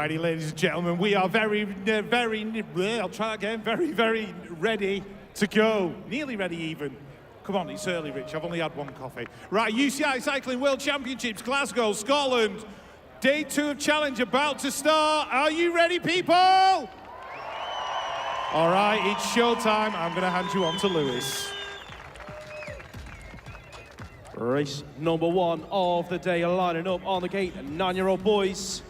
Alrighty, ladies and gentlemen, we are very ready to go. Nearly ready even. Come on, it's early, Rich. I've only had one coffee. Right, UCI Cycling World Championships, Glasgow, Scotland. Day 2 of challenge about to start. Are you ready, people? All right, it's showtime. I'm going to hand you on to Lewis. Race number 1 of the day, lining up on the gate, 9-year-old boys.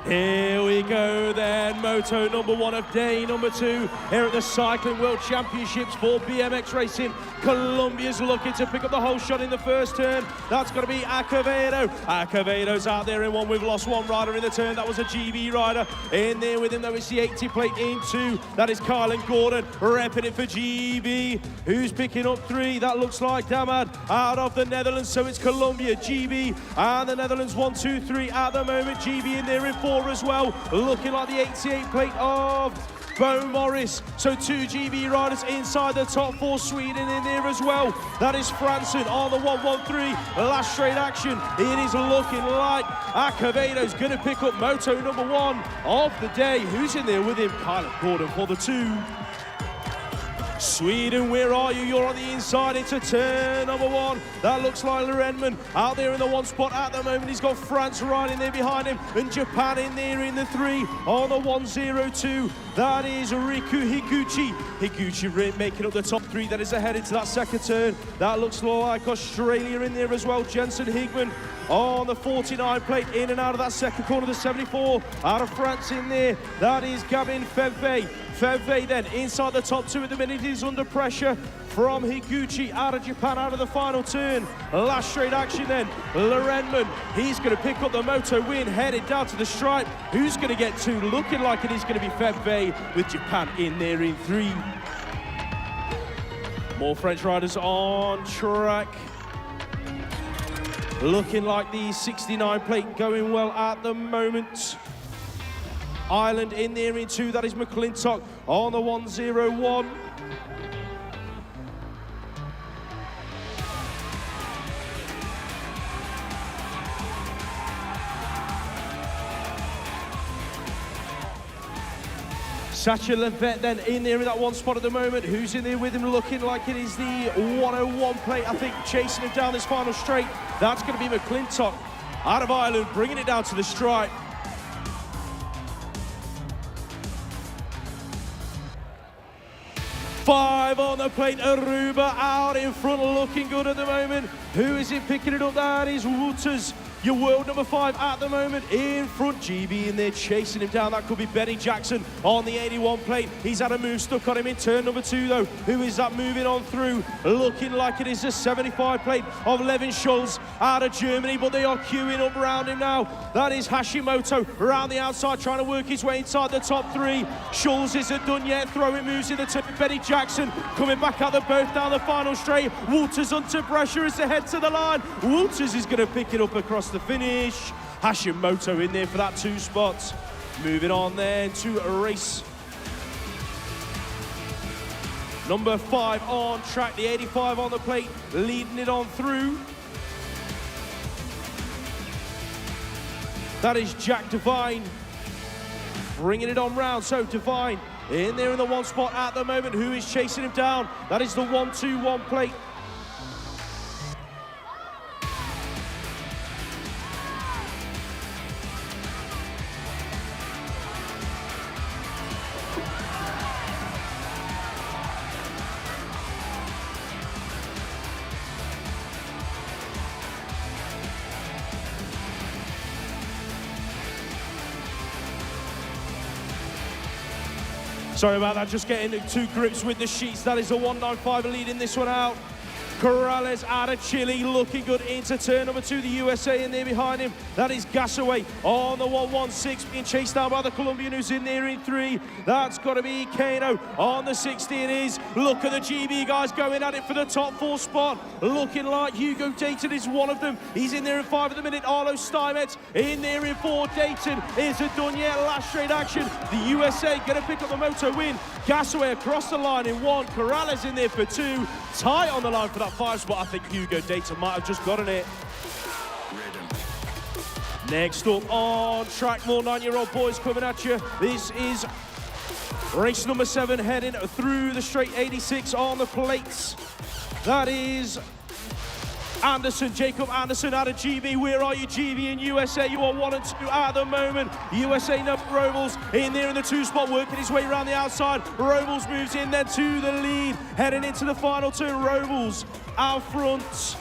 Here we go then, moto number 1 of day number 2 here at the Cycling World Championships for BMX Racing. Colombia's looking to pick up the whole shot in the first turn. That's got to be Acevedo. Acevedo's out there in one. We've lost one rider in the turn. That was a GB rider. In there with him, though, it's the 80 plate in 2. That is Kylan Gordon, repping it for GB. Who's picking up 3? That looks like Damad out of the Netherlands. So it's Colombia, GB, and the Netherlands 1, 2, 3 at the moment. GB in there in 4 as well. Looking like the 88 plate of Bo Morris. So 2 GB riders inside the top 4. Sweden in there as well. That is Franson on the 113. Last straight action. It is looking like Acevedo's going to pick up moto number 1 of the day. Who's in there with him? Kylan Gordon for the 2. Sweden, where are you? You're on the inside into turn number 1. That looks like Lorenman out there in the 1 spot at the moment. He's got France right in there behind him, and Japan in there in the 3 on the 102. That is Riku Higuchi. Higuchi making up the top 3. That is ahead into that second turn. That looks like Australia in there as well. Jensen Higman on the 49 plate, in and out of that second corner. The 74 out of France in there. That is Gavin Fevey. Fevey then inside the top 2 at the minute. He's under pressure from Higuchi out of Japan, out of the final turn. Last straight action then, Lorenman. He's going to pick up the moto win, headed down to the stripe. Who's going to get 2? Looking like it is going to be Fevey with Japan in there in 3. More French riders on track. Looking like the 69 plate going well at the moment. Ireland in there in 2. That is McClintock on the 101. Sacha Levet then in there in that 1 spot at the moment. Who's in there with him? Looking like it is the 101 plate, I think, chasing him down this final straight. That's going to be McClintock out of Ireland, bringing it down to the stripe. Five on the plate, Aruba out in front, looking good at the moment. Who is it picking it up? That is Wouters, your world number 5 at the moment in front. GB in there chasing him down. That could be Benny Jackson on the 81 plate. He's had a move stuck on him in turn number 2 though. Who is that moving on through? Looking like it is a 75 plate of Levin Schulz out of Germany, but they are queuing up around him now. That is Hashimoto around the outside, trying to work his way inside the top 3. Schulz isn't done yet, throwing moves in the turn. Benny Jackson coming back out the both down the final straight. Wouters under pressure as they head to the line. Wouters is going to pick it up across the finish. Hashimoto in there for that 2 spots. Moving on then to race number 5 on track. The 85 on the plate, leading it on through. That is Jack Devine bringing it on round. So Devine in there in the 1 spot at the moment. Who is chasing him down? That is the 121 plate. Sorry about that, just getting 2 grips with the sheets. That is a 195 leading this one out. Corrales out of Chile, looking good into turn number 2. The USA in there behind him. That is Gasaway on the 116, being chased down by the Colombian who's in there in 3. That's got to be Kano on the 60. It is. Look at the GB guys going at it for the top 4 spot. Looking like Hugo Dayton is one of them. He's in there in 5 at the minute. Arlo Steinmetz in there in 4. Dayton isn't done yet. Last straight action. The USA going to pick up the moto win. Gasaway across the line in 1. Corrales in there for 2. Tight on the line for that 5 spot. I think Hugo Dayton might have just gotten it. Next up on track, more 9-year-old boys coming at you. This is race number 7 heading through the straight 86 on the plates. That is Anderson, Jacob Anderson out of GB. Where are you, GB in USA? You are 1 and 2 at the moment. USA number Robles in there in the 2 spot, working his way around the outside. Robles moves in then to the lead, heading into the final turn. Robles out front.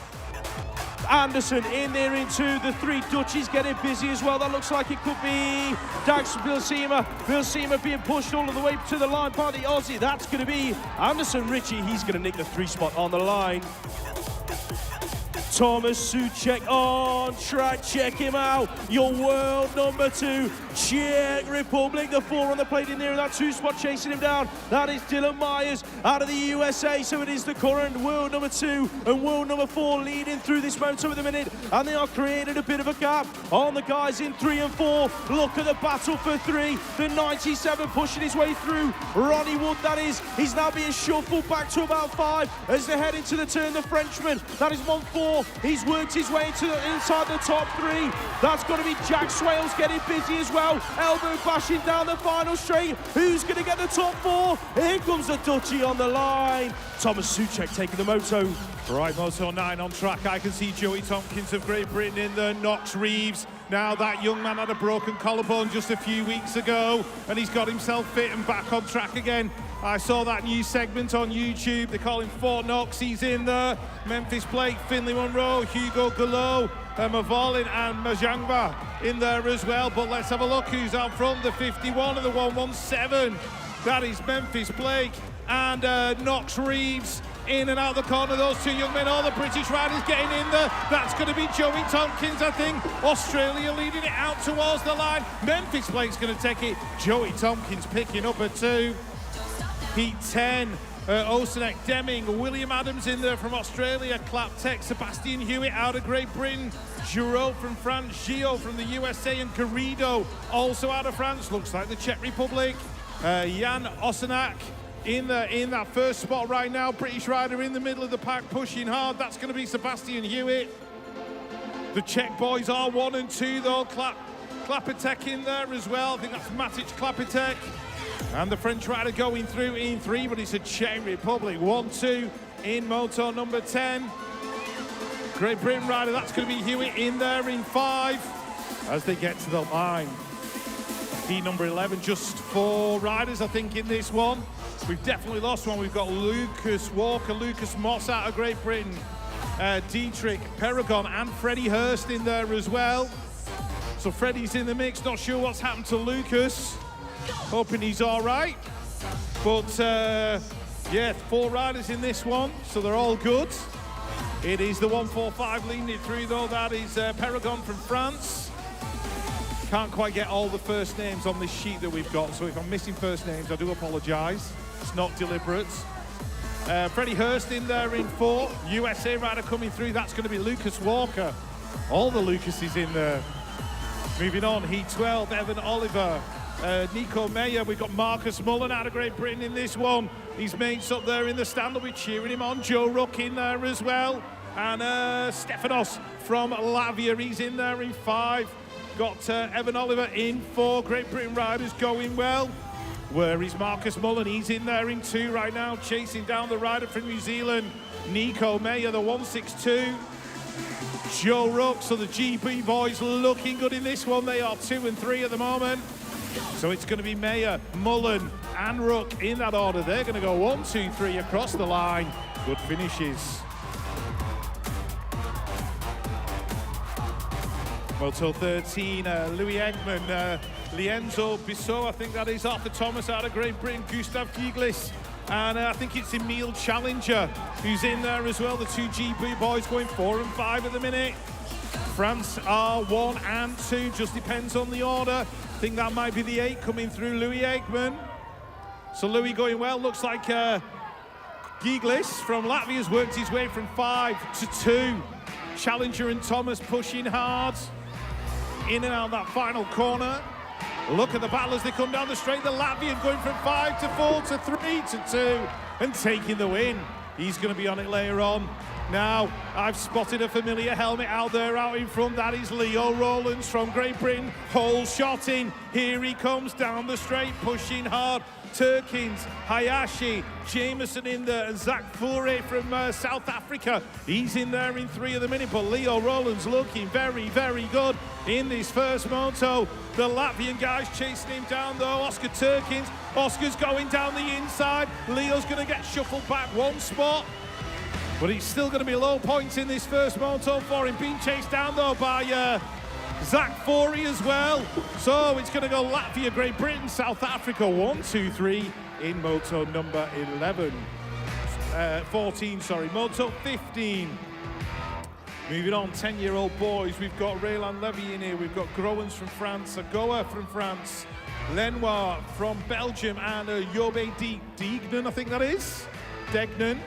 Anderson in there into the 3. Dutchies getting busy as well. That looks like it could be Dax Bilsema. Bilsema being pushed all of the way to the line by the Aussie. That's going to be Anderson Ritchie. He's going to nick the 3 spot on the line. Thomas Souček on track, check him out. Your world number 2, Czech Republic. The 4 on the plate in there in that 2 spot, chasing him down. That is Dylan Myers out of the USA. So it is the current world number 2 and world number 4 leading through this moto at the minute. And they are creating a bit of a gap on the guys in 3 and 4. Look at the battle for 3. The 97 pushing his way through. Ronnie Wood, that is. He's now being shuffled back to about 5 as they head into the turn. The Frenchman, that is Montfort. He's worked his way into inside the top 3. That's got to be Jack Swales getting busy as well. Elbow bashing down the final straight. Who's going to get the top 4? Here comes the Dutchie on the line. Thomas Souček taking the moto. Right, Moto 9 on track. I can see Joey Tompkins of Great Britain in the Knox Reeves. Now that young man had a broken collarbone just a few weeks ago and he's got himself fit and back on track again. I saw that new segment on YouTube. They call him Fort Knox. He's in there. Memphis Blake, Finley Monroe, Hugo Gallo, Mavolin and Majangba in there as well. But let's have a look who's out front. The 51 and the 117. That is Memphis Blake and Knox Reeves. In and out the corner, those 2 young men, all the British riders getting in there. That's going to be Joey Tompkins, I think. Australia leading it out towards the line. Memphis Blake's going to take it. Joey Tompkins picking up a 2. Heat 10, Osenek, Deming, William Adams in there from Australia, Claptech, Sebastian Hewitt out of Great Britain, Giraud from France, Gio from the USA, and Garrido also out of France. Looks like the Czech Republic. Jan Osenak in that first spot right now. British rider in the middle of the pack pushing hard. That's going to be Sebastian Hewitt. The Czech boys are 1 and 2 though. Klapetek in there as well. I think that's Matic Klapetek. And the French rider going through in 3, but it's a Czech Republic 1-2 in moto number 10. Great Britain rider, that's going to be Hewitt in there in 5 as they get to the line. Heat number 11, just 4 riders, I think, in this one. We've definitely lost one. We've got Lucas Walker, Lucas Moss out of Great Britain, Dietrich Paragon, and Freddie Hurst in there as well. So Freddie's in the mix. Not sure what's happened to Lucas. Hoping he's all right. But yeah, 4 riders in this one, so they're all good. It is the 145 leading it through though. That is Paragon from France. Can't quite get all the first names on this sheet that we've got, so if I'm missing first names, I do apologise. It's not deliberate. Freddie Hurst in there in 4. USA rider coming through, that's going to be Lucas Walker. All the Lucases in there. Moving on, Heat 12, Evan Oliver, Nico Meyer. We've got Marcus Mullen out of Great Britain in this one. His mates up there in the stand will be cheering him on. Joe Ruck in there as well. And Stefanos from Latvia, he's in there in 5. Got Evan Oliver in 4. Great Britain riders going well. Where is Marcus Mullen? He's in there in 2 right now, chasing down the rider from New Zealand, Nico Meyer, the 162. Joe Ruck, so the GB boys looking good in this one. They are 2 and 3 at the moment. So it's going to be Meyer, Mullen and Ruck in that order. They're going to go 1, 2, 3 across the line. Good finishes. Moto 13, Louis Eggman, Lienzo Bissot, I think that is Arthur Thomas out of Great Britain, Gustav Gieglis, and I think it's Emil Challenger who's in there as well. The 2 GB boys going 4 and 5 at the minute. France are 1 and 2, just depends on the order. I think that might be the 8 coming through, Louis Eggman. So Louis going well, looks like Gieglis from Latvia has worked his way from 5 to 2. Challenger and Thomas pushing hard. In and out that final corner. Look at the battle as they come down the straight. The Latvian going from 5 to 4 to 3 to 2 and taking the win. He's going to be on it later on. Now, I've spotted a familiar helmet out there, out in front. That is Leo Rowlands from Great Britain. Whole shot in. Here he comes down the straight, pushing hard. Turkins, Hayashi, Jameson in there, and Zach Foure from South Africa. He's in there in 3 of the minute, but Leo Rowlands looking very, very good in this first moto. The Latvian guy's chasing him down though, Oscar Turkins. Oscar's going down the inside. Leo's going to get shuffled back 1 spot. But he's still going to be low points in this first moto for him. Being chased down though by Zach Foure as well. So it's going to go Latvia, Great Britain, South Africa, 1, 2, 3 in moto number 14, sorry, moto 15. Moving on, 10-year-old boys. We've got Raylan Levy in here. We've got Growens from France, Agoa from France, Lenoir from Belgium, and Jobe Degnan, I think that is. Degnan.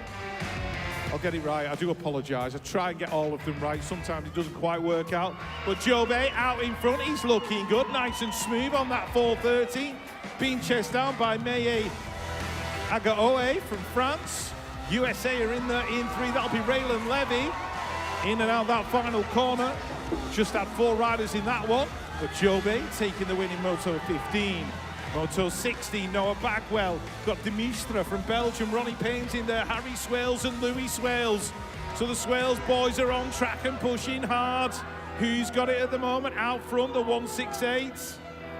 I'll get it right, I do apologise. I try and get all of them right. Sometimes it doesn't quite work out. But Jobe out in front, he's looking good, nice and smooth on that 430. Being chased down by Meye Agaoe from France. USA are in there in 3, that'll be Raylan Levy. In and out that final corner. Just had 4 riders in that one. But Jobe taking the win in Moto 15. Moto 16, Noah Bagwell. Got Demistra from Belgium, Ronnie Payne's in there, Harry Swales and Louis Swales. So the Swales boys are on track and pushing hard. Who's got it at the moment? Out front, the 168.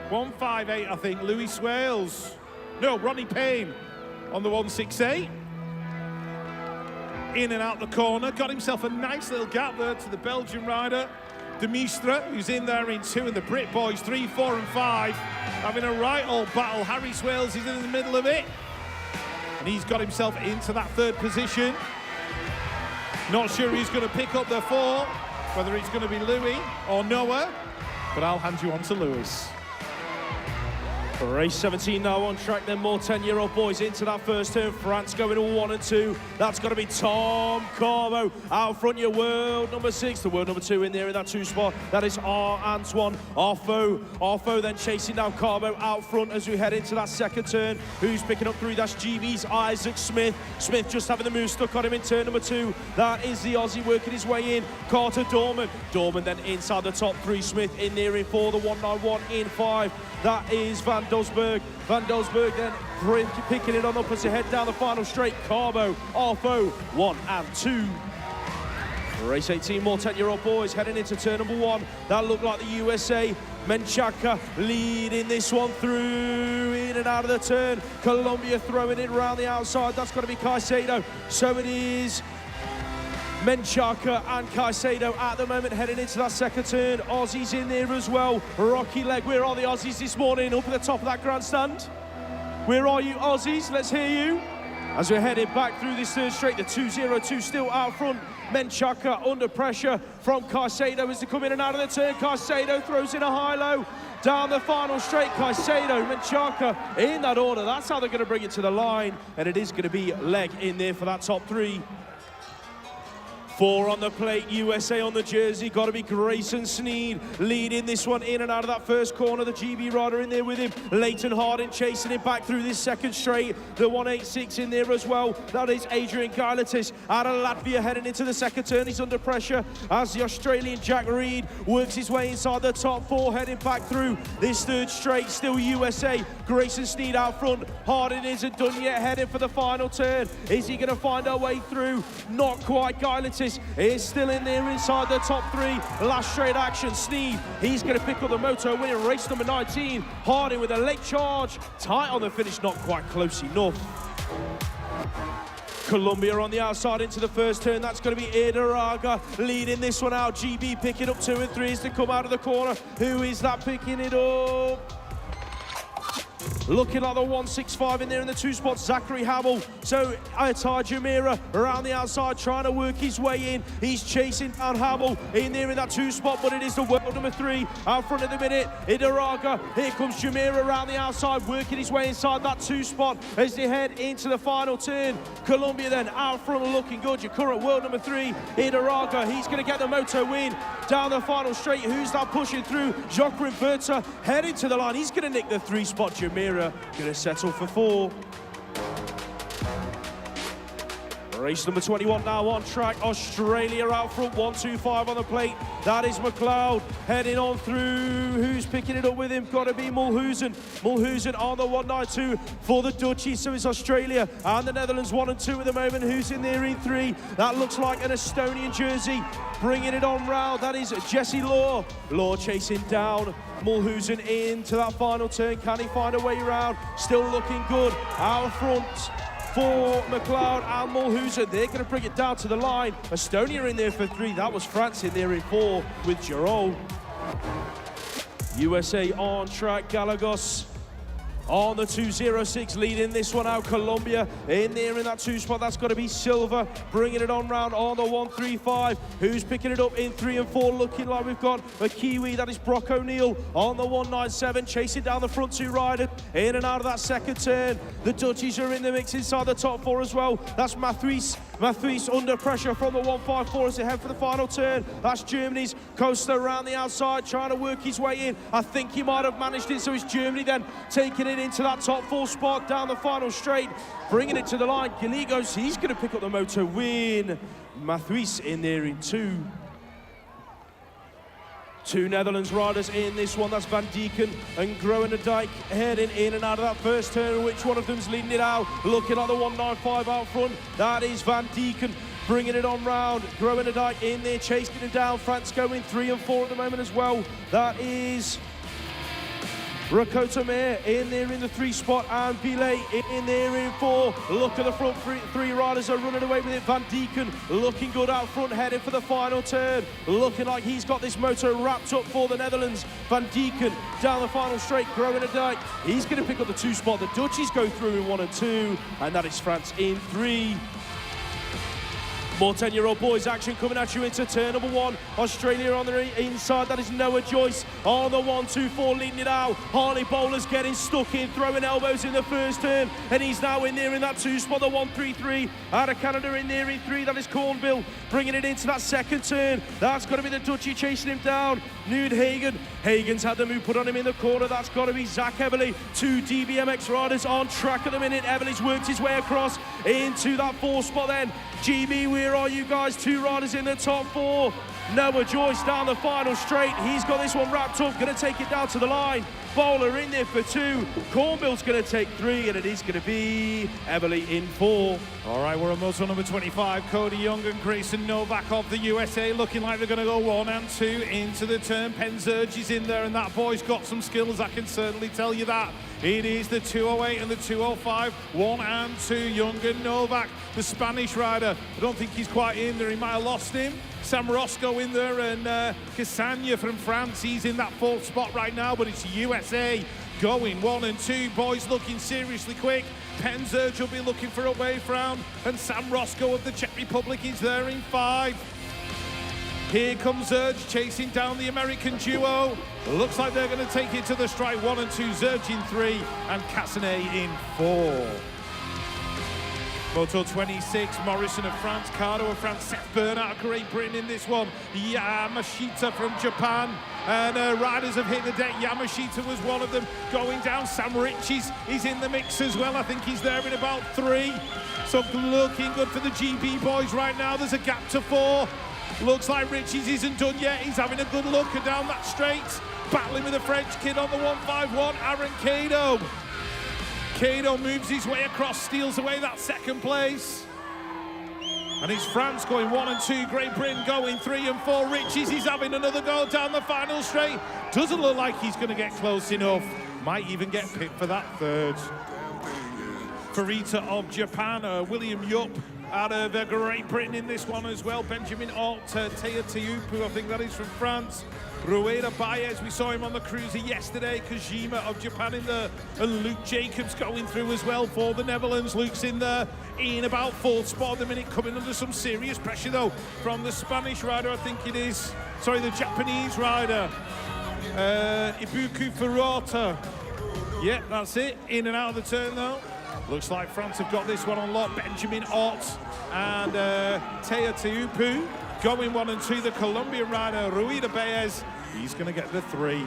158, I think, Louis Swales. No, Ronnie Payne on the 168. In and out the corner, got himself a nice little gap there to the Belgian rider. Demistra, who's in there in 2, and the Brit boys 3, 4 and 5 having a right old battle. Harry Swales is in the middle of it, and he's got himself into that 3rd position. Not sure who's going to pick up the 4, whether it's going to be Louis or Noah, but I'll hand you on to Lewis. Race 17 now on track, then more 10-year-old boys into that first turn. France going to 1 and 2. That's got to be Tom Carmo. Out front, your world number 6. The world number 2 in there in that 2 spot. That is Antoine Arfo. Arfo then chasing down Carmo out front as we head into that 2nd turn. Who's picking up 3? That's GB's Isaac Smith. Smith just having the move stuck on him in turn number 2. That is the Aussie working his way in. Carter Dorman. Dorman then inside the top 3. Smith in there in 4. The 191 in 5. That is Van Dosberg. Van Dosberg then picking it on up as they head down the final straight. Carbo, Arfo, 1 and 2. Race 18, more 10-year-old boys heading into turn number 1. That looked like the USA. Menchaca leading this one through, in and out of the turn. Colombia throwing it around the outside. That's got to be Caicedo. So it is Menchaca and Caicedo at the moment heading into that 2nd turn. Aussies in there as well. Rocky Leg, where are the Aussies this morning? Up at the top of that grandstand. Where are you, Aussies? Let's hear you. As we're heading back through this 3rd straight, the 202 still out front. Menchaca under pressure from Caicedo as they come in and out of the turn. Caicedo throws in a high-low. Down the final straight, Caicedo, Menchaca in that order. That's how they're going to bring it to the line. And it is going to be Leg in there for that top 3. 4 on the plate, USA on the jersey, got to be Grayson Sneed leading this one in and out of that first corner. The GB rider in there with him. Leighton Harding chasing it back through this 2nd straight. The 186 in there as well. That is Adrian Gailatis out of Latvia heading into the 2nd turn. He's under pressure as the Australian Jack Reed works his way inside the top 4, heading back through this 3rd straight. Still USA. Grayson Sneed out front. Harding isn't done yet, heading for the final turn. Is he going to find our way through? Not quite. Gailatis is still in there inside the top 3. Last straight action, Sneed. He's going to pick up the moto win in race number 19. Harding with a late charge. Tight on the finish, not quite close enough. Colombia on the outside into the 1st turn. That's going to be Idaraga leading this one out. GB picking up 2 and 3 as they come out of the corner. Who is that picking it up? Looking like the 165 in there in the 2 spots, Zachary Hamill. So Atai Jamira around the outside trying to work his way in. He's chasing down Hamill in there in that 2 spot, but it is the world number 3 out front of the minute. Idaraga, here comes Jamira around the outside, working his way inside that 2 spot as they head into the final turn. Colombia then out front looking good. Your current world number 3, Idaraga. He's going to get the moto win down the final straight. Who's that pushing through? Jacques Rimberta heading to the line. He's going to nick the 3 spot. Jamira going to settle for 4. Race number 21 now on track. Australia out front, 1-2-5 on the plate. That is McLeod heading on through. Who's picking it up with him? Got to be Mulhuizen. Mulhuizen on the 192 for the Dutchies. So it's Australia and the Netherlands 1 and 2 at the moment. Who's in there in 3? That looks like an Estonian jersey. Bringing it on round. That is Jesse Law. Law chasing down Mulhuizen into that final turn. Can he find a way around? Still looking good out front for McLeod and Mulhuizen. They're going to bring it down to the line. Estonia in there for 3. That was France in there in 4 with Giraud. USA on track. Galagos on the 206, leading this one out. Colombia in there in that 2 spot. That's got to be Silva, bringing it on round on the 135. Who's picking it up in 3 and 4? Looking like we've got a Kiwi. That is Brock O'Neill on the 197, chasing down the front 2 rider. In and out of that second turn. The Dutchies are in the mix inside the top 4 as well. That's Mathuis. Mathuis under pressure from the 154 as they head for the final turn. That's Germany's Costa around the outside, trying to work his way in. I think he might have managed it, so it's Germany then taking it into that top 4 spot down the final straight, bringing it to the line. Gallegos, he's going to pick up the moto win. Mathuis in there in 2. 2 Netherlands riders in this one. That's Van Dieken and Groenendijk heading in and out of that first turn. Which one of them's leading it out? Looking at the 195 out front. That is Van Dieken bringing it on round. Groenendijk in there, chasing it down. France going 3 and 4 at the moment as well. That is Rakota Mayer in there in the 3 spot, and Billet in there in 4. Look at the front 3 riders are running away with it. Van Dieken looking good out front, heading for the final turn. Looking like he's got this moto wrapped up for the Netherlands. Van Dieken down the final straight, Groenendijk. He's going to pick up the 2 spot. The Dutchies go through in 1 and 2, and that is France in 3. More 10-year-old boys action coming at you into turn number 1. Australia on the inside. That is Noah Joyce on the 124, leading it out. Harley Bowler's getting stuck in, throwing elbows in the first turn, and he's now in there in that 2 spot, the 133. Out of Canada in there in 3. That is Cornbill bringing it into that second turn. That's got to be the Dutchie chasing him down. Nude Hagen. Hagen's had the move put on him in the corner. That's got to be Zach Everly. 2 DBMX riders on track at the minute. Everly's worked his way across into that 4 spot then. GB, where are you guys? 2 riders in the top 4. Noah Joyce down the final straight. He's got this one wrapped up, going to take it down to the line. Bowler in there for 2. Cornbill's going to take 3, and it is going to be Everly in 4. All right, we're on motor number 25. Cody Young and Grayson Novak of the USA looking like they're going to go 1 and 2 into the turn. Penzurge is in there, and that boy's got some skills, I can certainly tell you that. It is the 208 and the 205, 1 and 2, Young and Novak, the Spanish rider. I don't think he's quite in there, he might have lost him. Sam Roscoe in there, and Cassagna from France, he's in that 4th spot right now, but it's USA going 1 and 2. Boys looking seriously quick. Penzurge will be looking for a wave round, and Sam Roscoe of the Czech Republic is there in 5. Here comes Zurge chasing down the American duo. Looks like they're going to take it to the stripe. 1 and 2, Zurge in 3 and Castanet in 4. Moto 26, Morrison of France, Cardo of France, Seth Bernard of Great Britain in this one. Yamashita from Japan. And riders have hit the deck. Yamashita was one of them going down. Sam Riches is in the mix as well. I think he's there in about 3. So looking good for the GB boys right now. There's a gap to 4. Looks like Riches isn't done yet. He's having a good look down that straight. Battling with a French kid on the 151, Aaron Cado. Cado moves his way across, steals away that 2nd place. And it's France going 1 and 2, Great Britain going 3 and 4. Riches, he's having another go down the final straight. Doesn't look like he's going to get close enough. Might even get picked for that 3rd. Farita of Japan, William Yupp out of Great Britain in this one as well. Benjamin Alt, Taya Teupu, I think that is from France. Rueda Baez, we saw him on the cruiser yesterday. Kojima of Japan in there. And Luke Jacobs going through as well for the Netherlands. Luke's in there in about 4th spot at the minute, coming under some serious pressure though from the Spanish rider, I think it is. Sorry, the Japanese rider. Ibuku Furuta. Yep, that's it. In and out of the turn though. Looks like France have got this one on lock. Benjamin Ott and Taya Teupu going 1 and 2. The Colombian rider, Ruida Baez, he's going to get the 3.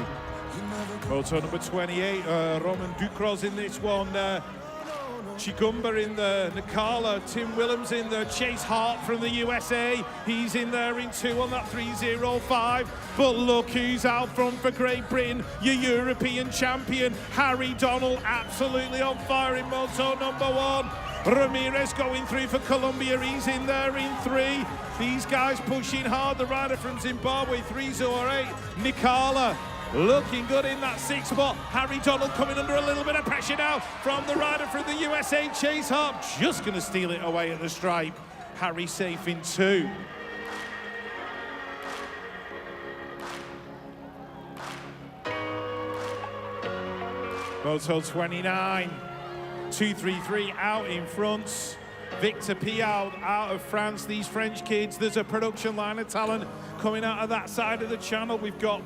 Moto number 28, Roman Ducros in this one. Chigumba in there, Nikala, Tim Willems in there, Chase Hart from the USA, he's in there in 2 on that 3:05. But look who's out front for Great Britain, your European champion, Harry Donald, absolutely on fire in Moto number 1. Ramirez going through for Colombia, he's in there in 3. These guys pushing hard, the rider from Zimbabwe, 3:08. Nikala looking good in that 6th spot. Harry Donald coming under a little bit of pressure now from the rider from the USA, Chase Hart, just going to steal it away at the stripe. Harry safe in 2. Moto 29, 233 out in front. Victor Piaud out of France. These French kids, there's a production line of talent coming out of that side of the channel. We've got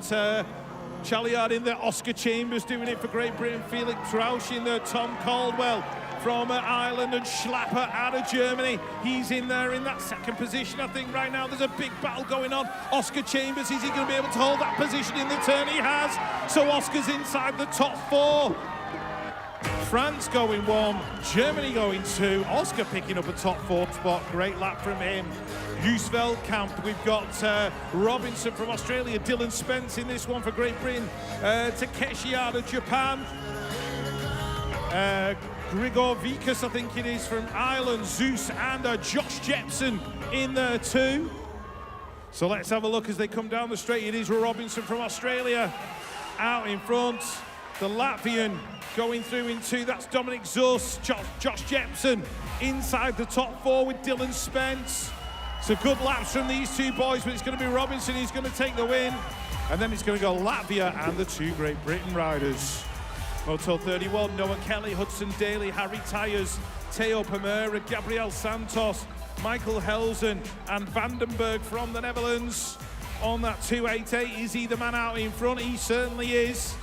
Chaliard in there, Oscar Chambers doing it for Great Britain, Felix Rausch in there, Tom Caldwell from Ireland, and Schlapper out of Germany. He's in there in that 2nd position, I think, right now. There's a big battle going on. Oscar Chambers, is he going to be able to hold that position in the turn? He has. So Oscar's inside the top 4. France going 1, Germany going 2. Oscar picking up a top 4 spot. Great lap from him. Joos Veldkamp, we've got Robinson from Australia, Dylan Spence in this one for Great Britain, Takeshi out of Japan, Grigor Vikas, I think it is, from Ireland, Zeus, and Josh Jepson in there too. So let's have a look as they come down the straight. It is Robinson from Australia out in front. The Latvian going through in 2, that's Dominic Zus. Josh Jepson inside the top 4 with Dylan Spence. So good laps from these 2 boys, but it's going to be Robinson who's going to take the win. And then it's going to go Latvia and the 2 Great Britain riders. Moto 31, Noah Kelly, Hudson Daly, Harry Tyers, Theo Pomera, Gabriel Santos, Michael Helzen, and Vandenberg from the Netherlands. On that 288, is he the man out in front? He certainly is.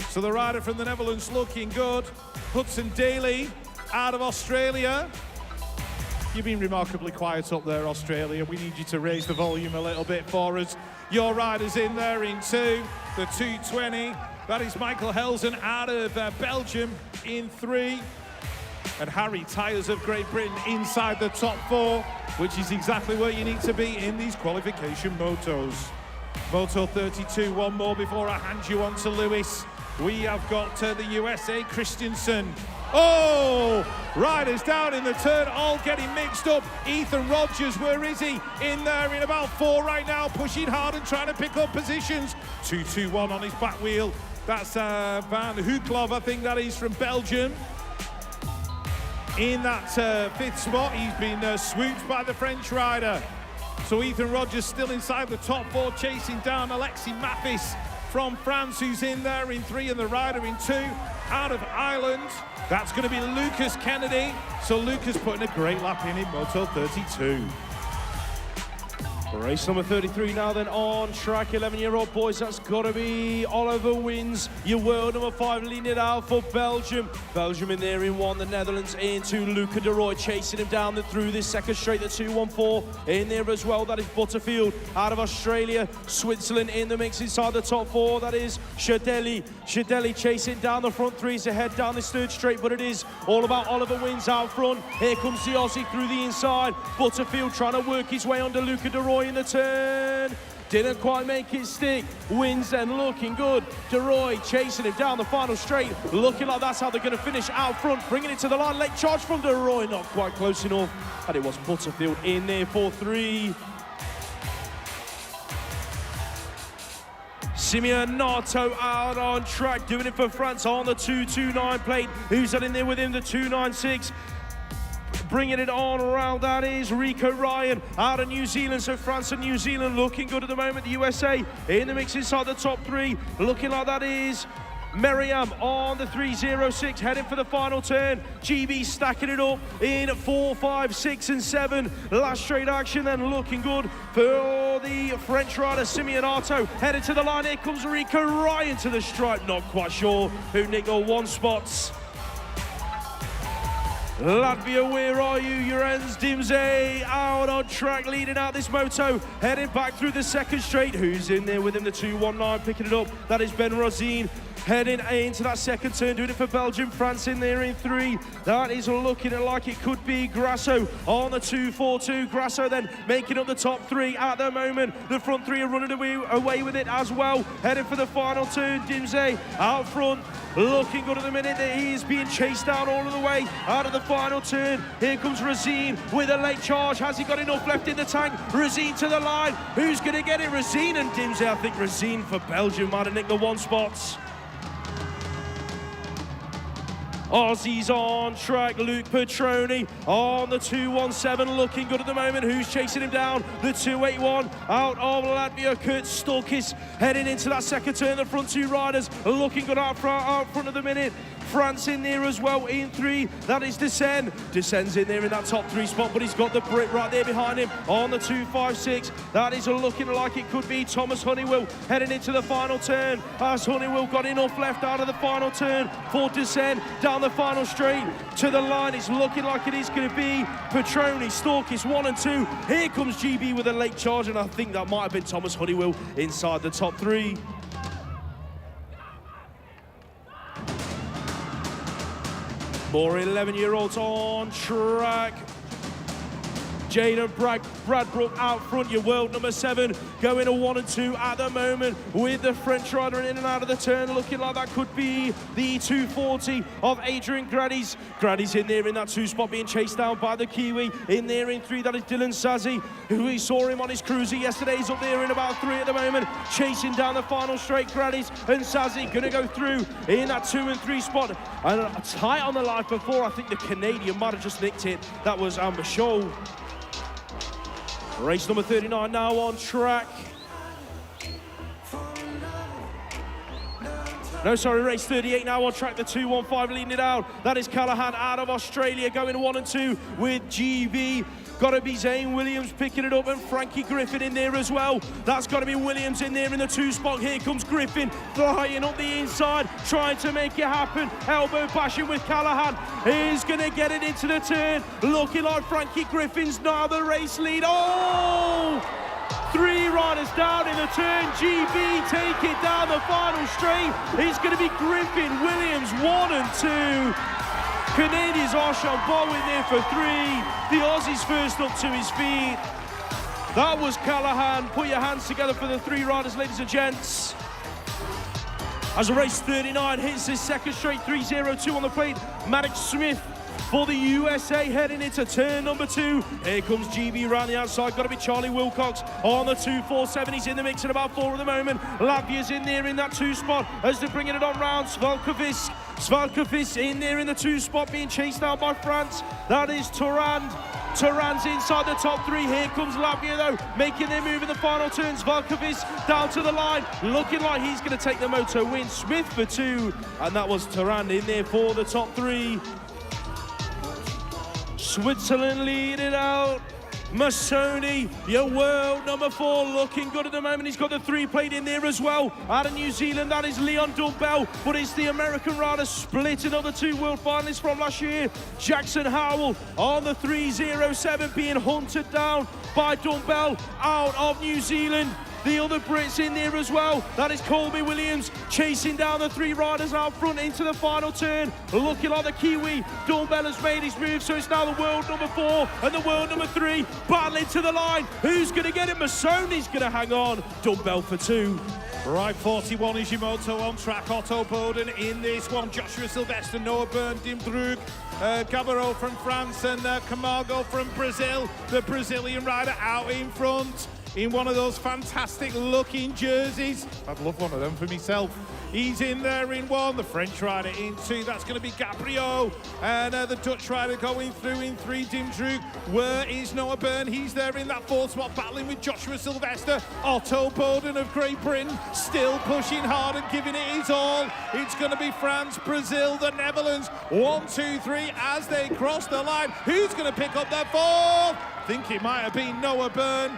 So the rider from the Netherlands looking good. Hudson Daly out of Australia. You've been remarkably quiet up there, Australia. We need you to raise the volume a little bit for us. Your rider's in there in 2, the 220. That is Michael Helzen out of Belgium in 3. And Harry Tyers of Great Britain inside the top 4, which is exactly where you need to be in these qualification motos. Moto 32, one more before I hand you on to Lewis. We have got the USA, Christensen. Oh, riders down in the turn, all getting mixed up. Ethan Rogers, where is he? In there in about 4 right now, pushing hard and trying to pick up positions. 2-2-1 on his back wheel. That's Van Hoeklov, I think that is, from Belgium. In that 5th spot, he's been swooped by the French rider. So Ethan Rogers still inside the top 4, chasing down Alexis Mathis from France, who's in there in 3, and the rider in 2. Out of Ireland, that's going to be Lucas Kennedy. So Lucas putting a great lap in Moto 32. Race number 33 now then on track. 11-year-old boys, that's got to be Oliver Wins, your world number 5, leading it out for Belgium. Belgium in there in 1, the Netherlands in 2. Luca de Roy chasing him down through this 2nd straight, the 2-1-4 in there as well. That is Butterfield out of Australia. Switzerland in the mix inside the top 4. That is Shadeli. Shadeli chasing down the front 3s to head down this 3rd straight, but it is all about Oliver Wins out front. Here comes the Aussie through the inside. Butterfield trying to work his way under Luca de Roy in the turn, didn't quite make it stick. Wins then looking good. De Roy chasing him down the final straight, looking like that's how they're going to finish out front, bringing it to the line. Late charge from De Roy, not quite close enough, and it was Butterfield in there for 3. Simeon Nato out on track, doing it for France on the 229 plate. Who's that in there with him? The 296. Bringing it on around, that is Rico Ryan out of New Zealand. So France and New Zealand looking good at the moment. The USA in the mix inside the top 3, looking like that is Merriam on the 306, heading for the final turn. GB stacking it up in 4, 5, 6 and 7. Last straight action then looking good for the French rider Simeon Arto. Headed to the line, here comes Rico Ryan to the stripe. Not quite sure who nicked all 1 spots. Latvia, where are you? Jurens Dimze out on track, leading out this moto, heading back through the second straight. Who's in there with him? The 219 picking it up. That is Ben Rosine. Heading into that second turn, doing it for Belgium. France in there in 3. That is looking like it could be Grasso on the 242. Grasso then making up the top 3 at the moment. The front 3 are running away with it as well. Heading for the final turn. Dimze out front, looking good at the minute. That he is being chased down all of the way out of the final turn. Here comes Rosine with a late charge. Has he got enough left in the tank? Rosine to the line. Who's going to get it? Rosine and Dimze. I think Rosine for Belgium might have nicked the 1 spots. Aussies on track, Luke Petroni on the 217, looking good at the moment. Who's chasing him down? The 281 out of Latvia, Kurt Stulkis heading into that second turn. The front 2 riders looking good out front of the minute. France in there as well in 3. That is Descend. Descend's in there in that top 3 spot, but he's got the Brit right there behind him on the 256. That is looking like it could be Thomas Honeywell heading into the final turn. As Honeywell got enough left out of the final turn for Descend down the final straight to the line. It's looking like it is going to be Petroni, Stulkis 1 and 2. Here comes GB with a late charge, and I think that might have been Thomas Honeywell inside the top 3. More 11-year-olds on track. Jaden Bradbrook out front, your world number 7, going a 1 and 2 at the moment with the French rider in and out of the turn, looking like that could be the 240 of Adrian Gradis. Gradis in there in that 2 spot, being chased down by the Kiwi. In there in 3, that is Dylan Sazzi, who we saw him on his cruiser yesterday. He's up there in about 3 at the moment, chasing down the final straight. Gradis and Sazzi going to go through in that 2 and 3 spot. And tight on the life before, I think the Canadian might have just nicked it. That was Amber Scholl. Race number 39 now on track. No, sorry, race 38 now on track. The 215 leading it out. That is Callahan out of Australia, going 1 and 2 with GB. Got to be Zane Williams picking it up, and Frankie Griffin in there as well. That's got to be Williams in there in the 2 spot. Here comes Griffin flying up the inside, trying to make it happen. Elbow bashing with Callahan. He's going to get it into the turn. Looking like Frankie Griffin's now the race lead. Oh! 3 riders down in the turn. GB take it down the final straight. It's going to be Griffin, Williams 1 and 2. Canadians Archambault in there for 3. The Aussies first up to his feet. That was Callahan. Put your hands together for the 3 riders, ladies and gents. As race 39 hits his second straight, 3:02 on the plate. Maddox Smith for the USA heading into turn number 2. Here comes GB around the outside. Got to be Charlie Wilcox on the 247. He's in the mix at about 4 at the moment. Latvia's in there in that 2 spot as they're bringing it on round. Svalkovis in there in the 2 spot, being chased down by France. That is Turand. Turand's inside the top 3. Here comes Latvia though, making their move in the final turn. Svalkovis down to the line, looking like he's going to take the moto win. Smith for 2, and that was Turand in there for the top 3. Switzerland lead it out. Massoni, your world number 4, looking good at the moment. He's got the 3 plate in there as well. Out of New Zealand, that is Leon Dumbell, but it's the American rider splitting up the 2 world finalists from last year. Jackson Howell on the 307, being hunted down by Dumbell out of New Zealand. The other Brits in there as well. That is Colby Williams chasing down the 3 riders out front into the final turn. Looking like the Kiwi. Dumbell has made his move, so it's now the world number 4 and the world number 3 battling to the line. Who's going to get it? Massoni's going to hang on. Dumbell for 2. Right, 41 is your moto on track. Otto Boden in this one. Joshua Sylvester, Noah Byrne, Dim Brugge, Gabaro from France, and Camargo from Brazil. The Brazilian rider out in front in one of those fantastic looking jerseys. I'd love one of them for myself. He's in there in 1, the French rider in 2, that's going to be Gabriel, and the Dutch rider going through in 3, Dim Brugge. Where is Noah Byrne? He's there in that 4th spot, battling with Joshua Sylvester. Otto Boden of Great Britain still pushing hard and giving it his all. It's going to be France, Brazil, the Netherlands, 1, 2, 3 as they cross the line. Who's going to pick up that 4th? I think it might have been Noah Byrne.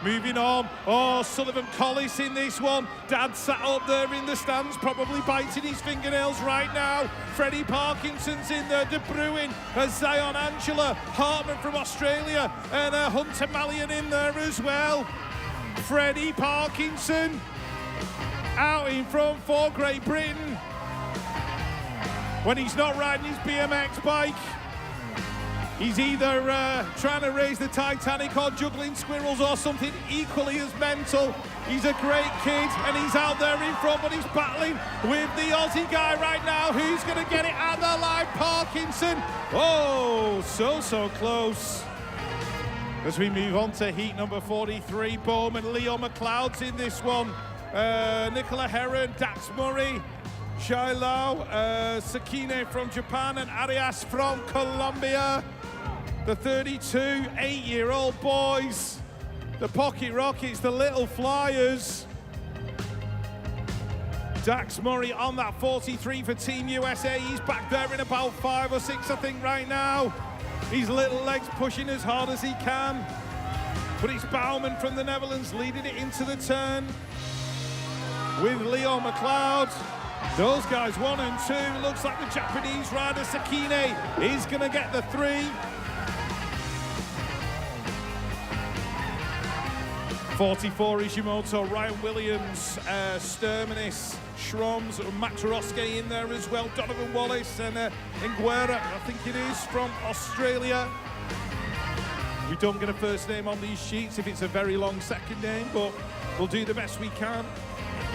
Moving on. Oh, Sullivan Collis in this one. Dad sat up there in the stands, probably biting his fingernails right now. Freddie Parkinson's in there. De Bruin, Zion Angela, Hartman from Australia, and Hunter Mallion in there as well. Freddie Parkinson out in front for Great Britain. When he's not riding his BMX bike, he's either trying to raise the Titanic or juggling squirrels or something equally as mental. He's a great kid and he's out there in front, but he's battling with the Aussie guy right now. Who's going to get it at the line? Parkinson. Oh, so close. As we move on to heat number 43, Bowman, Leo McLeod's in this one. Nicola Heron, Dax Murray, Shai Lau, Sakine from Japan, and Arias from Colombia. The 32 8-year-old boys, the Pocket Rockets, the Little Flyers. Dax Murray on that 43 for Team USA. He's back there in about 5 or 6, I think, right now. His little legs pushing as hard as he can. But it's Bouwman from the Netherlands leading it into the turn with Leo McLeod. Those guys 1 and 2. Looks like the Japanese rider Sakine is going to get the 3. 44 Ishimoto, Ryan Williams, Sturmanis, Schroms, Max Roske in there as well. Donovan Wallace and Nguera, I think it is, from Australia. We don't get a first name on these sheets if it's a very long second name, but we'll do the best we can.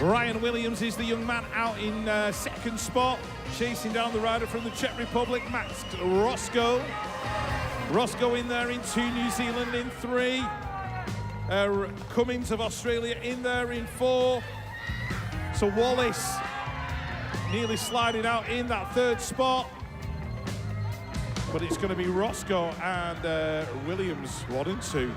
Ryan Williams is the young man out in second spot, chasing down the rider from the Czech Republic, Max Roscoe. Roscoe in there in 2, New Zealand in 3. Cummins of Australia in there in 4. So Wallace nearly sliding out in that 3rd spot. But it's going to be Roscoe and Williams 1 and 2.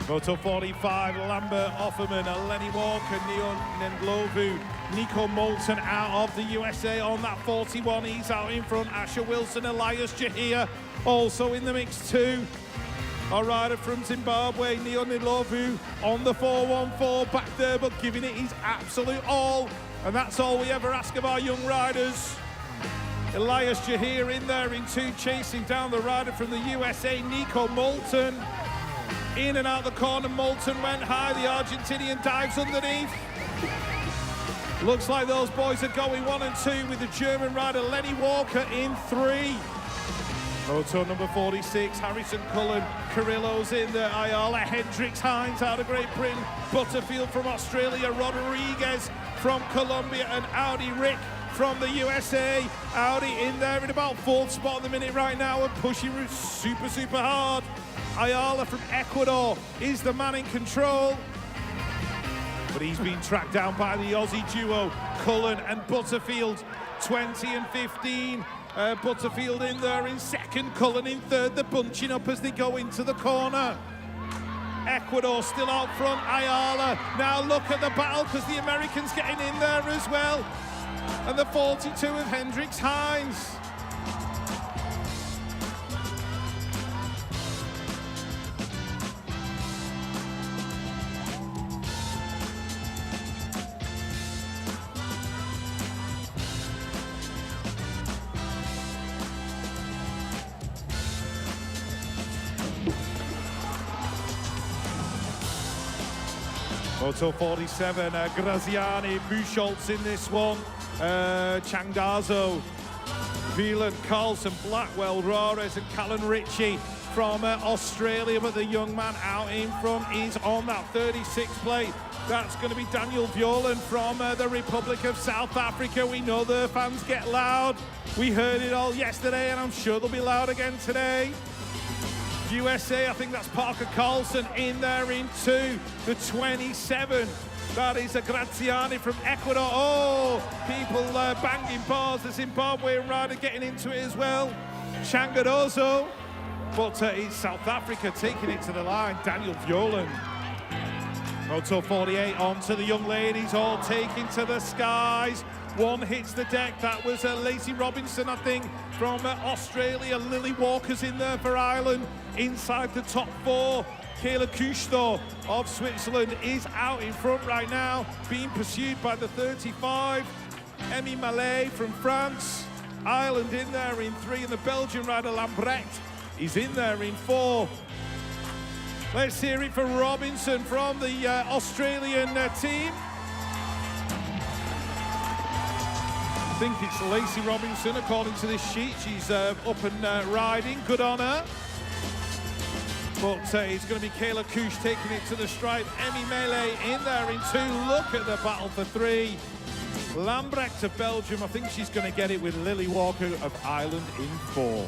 Moto 45, Lambert Offerman, Lenny Walker, Neon Nendlovu, Nico Moulton out of the USA on that 41. He's out in front. Asher Wilson, Elias Jahia also in the mix too. Our rider from Zimbabwe, Neon Nendlovu on the 414 back there, but giving it his absolute all. And that's all we ever ask of our young riders. Elias Jahia in there in 2, chasing down the rider from the USA, Nico Moulton. In and out the corner, Moulton went high. The Argentinian dives underneath. Looks like those boys are going 1 and 2 with the German rider Lenny Walker in 3. Moto number 46, Harrison Cullen, Carrillo's in there, Ayala, Hendricks Hines out of Great Britain, Butterfield from Australia, Rodriguez from Colombia, and Audi Rick from the USA. Audi in there in about 4th spot at the minute right now and pushing super hard. Ayala from Ecuador is the man in control. But he's been tracked down by the Aussie duo, Cullen and Butterfield, 20 and 15. Butterfield in there in 2nd, Cullen in 3rd. They're bunching up as they go into the corner. Ecuador still out front, Ayala. Now look at the battle because the Americans getting in there as well. And the 42 of Hendricks Hines. Moto 47, Graziani, Buchholz in this one, Changdazo, Wieland, Carlson, Blackwell, Rares and Callan Ritchie from Australia, but the young man out in front is on that 36 plate. That's going to be Daniel Violan from the Republic of South Africa. We know the fans get loud. We heard it all yesterday and I'm sure they'll be loud again today. USA, I think that's Parker Carlson in there in 2, the 27. That is a Graziani from Ecuador. Oh, people banging bars. The Zimbabwean rider getting into it as well. Changadozo. But it's South Africa taking it to the line. Daniel Violan. Moto 48 on to the young ladies, all taking to the skies. One hits the deck. That was Lacey Robinson, I think, from Australia. Lily Walker's in there for Ireland, inside the top 4. Kayla Cousteau of Switzerland is out in front right now, being pursued by the 35. Emmy Mallet from France. Ireland in there in 3, and the Belgian rider Lambrecht is in there in 4. Let's hear it for Robinson from the Australian team. I think it's Lacey Robinson, according to this sheet. She's up and riding, good on her. But it's going to be Kayla Cousteau taking it to the stripe. Emmy Mallet in there in 2. Look at the battle for 3. Lambrecht of Belgium, I think she's going to get it with Lily Walker of Ireland in 4.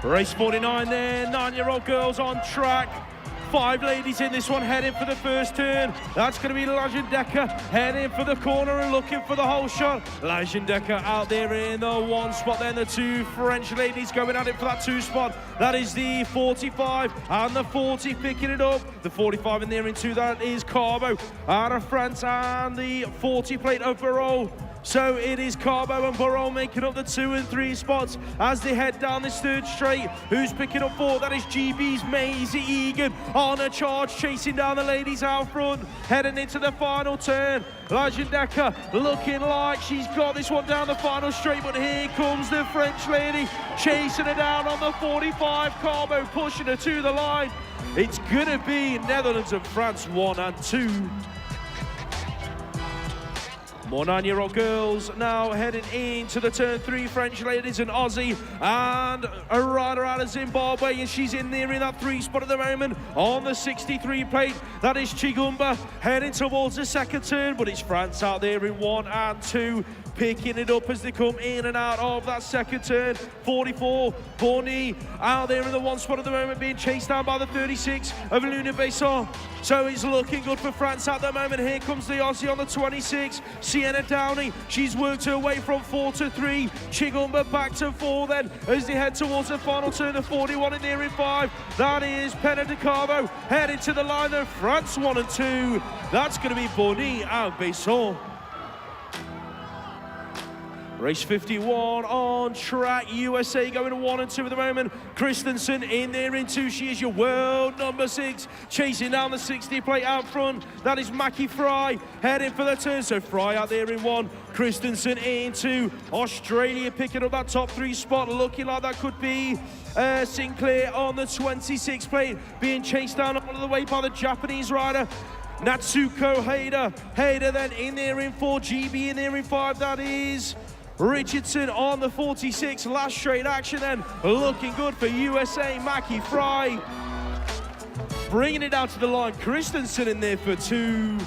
Race 49 there, 9-year-old girls on track. 5 ladies in this one, heading for the first turn. That's going to be Decker heading for the corner and looking for the whole shot. Decker out there in the 1 spot, then the 2 French ladies going at it for that 2 spot. That is the 45 and the 40 picking it up. The 45 in there in 2, that is Carbo out of France, and the 40 plate of Barol. So it is Carbo and Barol making up the 2 and 3 spots as they head down this 3rd straight. Who's picking up 4? That is GB's Maisie Egan on a charge, chasing down the ladies out front, heading into the final turn. Decker looking like she's got this one down the final straight, but here comes the French lady chasing her down on the 45. Carbo pushing her to the line. It's gonna be Netherlands and France 1 and 2. More 9-year-old girls now heading into the turn 3. French ladies, and Aussie, and a rider out of Zimbabwe, and she's in there in that 3 spot at the moment on the 63 plate. That is Chigumba heading towards the 2nd turn, but it's France out there in 1 and 2. Picking it up as they come in and out of that 2nd turn. 44, Bonny out there in the 1 spot at the moment, being chased down by the 36 of Luna Besson. So it's looking good for France at the moment. Here comes the Aussie on the 26, Sienna Downey. She's worked her way from 4 to 3. Chigumba back to 4 then as they head towards the final turn. The 41 in there in 5. That is Pena de Carbo heading to the line of France 1 and 2. That's going to be Bonny and Besson. Race 51 on track. USA going 1 and 2 at the moment. Christensen in there in 2. She is your world number 6. Chasing down the 60 plate out front. That is Mackie Fry heading for the turn. So Fry out there in 1. Christensen in 2. Australia picking up that top 3 spot. Looking like that could be Sinclair on the 26 plate. Being chased down all the way by the Japanese rider Natsuko Hader. Hader then in there in 4. GB in there in 5. That is Richardson on the 46, last straight action then, looking good for USA. Mackie Fry bringing it down to the line. Christensen in there for 2.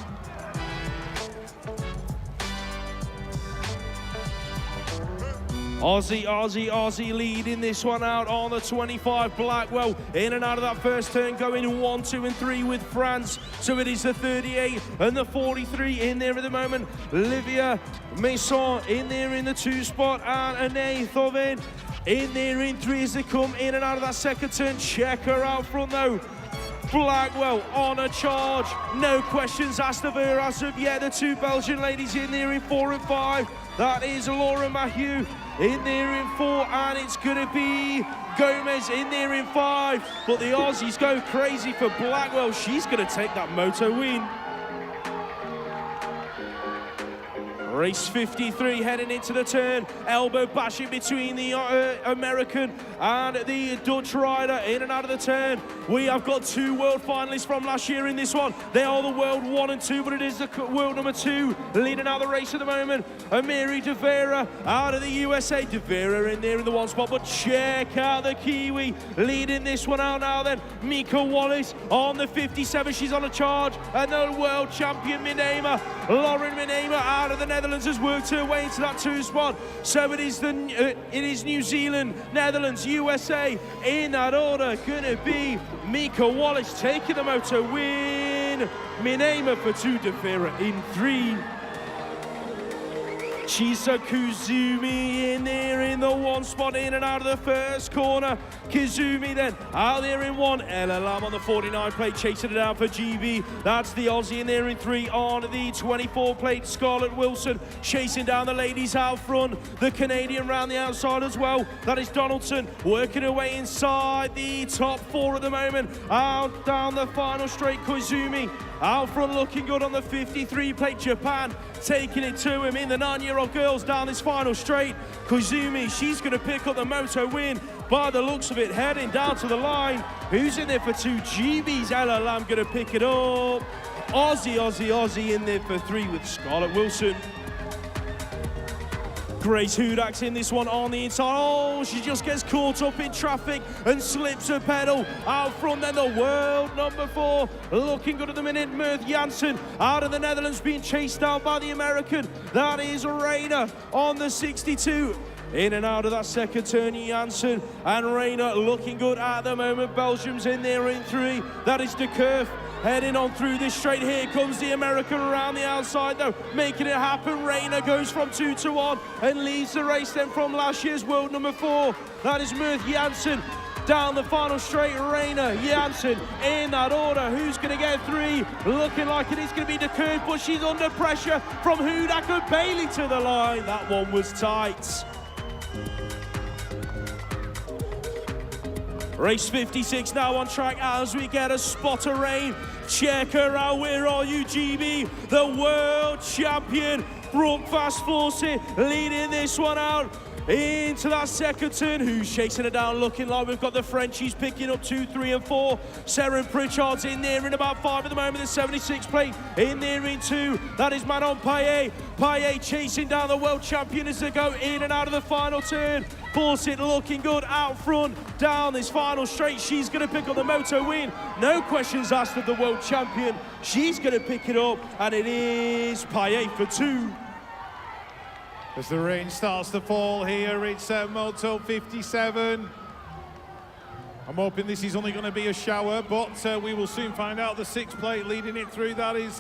Aussie leading this one out on the 25. Blackwell in and out of that first turn, going 1, 2 and 3 with France. So it is the 38 and the 43 in there at the moment. Livia Mason in there in the 2 spot, and Anae Thovin in there in 3 as they come in and out of that 2nd turn. Check her out front though. Blackwell on a charge, no questions asked of her as of yet. The 2 Belgian ladies in there in 4 and 5. That is Laura Maheu in there in 4, and it's going to be Gomez in there in 5. But the Aussies go crazy for Blackwell. She's going to take that moto win. Race 53 heading into the turn. Elbow bashing between the American and the Dutch rider in and out of the turn. We have got 2 world finalists from last year in this one. They are the world 1 and 2, but it is the world number 2 leading out the race at the moment. Amiri De Vera out of the USA. De Vera in there in the 1 spot, but check out the Kiwi leading this one out now then. Mika Wallace on the 57. She's on a charge. And the world champion Minema, Lauren Minema out of the Netherlands has worked her way into that 2 spot. So it is New Zealand, Netherlands, USA in that order. Gonna be Mika Wallace taking the moto win. Minema for 2, De Vera in 3. Chisa Kuzumi in there in the 1 spot, in and out of the first corner. Kizumi then out there in 1. Ella Lam on the 49 plate chasing it down for GB. That's the Aussie in there in 3 on the 24 plate. Scarlett Wilson chasing down the ladies out front. The Canadian round the outside as well. That is Donaldson working her way inside the top 4 at the moment. Out down the final straight, Kuzumi out front looking good on the 53 plate. Japan taking it to him in the 9-year-old girls down this final straight. Kuzumi, she's going to pick up the moto win by the looks of it, heading down to the line. Who's in there for 2? GB's Ella Lam going to pick it up. Aussie in there for 3 with Scarlett Wilson. Grace Hudak's in this one on the inside. Oh, she just gets caught up in traffic and slips her pedal. Out front then the world number 4. Looking good at the minute. Mirth Janssen out of the Netherlands being chased down by the American. That is Reina on the 62. In and out of that second turn, Janssen and Reina looking good at the moment. Belgium's in there in 3. That is De Kerf heading on through this straight. Here comes the American around the outside though, making it happen. Reina goes from 2 to 1 and leads the race then from last year's world number 4. That is Mirth Janssen down the final straight. Reina, Janssen in that order. Who's going to get 3? Looking like it is going to be De Kerf, but she's under pressure from Hudak and Bailey to the line. That one was tight. Race 56 now on track as we get a spot of rain. Check her out, where are you, GB? The world champion, Brooke Fast Fawcett, leading this one out into that second turn. Who's chasing her down? Looking like we've got the Frenchies picking up 2, 3 and 4. Sarah Pritchard's in there in about 5 at the moment. The 76 plate in there in 2. That is Manon Payet. Payet chasing down the world champion as they go in and out of the final turn. Fawcett looking good out front down this final straight. She's going to pick up the moto win. No questions asked of the world champion. She's going to pick it up, and it is Payet for 2. As the rain starts to fall here, it's Moto 57. I'm hoping this is only going to be a shower, but we will soon find out. The 6th plate leading it through, that is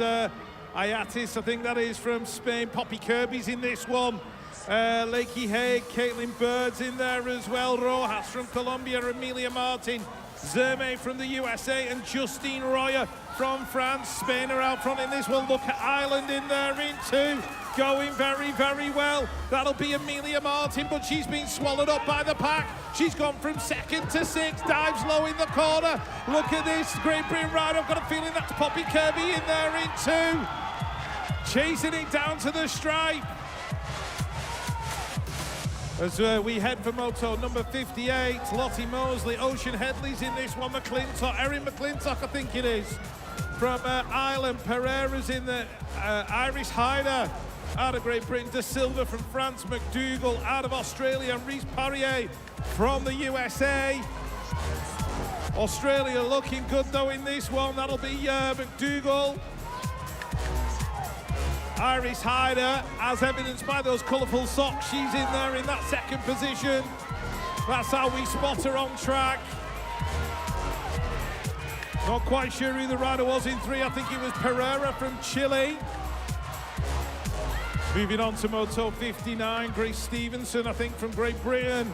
Ayatis, I think that is from Spain. Poppy Kirby's in this one. Lakey Haig, Caitlin Bird's in there as well. Rojas from Colombia, Emilia Martin, Zerme from the USA, and Justine Royer from France. Spain are out front in this one. Look at Ireland in there in 2. Going very, very well. That'll be Emilia Martin, but she's been swallowed up by the pack. She's gone from 2nd to 6th, dives low in the corner. Look at this Great Britain rider. I've got a feeling that's Poppy Kirby in there in 2. Chasing it down to the stripe. As we head for moto number 58, Lottie Mosley, Ocean Headley's in this one, McClintock, Erin McClintock, I think it is, from Ireland. Pereira's in the Irish Hyder out of Great Britain. De Silva from France, McDougall out of Australia, and Rhys Parrier from the USA. Australia looking good though in this one. That'll be McDougall. Iris Hyder, as evidenced by those colourful socks, she's in there in that 2nd position. That's how we spot her on track. Not quite sure who the rider was in 3. I think it was Pereira from Chile. Moving on to Moto 59, Grace Stevenson, I think, from Great Britain.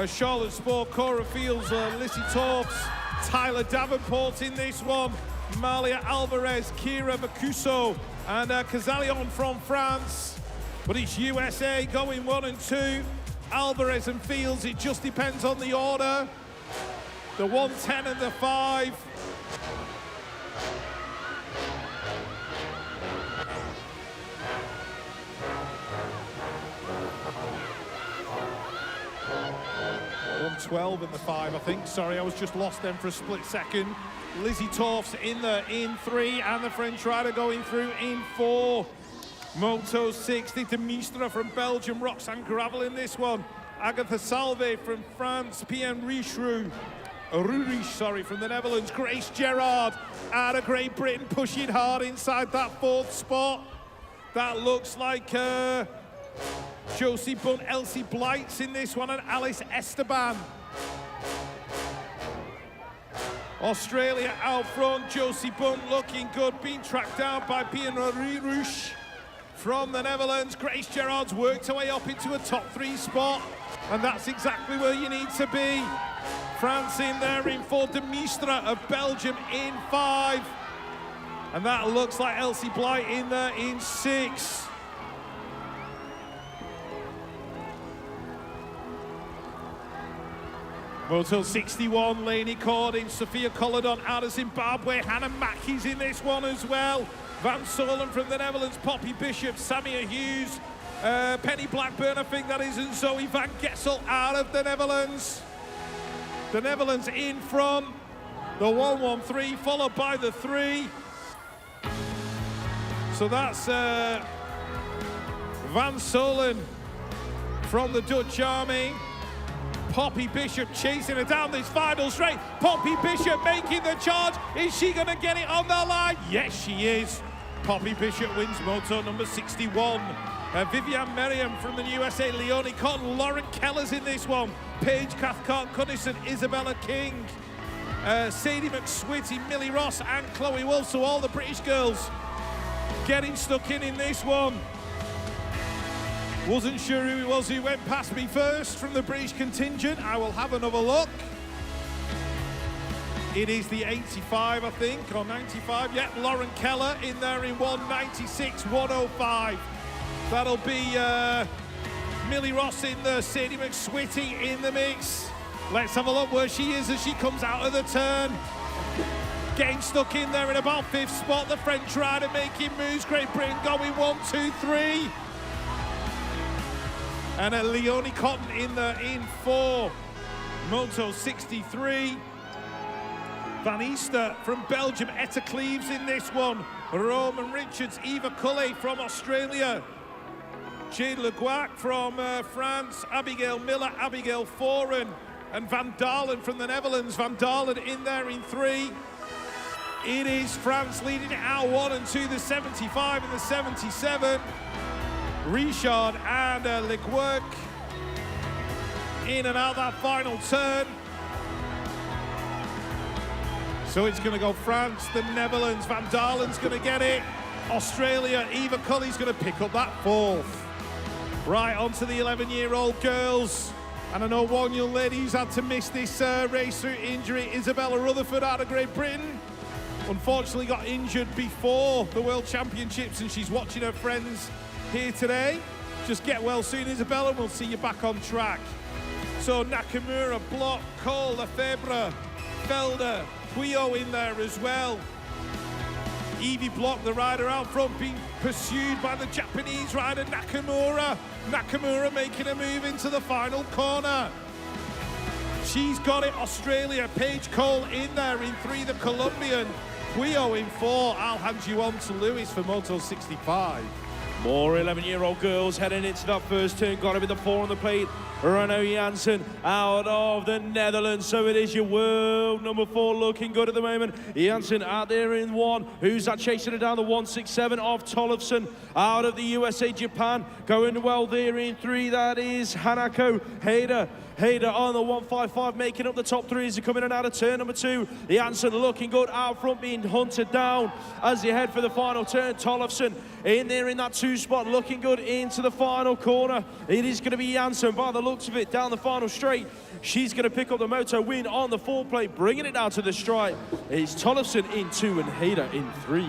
Charlotte Sport, Cora Fields, Lissy Torps, Tyler Davenport in this one. Malia Alvarez, Kira Bacuso, and Cazalion from France. But it's USA going 1 and 2. Alvarez and Fields, it just depends on the order. The 110 and the 5. 1:12 in the 5, I think. Sorry, I was just lost then for a split second. Lizzie Torf's in 3, and the French rider going through in 4. Moto 60, de Mistra from Belgium, Roxanne Gravel in this one. Agatha Salve from France, Pierre Rurich, sorry, from the Netherlands. Grace Gerard out of Great Britain, pushing hard inside that 4th spot. That looks like Josie Bunt, Elsie Blights in this one, and Alice Esteban. Australia out front, Josie Bunt looking good, being tracked down by Pierre Rurich from the Netherlands. Grace Gerard's worked her way up into a top 3 spot, and that's exactly where you need to be. France in there in 4, de Mistra of Belgium in 5. And that looks like Elsie Blight in there in 6. Moto 61, Lainey Cordin, Sophia Colladon out of Zimbabwe, Hannah Mackey's in this one as well. Van Solen from the Netherlands, Poppy Bishop, Samia Hughes, Penny Blackburn, I think that is, and Zoe van Gessel out of the Netherlands. The Netherlands in front, the 113 followed by the 3. So that's Van Solen from the Dutch Army. Poppy Bishop chasing her down this final straight. Poppy Bishop making the charge. Is she going to get it on the line? Yes, she is. Poppy Bishop wins Moto number 61. Vivian Merriam from the USA, Leonie Cotton, Lauren Keller's in this one. Paige Cathcart-Cunnison, Isabella King, Sadie McSwitty, Millie Ross, and Chloe Wolf. So all the British girls getting stuck in this one. Wasn't sure who it was who went past me first from the British contingent. I will have another look. It is the 85, I think, or 95. Yep, Lauren Keller in there in 196.105. That'll be Millie Ross in there, Sadie McSwitty in the mix. Let's have a look where she is as she comes out of the turn. Getting stuck in there in about 5th spot. The French rider making moves. Great Britain going 1, 2, 3. And a Leonie Cotton in there in 4. Moto 63. Van Easter from Belgium, Etta Cleves in this one. Roman Richards, Eva Culley from Australia. Jade Le Guac from France. Abigail Miller, Abigail Foran. And Van Dalen from the Netherlands. Van Dalen in there in 3. It is France leading it out 1 and 2, the 75 and the 77. Richard and Le Guac in and out that final turn. So it's going to go France, the Netherlands, Van Dalen's going to get it. Australia, Eva Culley's going to pick up that 4th. Right, on to the 11-year-old girls. And I know one young lady who's had to miss this race through injury, Isabella Rutherford out of Great Britain. Unfortunately got injured before the World Championships, and she's watching her friends here today. Just get well soon, Isabella, and we'll see you back on track. So Nakamura, Block, Cole, Lefebvre, Felder, Puyo in there as well. Evie Block, the rider out front, being pursued by the Japanese rider Nakamura. Nakamura making a move into the final corner. She's got it, Australia. Paige Cole in there in 3, the Colombian. Puyo in 4. I'll hand you on to Lewis for Moto 65. More 11-year-old girls heading into that first turn. Got to be the 4 on the plate. Renaud Janssen out of the Netherlands. So it is your world number 4 looking good at the moment. Janssen out there in 1. Who's that chasing her down? The 167 of Tollefson out of the USA, Japan. Going well there in 3. That is Hanako Hader. Hader on the 155, making up the top 3 as they come in and out of turn number 2. Janssen looking good out front, being hunted down as they head for the final turn. Tollefson in there in that 2 spot, looking good into the final corner. It is going to be Janssen by the looks of it down the final straight. She's going to pick up the Moto win on the 4 plate, bringing it down to the stripe. It's Tollefson in 2 and Hader in 3.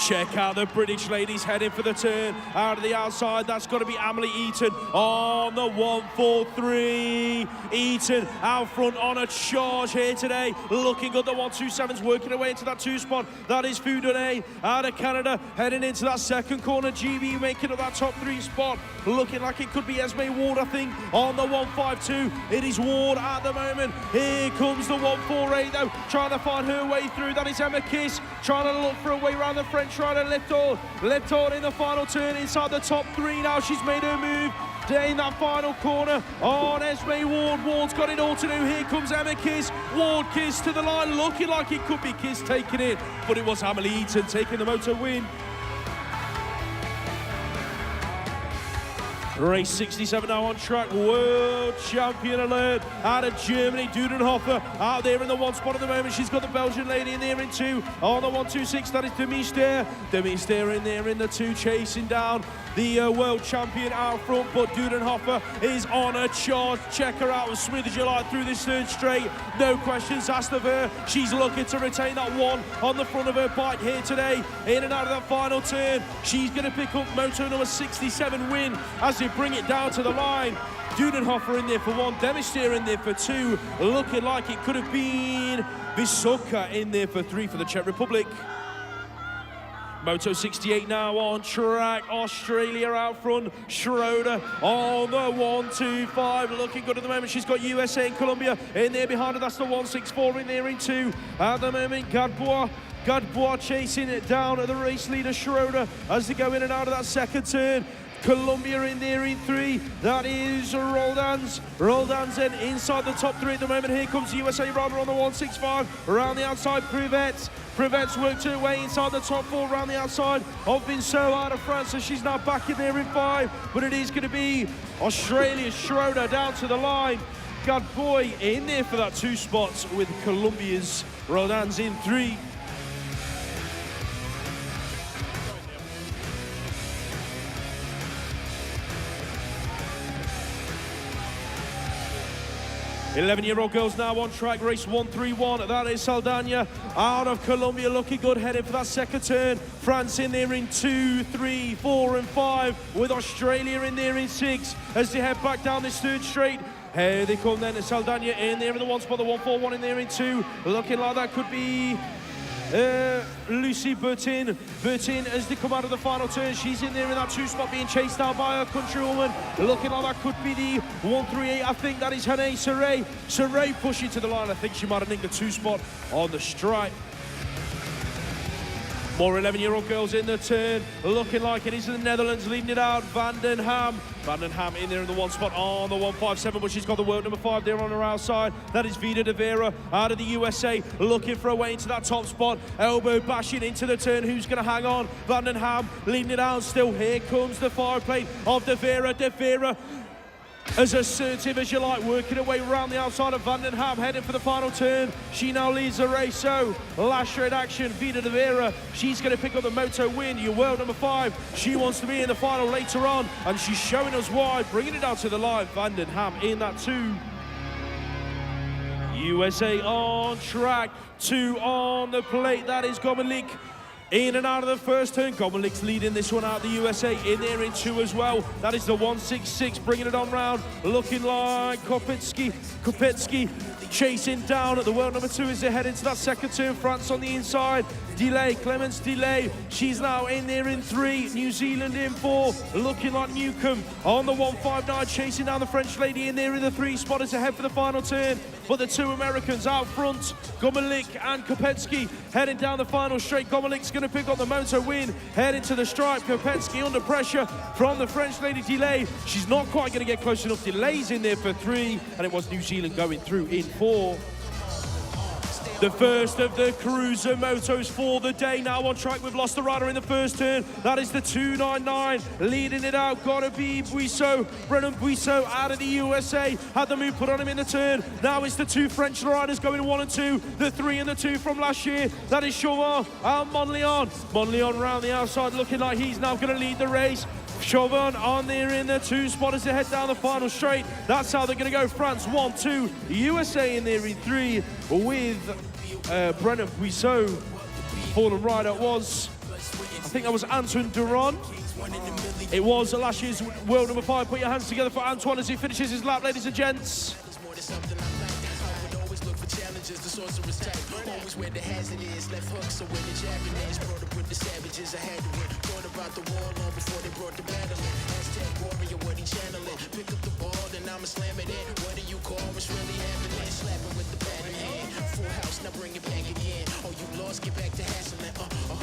Check out the British ladies heading for the turn. Out of the outside, that's got to be Emily Eaton on the 143. Eaton out front on a charge here today. Looking good, the 127's working her way into that 2 spot. That is Foudonnet out of Canada, heading into that second corner. GB making up that top 3 spot. Looking like it could be Esme Ward, I think, on the 152. It is Ward at the moment. Here comes the 148 though, trying to find her way through. That is Emma Kiss, trying to look for a way around the French rider. Left on in the final turn inside the top 3 now. She's made her move in that final corner on Esme Ward. Ward's got it all to do. Here comes Emma Kiss. Ward Kiss to the line, looking like it could be Kiss taking it, but it was Emily Eaton taking the moto win. Race 67 now on track. World champion alert out of Germany. Dudenhofer out there in the 1 spot at the moment. She's got the Belgian lady in there in 2. On the 126, that is Demister. Demister in there in the 2, chasing down the world champion out front, but Dudenhofer is on a charge. Check her out as smooth as you like through this third straight. No questions asked of her. She's looking to retain that 1 on the front of her bike here today. In and out of that final turn. She's going to pick up moto number 67 win as they bring it down to the line. Dudenhofer in there for 1, Demister in there for 2. Looking like it could have been Vysoka in there for 3 for the Czech Republic. Moto 68 now on track. Australia out front. Schroeder on the 125. Looking good at the moment. She's got USA and Colombia in there behind her. That's the 164 in there in 2. At the moment, Gadbois chasing it down at the race leader Schroeder as they go in and out of that second turn. Colombia in there in 3. That is Roldans. Roldans then inside the top 3 at the moment. Here comes USA rider on the 165. Around the outside, Privet's worked her way inside the top 4 around the outside of Vinsot out of France. So she's now back in there in 5. But it is going to be Australia's Schroeder down to the line. Gadboy in there for that 2 spots with Colombia's Roldans in 3. Eleven-year-old girls now on track, race 131. That is Saldana out of Colombia, looking good, heading for that second turn. France in there in 2, 3, 4, and 5, with Australia in there in 6 as they head back down this third straight. Here they come then, Saldana in there in the 1 spot, the 141 in there in 2. Looking like that could be Lucy Bertin as they come out of the final turn. She's in there in that 2 spot being chased down by her countrywoman. Looking like that could be the 138. I think that is Hannah Saray. Saray pushing to the line. I think she might have nicked the 2 spot on the stripe. More 11-year-old girls in the turn. Looking like it is the Netherlands leading it out. Van den Ham in there in the 1 spot on the 157, but she's got the world number 5 there on her outside. That is Vida de Vera out of the USA, looking for a way into that top spot. Elbow bashing into the turn. Who's going to hang on? Van den Ham leading it out still. Here comes the fire plate of de Vera. De Vera as assertive as you like, working her way around the outside of Van den Ham, heading for the final turn. She now leads the race, so last straight action, Vida de Vera, she's going to pick up the moto win, your world number 5. She wants to be in the final later on, and she's showing us why, bringing it down to the line. Van den Ham in that 2. USA on track, 2 on the plate, that is Gomelik. In and out of the first turn, Gomelik's leading this one out, the USA in there in 2 as well. That is the 166, bringing it on round, looking like Kopetsky chasing down at the world number 2 as they head into that second turn. France on the inside, Clemence Delay, she's now in there in 3, New Zealand in 4, looking like Newcomb on the 159, chasing down the French lady in there in the 3 spot as they head for the final turn. But the 2 Americans out front, Gomelik and Kopetsky, heading down the final straight. Gomelik's going to pick up the moto win, heading to the stripe. Kopetsky under pressure from the French lady Delay. She's not quite going to get close enough. Delay's in there for 3, and it was New Zealand going through in 4. The first of the cruiser motos for the day now on track. We've lost the rider in the first turn. That is the 299 leading it out. Gotta be Buisseau, Brennan Buisseau out of the USA. Had the move put on him in the turn. Now it's the 2 French riders going 1 and 2. The 3 and the 2 from last year. That is Chauvin and Monleon. Monleon round the outside, looking like he's now going to lead the race. Chauvin on there in the 2 spot as they head down the final straight. That's how they're going to go. France 1, 2, USA in there in 3 with Brennan Buisseau. Fallen rider was think that was Antoine Duron. It was last year's world number 5. Put your hands together for Antoine as he finishes his lap, ladies and gents. The sorcerer's type, always where the hazard is. Left hook, so when the jabbing is, brought up with the savages. I had to win. Thought about the war long before they brought the battle in. Hashtag warrior, what he channeling. Pick up the ball, then I'ma slam it in. What do you call what's really happening? Slapping with the bat in hand. Full house, now bring it back again. Oh, you lost, get back to hassling.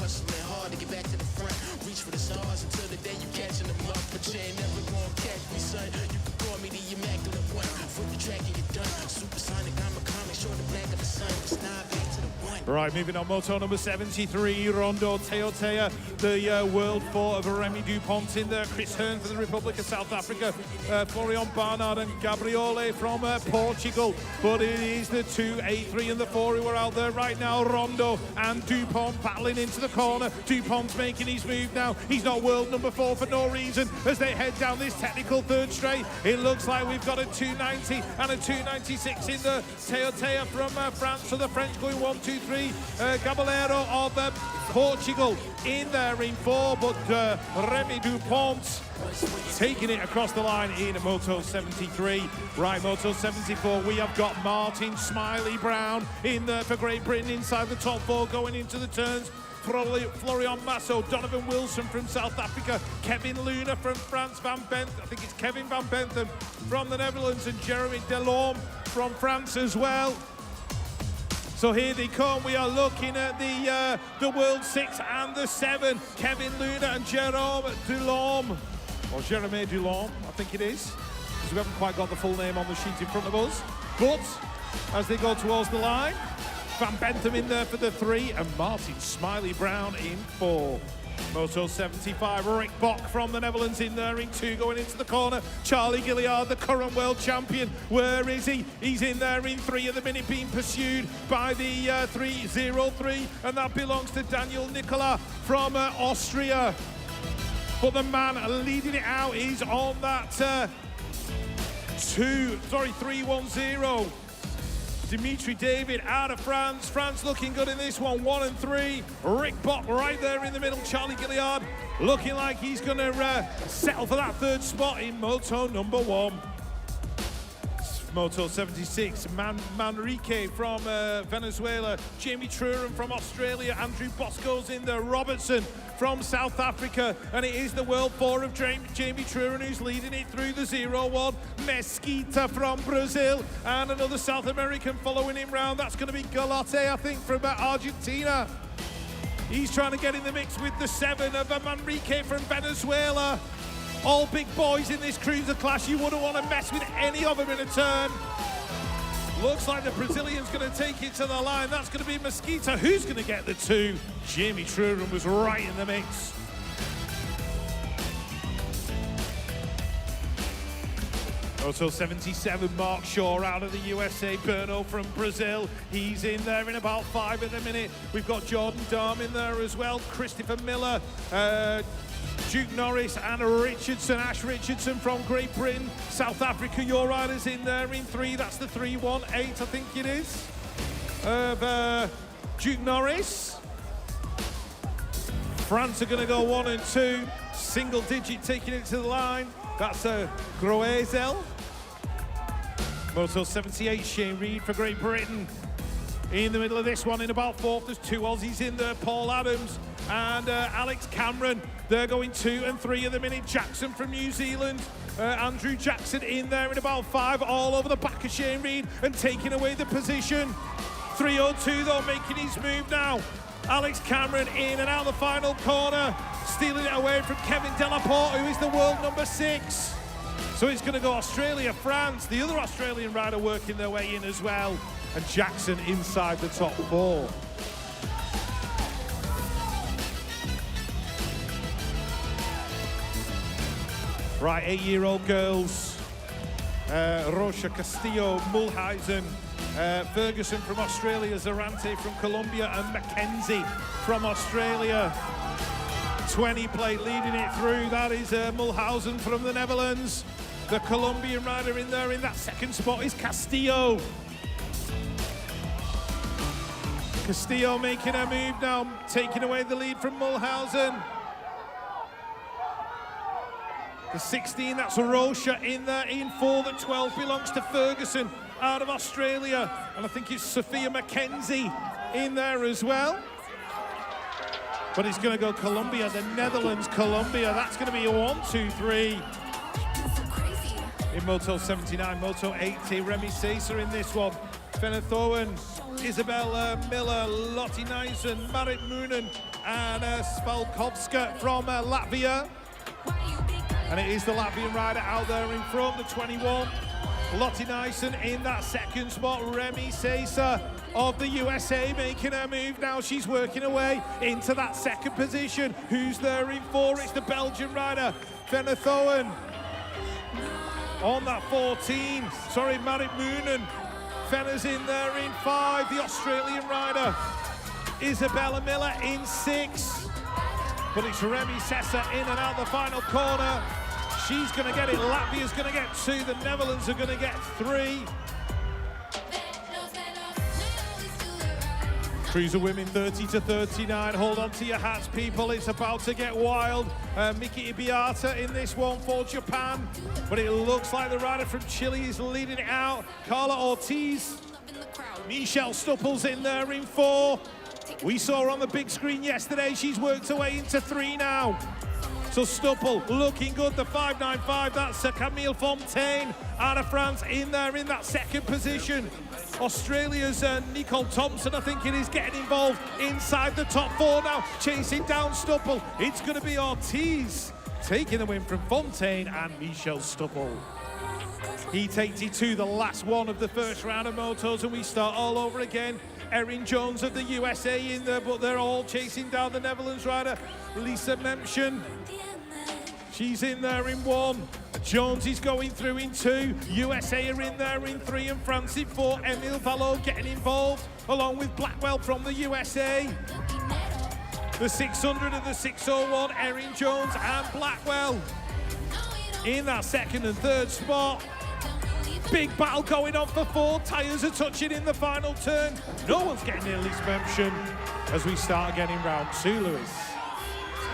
Hustling hard to get back to the front. Reach for the stars until the day you catching them up. But you ain't never gonna catch me, son. You can call me the immaculate one. For the track and you're done. Supersonic, I'm a comic, short the black of the sun. It's not back to the one. Right, moving on, moto number 73, Rondo Teotea, the world 4 of Remy Dupont in there, Chris Hearn for the Republic of South Africa, Florian Barnard and Gabriele from Portugal, but it is the 2, 8, 3 and the 4 who are out there right now. Rondo and Dupont battling into the corner. Dupont's making his move now. He's not world number 4 for no reason as they head down this technical third straight. It looks like we've got a 290 and a 296 in the Teotea from France, so the French going 1, 2, 3. Caballero of Portugal in there in 4, but Remy Dupont taking it across the line in Moto 73. Right, Moto 74, we have got Martin Smiley Brown in there for Great Britain inside the top 4 going into the turns. Florian Masso, Donovan Wilson from South Africa, Kevin Luna from France, I think it's Kevin Van Bentham from the Netherlands, and Jeremy Delorme from France as well. So here they come. We are looking at the World 6 and the 7. Kevin Luna and Jerome Delorme, or Jeremy Delorme, I think it is, because we haven't quite got the full name on the sheet in front of us. But as they go towards the line, Van Bentham in there for the 3, and Martin Smiley Brown in 4. Moto 75, Rick Bock from the Netherlands in there in 2, going into the corner. Charlie Gilliard, the current world champion. Where is he? He's in there in 3 at the minute, being pursued by the 303, and that belongs to Daniel Nicola from Austria. But the man leading it out is on that 310. Dimitri David out of France. France looking good in this one, 1 and 3. Rick Bock right there in the middle. Charlie Gilliard looking like he's going to settle for that 3rd spot in Moto number 1. Moto 76, Manrique from Venezuela, Jamie Truran from Australia, Andrew Bosco's in there, Robertson from South Africa, and it is the World 4 of Jamie Truran who's leading it through the 0-1. Mesquita from Brazil, and another South American following him round. That's going to be Galote, I think, from Argentina. He's trying to get in the mix with the 7 of Manrique from Venezuela. All big boys in this cruiser class. You wouldn't want to mess with any of them in a turn. Looks like the Brazilian's going to take it to the line. That's going to be Mesquita. Who's going to get the 2? Jamie Truran was right in the mix. Moto 77, Mark Shaw out of the USA, Berno from Brazil. He's in there in about 5 at the minute. We've got Jordan Darm in there as well, Christopher Miller, Duke Norris and Richardson, Ash Richardson from Great Britain. South Africa, your riders in there in 3. That's the 318, I think it is, of Duke Norris. France are going to go 1 and 2. Single digit taking it to the line. That's Groezel. Moto 78, Shane Reed for Great Britain. In the middle of this one, in about 4th, there's 2 Aussies in there, Paul Adams and Alex Cameron. They're going 2 and 3 at the minute. Jackson from New Zealand, Andrew Jackson in there in about 5, all over the back of Shane Reed and taking away the position. 302 though, making his move now. Alex Cameron in and out the final corner, stealing it away from Kevin Delaporte, who is the world number 6. So it's going to go Australia, France, the other Australian rider working their way in as well, and Jackson inside the top 4. Right, 8-year-old girls, Rocha Castillo, Mulhuizen, Ferguson from Australia, Zarante from Colombia, and Mackenzie from Australia. 20 plate leading it through. That is Mulhuizen from the Netherlands. The Colombian rider in there in that 2nd spot is Castillo. Castillo making a move now, taking away the lead from Mulhuizen. The 16, that's Rocha in there in 4. The 12 belongs to Ferguson out of Australia. And I think it's Sophia McKenzie in there as well. But it's going to go Colombia, the Netherlands, Colombia. That's going to be a 1, 2, 3. In Moto 79, Moto 80, Remy Seser in this one. Fenna Thoen, Isabella Miller, Lotte Nijssen, Marit Moonen, and Svalkovska from Latvia. And it is the Latvian rider out there in front, the 21. Lotte Nijssen in that second spot. Remy Seser of the USA making her move now. She's working her way into that second position. Who's there in 4? It's the Belgian rider, Fenna Thoen. On that 14, sorry, Marit Moonen. Fenna's in there in 5. The Australian rider, Isabella Miller in 6. But it's Remy Seser in and out the final corner. She's going to get it. Latvia's going to get 2. The Netherlands are going to get 3. Cruiser women 30 to 39. Hold on to your hats, people. It's about to get wild. Miki Ibiata in this one for Japan. But it looks like the rider from Chile is leading it out. Carla Ortiz. Michelle Stuppel's in there in 4. We saw her on the big screen yesterday. She's worked her way into 3 now. So Stuppel looking good, the 5.95, that's Camille Fontaine out of France in there in that second position. Australia's Nicole Thompson, I think it is, getting involved inside the top 4 now, chasing down Stuppel. It's going to be Ortiz taking the win from Fontaine and Michelle Stuppel. Heat 82, the last one of the first round of motos, and we start all over again. Erin Jones of the USA in there, but they're all chasing down the Netherlands rider, Lisa Memchen. She's in there in 1. Jones is going through in 2. USA are in there in 3, and France in 4. Emile Vallot getting involved, along with Blackwell from the USA. The 600 and the 601, Erin Jones and Blackwell in that second and third spot. Big battle going on for 4. Tyres are touching in the final turn. No one's getting near Lisa Memchen as we start again in round 2, Lewis.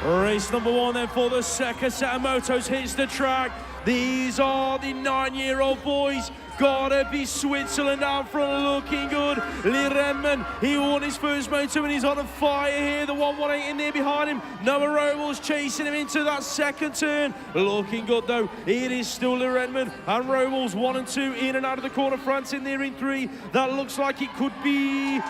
Race number 1 then for the second set of motos hits the track. These are the 9-year-old boys. Gotta be Switzerland out front, looking good. Lee Renman, he won his first moto and he's on a fire here. The 118 in there behind him. Noah Robles chasing him into that second turn. Looking good though. It is still Lee Renman and Robles 1 and 2 in and out of the corner. France in there in 3. That looks like it could be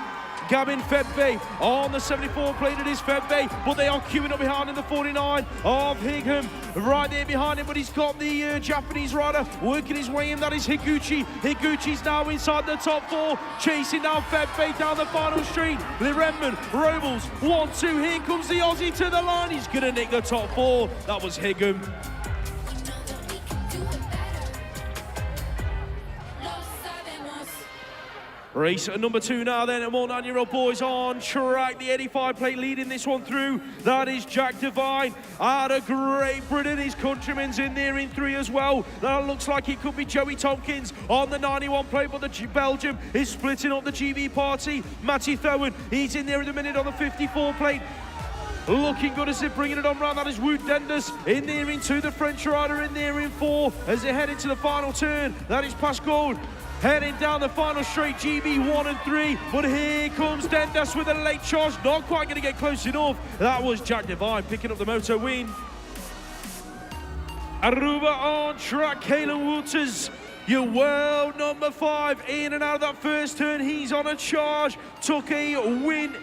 Gabin Febvre on the 74 plate. It is Febvre, but they are queuing up behind in the 49 of Higham. Right there behind him, but he's got the Japanese rider working his way in. That is Higuchi. Higuchi's now inside the top 4, chasing down Febvre down the final straight. Lee Renman, Robles, 1, 2. Here comes the Aussie to the line. He's going to nick the top 4. That was Higham. Race number 2 now then, and more 9-year-old boys on track. The 85 plate leading this one through. That is Jack Devine out of Great Britain. His countryman's in there in 3 as well. That looks like it could be Joey Tompkins on the 91 plate, but the Belgium is splitting up the GB party. Matty Thoen, he's in there in a minute on the 54 plate. Looking good as they're bringing it on round. That is Wout Denders in there in 2. The French rider in there in 4 as they head into the final turn. That is Pascal heading down the final straight, GB 1 and 3. But here comes Denders with a late charge. Not quite going to get close enough. That was Jack Devine picking up the moto win. Aruba on track. Caelan Wouters, your world number 5, in and out of that first turn. He's on a charge. Took a win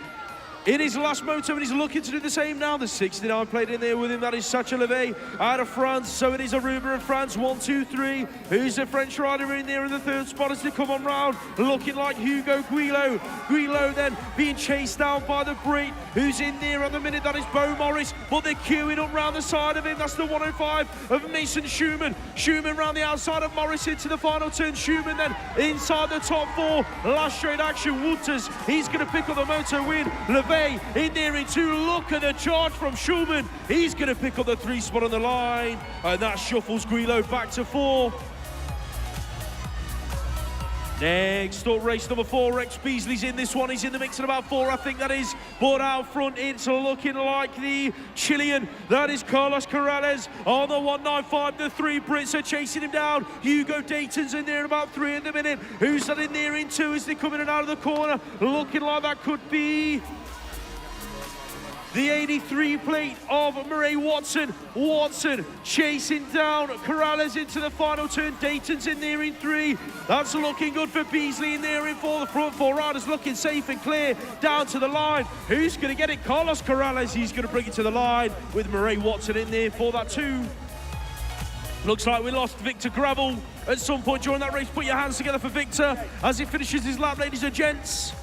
in his last moto, and he's looking to do the same now. The 69 plate in there with him. That is Sacha Levet out of France. So it is Aruba of France. 1, 2, 3. Who's the French rider in there in the third spot as they come on round? Looking like Hugo Guillot. Guillot then being chased down by the Brit, who's in there on the minute. That is Bo Morris, but they're queuing up round the side of him. That's the 105 of Mason Schumann. Schumann round the outside of Morris into the final turn. Schumann then inside the top 4. Last straight action. Wouters, he's going to pick up the moto win. Levet in there in 2. Look at the charge from Schumann. He's going to pick up the 3 spot on the line, and that shuffles Guillot back to 4. Next up, race number 4, Rex Beasley's in this one. He's in the mix at about 4, I think that is. But out front, it's looking like the Chilean. That is Carlos Corrales on the 195. The 3 Brits are chasing him down. Hugo Dayton's in there at about 3 in the minute. Who's that in there in 2 as they come in and out of the corner? Looking like that could be the 83 plate of Murray Watson. Watson chasing down Corrales into the final turn. Dayton's in there in 3. That's looking good for Beasley in there in 4. The front 4 riders looking safe and clear down to the line. Who's going to get it? Carlos Corrales. He's going to bring it to the line with Murray Watson in there for that 2. Looks like we lost Victor Gravel at some point during that race. Put your hands together for Victor as he finishes his lap, ladies and gents.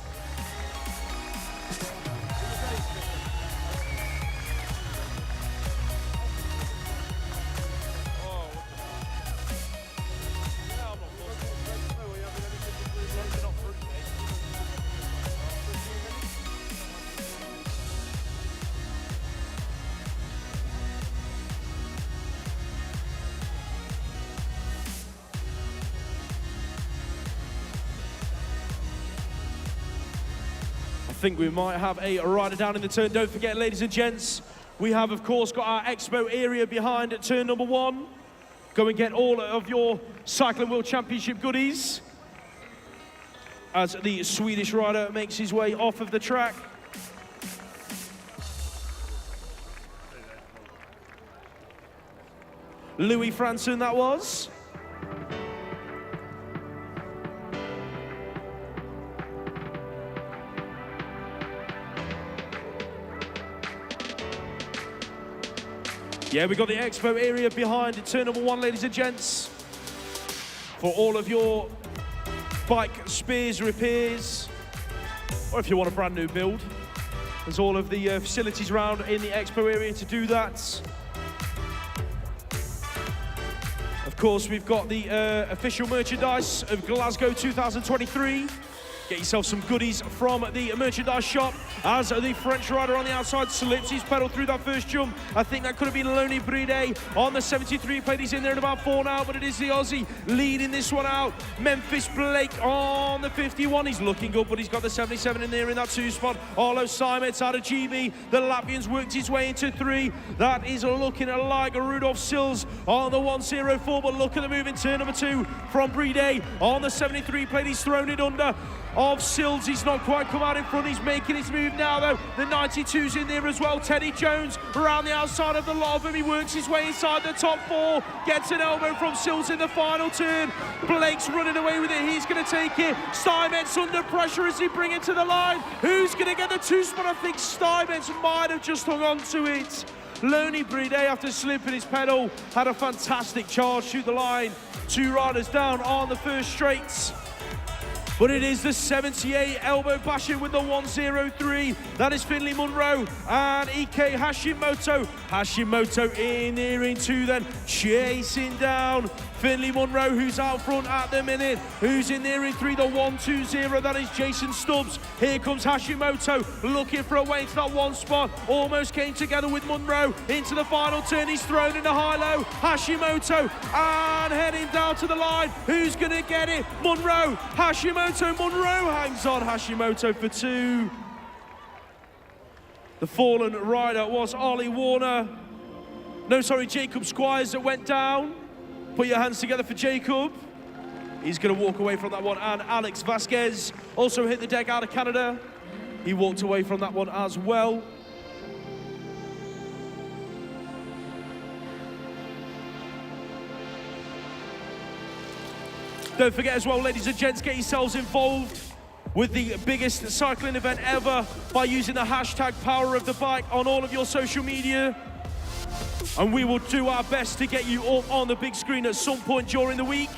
I think we might have a rider down in the turn. Don't forget, ladies and gents, we have, of course, got our expo area behind at turn number 1. Go and get all of your Cycling World Championship goodies as the Swedish rider makes his way off of the track. Louis Franson, that was. Yeah, we got the expo area behind in turn number 1, ladies and gents, for all of your bike spares, repairs, or if you want a brand new build. There's all of the facilities around in the expo area to do that. Of course, we've got the official merchandise of Glasgow 2023. Get yourself some goodies from the merchandise shop as the French rider on the outside slips his pedal through that first jump. I think that could have been Loney Bride on the 73 plate. He's in there at about 4 now, but it is the Aussie leading this one out. Memphis Blake on the 51. He's looking good, but he's got the 77 in there in that 2 spot. Arlo Simets out of GB. The Latvian's worked his way into 3. That is looking like Rudolf Sills on the 104, but look at the move in turn number 2 from Bride on the 73 plate. He's thrown it under of Sills. He's not quite come out in front. He's making his move now, though. The 92's in there as well. Teddy Jones around the outside of the lot of them. He works his way inside the top 4. Gets an elbow from Sills in the final turn. Blake's running away with it. He's going to take it. Steinmetz under pressure as he brings it to the line. Who's going to get the 2 spot? I think Steinmetz might have just hung on to it. Loney Bride, after slipping his pedal, had a fantastic charge through the line. 2 riders down on the first straights. But it is the 78 elbow bashing with the 103. That is Finley Munro and Ike Hashimoto. Hashimoto in there in 2 then, chasing down Finley Munro, who's out front at the minute. Who's in there in 3, the 120, that is Jason Stubbs. Here comes Hashimoto, looking for a way into that 1 spot. Almost came together with Munro into the final turn. He's thrown in the high-low. Hashimoto, and heading down to the line. Who's gonna get it? Munro, Hashimoto, Munro hangs on. Hashimoto for 2. The fallen rider was Ollie Warner. No, sorry, Jacob Squires that went down. Put your hands together for Jacob. He's going to walk away from that one. And Alex Vasquez also hit the deck out of Canada. He walked away from that one as well. Don't forget as well, ladies and gents, get yourselves involved with the biggest cycling event ever by using the hashtag Power of the Bike on all of your social media. And we will do our best to get you all on the big screen at some point during the week.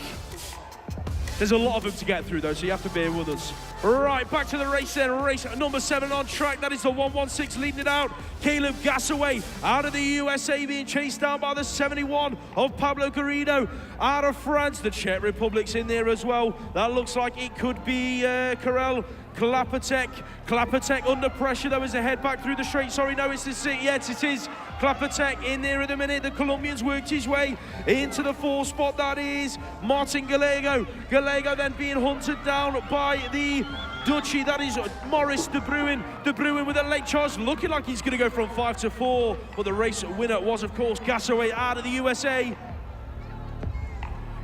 There's a lot of them to get through though, so you have to bear with us. Right, back to the race then. Race number 7 on track. That is the 116 leading it out. Caleb Gassaway out of the USA being chased down by the 71 of Pablo Garrido out of France. The Czech Republic's in there as well. That looks like it could be Karel Klapatek. Klapatek under pressure though as they head back through the straight. Sorry, no, it's the yes, it is Klapatek in there at the minute. The Colombian's worked his way into the 4th spot. That is Martin Gallego. Gallego then being hunted down by the Dutchie. That is Maurice de Bruin. De Bruin with a late charge, looking like he's going to go from 5 to 4. But the race winner was, of course, Gassaway out of the USA.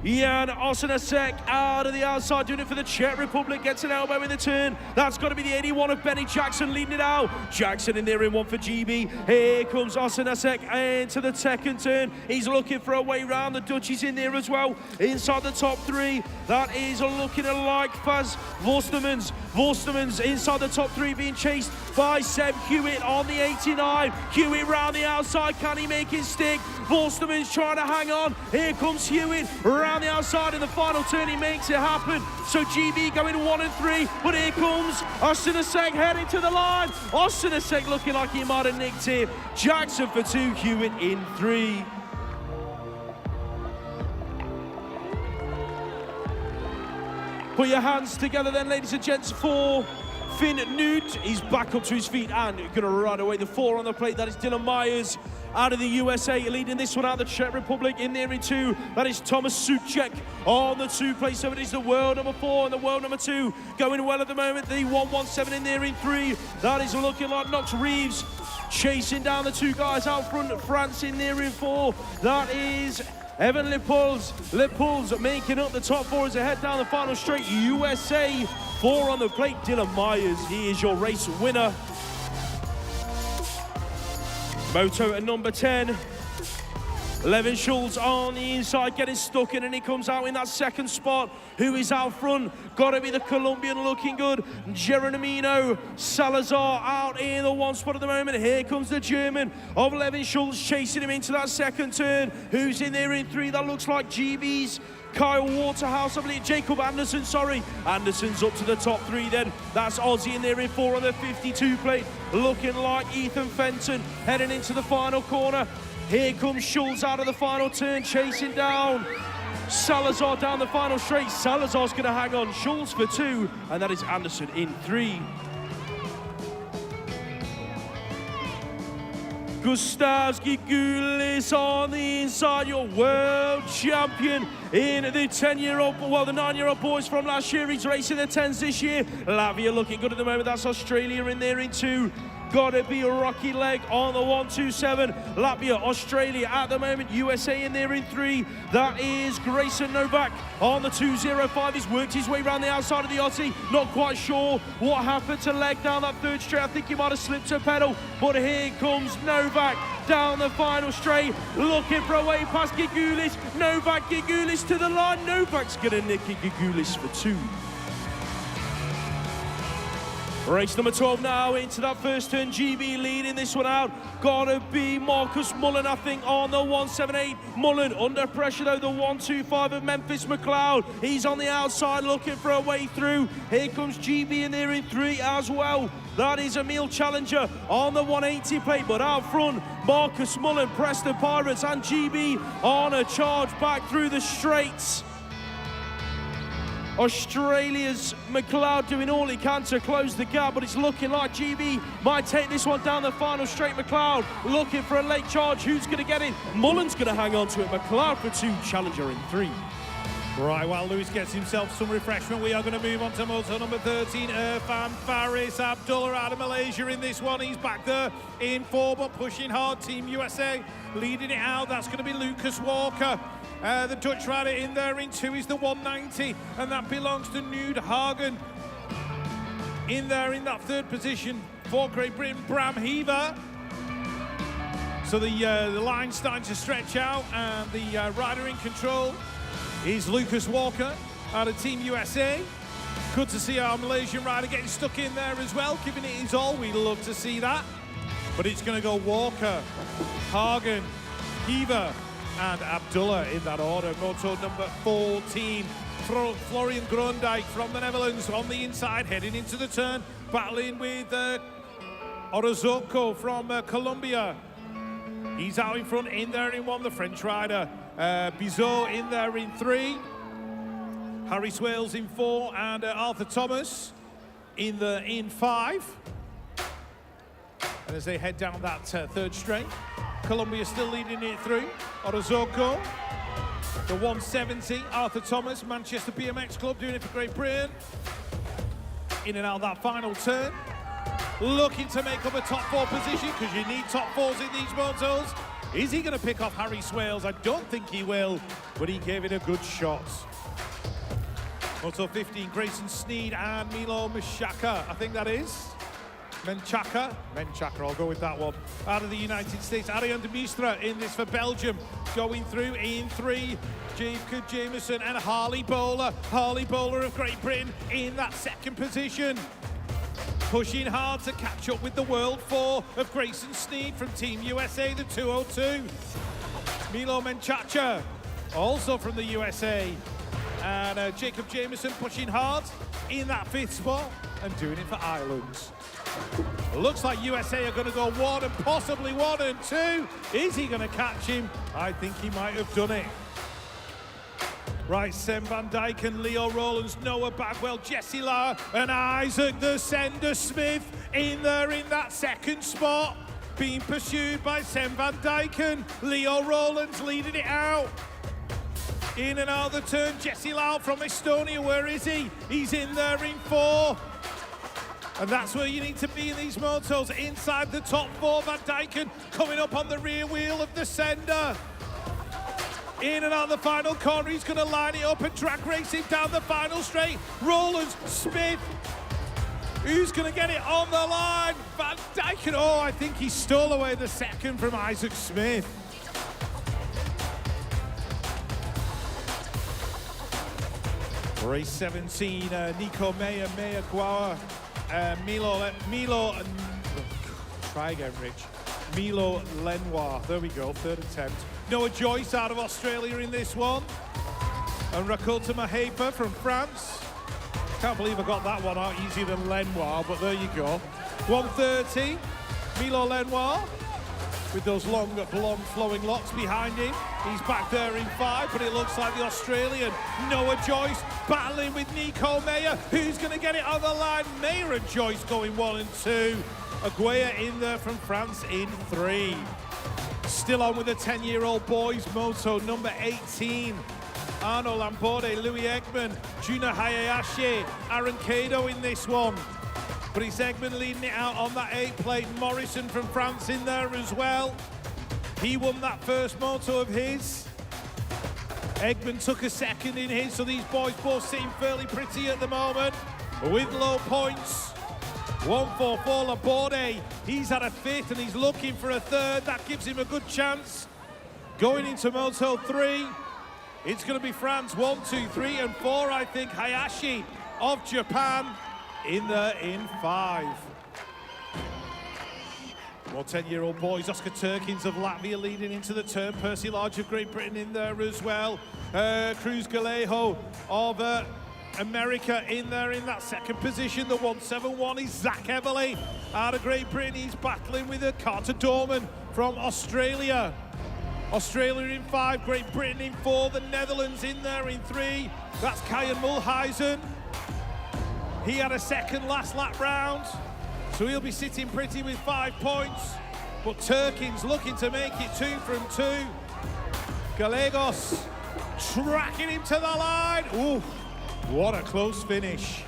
Jan Osenasek out of the outside, doing it for the Czech Republic, gets an elbow in the turn. That's got to be the 81 of Benny Jackson leading it out. Jackson in there in 1 for GB. Here comes Osenasek into the 2nd turn. He's looking for a way round. The Dutchies in there as well, inside the top 3. That is looking like Faz Vorstemans. Vorstemans inside the top 3, being chased by Seb Hewitt on the 89. Hewitt round the outside, can he make it stick? Vorstemans trying to hang on. Here comes Hewitt around the outside in the final turn. He makes it happen. So GB going 1 and 3, but here comes Osenasek heading to the line. Osenasek looking like he might have nicked it. Jackson for 2, Hewitt in 3. Put your hands together then, ladies and gents, for Finn Nude. He's back up to his feet and going to ride away the 4 on the plate. That is Dylan Myers out of the USA, leading this one out. The Czech Republic in there in 2. That is Thomas Suchek on the 2 place. So it is the world number 4 and the world number 2 going well at the moment. The 117 in there in 3. That is looking like Knox Reeves chasing down the 2 guys out front. France in there in 4. That is Evan Lippolz. Lippolz making up the top 4 as they head down the final straight. USA 4 on the plate. Dylan Myers, he is your race winner. Moto at number 10. Levin Schultz on the inside, getting stuck in, and he comes out in that 2nd spot. Who is out front? Got to be the Colombian looking good. Geronimo Salazar out in the 1 spot at the moment. Here comes the German of Levin Schultz chasing him into that 2nd turn. Who's in there in 3? That looks like GB's Kyle Waterhouse, I believe. Jacob Anderson, sorry. Anderson's up to the top 3 then. That's Aussie in there in 4 on the 52 plate. Looking like Ethan Fenton heading into the final corner. Here comes Schultz out of the final turn, chasing down Salazar down the final straight. Salazar's going to hang on. Schultz for 2, and that is Anderson in 3. Gustavs Gigulis on the inside, your world champion in the 10-year-old, well, the 9-year-old boys from last year. He's racing the 10s this year. Latvia looking good at the moment. That's Australia in there in 2. Gotta be a rocky leg on the 127. Latvia, Australia at the moment. USA in there in 3. That is Grayson Novak on the 205. He's worked his way around the outside of the Aussie. Not quite sure what happened to leg down that 3rd straight. I think he might have slipped a pedal. But here comes Novak down the final straight, looking for a way past Gigulis. Novak, Gigulis to the line. Novak's gonna nick Gigulis for 2. Race number 12 now into that 1st turn. GB leading this one out. Gotta be Marcus Mullen, I think, on the 178. Mullen under pressure though, the 125 of Memphis McLeod. He's on the outside looking for a way through. Here comes GB in there in 3 as well. That is Emil Challenger on the 180 plate, but out front, Marcus Mullen, Preston Pirates, and GB on a charge back through the straights. Australia's McLeod doing all he can to close the gap, but it's looking like GB might take this one down the final straight. McLeod looking for a late charge. Who's going to get in? Mullen's going to hang on to it. McLeod for 2, Challenger in 3. Right, while Lewis gets himself some refreshment, we are going to move on to moto number 13, Irfan Faris Abdullah out of Malaysia in this one. He's back there in 4, but pushing hard. Team USA leading it out. That's going to be Lucas Walker. The Dutch rider in there in 2 is the 190, and that belongs to Nude Hagen. In there in that 3rd position for Great Britain, Bram Heaver. So the line's starting to stretch out, and the rider in control is Lucas Walker out of Team USA. Good to see our Malaysian rider getting stuck in there as well, giving it his all. We love to see that. But it's going to go Walker, Hagen, Heaver, and Abdullah in that order. Moto number 14, Florian Grondijk from the Netherlands on the inside, heading into the turn, battling with Orozco from Colombia. He's out in front, in there in 1, the French rider. Bizot in there in 3. Harry Swales in 4, and Arthur Thomas in 5. And as they head down that 3rd straight, Colombia still leading it through. Orozco. The 170, Arthur Thomas, Manchester BMX Club doing it for Great Britain. In and out that final turn. Looking to make up a top 4 position because you need top 4s in these motos. Is he going to pick off Harry Swales? I don't think he will, but he gave it a good shot. Moto 15, Grayson Sneed and Milo Menchaca, I think that is. Menchaca, I'll go with that one. Out of the United States, Ariane de Mistra in this for Belgium. Going through in 3, Jacob Jameson and Harley Bowler. Harley Bowler of Great Britain in that 2nd position. Pushing hard to catch up with the World 4 of Grayson Sneed from Team USA, the 202. Milo Menchaca, also from the USA. And Jacob Jameson pushing hard in that 5th spot and doing it for Ireland. Looks like USA are going to go 1 and possibly 1 and 2. Is he going to catch him? I think he might have done it. Right, Sam Van Dyke and Leo Rowlands, Noah Bagwell, Jesse Lar and Isaac the Sender Smith in there in that 2nd spot. Being pursued by Sam Van Dyke and Leo Rowlands leading it out. In and out of the turn, Jesse Lar from Estonia, where is he? He's in there in 4. And that's where you need to be in these motos, inside the top 4. Van Dyken coming up on the rear wheel of the Sender. In and out of the final corner, he's going to line it up and drag race him down the final straight. Rowlands, Smith, who's going to get it on the line? Van Dyken, oh, I think he stole away the 2nd from Isaac Smith. Race 17, Nico Meyer, Meyer Guawa, Milo, try again, Rich. Milo Lenoir, there we go, 3rd attempt. Noah Joyce out of Australia in this one. And Rakolta Mahepa from France. Can't believe I got that one out easier than Lenoir, but there you go. 130, Milo Lenoir, with those long, blonde, flowing locks behind him. He's back there in 5, but it looks like the Australian Noah Joyce battling with Nico Meyer. Who's going to get it on the line? Meyer and Joyce going 1 and 2. Aguirre in there from France in 3. Still on with the 10-year-old boys, moto number 18. Arno Lamporde, Louis Eggman, Juna Hayashi, Aaron Kado in this one. But it's Eggman leading it out on that 8 plate. Morrison from France in there as well. He won that first moto of his. Eggman took a 2nd in his, so these boys both seem fairly pretty at the moment, with low points. 144 Laborde, he's at a 5th and he's looking for a 3rd. That gives him a good chance. Going into Moto 3, it's going to be France, 1, 2, 3 and 4, I think. Hayashi of Japan in there in 5. More 10-year-old boys, Oscar Turkins of Latvia leading into the turn. Percy Large of Great Britain in there as well. Cruz Galejo of America in there in that 2nd position. The 171 is Zach Everly out of Great Britain. He's battling with Carter Dorman from Australia. Australia in 5, Great Britain in 4, the Netherlands in there in 3. That's Kyan Mulhuizen. He had a 2nd last lap round, so he'll be sitting pretty with 5 points. But Turkins looking to make it 2 from 2. Gallegos tracking him to the line. Ooh, what a close finish.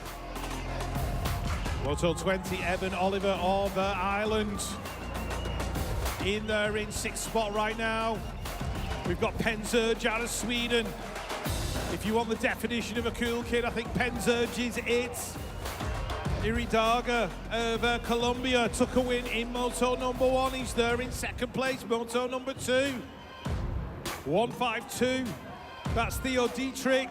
Moto 20, Evan Oliver of Ireland in there in 6th spot right now. We've got Penzurge out of Sweden. If you want the definition of a cool kid, I think Penzurge is it. Iridaga of Colombia took a win in Moto number 1. He's there in 2nd place, Moto number 2. 152, that's Theo Dietrich.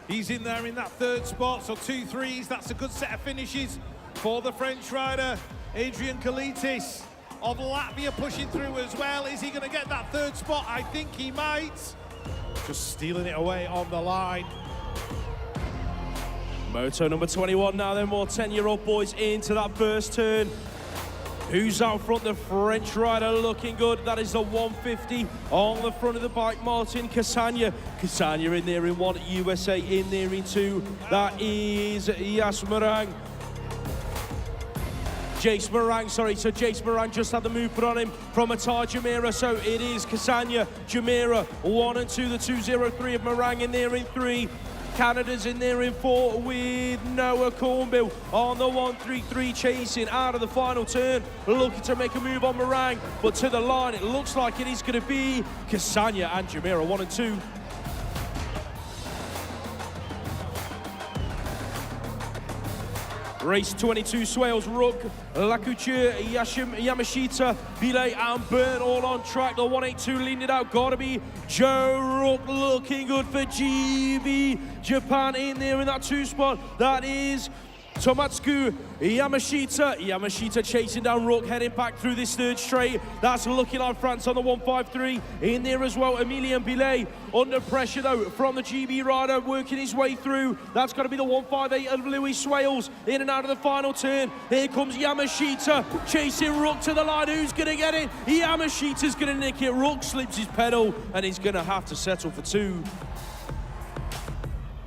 He's in there in that 3rd spot, so 2 3s. That's a good set of finishes for the French rider. Adrian Kalitis of Latvia pushing through as well. Is he going to get that 3rd spot? I think he might. Just stealing it away on the line. Moto number 21 now, then more 10-year-old boys into that first turn. Who's out front? The French rider looking good. That is the 150 on the front of the bike, Martin Cassagna. Cassagna in there in 1, USA in there in 2. That is Yas Marang. Jace Morang, sorry, so Jace Morang just had the move put on him from Atar Jamira, so it is Ksenia Jamira, 1 and 2, the 2.03 of Morang in there in 3. Canada's in there in 4 with Noah Cornbill on the 1.33, chasing out of the final turn, looking to make a move on Morang, but to the line it looks like it is going to be Ksenia and Jamira, 1 and 2. Race 22, Swales, Rook, Lacouture, Yamashita, Bilay and Byrne all on track. The 182 leading it out, gotta be Joe Rook, looking good for GB Japan in there in that 2 spot. That is Tomatsuku Yamashita chasing down Rook, heading back through this 3rd straight. That's looking like France on the 153 in there as well. Emilien Bilay under pressure though from the GB rider, working his way through. That's got to be the 158 of Louis Swales in and out of the final turn. Here comes Yamashita chasing Rook to the line. Who's going to get it? Yamashita's going to nick it. Rook slips his pedal and he's going to have to settle for 2.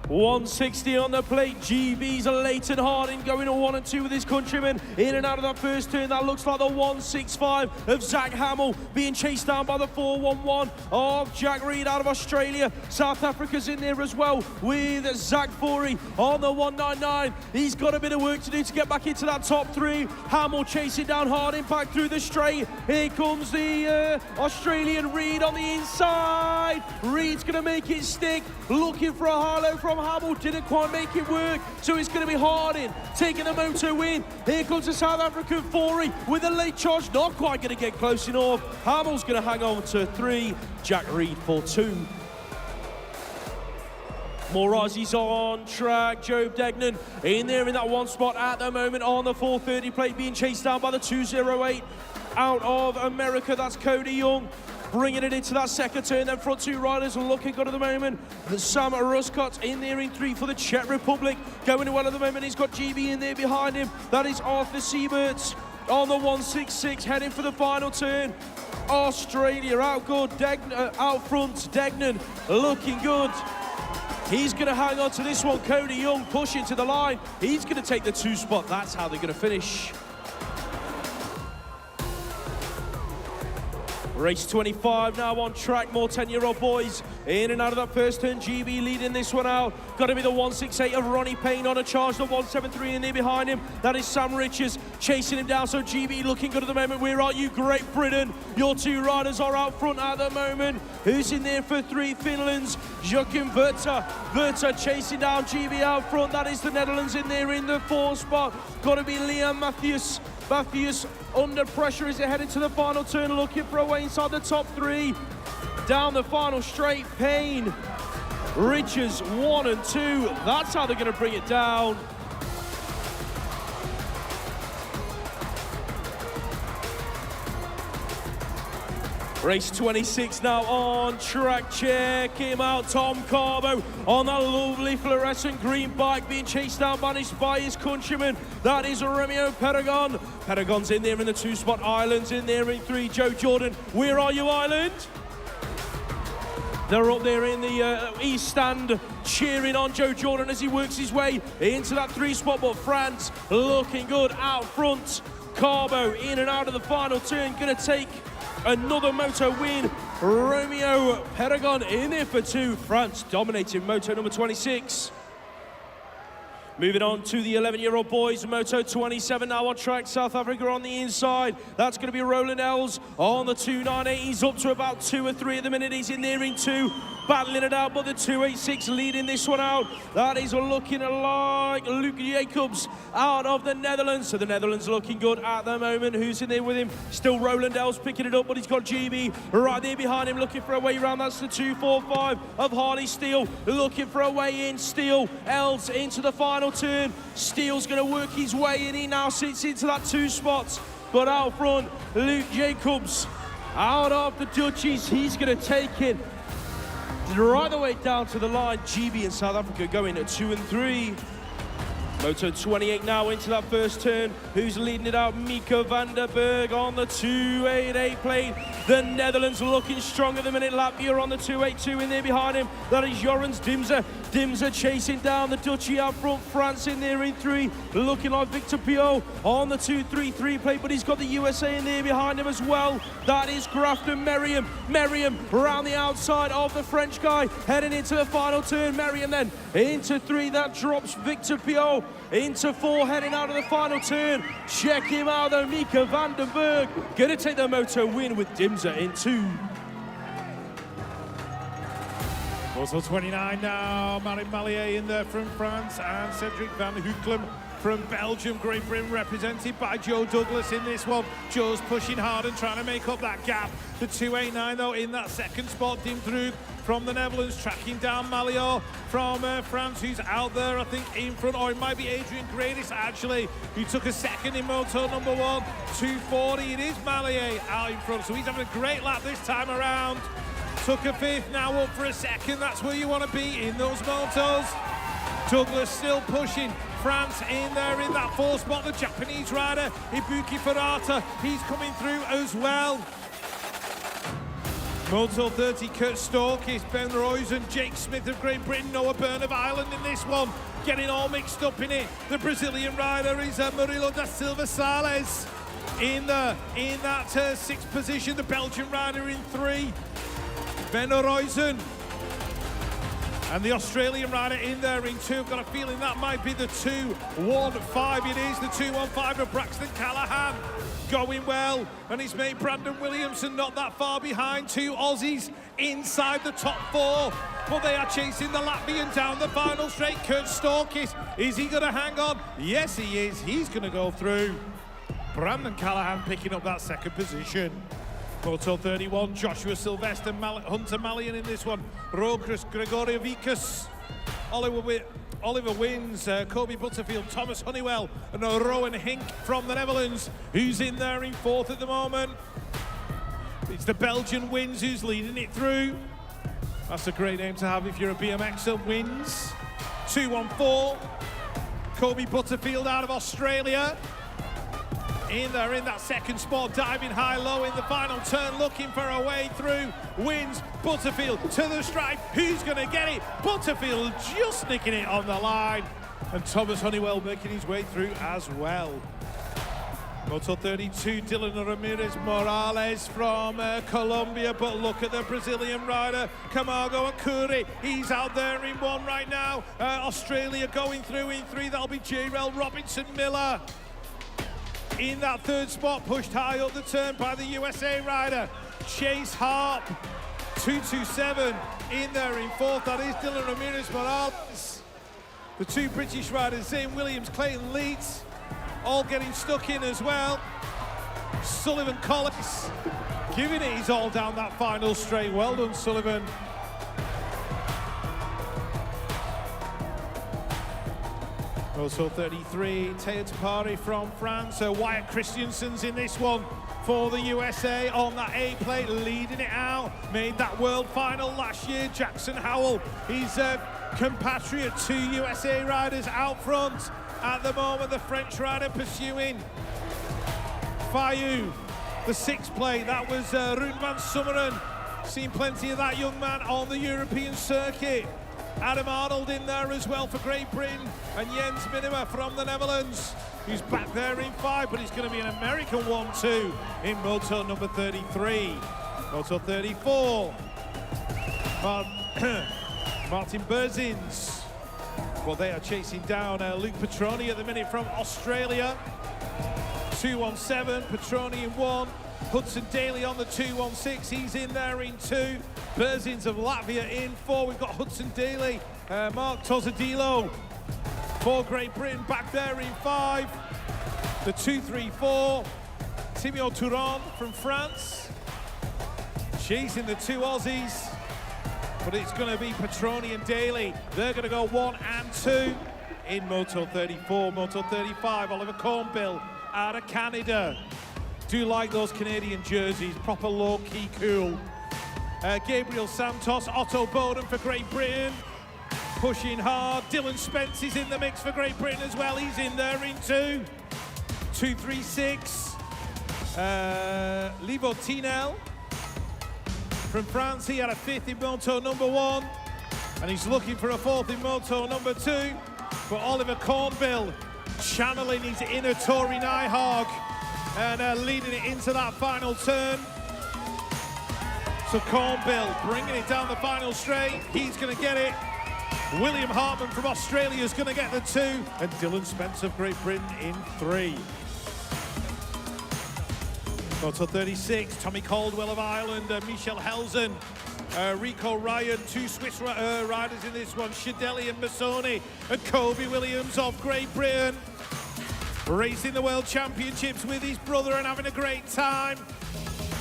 160 on the plate. GB's Leighton Harding going to 1 and 2 with his countryman in and out of that 1st turn. That looks like the 165 of Zach Hamill being chased down by the 411 of Jack Reed out of Australia. South Africa's in there as well with Zach Forey on the 199. He's got a bit of work to do to get back into that top 3. Hamill chasing down Harding back through the straight. Here comes the Australian Reed on the inside. Reed's going to make it stick, looking for a Harlow from Hamill, didn't quite make it work, so it's going to be Harding taking the moto win. Here comes the South African Forey with a late charge, not quite going to get close enough. Hamill's going to hang on to 3, Jack Reed for 2. Morazi's on track, Joe Degnan in there in that 1 spot at the moment on the 430 plate, being chased down by the 208 out of America. That's Cody Young bringing it into that 2nd turn. Then front 2 riders looking good at the moment. Sam Ruscott in there in 3 for the Czech Republic, going well at the moment. He's got GB in there behind him. That is Arthur Sieberts on the 166 heading for the final turn. Australia out good, out front, Degnan looking good. He's going to hang on to this one. Cody Young pushing to the line. He's going to take the 2 spot. That's how they're going to finish. Race 25 now on track, more 10-year-old boys in and out of that 1st turn. GB leading this one out. Got to be the 168 of Ronnie Payne on a charge, the 173 in there behind him. That is Sam Richards chasing him down, so GB looking good at the moment. Where are you, Great Britain? Your 2 riders are out front at the moment. Who's in there for 3? Finland's Joachim Verta. Verta chasing down GB out front. That is the Netherlands in there in the 4 spot. Got to be Liam Matthews. Matthews under pressure as they head into the final turn, looking for a way inside the top 3. Down the final straight, Payne, Richards 1 and 2. That's how they're going to bring it down. Race 26 now on track. Check him out, Tom Carbo on that lovely fluorescent green bike, being chased down by his countryman. That is Romeo Paragon. Paragon's in there in the 2 spot. Ireland's in there in 3. Joe Jordan, where are you, Ireland? They're up there in the east stand cheering on Joe Jordan as he works his way into that 3 spot, but France looking good out front. Carbo in and out of the final turn, going to take another moto win. Romeo Paragon in there for 2. France dominating moto number 26. Moving on to the 11-year-old boys, moto 27 now on track. South Africa on the inside. That's going to be Roland Els on the 298. He's up to about 2 or 3 at the minute. He's in there in 2, battling it out, but the 286 leading this one out. That is looking like Luke Jacobs out of the Netherlands. So the Netherlands looking good at the moment. Who's in there with him? Still Roland Els picking it up, but he's got GB right there behind him, looking for a way around. That's the 245 of Harley Steele, looking for a way in. Steele, Els into the final turn. Steele's going to work his way in. He now sits into that 2 spots, but out front, Luke Jacobs out of the Dutchies. He's going to take it right the way down to the line. GB in South Africa going at 2 and 3. Moto 28 now into that 1st turn. Who's leading it out? Mika van der Berg on the 288 plate. The Netherlands looking strong at the minute. Latvia on the 282 in there behind him. That is Jorens Dimser. Dimser chasing down the Dutchie out front. France in there in 3, looking like Victor Piot on the 233 plate, but he's got the USA in there behind him as well. That is Grafton Merriam. Merriam around the outside of the French guy, heading into the final turn. Merriam then into 3. That drops Victor Piot into 4, heading out of the final turn. Check him out though, Mika van den Berg. Gonna take the moto win with Dimser in 2. Also 29 now, Marin Mallier in there from France, and Cedric Van Hoekelem from Belgium. Great Britain represented by Joe Douglas in this one. Joe's pushing hard and trying to make up that gap. The 289 though in that second spot. Dimdroog from the Netherlands tracking down Mallier from France, who's out there I think in front, or it might be Adrian Gradis actually, who took a second in moto number 1. 240, it is Mallier out in front, so he's having a great lap this time around. Took a 5th, now up for a 2nd. That's where you want to be in those motos. Douglas still pushing. France in there in that 4th spot. The Japanese rider, Ibuki Ferrata, he's coming through as well. Moto 30, Kurt Storkis, Ben Roysen, Jake Smith of Great Britain, Noah Byrne of Ireland in this one. Getting all mixed up in it. The Brazilian rider is Murilo da Silva Salles in that 6th position. The Belgian rider in 3. Ben Roysen. And the Australian rider in there in 2. I've got a feeling that might be the 215. It is the 215 of Braxton Callahan. Going well. And his mate Brandon Williamson not that far behind. 2 Aussies inside the top 4. But they are chasing the Latvian down the final straight. Kurt Storkis. Is he going to hang on? Yes, he is. He's going to go through. Brandon Callahan picking up that 2nd position. Moto 31, Joshua Sylvester, Hunter Mallion in this one. Rokas Gregorievikas, Oliver Wins, Kobe Butterfield, Thomas Honeywell, and Rowan Hink from the Netherlands, who's in there in 4th at the moment. It's the Belgian Wins who's leading it through. That's a great name to have if you're a BMXer. Wins. 214. Kobe Butterfield out of Australia. In there in that 2nd spot, diving high-low in the final turn, looking for a way through. Wins. Butterfield to the stripe. Who's going to get it? Butterfield just nicking it on the line. And Thomas Honeywell making his way through as well. Moto 32, Dylan Ramirez Morales from Colombia, but look at the Brazilian rider, Camargo Akuri. He's out there in 1 right now. Australia going through in 3. That'll be J-Rel Robinson Miller. In that 3rd spot, pushed high up the turn by the USA rider, Chase Harp. 227 in there in 4th. That is Dylan Ramirez Morales. The 2 British riders, Zane Williams, Clayton Leeds, all getting stuck in as well. Sullivan Collins giving it his all down that final straight. Well done, Sullivan. Also 33, Teo Tapari from France. Wyatt Christensen's in this one for the USA on that A plate, leading it out. Made that world final last year. Jackson Howell, he's a compatriot. 2 USA riders out front at the moment. The French rider pursuing. Fayou, the 6th plate. That was Rune van Summeren. Seen plenty of that young man on the European circuit. Adam Arnold in there as well for Great Britain, and Jens Minima from the Netherlands, who's back there in 5, but he's going to be an American 1-2 in moto number 33. Moto 34, Martin Berzins. Well, they are chasing down Luke Petroni at the minute from Australia. 217, Petroni in 1. Hudson Daly on the 216, he's in there in 2. Berzins of Latvia in 4. We've got Hudson Daly, Mark Tozzadillo for Great Britain back there in 5. The 234, Timio Touron from France. Chasing the 2 Aussies, but it's going to be Petroni and Daly. They're going to go 1 and 2 in Moto 34. Moto 35, Oliver Cornbill out of Canada. Do like those Canadian jerseys, proper low-key cool. Gabriel Santos, Otto Bowden for Great Britain, pushing hard. Dylan Spence is in the mix for Great Britain as well. He's in there in 2. 236. Livo Tinel from France. He had a 5th in Moto number 1, and he's looking for a 4th in Moto number 2. But Oliver Cornbill channeling his inner Tory Nighthawk and leading it into that final turn. So Cornbill bringing it down the final straight. He's going to get it. William Hartman from Australia is going to get the 2, and Dylan Spence of Great Britain in 3. Moto 36, Tommy Caldwell of Ireland, Michel Helsen, Rico Ryan, 2 Swiss riders in this one, Shadeli and Massoni, and Kobe Williams of Great Britain. Racing the World Championships with his brother and having a great time.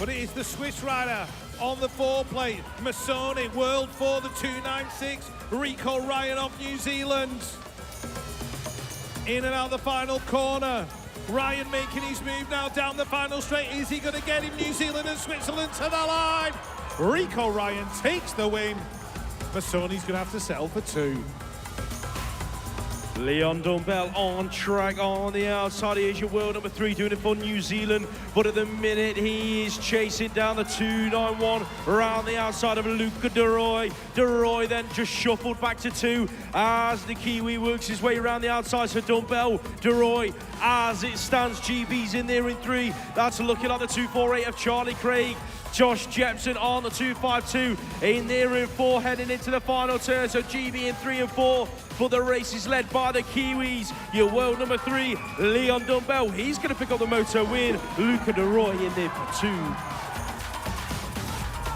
But it is the Swiss rider on the 4-plate, Massoni, World 4, the 296, Rico Ryan of New Zealand. In and out the final corner. Ryan making his move now down the final straight. Is he going to get him? New Zealand and Switzerland to the line. Rico Ryan takes the win. Massoni's going to have to settle for 2. Leon Dumbell on track on the outside. He is your world number 3, doing it for New Zealand. But at the minute, he is chasing down the 291 around the outside of Luca De Roy. De Roy then just shuffled back to 2 as the Kiwi works his way around the outside. So Dumbell, De Roy, as it stands, GB's in there in 3. That's looking like the 248 of Charlie Craig. Josh Jepson on the 252 in there in 4, heading into the final turn. So GB in 3 and 4, but the race is led by the Kiwis. Your world number 3, Leon Dumbell. He's going to pick up the moto win. Luca De Roy in there for 2.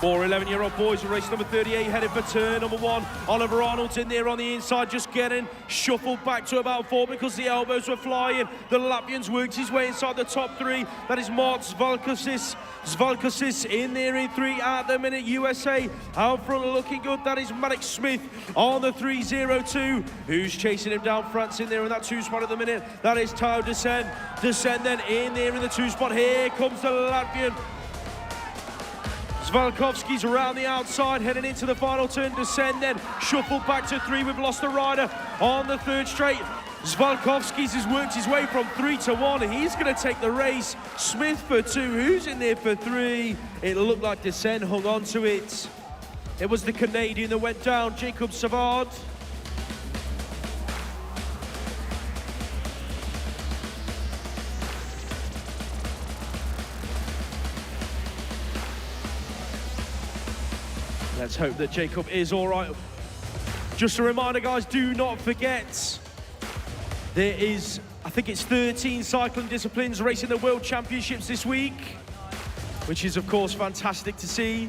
4 11-year-old boys in race number 38, headed for turn number 1. Oliver Arnold's in there on the inside, just getting shuffled back to about 4 because the elbows were flying. The Latvian's worked his way inside the top 3. That is Mark Zvalkosis in there in 3 at the minute. USA out front looking good. That is Malik Smith on the 302, who's chasing him down. France in there in that 2 spot at the minute. That is Tao Descend. Descend then in there in the 2 spot. Here comes the Latvian. Zvalkovski's around the outside, heading into the final turn. Descend then shuffled back to 3. We've lost a rider on the 3rd straight. Zvalkovski's has worked his way from 3 to 1. He's going to take the race. Smith for 2. Who's in there for 3? It looked like Descend hung on to it. It was the Canadian that went down, Jacob Savard. Let's hope that Jacob is all right. Just a reminder, guys, do not forget, there is, I think it's 13 cycling disciplines racing the World Championships this week, which is, of course, fantastic to see.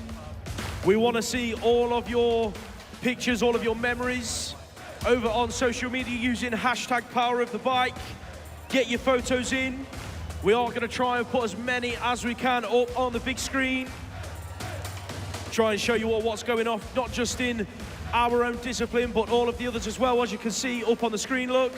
We want to see all of your pictures, all of your memories over on social media using hashtag Power of the Bike. Get your photos in. We are going to try and put as many as we can up on the big screen. Try and show you all what's going on, not just in our own discipline, but all of the others as well, as you can see up on the screen, look.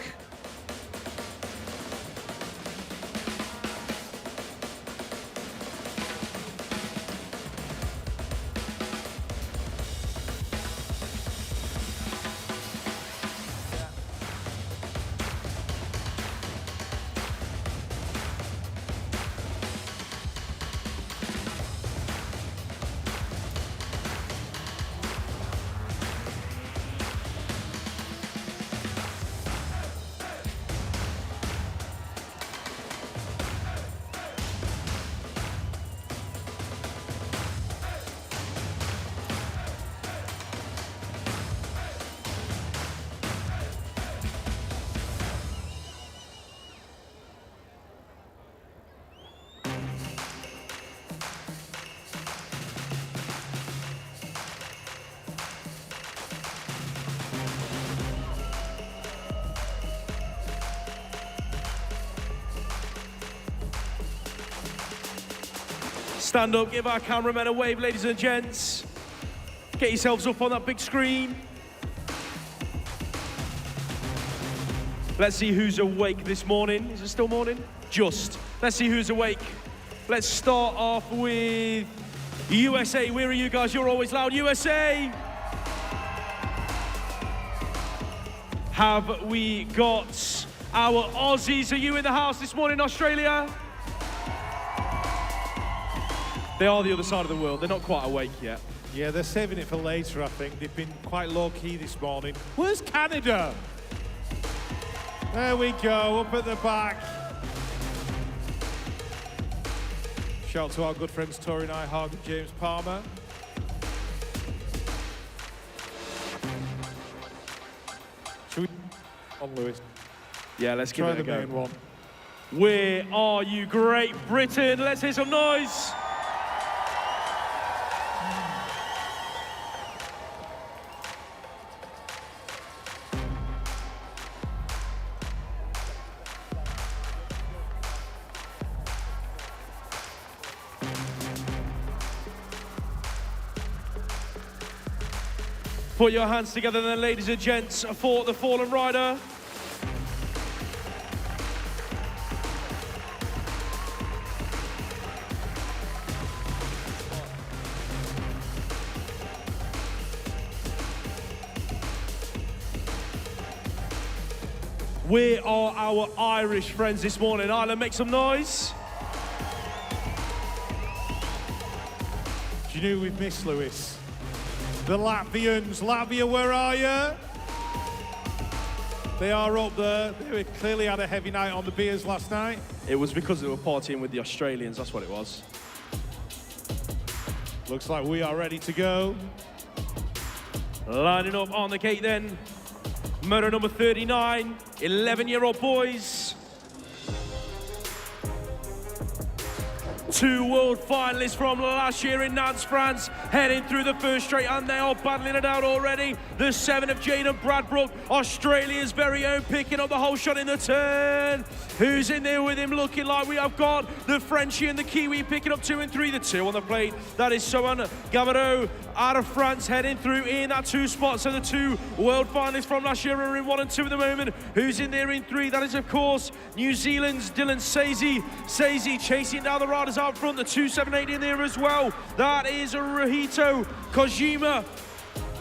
Stand up, give our cameramen a wave, ladies and gents. Get yourselves up on that big screen. Let's see who's awake this morning. Is it still morning? Just. Let's see who's awake. Let's start off with USA. Where are you guys? You're always loud. USA! Have we got our Aussies? Are you in the house this morning, Australia? They are the other side of the world. They're not quite awake yet. Yeah, they're saving it for later, I think. They've been quite low-key this morning. Where's Canada? There we go, up at the back. Shout out to our good friends Tori Nyhard and James Palmer. Should we on Lewis? Yeah, let's give it a go. Try the main one. Where are you, Great Britain? Let's hear some noise. Put your hands together then, ladies and gents, for the fallen rider. Where are our Irish friends this morning? Ireland, make some noise. Do you know we've missed, Lewis? The Latvians. Latvia, where are you? They are up there. They clearly had a heavy night on the beers last night. It was because they were partying with the Australians, that's what it was. Looks like we are ready to go. Lining up on the gate then. Moto number 39, 11-year-old boys. 2 world finalists from last year in Nantes, France, heading through the first straight, and they are battling it out already. The 7 of Jaden Bradbrook, Australia's very own, picking up the whole shot in the turn. Who's in there with him? Looking like we have got the Frenchie and the Kiwi picking up 2 and 3. The 2 on the plate, that is Sohan Gavaro out of France, heading through in that 2 spot. So the 2 world finalists from last year are in 1 and 2 at the moment. Who's in there in 3? That is, of course, New Zealand's Dylan Sazy. Sazy chasing down the riders out front. The 278 in there as well. That is Rohito Kojima.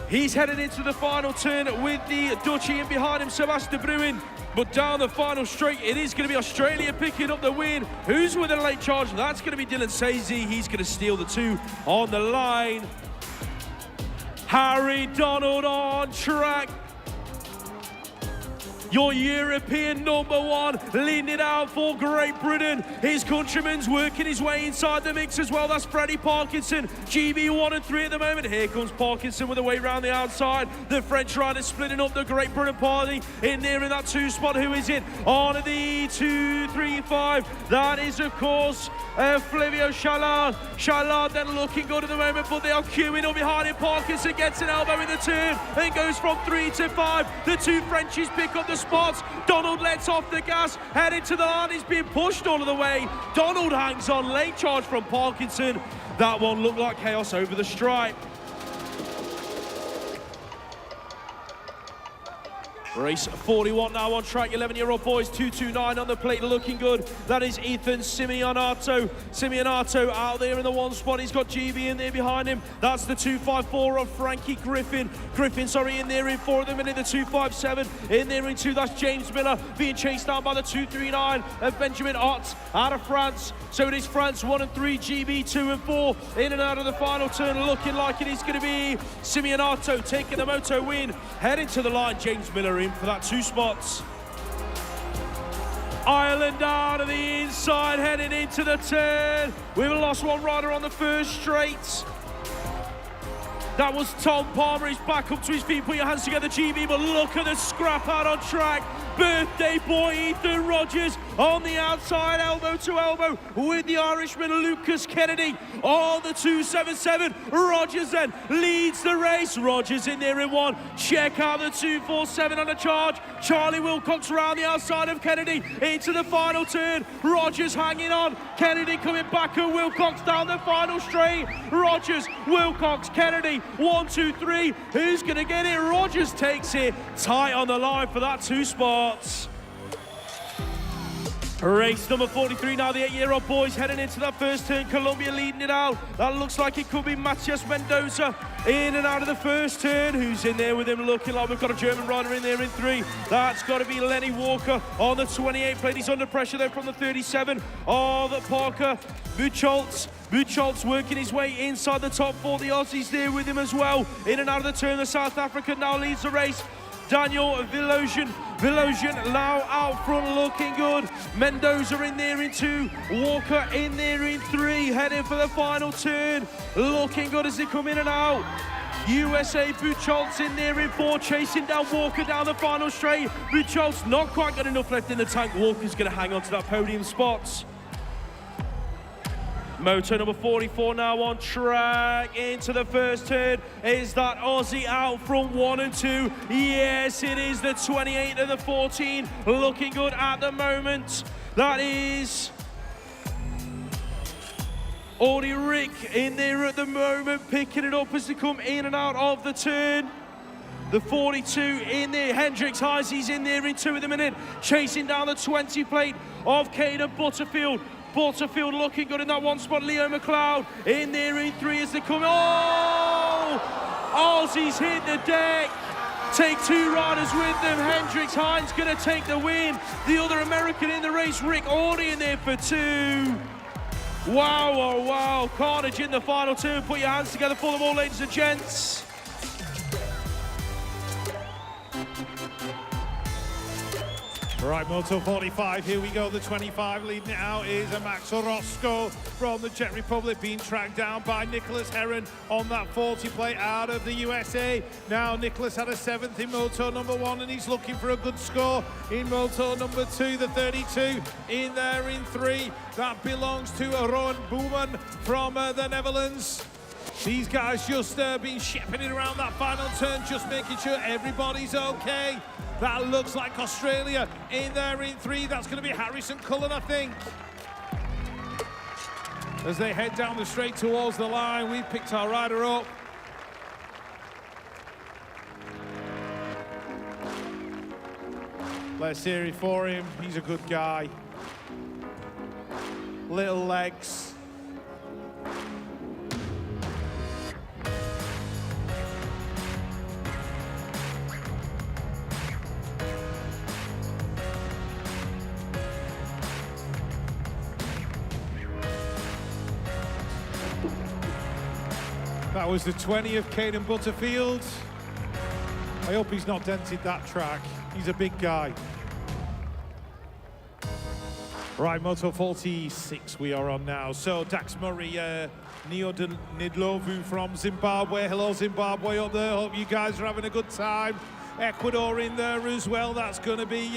He's headed into the final turn with the Dutchie in behind him, Sebastian Bruin. But down the final straight, it is going to be Australia picking up the win. Who's with a late charge? That's going to be Dylan Sazy. He's going to steal the 2 on the line. Harry Donald on track. Your European #1, leading it out for Great Britain. His countryman's working his way inside the mix as well. That's Freddie Parkinson, GB 1 and 3 at the moment. Here comes Parkinson with a way round the outside. The French rider splitting up the Great Britain party in there in that 2 spot. Who is it? On the 2, 3, 5. That is, of course, Flavio Chalard. Chalard then looking good at the moment, but they are queuing up behind him. Parkinson gets an elbow in the turn and goes from 3 to 5. The 2 Frenchies pick up the spots. Donald lets off the gas, heading to the line. He's being pushed all of the way. Donald hangs on, late charge from Parkinson. That one looked like chaos over the stripe. Race 41 now on track, 11-year-old boys, 229 on the plate, looking good. That is Ethan Simeonato. Simeonato out there in the 1 spot. He's got GB in there behind him. That's the 254 of Frankie Griffin. In there in 4 at the minute. The 257 in there in 2. That's James Miller being chased down by the 239 of Benjamin Ott out of France. So it is France 1 and 3, GB 2 and 4. In and out of the final turn, looking like it is going to be Simeonato taking the moto win. Heading to the line, James Miller in for that 2 spots. Ireland out of the inside, heading into the turn. We've lost 1 rider on the first straight. That was Tom Palmer. He's back up to his feet. Put your hands together, GB, but look at the scrap out on track. Birthday boy Ethan Rogers on the outside, elbow to elbow with the Irishman Lucas Kennedy on the 277. Rogers then leads the race. Rogers in there in 1. Check out the 247 on the charge. Charlie Wilcox around the outside of Kennedy into the final turn. Rogers hanging on. Kennedy coming back at Wilcox down the final straight. Rogers, Wilcox, Kennedy, 1, 2, 3. Who's going to get it? Rogers takes it tight on the line for that 2 spots. Race number 43 now, the 8-year-old boys heading into that first turn. Colombia leading it out. That looks like it could be Matias Mendoza in and out of the first turn. Who's in there with him looking like we've got a German rider in there in 3. That's got to be Lenny Walker on the 28 plate. He's under pressure there from the 37 of Parker Buchholz. Buchholz working his way inside the top 4. The Aussies there with him as well. In and out of the turn, the South African now leads the race. Daniel Villogen now out front looking good. Mendoza in there in 2. Walker in there in 3. Heading for the final turn. Looking good as they come in and out. USA Buchholz in there in 4, chasing down Walker down the final straight. Buchholz not quite got enough left in the tank. Walker's going to hang on to that podium spot. Moto number 44 now on track into the first turn. Is that Aussie out from 1 and 2? Yes, it is the 28 and the 14. Looking good at the moment. That is Audi Rick in there at the moment, picking it up as they come in and out of the turn. The 42 in there, Hendricks Heisey's in there in 2 at the minute, chasing down the 20 plate of Caden Butterfield. Butterfield looking good in that one spot. Leo McLeod in there in 3 as they come. Oh! Aussies hit the deck. Take 2 riders with them. Hendricks Hines going to take the win. The other American in the race, Rick Audi in there for 2. Wow, oh wow. Carnage in the final turn. Put your hands together for them all, ladies and gents. Right, Moto 45, here we go. The 25 leading it out is a Max Orozco from the Czech Republic, being tracked down by Nicholas Heron on that 40 plate out of the USA. Now, Nicholas had a 7th in Moto number 1, and he's looking for a good score in Moto number 2. The 32 in there in 3. That belongs to Rowan Boeman from the Netherlands. These guys just been shepherding around that final turn, just making sure everybody's okay. That looks like Australia in there in 3. That's going to be Harrison Cullen, I think. As they head down the straight towards the line, we've picked our rider up. Let's hear it for him. He's a good guy. Little legs. That was the 20 of Caden Butterfield. I hope he's not dented that track. He's a big guy. Right, Moto 46 we are on now. So Dax Murray, Neo Nidlovu from Zimbabwe. Hello Zimbabwe up there, hope you guys are having a good time. Ecuador in there as well. That's going to be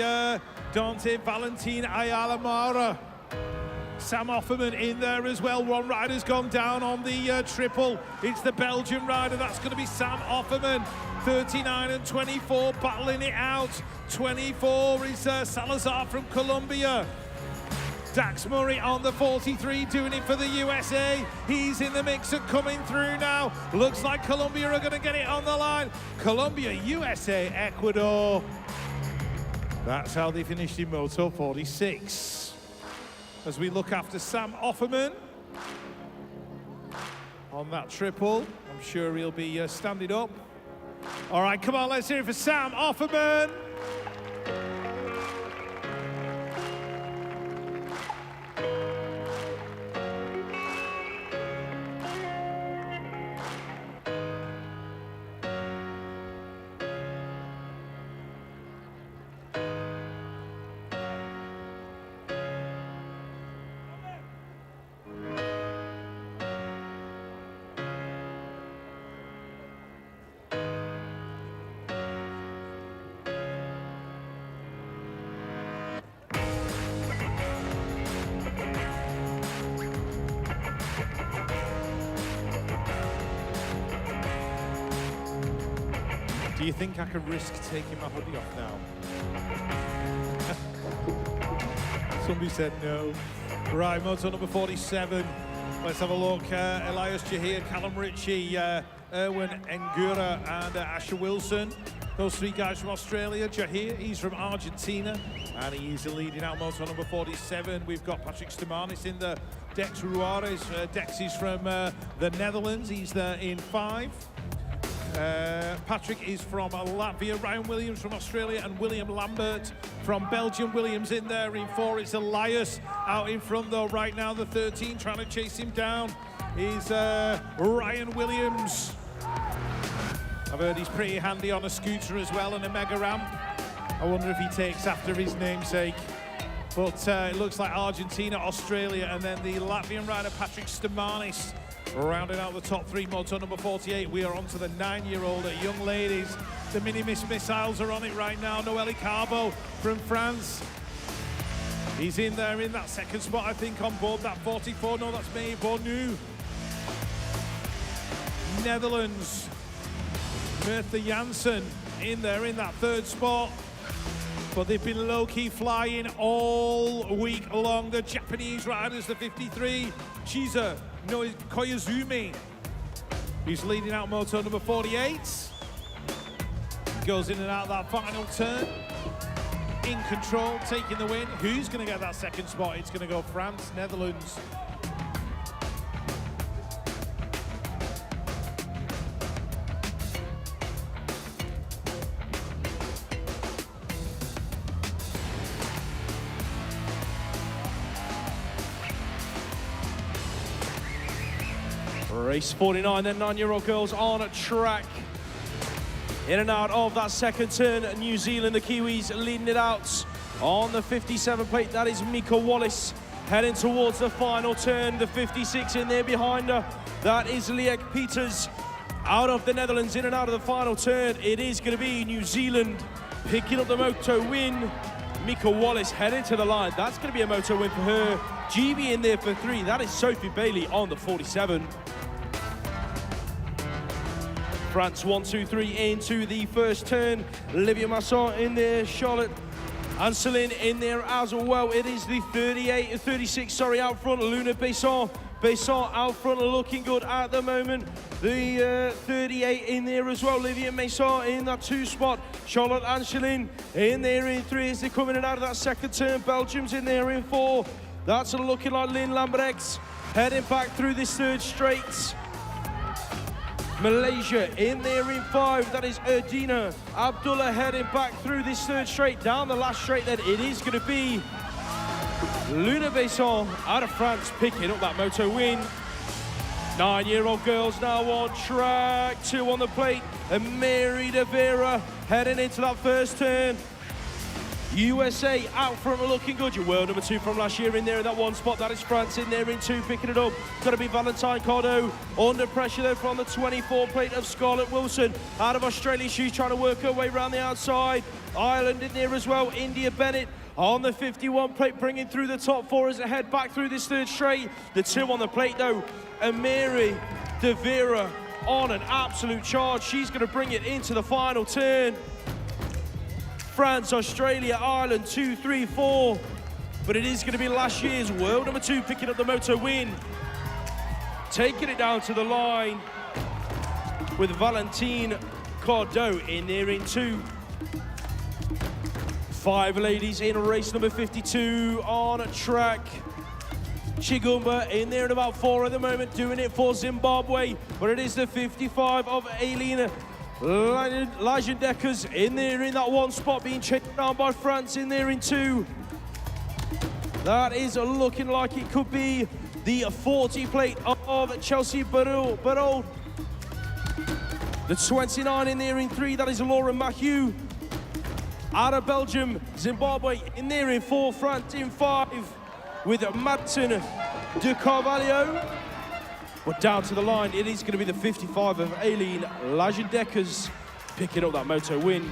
Dante Valentin Ayala Mara. Sam Offerman in there as well. One rider's gone down on the triple. It's the Belgian rider. That's going to be Sam Offerman. 39 and 24 battling it out. 24 is Salazar from Colombia. Dax Murray on the 43 doing it for the USA. He's in the mix and coming through now. Looks like Colombia are going to get it on the line. Colombia, USA, Ecuador. That's how they finished in Moto 46. As we look after Sam Offerman on that triple. I'm sure he'll be standing up. All right, come on, let's hear it for Sam Offerman. Do you think I can risk taking my hoodie off now? Somebody said no. Right, Moto number 47. Let's have a look. Elias Jahir, Callum Ritchie, Erwin Ngura and Asher Wilson. Those three guys from Australia. Jahir, he's from Argentina, and he's leading out motor number 47. We've got Patrick Stamanis in the Dex Ruarez. Dex is from the Netherlands. He's there in 5. Patrick is from Latvia. Ryan Williams from Australia, and William Lambert from Belgium. Williams in there in 4. It's Elias out in front though right now. The 13 trying to chase him down is Ryan Williams. I've heard he's pretty handy on a scooter as well and a mega ramp. I wonder if he takes after his namesake. But it looks like Argentina, Australia, and then the Latvian rider Patrick Stamanis rounding out the top 3. Moto number 48. We are on to the 9-year-old young ladies. The mini missiles are on it right now. Noélie Carbo from France. He's in there in that second spot, I think, on board that 44. No, that's me, Bornu. Netherlands. Mertha Janssen in there in that 3rd spot. But they've been low-key flying all week long. The Japanese riders, the 53, Shiza Koyazumi. He's leading out moto number 48. Goes in and out that final turn. In control, taking the win. Who's going to get that 2nd spot? It's going to go France, Netherlands. Race 49, then 9-year-old girls on track. In and out of that 2nd turn, New Zealand, the Kiwis leading it out on the 57 plate. That is Mika Wallace heading towards the final turn. The 56 in there behind her. That is Liek Peters out of the Netherlands, in and out of the final turn. It is going to be New Zealand picking up the moto win. Mika Wallace heading to the line. That's going to be a moto win for her. GB in there for 3. That is Sophie Bailey on the 47. France 1, 2, 3 into the 1st turn. Olivia Masson in there, Charlotte and Celine in there as well. It is the 36 out front, Luna Besson. Besson out front looking good at the moment. The 38 in there as well, Olivia Masson in that 2 spot. Charlotte and Celine in there in 3 as they're coming in out of that 2nd turn. Belgium's in there in 4. That's looking like Lynn Lambrex heading back through this 3rd straight. Malaysia in there in 5. That is Erdina Abdullah heading back through this 3rd straight. Down the last straight then it is going to be Luna Besson out of France picking up that moto win. 9-year-old girls now on track. 2 on the plate. And Mary de Vera heading into that 1st turn. USA out front looking good. Your world number 2 from last year in there in that 1 spot. That is France in there in 2 picking it up. Got to be Valentine Cordo under pressure there from the 24 plate of Scarlett Wilson out of Australia. She's trying to work her way around the outside. Ireland in there as well. India Bennett on the 51 plate bringing through the top 4 as they head back through this 3rd straight. The 2 on the plate though, Amiri de Vera on an absolute charge. She's going to bring it into the final turn. France, Australia, Ireland, 2, 3, 4. But it is going to be last year's world number 2 picking up the moto win. Taking it down to the line with Valentine Cordeau in there in 2. 5 ladies in race number 52 on track. Chigumba in there in about 4 at the moment, doing it for Zimbabwe. But it is the 55 of Aileen Legendekers in there in that 1 spot, being checked down by France in there in 2. That is looking like it could be the 40 plate of Chelsea Barol. The 29 in there in 3, that is Laura Mathieu. Out of Belgium, Zimbabwe in there in 4, France in 5 with Madsen de Carvalho. But down to the line, it is going to be the 55 of Aileen Legendekers picking up that moto win.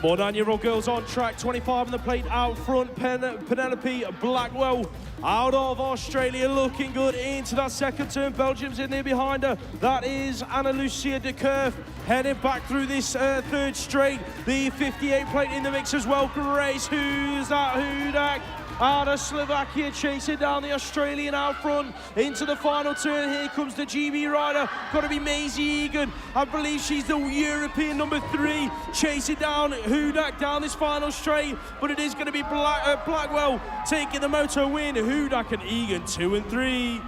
More 9-year-old girls on track, 25 on the plate out front. Penelope Blackwell out of Australia looking good into that 2nd turn. Belgium's in there behind her. That is Anna Lucia de Kerf heading back through this 3rd straight. The 58 plate in the mix as well. Grace Hudak out of Slovakia, chasing down the Australian out front into the final turn. Here comes the GB rider, got to be Maisie Egan. I believe she's the European number 3, chasing down Hudak down this final straight, but it is going to be Blackwell taking the moto win. Hudak and Egan 2 and 3.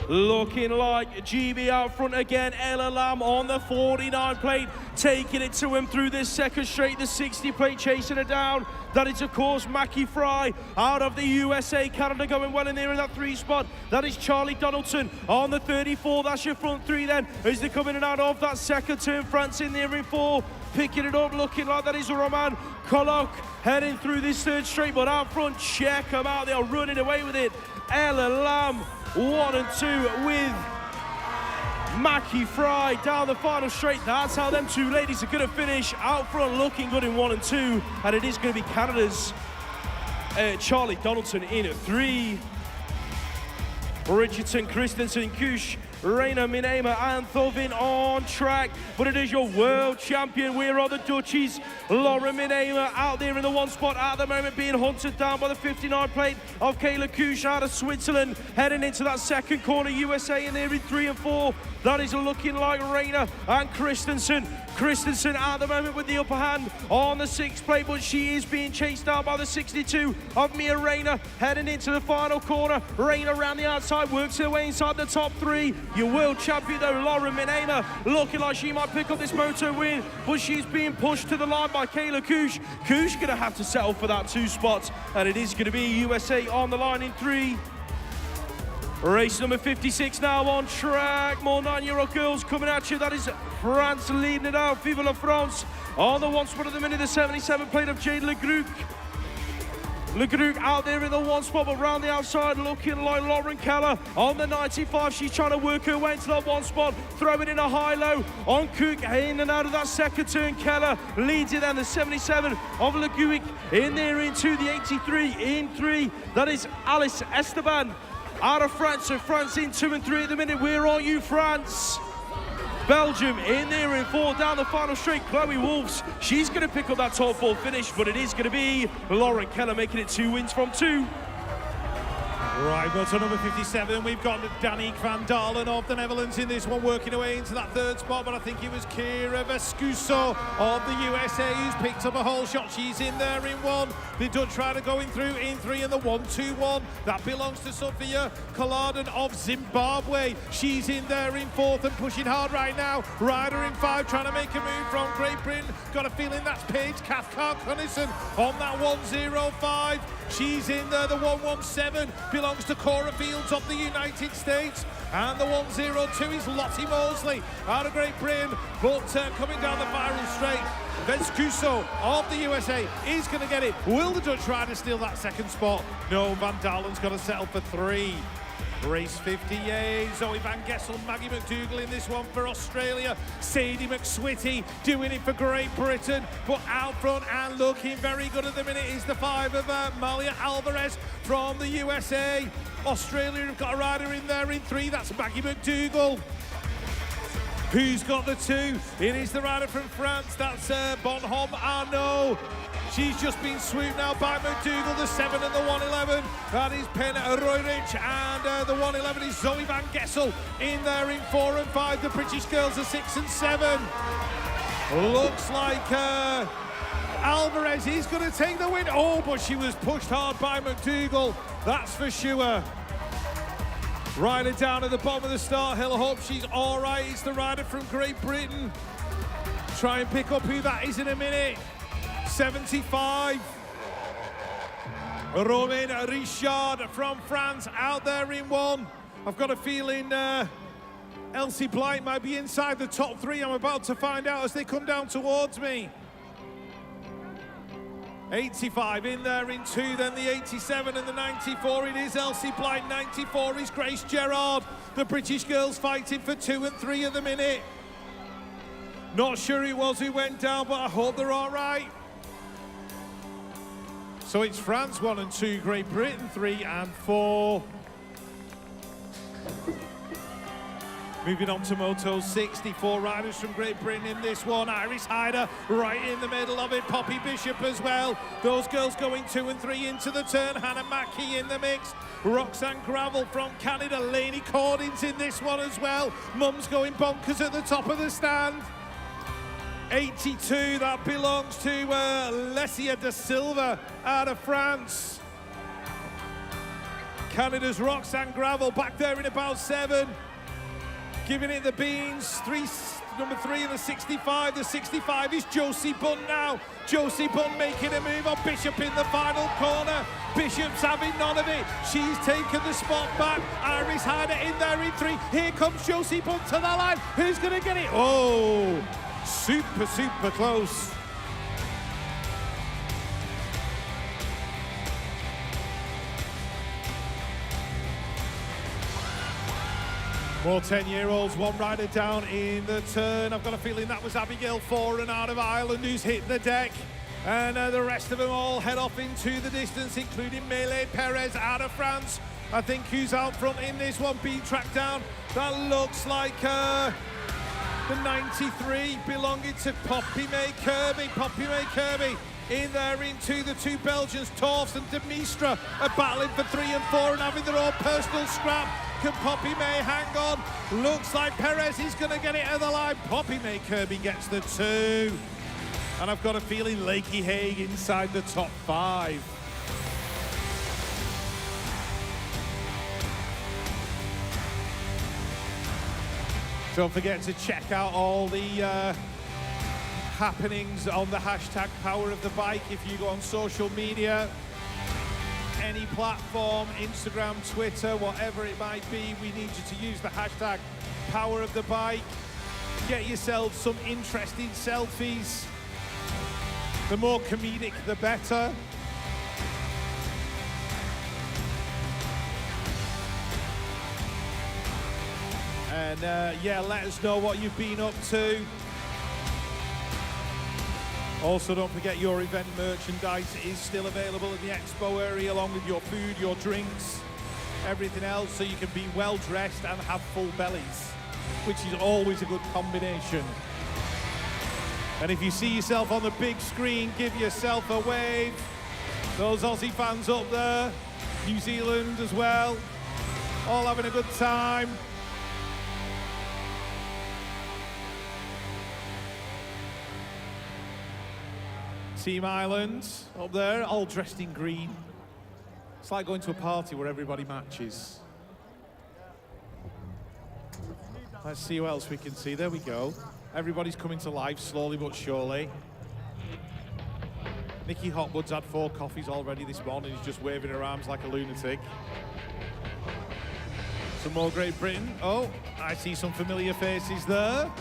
Looking like GB out front again. Ella Lam on the 49 plate, taking it to him through this second straight. The 60 plate chasing her down. That is, of course, Mackie Fry out of the USA. Canada going well in there in that 3 spot. That is Charlie Donaldson on the 34. That's your front 3 then, as they come in and out of that second turn. France in there in 4. Picking it up, looking like that is Roman Kolok heading through this third straight. But out front, check them out. They are running away with it. Ella Lam 1 and 2 with Mackie Fry down the final straight. That's how them 2 ladies are going to finish out front, looking good in 1 and 2. And it is going to be Canada's Charlie Donaldson in 3. Richardson, Christensen, Kush, Reina Minema and Thovin on track, but it is your world champion. Where are the Dutchies? Laura Minema out there in the 1 spot at the moment, being hunted down by the 59 plate of Kayla Kush out of Switzerland, heading into that second corner. USA in there in 3 and 4. That is looking like Reina and Christensen. Christensen at the moment with the upper hand on the 6th plate, but she is being chased down by the 62 of Mia Reina, heading into the final corner. Reina around the outside, works her way inside the top 3. Your world champion though, Laura Minema, looking like she might pick up this moto win, but she's being pushed to the line by Kayla Kush. Kush gonna have to settle for that 2 spot, and it is gonna be USA on the line in 3. Race number 56 now on track. More 9-year-old girls coming at you. That is France leading it out. Vive la France. On the 1 spot at the minute, the 77 plate of Jade Le Group. Le Group out there in the 1 spot, but round the outside looking like Lauren Keller. On the 95, she's trying to work her way into that 1 spot. Throwing in a high-low on Cook, in and out of that second turn. Keller leads it, and the 77 of Le Group in there into the 83 in 3. That is Alice Esteban out of France. So France in 2 and 3 at the minute. Where are you, France? Belgium in there in 4 down the final straight. Chloe Wolves, she's going to pick up that top 4 finish, but it is going to be Lauren Keller making it 2 wins from 2. Right, well, to number 57, we've got Danique van Dalen of the Netherlands in this one, working away into that 3rd spot, but I think it was Kira Vescuso of the USA who's picked up a whole shot. She's in there in 1. The Dutch rider going through in 3 and the 1-2-1. That belongs to Sophia Kaladen of Zimbabwe. She's in there in 4th and pushing hard right now. Rider in 5, trying to make a move from Great Britain. Got a feeling that's Paige Cathcart-Cunnison on that 105. She's in there, the 117 belongs to Cora Fields of the United States. And the 102 is Lottie Mosley out of Great Britain, but coming down the viral straight, Vescuso of the USA is going to get it. Will the Dutch rider steal that 2nd spot? No, Van Dalen's got to settle for 3. Race 58, Zoe Van Gessel, Maggie McDougall in this one for Australia. Sadie McSwitty doing it for Great Britain, but out front and looking very good at the minute is the 5 of Malia Alvarez from the USA. Australia have got a rider in there in 3, that's Maggie McDougall. Who's got the 2? It is the rider from France, that's Bonhomme Arnaud. She's just been swooped now by McDougall, the 7 and the 111. That is Pen Royrich, and the 111 is Zoe Van Gessel in there in 4 and 5. The British girls are 6 and 7. Looks like Alvarez is going to take the win. Oh, but she was pushed hard by McDougall, that's for sure. Rider down at the bottom of the start hill. I hope she's all right. It's the rider from Great Britain. Try and pick up who that is in a minute. 75. Romain Richard from France out there in 1. I've got a feeling Elsie Blight might be inside the top 3. I'm about to find out as they come down towards me. 85 in there in 2, then the 87 and the 94. It is Elsie Blight. 94 is Grace Gerard. The British girls fighting for 2 and 3 at the minute. Not sure it was who went down, but I hope they're all right. So it's France 1 and 2, Great Britain 3 and 4. Moving on to Moto 64 riders from Great Britain in this one. Iris Hyder right in the middle of it. Poppy Bishop as well. Those girls going 2 and 3 into the turn. Hannah Mackey in the mix. Roxanne Gravel from Canada. Lainey Cordins in this one as well. Mum's going bonkers at the top of the stand. 82, that belongs to Lesia da Silva out of France. Canada's Roxanne Gravel back there in about 7. Giving it the beans, number 3 in the 65. The 65 is Josie Bunn now. Josie Bunn making a move on Bishop in the final corner. Bishop's having none of it. She's taken the spot back. Iris Hyder in there in 3. Here comes Josie Bunn to the line. Who's going to get it? Oh, super, super close. More 10-year-olds, one rider down in the turn. I've got a feeling that was Abigail Foran out of Ireland who's hit the deck. And the rest of them all head off into the distance, including Melee Perez out of France. I think who's out front in this one, being tracked down. That looks like the 93 belonging to Poppy May Kirby. Poppy May Kirby in there into the 2 Belgians, Torfs and Demistra, are battling for 3 and 4 and having their own personal scrap. Can Poppy May hang on? Looks like Perez is going to get it at the line. Poppy May Kirby gets the 2. And I've got a feeling Lakey Haig inside the top 5. Don't forget to check out all the happenings on the hashtag Power of the Bike if you go on social media. Any platform, Instagram, Twitter, whatever it might be, we need you to use the hashtag Power of the Bike. Get yourself some interesting selfies. The more comedic, the better. And yeah, let us know what you've been up to. Also, don't forget your event merchandise is still available in the expo area, along with your food, your drinks, everything else, so you can be well dressed and have full bellies, which is always a good combination. And if you see yourself on the big screen, give yourself a wave. Those Aussie fans up there, New Zealand as well, all having a good time. Team Ireland up there, all dressed in green. It's like going to a party where everybody matches. Let's see who else we can see. There we go. Everybody's coming to life slowly but surely. Nikki Hopwood's had 4 coffees already this morning. He's just waving her arms like a lunatic. Some more Great Britain. Oh, I see some familiar faces there.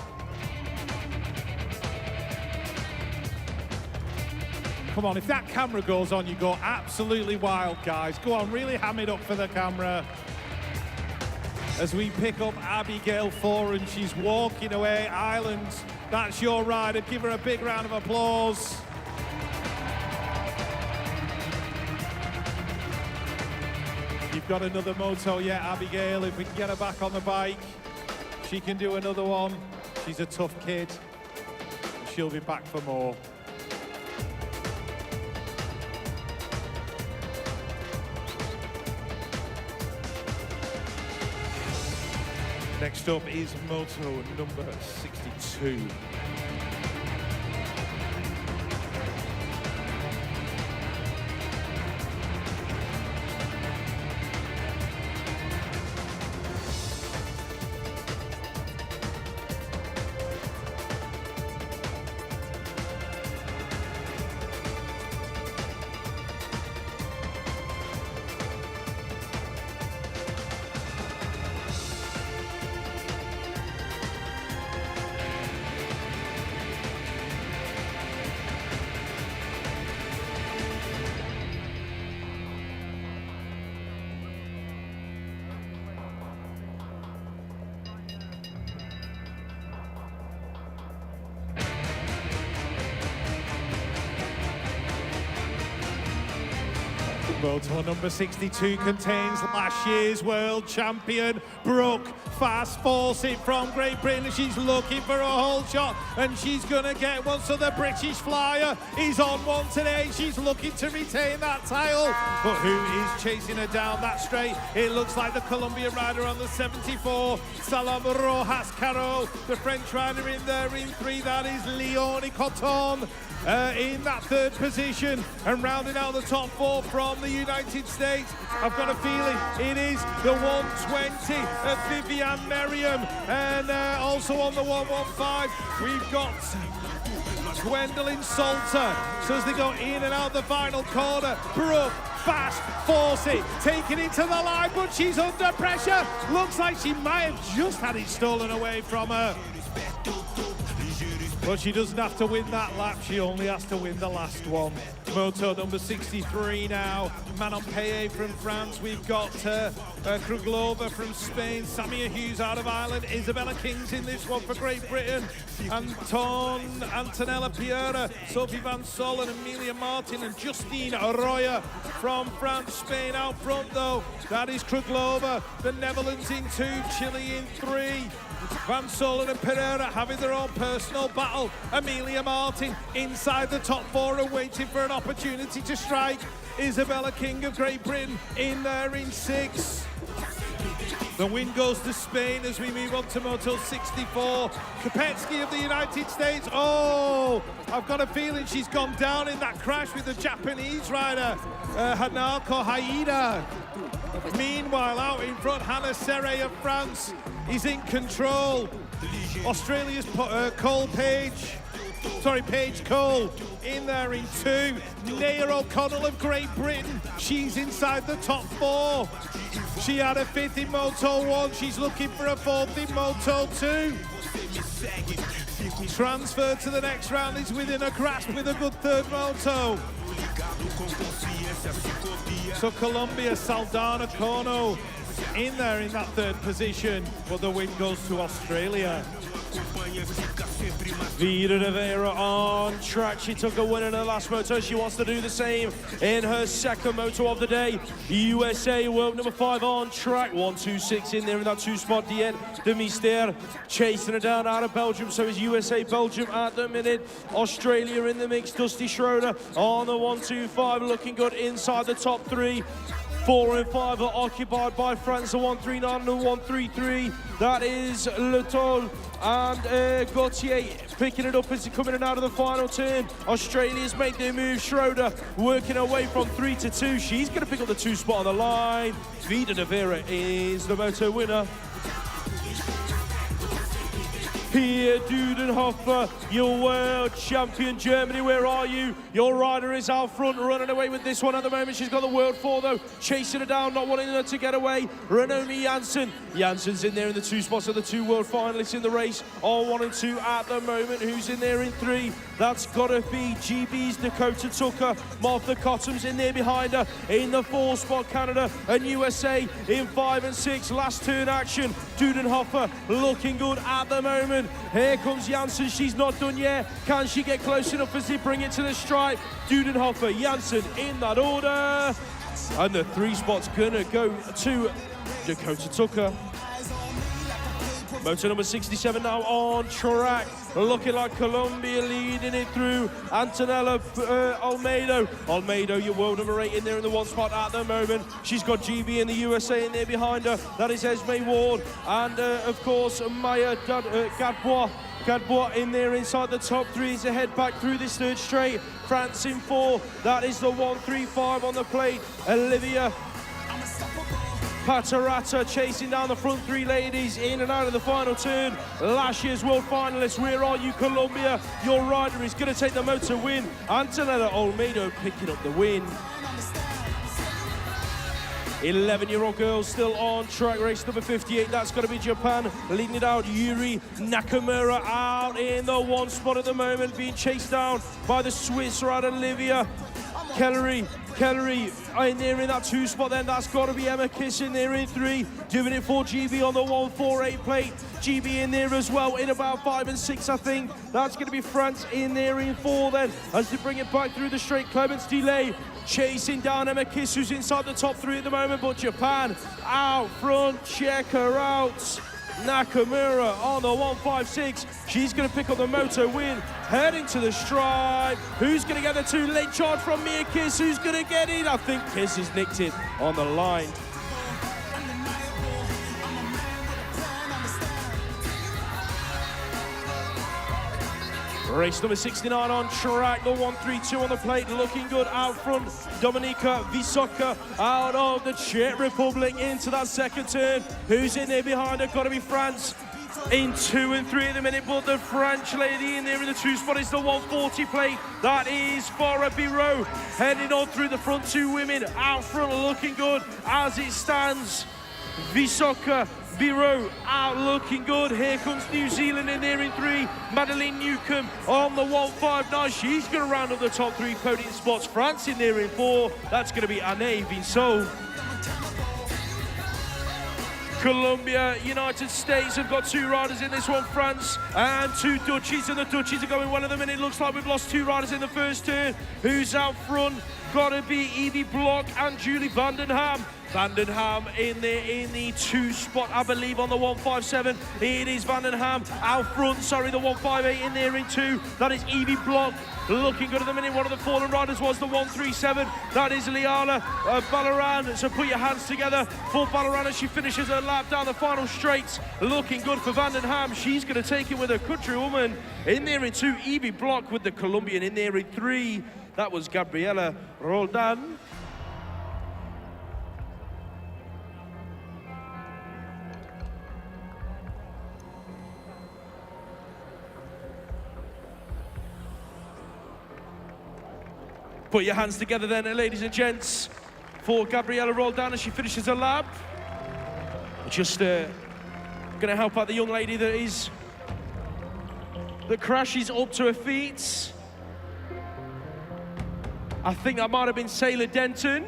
Come on, if that camera goes on, you go absolutely wild, guys. Go on, really ham it up for the camera. As we pick up Abigail Foran, she's walking away. Ireland, that's your rider. Give her a big round of applause. You've got another moto yet, Abigail. If we can get her back on the bike, she can do another one. She's a tough kid. She'll be back for more. Next up is moto number 62. Moto number 62 contains last year's world champion, Brooke. Fast force it from Great Britain. She's looking for a hole shot, and she's going to get one. So the British flyer is on one today. She's looking to retain that title. But who is chasing her down that straight? It looks like the Colombian rider on the 74, Salom Rojas Caro. The French rider in there in 3. That is Leonie Coton. In that 3rd position, and rounding out the top 4 from the United States, I've got a feeling it is the 120 of Vivian Merriam, and also on the 115 we've got Gwendolyn Salter. So as they go in and out the final corner, Brooke, fast, force it, taking it to the line, but she's under pressure. Looks like she might have just had it stolen away from her. But she doesn't have to win that lap, she only has to win the last one. Moto number 63 now, Manon Payet from France. We've got Kruglova from Spain, Samia Hughes out of Ireland, Isabella King's in this one for Great Britain, Antonella Piera, Sophie Van Sol and Amelia Martin, and Justine Arroyo from France. Spain out front though, that is Kruglova. The Netherlands in 2, Chile in 3. Van Solen and Pereira having their own personal battle. Amelia Martin inside the top 4 and waiting for an opportunity to strike. Isabella King of Great Britain in there in 6. The win goes to Spain as we move on to Moto 64. Kopetsky of the United States. Oh, I've got a feeling she's gone down in that crash with the Japanese rider, Hanako Haida. Meanwhile, out in front, Hannah Serre of France is in control. Australia's Paige Cole in there in 2. Naya O'Connell of Great Britain, she's inside the top 4. She had a 5th in Moto 1, she's looking for a 4th in Moto 2. Transfer to the next round is within a grasp with a good 3rd moto. So Colombia, Saldana Kono in there in that 3rd position, but the win goes to Australia. Vida de Vera on track. She took a win in her last moto. She wants to do the same in her 2nd moto of the day. USA world number 5 on track. 1-2-6 in there in that 2 spot. Diane de Mister chasing her down out of Belgium. So is USA, Belgium at the minute. Australia in the mix. Dusty Schroeder on the 1-2-5, looking good inside the top 3. 4 and 5 are occupied by France, the 139 and the 133. That is Le Toll and Gauthier picking it up as they come in and out of the final turn. Australia's made their move. Schroeder working her way from 3 to 2. She's going to pick up the 2 spot on the line. Vida de Vera is the moto winner. Pia Dudenhofer, your world champion, Germany, where are you? Your rider is out front, running away with this one at the moment. She's got the world 4 though, chasing her down, not wanting her to get away. Renomi Janssen. Janssen's in there in the 2 spots of the 2 world finalists in the race. All 1 and 2 at the moment. Who's in there in 3? That's gotta be GB's Dakota Tucker. Martha Cottom's in there behind her. In the 4 spot, Canada and USA in 5 and 6. Last turn action. Dudenhofer looking good at the moment. Here comes Janssen, she's not done yet. Can she get close enough as they bring it to the stripe? Dudenhofer, Janssen in that order. And the 3 spot's gonna go to Dakota Tucker. Moto number 67 now on track. Looking like Colombia leading it through. Antonella Olmedo. Olmedo, your world number 8 in there in the 1 spot at the moment. She's got GB in the USA in there behind her. That is Esme Ward. And of course, Maya Gadbois in there inside the top 3 as they head back through this 3rd straight. France in 4. That is the 135 on the plate. Olivia Patarata chasing down the front 3 ladies in and out of the final turn. Last year's world finalists, where are you, Colombia? Your rider is going to take the moto win. Antonella Olmedo picking up the win. 11-year-old girls still on track, race number 58. That's got to be Japan leading it out. Yuri Nakamura out in the 1 spot at the moment, being chased down by the Swiss rider Olivia Kellery. Kellery in there in that 2 spot then. That's got to be Emma Kiss in there in 3. Doing it for GB on the 148 plate. GB in there as well in about 5 and 6, I think. That's going to be France in there in 4 then. As they bring it back through the straight, Clements Delay chasing down Emma Kiss, who's inside the top 3 at the moment, but Japan out front. Check her out. Nakamura on the 156. She's going to pick up the moto win. Heading to the stripe. Who's going to get the 2? Late charge from Mia Kiss. Who's going to get it? I think Kiss has nicked it on the line. Race number 69 on track, the 132 on the plate, looking good out front. Dominika Vysoka out of the Czech Republic into that second turn. Who's in there behind her? Got to be France in 2 and 3 at the minute, but the French lady in there in the 2 spot is the 140 plate. That is Farah Biro heading on through the front 2 women out front, looking good as it stands. Vysoka Biro out looking good. Here comes New Zealand in there in 3. Madeleine Newcomb on the 159. She's going to round up the top 3 podium spots. France in there in 4. That's going to be Anne Vinsot. Colombia, United States have got 2 riders in this one, France and 2 Dutchies, and the Dutchies are going well at the minute. Looks like we've lost 2 riders in the first turn. Who's out front? Gotta be Evie Block and Julie Vandenham. Vandenham in there in the 2 spot, I believe, on the 157. It is Vandenham out front, sorry, the 158 in there in 2. That is Evie Block. Looking good at the minute. One of the fallen riders was the 137. That is Liala Ballaran. So put your hands together for Ballaran as she finishes her lap down the final straights. Looking good for Vandenham. She's going to take it with her countrywoman in there in 2. Evie Block with the Colombian in there in 3. That was Gabriela Roldan. Put your hands together then, ladies and gents, for Gabriela Roldan as she finishes her lap. Just going to help out the young lady that crashes up to her feet. I think that might have been Sailor Denton.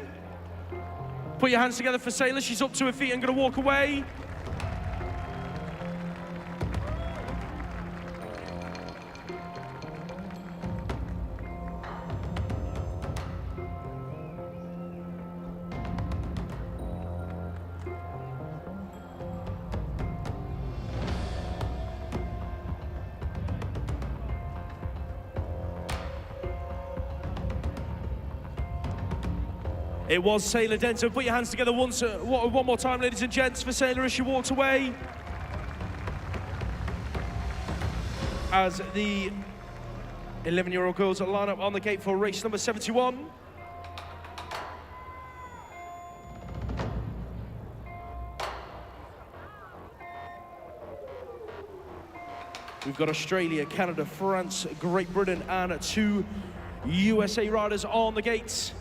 Put your hands together for Sailor. She's up to her feet and going to walk away. It was Sailor Denton. Put your hands together one more time, ladies and gents, for Sailor as she walked away. As the 11-year-old girls line up on the gate for race number 71. We've got Australia, Canada, France, Great Britain, and 2 USA riders on the gates.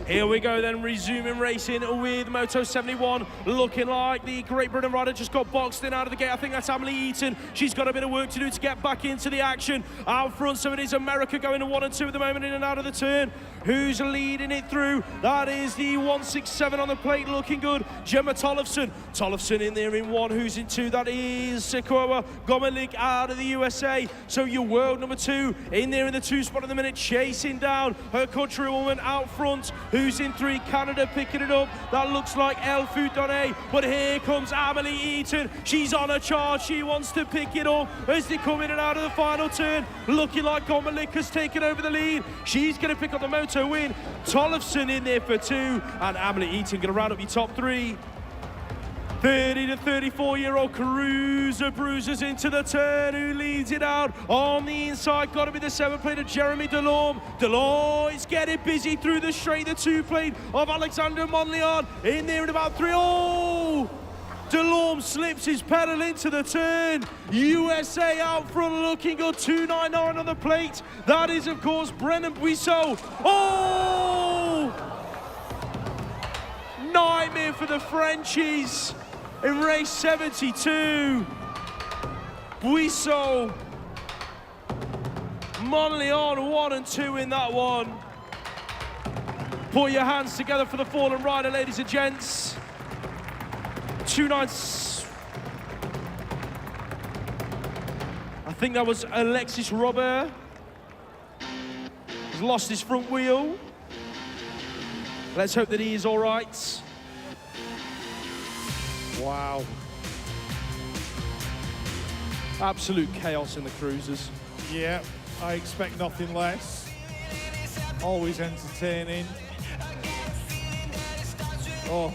Here we go then, resuming racing with Moto 71. Looking like the Great Britain rider just got boxed in out of the gate. I think that's Emily Eaton. She's got a bit of work to do to get back into the action. Out front, so it is America going to 1 and 2 at the moment, in and out of the turn. Who's leading it through? That is the 167 on the plate, looking good. Gemma Tollefson. Tollefson in there in 1. Who's in 2? That is Sikoa Gomelik out of the USA. So your world number 2 in there in the 2 spot at the minute, chasing down her countrywoman out front. Who's in 3? Canada picking it up. That looks like El Foudonnet. But here comes Amelie Eaton. She's on a charge. She wants to pick it up as they come in and out of the final turn. Looking like Gomelik has taken over the lead. She's going to pick up the moto win. Tollefson in there for 2. And Amelie Eaton going to round up your top 3. 30 to 34-year-old Cruiser Bruisers into the turn. Who leads it out on the inside? Got to be the 7-plate of Jeremy Delorme. Delorme is getting busy through the straight. The 2-plate of Alexander Monleon in there in about 3. Oh! Delorme slips his pedal into the turn. USA out front looking good. 299 on the plate. That is, of course, Brennan Buisseau. Oh! Nightmare for the Frenchies in race 72. Buisseau, Monleon 1 and 2 in that one. Put your hands together for the fallen rider, ladies and gents. 2-9. I think that was Alexis Robert. He's lost his front wheel. Let's hope that he is all right. Wow. Absolute chaos in the cruisers. Yeah, I expect nothing less. Always entertaining. Oh.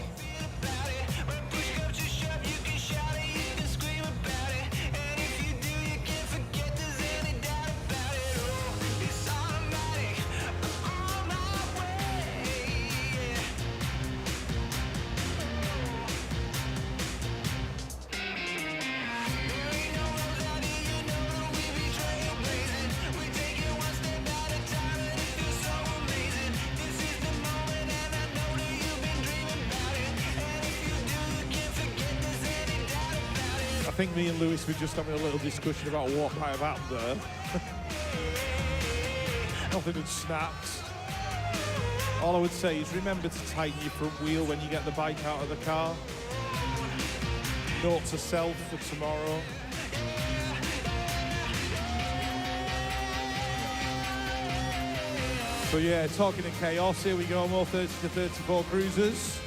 I think me and Lewis were just having a little discussion about what might have happened there. Nothing had snapped. All I would say is remember to tighten your front wheel when you get the bike out of the car. Note to self for tomorrow. So yeah, talking of chaos, here we go, more 30 to 34 cruisers.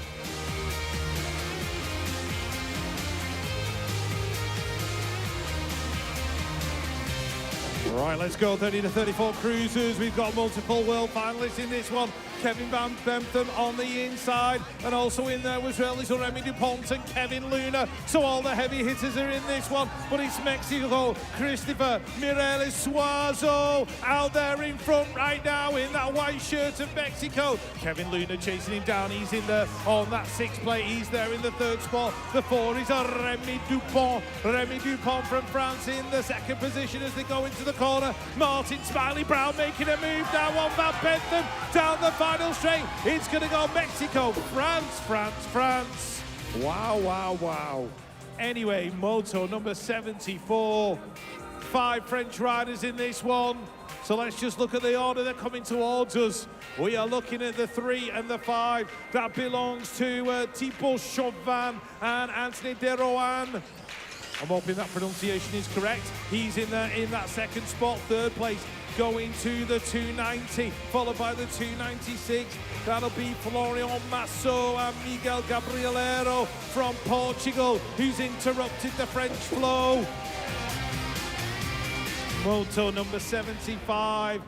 Right, let's go 30 to 34 cruisers. We've got multiple world finalists in this one. Kevin Van Bentham on the inside, and also in there as well is Remy Dupont and Kevin Luna. So all the heavy hitters are in this one, but it's Mexico. Christopher Mireles Suazo out there in front right now in that white shirt of Mexico. Kevin Luna chasing him down. He's in there on that 6th plate. He's there in the 3rd spot. The 4 is a Remy Dupont. Remy Dupont from France in the 2nd position as they go into the corner. Martin Smiley Brown making a move now on Van Bentham down the final straight. It's going to go Mexico, France, France, France. Wow, wow, wow. Anyway, moto number 74. 5 French riders in this one. So let's just look at the order they're coming towards us. We are looking at the 3 and the 5. That belongs to Thibaut Chauvin and Anthony De Rohan. I'm hoping that pronunciation is correct. He's in there in that 2nd spot, 3rd place, going to the 290, followed by the 296. That'll be Florian Massot and Miguel Gabrielero from Portugal, who's interrupted the French flow. Moto number 75.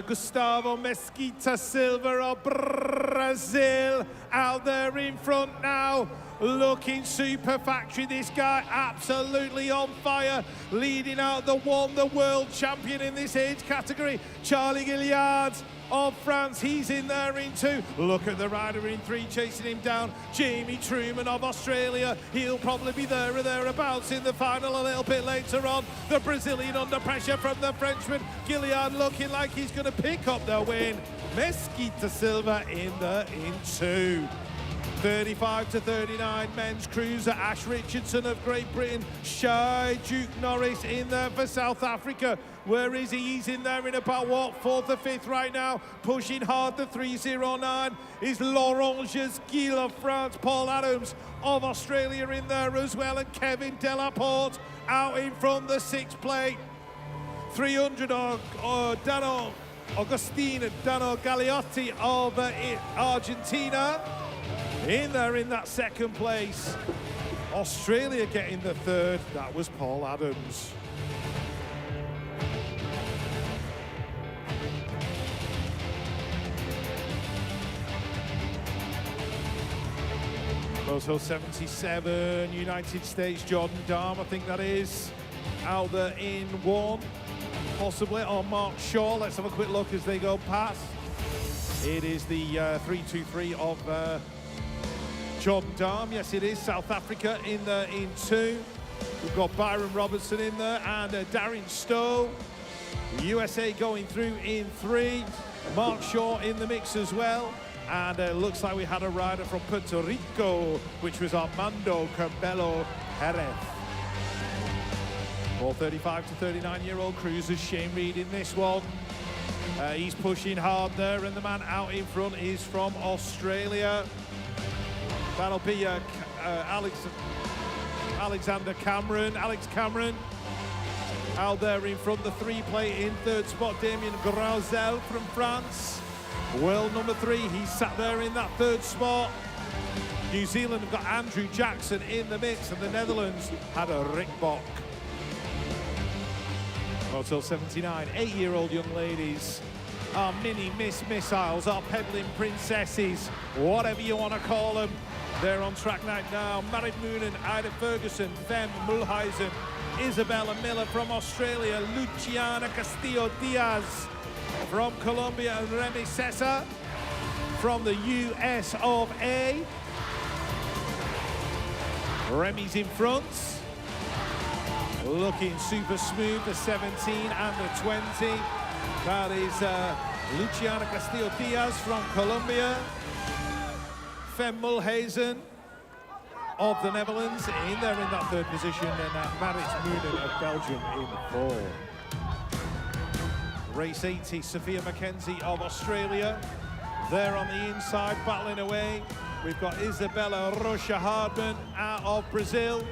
Gustavo Mesquita Silva of Brazil out there in front now, looking super factory. This guy absolutely on fire, leading out the world champion in this age category, Charlie Gilliard of France. He's in there in 2. Look at the rider in 3 chasing him down, Jamie Truman of Australia. He'll probably be there or thereabouts in the final a little bit later on. The Brazilian under pressure from the Frenchman. Gilliard looking like he's going to pick up the win. Mesquita Silva in 2. 35 to 39 men's cruiser, Ash Richardson of Great Britain. Shy Duke Norris in there for South Africa. Where is he? He's in there in about, what, 4th or 5th right now. Pushing hard, the 309 is Laurent Jesguil of France. Paul Adams of Australia in there as well. And Kevin Delaporte out in front, the 6th plate. 300 Dano Agostino and Dano Gagliotti of Argentina. In there in that 2nd place. Australia getting the 3rd. That was Paul Adams. Moto 77, United States, Jordan Dahm, I think that is. Out there in 1. Possibly on Mark Shaw. Let's have a quick look as they go past. It is the 323 of Jordan Dahm. Yes, it is. South Africa in 2. We've got Byron Robertson in there and Darren Stowe. USA going through in 3. Mark Shaw in the mix as well. And looks like we had a rider from Puerto Rico, which was Armando Cabello Perez. All 35 to 39-year-old cruisers. Shane Reed in this one. He's pushing hard there, and the man out in front is from Australia. That'll be Alexander Cameron. Alex Cameron out there in front. The three plate in third spot. Damien Grauzel from France. World number 3. He sat there in that third spot. New Zealand have got Andrew Jackson in the mix, and the Netherlands had a Rick Bock. Moto 79, 8-year-old young ladies, our mini missiles, our peddling princesses, whatever you want to call them. They're on track night now. Marit Moonen, Ida Ferguson, Fem Mulhuizen, Isabella Miller from Australia, Luciana Castillo-Diaz from Colombia, and Remy Sessa from the US of A. Remy's in front, looking super smooth, the 17 and the 20. That is Luciana Castillo-Diaz from Colombia. Fem Mulhuizen of the Netherlands in there in that third position, and Marit Moonen of Belgium in 4. Race 80, Sophia Mackenzie of Australia. There on the inside, battling away. We've got Isabella Rocha Hardman out of Brazil,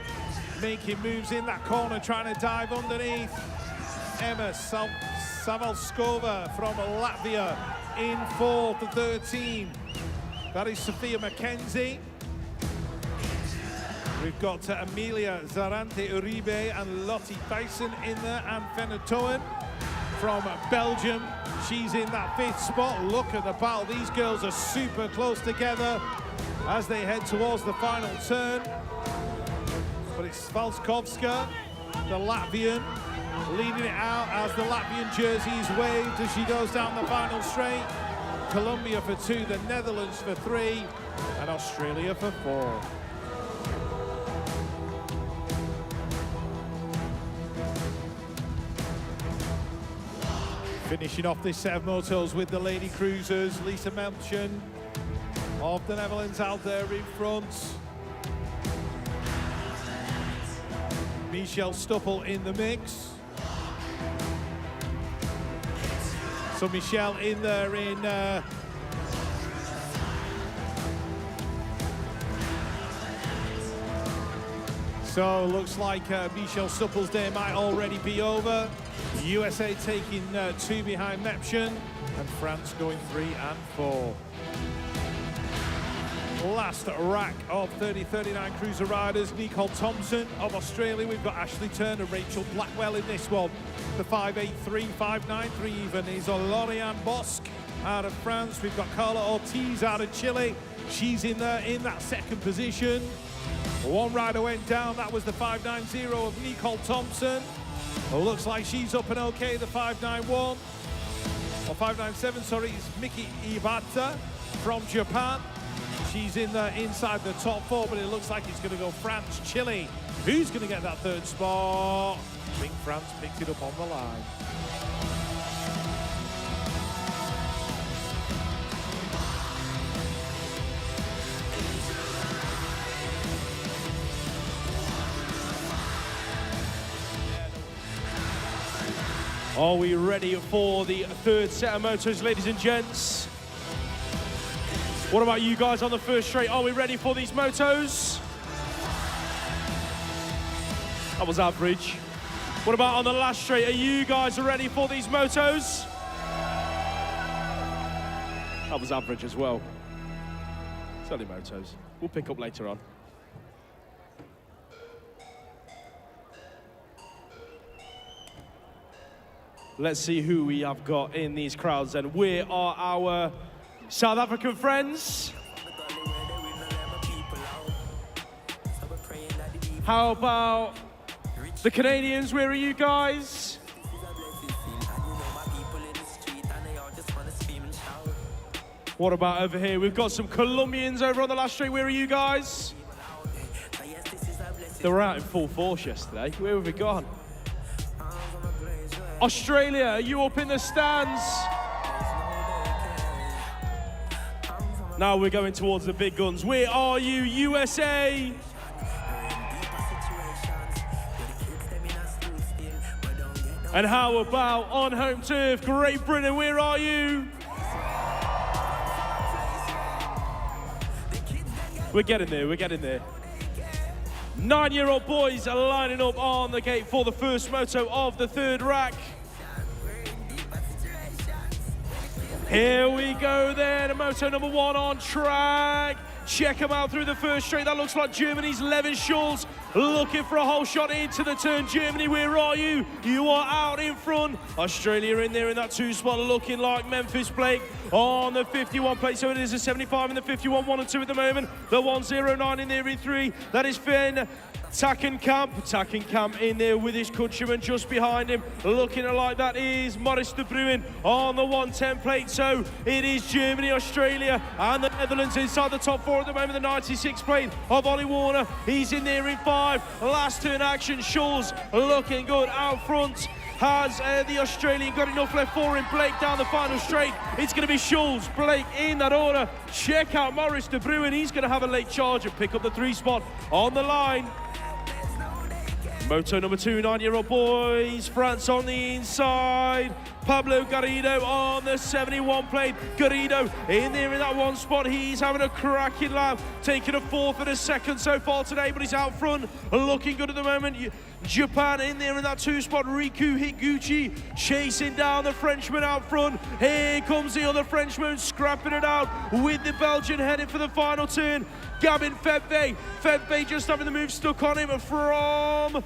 making moves in that corner, trying to dive underneath. Emma Savalskova from Latvia in 4th, the 13. That is Sophia Mackenzie. We've got Amelia Zarante Uribe and Lottie Tyson in there, and Fenatoen from Belgium. She's in that 5th spot. Look at the battle. These girls are super close together as they head towards the final turn. But it's Valskovska, the Latvian, leading it out as the Latvian jersey is waved as she goes down the final straight. Colombia for 2, the Netherlands for 3, and Australia for 4. Finishing off this set of motos with the lady cruisers, Lisa Melchen of the Netherlands out there in front. Michelle Stuppel in the mix. So Michelle in there in so looks like Michelle Stuppel's day might already be over. USA taking 2 behind Mepchen, and France going 3 and 4. Last rack of 30-39 cruiser riders, Nicole Thompson of Australia. We've got Ashley Turner, Rachel Blackwell in this one. The 5'8", 5'9" even is Loriane Bosque out of France. We've got Carla Ortiz out of Chile. She's in there in that 2nd position. One rider went down, that was the 5'90" of Nicole Thompson. Looks like she's up and okay, the 5'91", or 5'97", sorry, it's Miki Ibata from Japan. She's in there inside the top 4, but it looks like it's going to go France, Chile. Who's going to get that 3rd spot? I think France picked it up on the line. Are we ready for the 3rd set of motos, ladies and gents? What about you guys on the first straight? Are we ready for these motos? That was average. What about on the last straight? Are you guys ready for these motos? That was average as well. It's only motos. We'll pick up later on. Let's see who we have got in these crowds, and where are our South African friends? How about the Canadians? Where are you guys? What about over here? We've got some Colombians over on the last straight. Where are you guys? They were out in full force yesterday. Where have we gone? Australia, are you up in the stands? Now we're going towards the big guns. Where are you, USA? And how about on home turf, Great Britain, where are you? We're getting there, we're getting there. 9-year-old boys are lining up on the gate for the first moto of the third rack. Here we go then, moto number 1 on track. Check him out through the first straight. That looks like Germany's Levin Schulz looking for a whole shot into the turn. Germany, where are you? You are out in front. Australia in there in that 2 spot, looking like Memphis Blake on the 51 plate. So it is a 75 in the 51, 1 and 2 at the moment. The 109 in there in 3. That is Finn Tackenkamp in there with his countryman just behind him. Looking like that is Maurice de Bruin on the 110 plate. So it is Germany, Australia and the Netherlands inside the top 4 at the moment. The 96 plate of Ollie Warner. He's in there in 5. Last turn action. Schulz looking good out front. Has the Australian got enough left for him? Blake down the final straight. It's going to be Schulz, Blake in that order. Check out Maurice de Bruin. He's going to have a late charge and pick up the 3 spot on the line. Moto number 2, 9-year-old boys. France on the inside. Pablo Garrido on the 71 plate. Garrido in there in that 1 spot. He's having a cracking lap. Taking a 4th and a 2nd so far today, but he's out front. Looking good at the moment. Japan in there in that 2 spot. Riku Higuchi chasing down the Frenchman out front. Here comes the other Frenchman scrapping it out with the Belgian heading for the final turn. Gavin Febvre. Febvre just having the move stuck on him from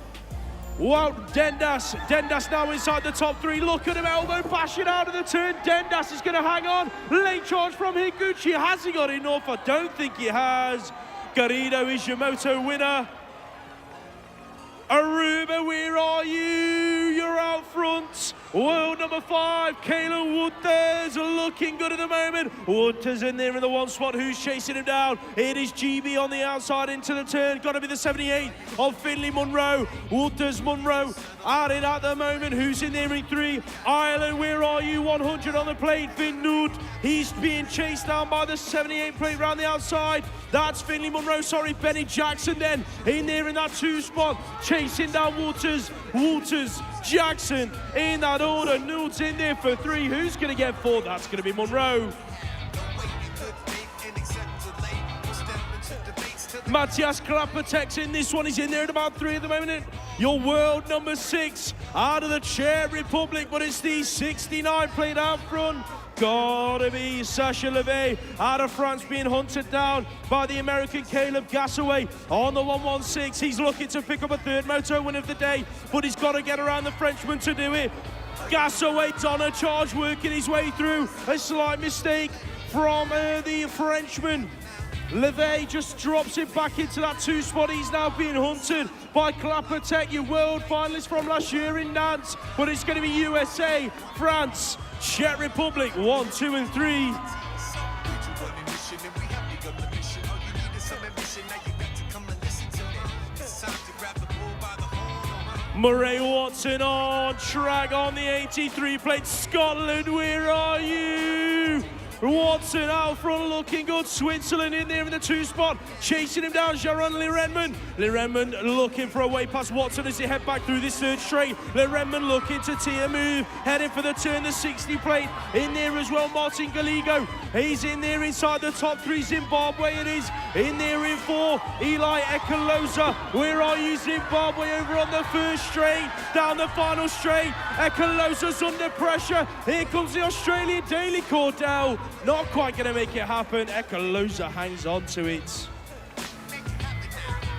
Wout Dendas. Dendas now inside the top 3. Look at him, elbow bashing out of the turn. Dendas is going to hang on. Late charge from Higuchi. Has he got enough? I don't think he has. Garrido is your moto winner. Aruba, where are you? You're out front. World number 5, Kayla Wouters, looking good at the moment. Wouters in there in the 1 spot. Who's chasing him down? It is GB on the outside into the turn. Got to be the 78 of Finley Munro. Wouters, Munro out in at the moment. Who's in there in 3? Ireland, where are you? 100 on the plate. Finn Noot. He's being chased down by the 78 plate round the outside. That's Finley Munro, sorry, Benny Jackson then in there in that 2 spot. Chasing down Wouters. Wouters, Jackson in that order. Noot's in there for 3. Who's going to get 4? That's going to be Munro. Matthias Klapatek's in this one. He's in there at about 3 at the moment. Your world number 6 out of the Czech Republic, but it's the 69 plate out front. Gotta be Sacha Levey out of France being hunted down by the American Caleb Gassaway on the 116. He's looking to pick up a 3rd moto win of the day, but he's got to get around the Frenchman to do it. Gassaway's on a charge, working his way through. A slight mistake from the Frenchman. Levey just drops it back into that 2 spot. He's now being hunted by Klapatek, your world finalist from last year in Nantes. But it's going to be USA, France, Czech Republic, 1, 2 and 3. Murray Watson on track on the 83 plate. Scotland, where are you? Watson out front looking good. Switzerland in there in the 2 spot. Chasing him down, Jaron Lerenman. Lerenman looking for a way past Watson as he head back through this 3rd straight. Lerenman looking to tee a move. Heading for the turn, the 60 plate. In there as well, Martin Galigo. He's in there inside the top 3. Zimbabwe it is. In there in 4, Eli Ekaloza. Where are you, Zimbabwe? Over on the 1st straight. Down the final straight. Ekaloza's under pressure. Here comes the Australian Daly Cordell. Not quite going to make it happen. Ekaloza hangs on to it.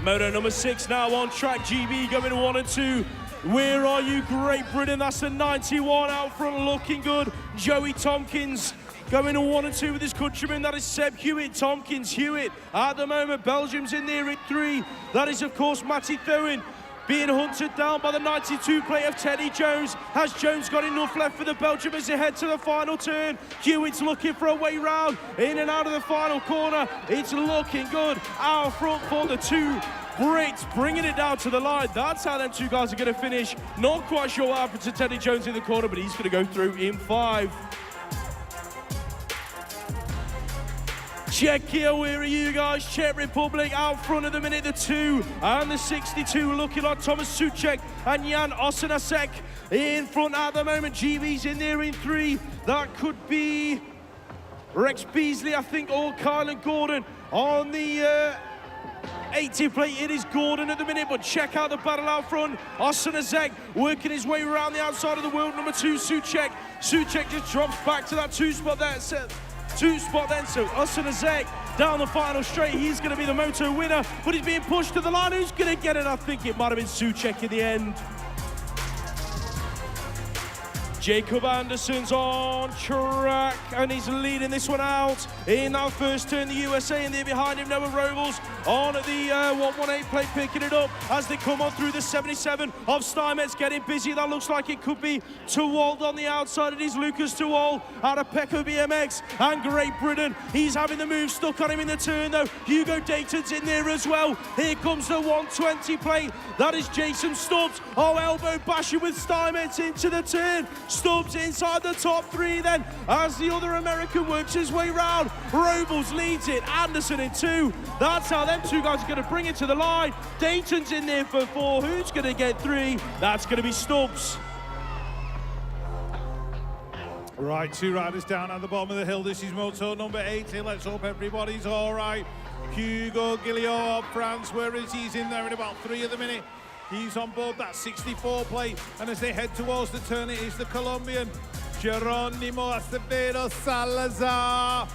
Moto number 6 now on track. GB going 1 and 2. Where are you, Great Britain? That's the 91 out front looking good. Joey Tompkins going 1 and 2 with his countryman. That is Seb Hewitt. Tompkins, Hewitt at the moment. Belgium's in there at 3. That is, of course, Matty Thoen being hunted down by the 92 plate of Teddy Jones. Has Jones got enough left for the Belgium as they head to the final turn? Hewitt's looking for a way round, in and out of the final corner. It's looking good out front for the 2 Brits, bringing it down to the line. That's how them 2 guys are going to finish. Not quite sure what happened to Teddy Jones in the corner, but he's going to go through in 5. Czechia, where are you guys? Czech Republic out front at the minute, the 2 and the 62, looking like Thomas Souček and Jan Osenasek in front at the moment. GB's in there in 3. That could be Rex Beasley, I think, or Kylan Gordon on the 80 plate. It is Gordon at the minute, but check out the battle out front. Osenasek working his way around the outside of the world. Number 2, Souček. Souček just drops back to that 2 spot there. So Osenasek down the final straight. He's going to be the moto winner, but he's being pushed to the line. Who's going to get it? I think it might have been Souček in the end. Jacob Anderson's on track, and he's leading this one out in that first turn. The USA, and there behind him, Noah Robles on the 118 plate, picking it up as they come on through the 77 of Steinmetz, getting busy. That looks like it could be Tewald on the outside. It is Lucas Tewald out of Pecco BMX and Great Britain. He's having the move stuck on him in the turn, though. Hugo Dayton's in there as well. Here comes the 120 plate. That is Jason Stubbs. Oh, elbow bashing with Steinmetz into the turn. Stubbs inside the top 3 then as the other American works his way round. Robles leads it, Anderson in 2. That's how them 2 guys are going to bring it to the line. Dayton's in there for 4. Who's going to get 3? That's going to be Stubbs. Right, 2 riders down at the bottom of the hill. This is moto number 80. Let's hope everybody's all right. Hugo Guillot of France, where is he? He's in there in about 3 at the minute. He's on board that 64 plate, and as they head towards the turn, it is the Colombian Geronimo Acevedo Salazar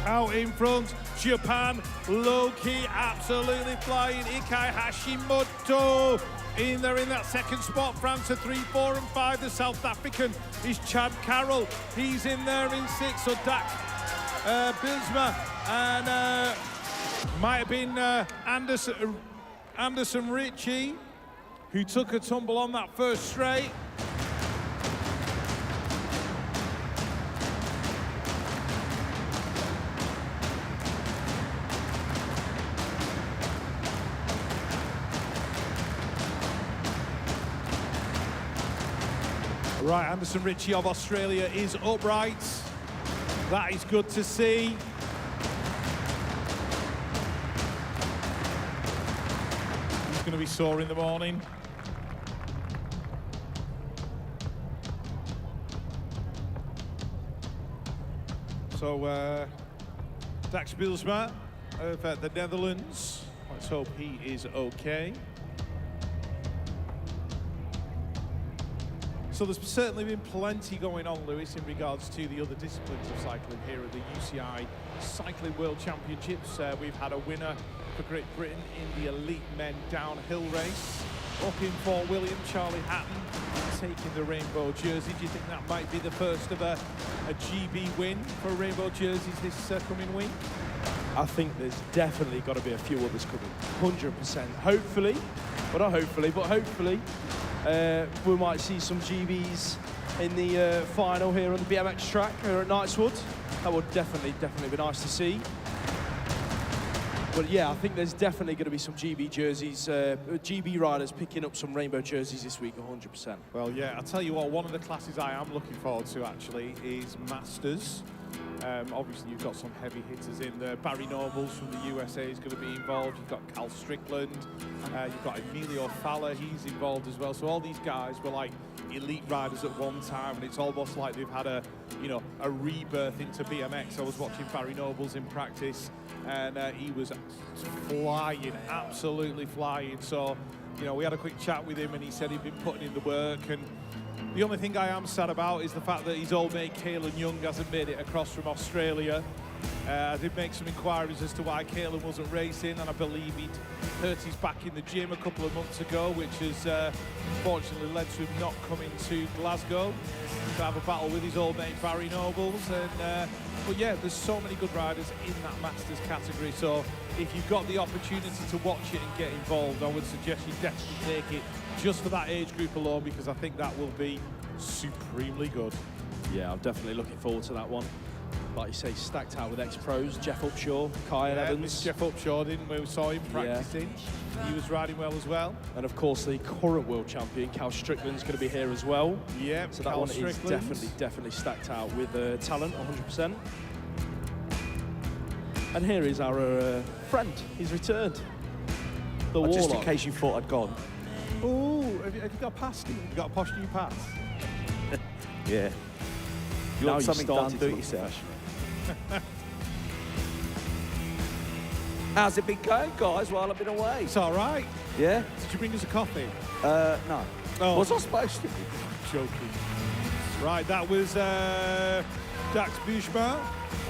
out in front. Japan, low-key, absolutely flying. Ikai Hashimoto in there in that second spot. France are 3, 4, and 5. The South African is Chad Carroll. He's in there in 6. So Dax Bilsma and might have been Anderson Ritchie, who took a tumble on that first straight. Right, Anderson Ritchie of Australia is upright. That is good to see. Going to be sore in the morning. So Dax Bilsma of the Netherlands, let's hope he is okay. So there's certainly been plenty going on, Lewis, in regards to the other disciplines of cycling here at the UCI Cycling World Championships. We've had a winner for Great Britain in the elite men downhill race. Up in Fort William, Charlie Hatton taking the rainbow jersey. Do you think that might be the first of a GB win for rainbow jerseys this coming week? I think there's definitely got to be a few others coming, 100%. Hopefully, well not hopefully, but hopefully we might see some GBs in the final here on the BMX track here at Knightswood. That would definitely be nice to see. But yeah, I think there's definitely going to be some GB jerseys, GB riders picking up some rainbow jerseys this week, 100%. Well, yeah, I'll tell you what, one of the classes I am looking forward to actually is Masters. Obviously, you've got some heavy hitters in there. Barry Nobles from the USA is going to be involved. You've got Cal Strickland. You've got Emilio Falla. He's involved as well. So all these guys were like elite riders at one time, and it's almost like they've had a rebirth into BMX. I was watching Barry Nobles in practice, and he was flying, absolutely flying. So, we had a quick chat with him, and he said he'd been putting in the work. And the only thing I am sad about is the fact that his old mate Caelan Young hasn't made it across from Australia. I did make some inquiries as to why Caelan wasn't racing, and I believe he'd hurt his back in the gym a couple of months ago, which has unfortunately led to him not coming to Glasgow to have a battle with his old mate Barry Nobles. And but yeah, there's so many good riders in that Masters category, so if you've got the opportunity to watch it and get involved, I would suggest you definitely take it just for that age group alone, because I think that will be supremely good. Yeah, I'm definitely looking forward to that one. Like you say, stacked out with ex-pros, Jeff Upshaw, Kyle Evans. Jeff Upshaw, didn't we? We saw him practicing. Yeah. He was riding well as well. And of course, the current world champion, Cal Strickland's going to be here as well. Yeah, so that one is definitely stacked out with talent, 100%. And here is our friend. He's returned. The Just in Warlock. case you thought I'd gone. Oh, have you got a pass, Steve? You got a posh new pass? Yeah. You Now want you something done, started do to it look yourself. How's it been going, guys, while I've been away? It's all right. Yeah? Did you bring us a coffee? No. Oh. Was I supposed to? Joking. Right, that was Dax Bushma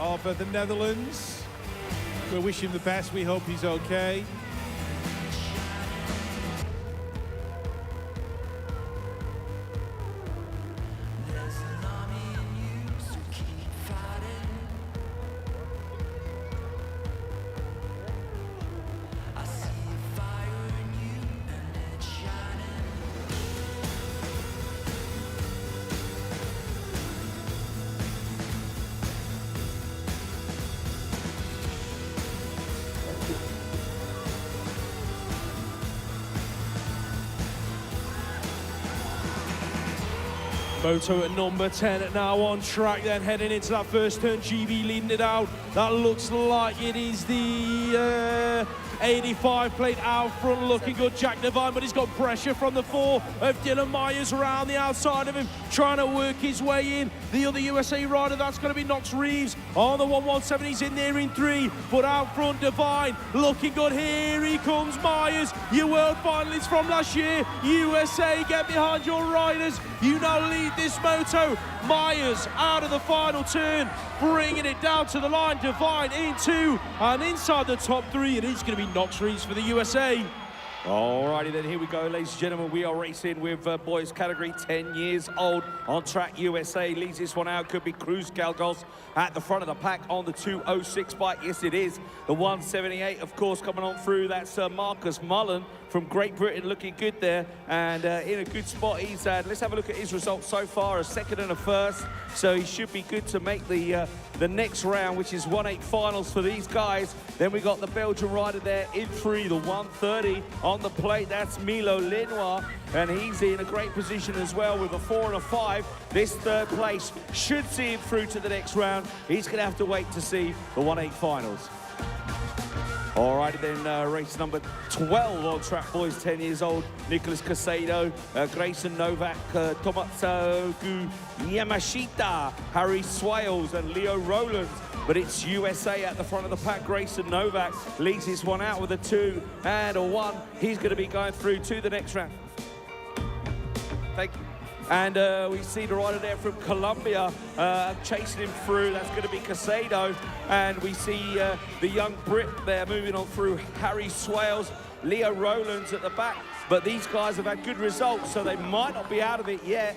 of the Netherlands. We wish him the best. We hope he's okay. Moto at number 10 now on track, then heading into that first turn. GB leading it out. That looks like it is the 85 plate out front, looking good. Jack Devine, but he's got pressure from the 4 of Dylan Myers around the outside of him, trying to work his way in. The other USA rider, that's going to be Knox Reeves on the 117. He's in there in 3, but out front Devine looking good. Here he comes, Myers, your world finalist from last year. USA, get behind your riders. You now lead this moto. Myers out of the final turn, bringing it down to the line. Devine in 2 and inside the top 3. It is going to be Knox Reeves for the USA. Alrighty then, here we go, ladies and gentlemen. We are racing with boys category 10 years old. On track, USA leads this one out. Could be Cruz Galgos at the front of the pack on the 206 bike. Yes, it is. The 178, of course, coming on through. That's Marcus Mullen from Great Britain, looking good there and in a good spot. He's let's have a look at his results so far, a second and a first, so he should be good to make the next round, which is 1/8 finals for these guys. Then we got the Belgian rider there in 3, the 130 on the plate. That's Milo Lenoir, and he's in a great position as well with a 4 and a 5. This third place should see him through to the next round. He's going to have to wait to see the 1/8 finals. Alrighty then, race number 12 on track, boys 10 years old. Nicholas Casado, Grayson Novak, Tomatsu Yamashita, Harry Swales and Leo Rowlands. But it's USA at the front of the pack. Grayson Novak leads this one out with a 2 and a 1. He's going to be going through to the next round. Thank you. And we see the rider there from Colombia chasing him through. That's going to be Casado. And we see the young Brit there moving on through. Harry Swales, Leo Rowlands at the back. But these guys have had good results, so they might not be out of it yet.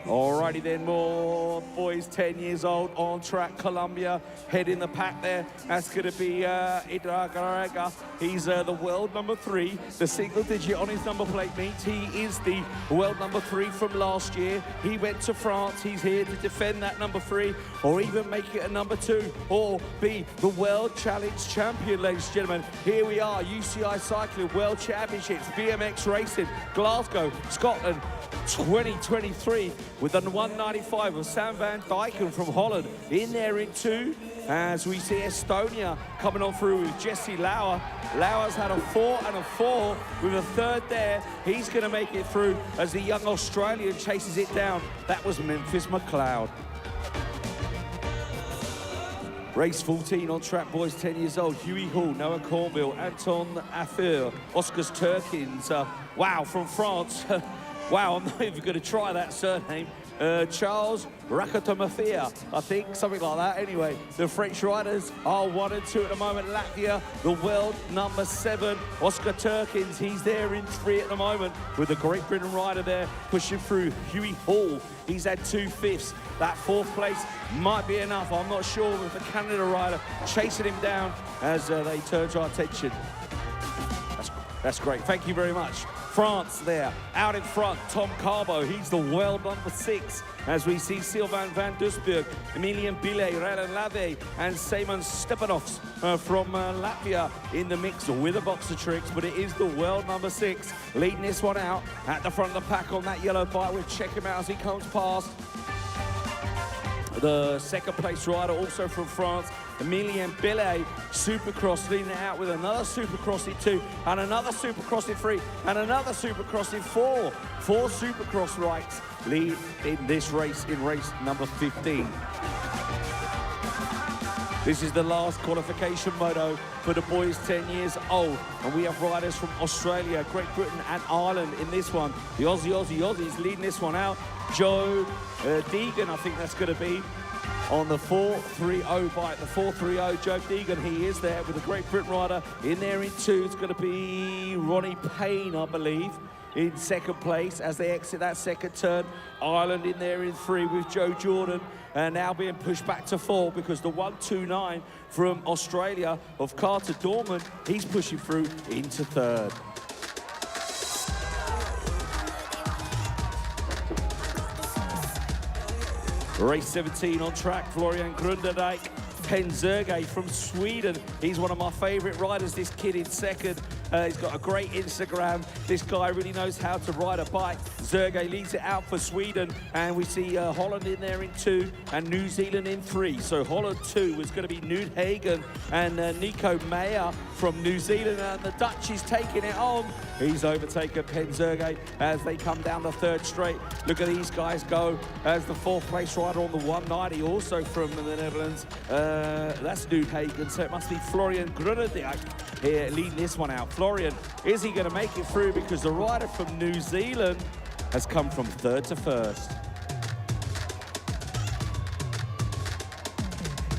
Alrighty then, more boys 10 years old on track. Colombia head in the pack there. That's going to be Idragarega. He's the world number 3. The single digit on his number plate means he is the world number 3 from last year. He went to France. He's here to defend that number 3 or even make it a number 2 or be the World Challenge champion, ladies and gentlemen. Here we are, UCI Cycling World Championships, BMX Racing, Glasgow, Scotland, 2023 with the 195 of Sam van Dijken from Holland in there in 2, as we see Estonia coming on through with Jesse Lauer. Lauer's had a 4 and a 4 with a 3rd there. He's going to make it through as the young Australian chases it down. That was Memphis McLeod. Race 14 on track, boys 10 years old. Huey Hall, Noah Cornville, Anton Affur, Oscars Turkins. Wow, from France. Wow, I'm not even going to try that surname. Charles Rakatomafia, I think, something like that. Anyway, the French riders are 1 and 2 at the moment. Latvia, the world number 7, Oscar Turkins. He's there in 3 at the moment with the Great Britain rider there pushing through. Huey Hall, he's had 2 fifths. That 4th place might be enough. I'm not sure with the Canada rider chasing him down as they turn to our attention. That's great. Thank you very much. France there, out in front, Tom Carbo, he's the world number 6, as we see Sylvain van Dusburg, Emilian Bile, Raylan Lave, and Simon Stepanovs from Latvia in the mix with a box of tricks, but it is the world number 6 leading this one out at the front of the pack on that yellow bike. We'll check him out as he comes past. the second place rider, also from France, Emilien Billet, Supercross leading it out with another Supercross in 2, and another Supercross in 3, and another Supercross in 4. 4 Supercross rights lead in this race, in race number 15. This is the last qualification moto for the boys 10 years old. And we have riders from Australia, Great Britain and Ireland in this one. The Aussies leading this one out. Joe Deegan, I think that's going to be, on the 430 bike. The 430, Joe Deegan, he is there with a Great Britain rider. In there in 2, it's going to be Ronnie Payne, I believe, in second place as they exit that second turn. Ireland in there in 3 with Joe Jordan. And now being pushed back to 4 because the 129 from Australia of Carter Dorman, he's pushing through into 3rd. Race 17 on track, Florian Grunderdijk, Penzerge from Sweden. He's one of my favorite riders, this kid in second. He's got a great Instagram. This guy really knows how to ride a bike. Zerge leads it out for Sweden, and we see Holland in there in 2 and New Zealand in 3. So Holland 2 is going to be Nude Hagen and Nico Meyer from New Zealand, and the Dutch is taking it on. He's overtaken Penzerge as they come down the 3rd straight. Look at these guys go as the 4th place rider on the 190, also from the Netherlands. That's Nude Hagen, so it must be Florian Grunderdijk here leading this one out. Florian, is he going to make it through? Because the rider from New Zealand has come from 3rd to 1st.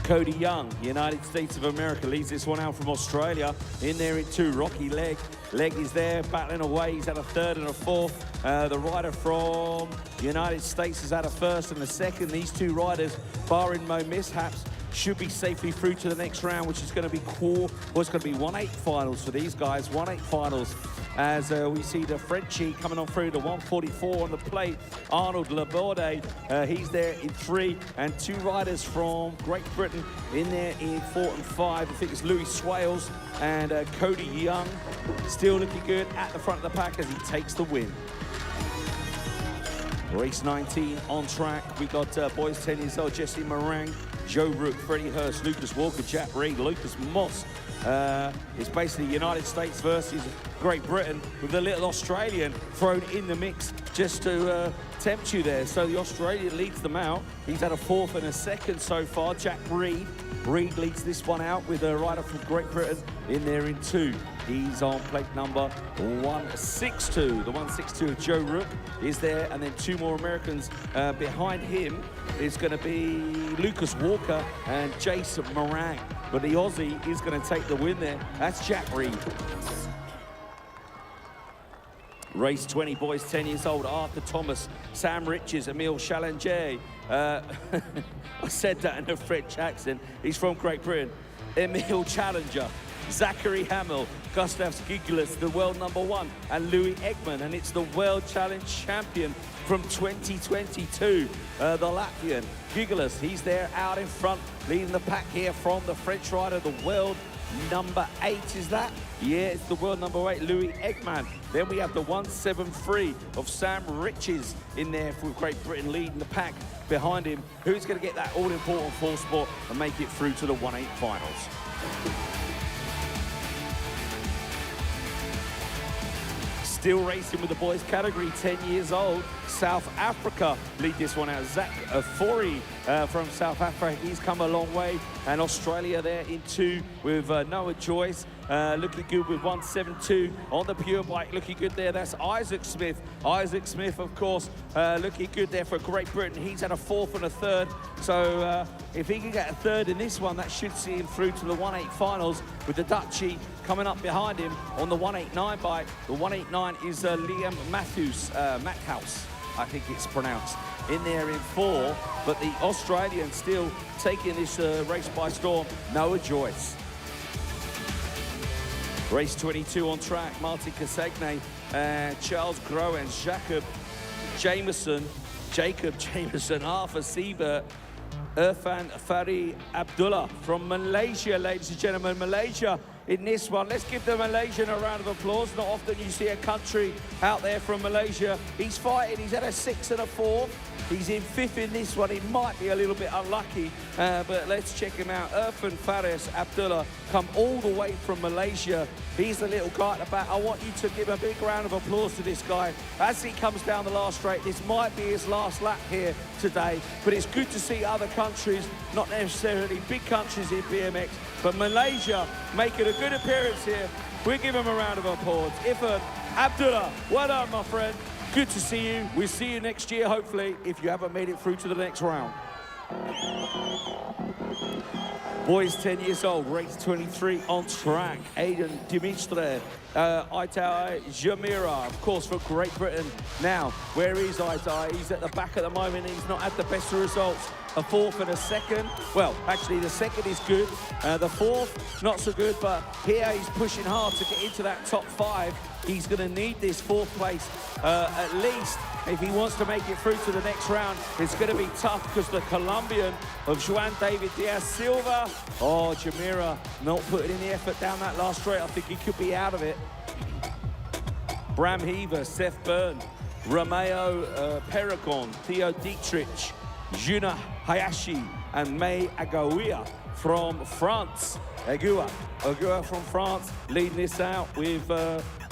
Cody Young, United States of America, leads this one out from Australia. In there in 2, Rocky Legg. Legg is there battling away. He's at a 3rd and a 4th. The rider from the United States is at a 1st and a 2nd. These 2 riders, barring no mishaps, should be safely through to the next round, which is going to be it's going to be 1/8 finals for these guys. 1/8 finals as we see the Frenchie coming on through the 144 on the plate. Arnold Laborde, he's there in 3, and 2 riders from Great Britain in there in 4 and 5. I think it's Louis Swales and Cody Young, still looking good at the front of the pack as he takes the win. Race 19 on track. We got boys 10 years old, Jesse Morang, Joe Rook, Freddie Hurst, Lucas Walker, Jack Reed, Lucas Moss. It's basically United States versus Great Britain with a little Australian thrown in the mix just to tempt you there. So the Australian leads them out. He's had a 4th and a 2nd so far. Jack Reed. Reed leads this one out with a rider from Great Britain in there in 2. He's on plate number 162. The 162 of Joe Rook is there, and then 2 more Americans behind him is going to be Lucas Walker and Jason Morang. But the Aussie is going to take the win there. That's Jack Reed. Race 20, boys 10 years old, Arthur Thomas, Sam Riches, Emile Challenger. I said that in a French accent. He's from Great Britain. Emile Challenger, Zachary Hamill, Gustav Gigelis, the world #1, and Louis Ekman, and it's the World Challenge champion from 2022, the Latvian Gigelis. He's there out in front, leading the pack here from the French rider, the world #8, is that? Yeah, it's the world #8, Louis Ekman. Then we have the 173 of Sam Riches in there for Great Britain, leading the pack behind him. Who's going to get that all-important 4th spot and make it through to the 1/8 finals? Still racing with the boys category, 10 years old. South Africa lead this one out. Zach Fori from South Africa, he's come a long way. And Australia there in 2 with Noah Joyce. Looking good with 172 on the pure bike, looking good there. That's Isaac Smith. Isaac Smith, of course, looking good there for Great Britain. He's had a 4th and a 3rd. So if he can get a 3rd in this one, that should see him through to the 1/8 finals with the Dutchie coming up behind him on the 189 bike. The 189 is Liam Matthews, Mackhouse, I think it's pronounced, in there in 4. But the Australian still taking this race by storm, Noah Joyce. Race 22 on track, Martin Casagne, Charles Groen, Jacob Jameson, Arthur Siebert, Irfan Fari Abdullah from Malaysia, ladies and gentlemen. Malaysia in this one. Let's give the Malaysian a round of applause. Not often you see a country out there from Malaysia. He's fighting, he's had a 6 and a 4. He's in 5th in this one. He might be a little bit unlucky, but let's check him out. Irfan Faris Abdullah come all the way from Malaysia. He's the little guy at the back. I want you to give a big round of applause to this guy as he comes down the last straight. This might be his last lap here today, but it's good to see other countries, not necessarily big countries in BMX, but Malaysia making a good appearance here. We give him a round of applause. Irfan Abdullah, well done, my friend. Good to see you. We'll see you next year, hopefully, if you haven't made it through to the next round. Boys 10 years old, race 23 on track. Aidan Dimitri, Itai Jamira, of course, for Great Britain. Now, where is Itai? He's at the back at the moment. He's not had the best of results. A 4th and a 2nd. Well, actually, the 2nd is good. The 4th, not so good, but here he's pushing hard to get into that top 5. He's going to need this 4th place at least if he wants to make it through to the next round. It's going to be tough because the Colombian of Juan David Diaz Silva. Oh, Jamira not putting in the effort down that last straight. I think he could be out of it. Bram Heaver, Seth Byrne, Romeo Perrigon, Theo Dietrich, Juna Hayashi, and May Agouia from France. Agua from France leading this out with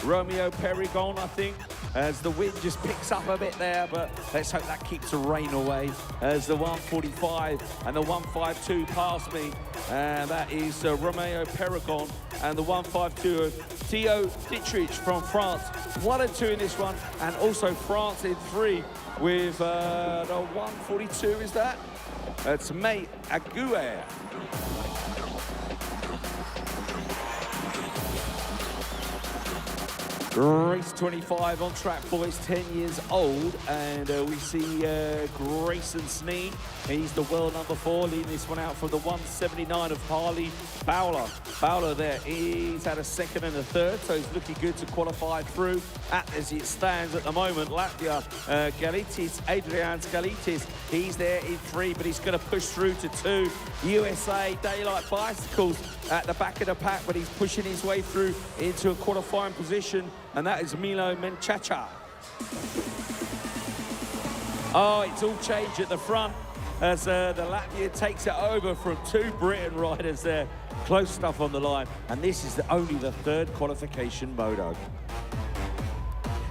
Romeo Perrigon, I think, as the wind just picks up a bit there, but let's hope that keeps the rain away as the 145 and the 152 pass me. And that is Romeo Perrigon and the 152 of Theo Dietrich from France. 1 and 2 in this one, and also France in 3 with the 142, is that? It's May Agouia. Race 25 on track, boys 10 years old, and we see Grayson Sneed. He's the world number 4, leading this one out from the 179 of Harley Fowler. Fowler there, he's had a 2nd and a 3rd, so he's looking good to qualify through as it stands at the moment. Latvia, Galitis, Adrian Galitis, he's there in 3, but he's going to push through to 2. USA, Daylight Bicycles at the back of the pack, but he's pushing his way through into a qualifying position, and that is Milo Menchacha. Oh, it's all changed at the front as the Latvia takes it over from 2 Britain riders there. Close stuff on the line, and this is only the 3rd qualification moto.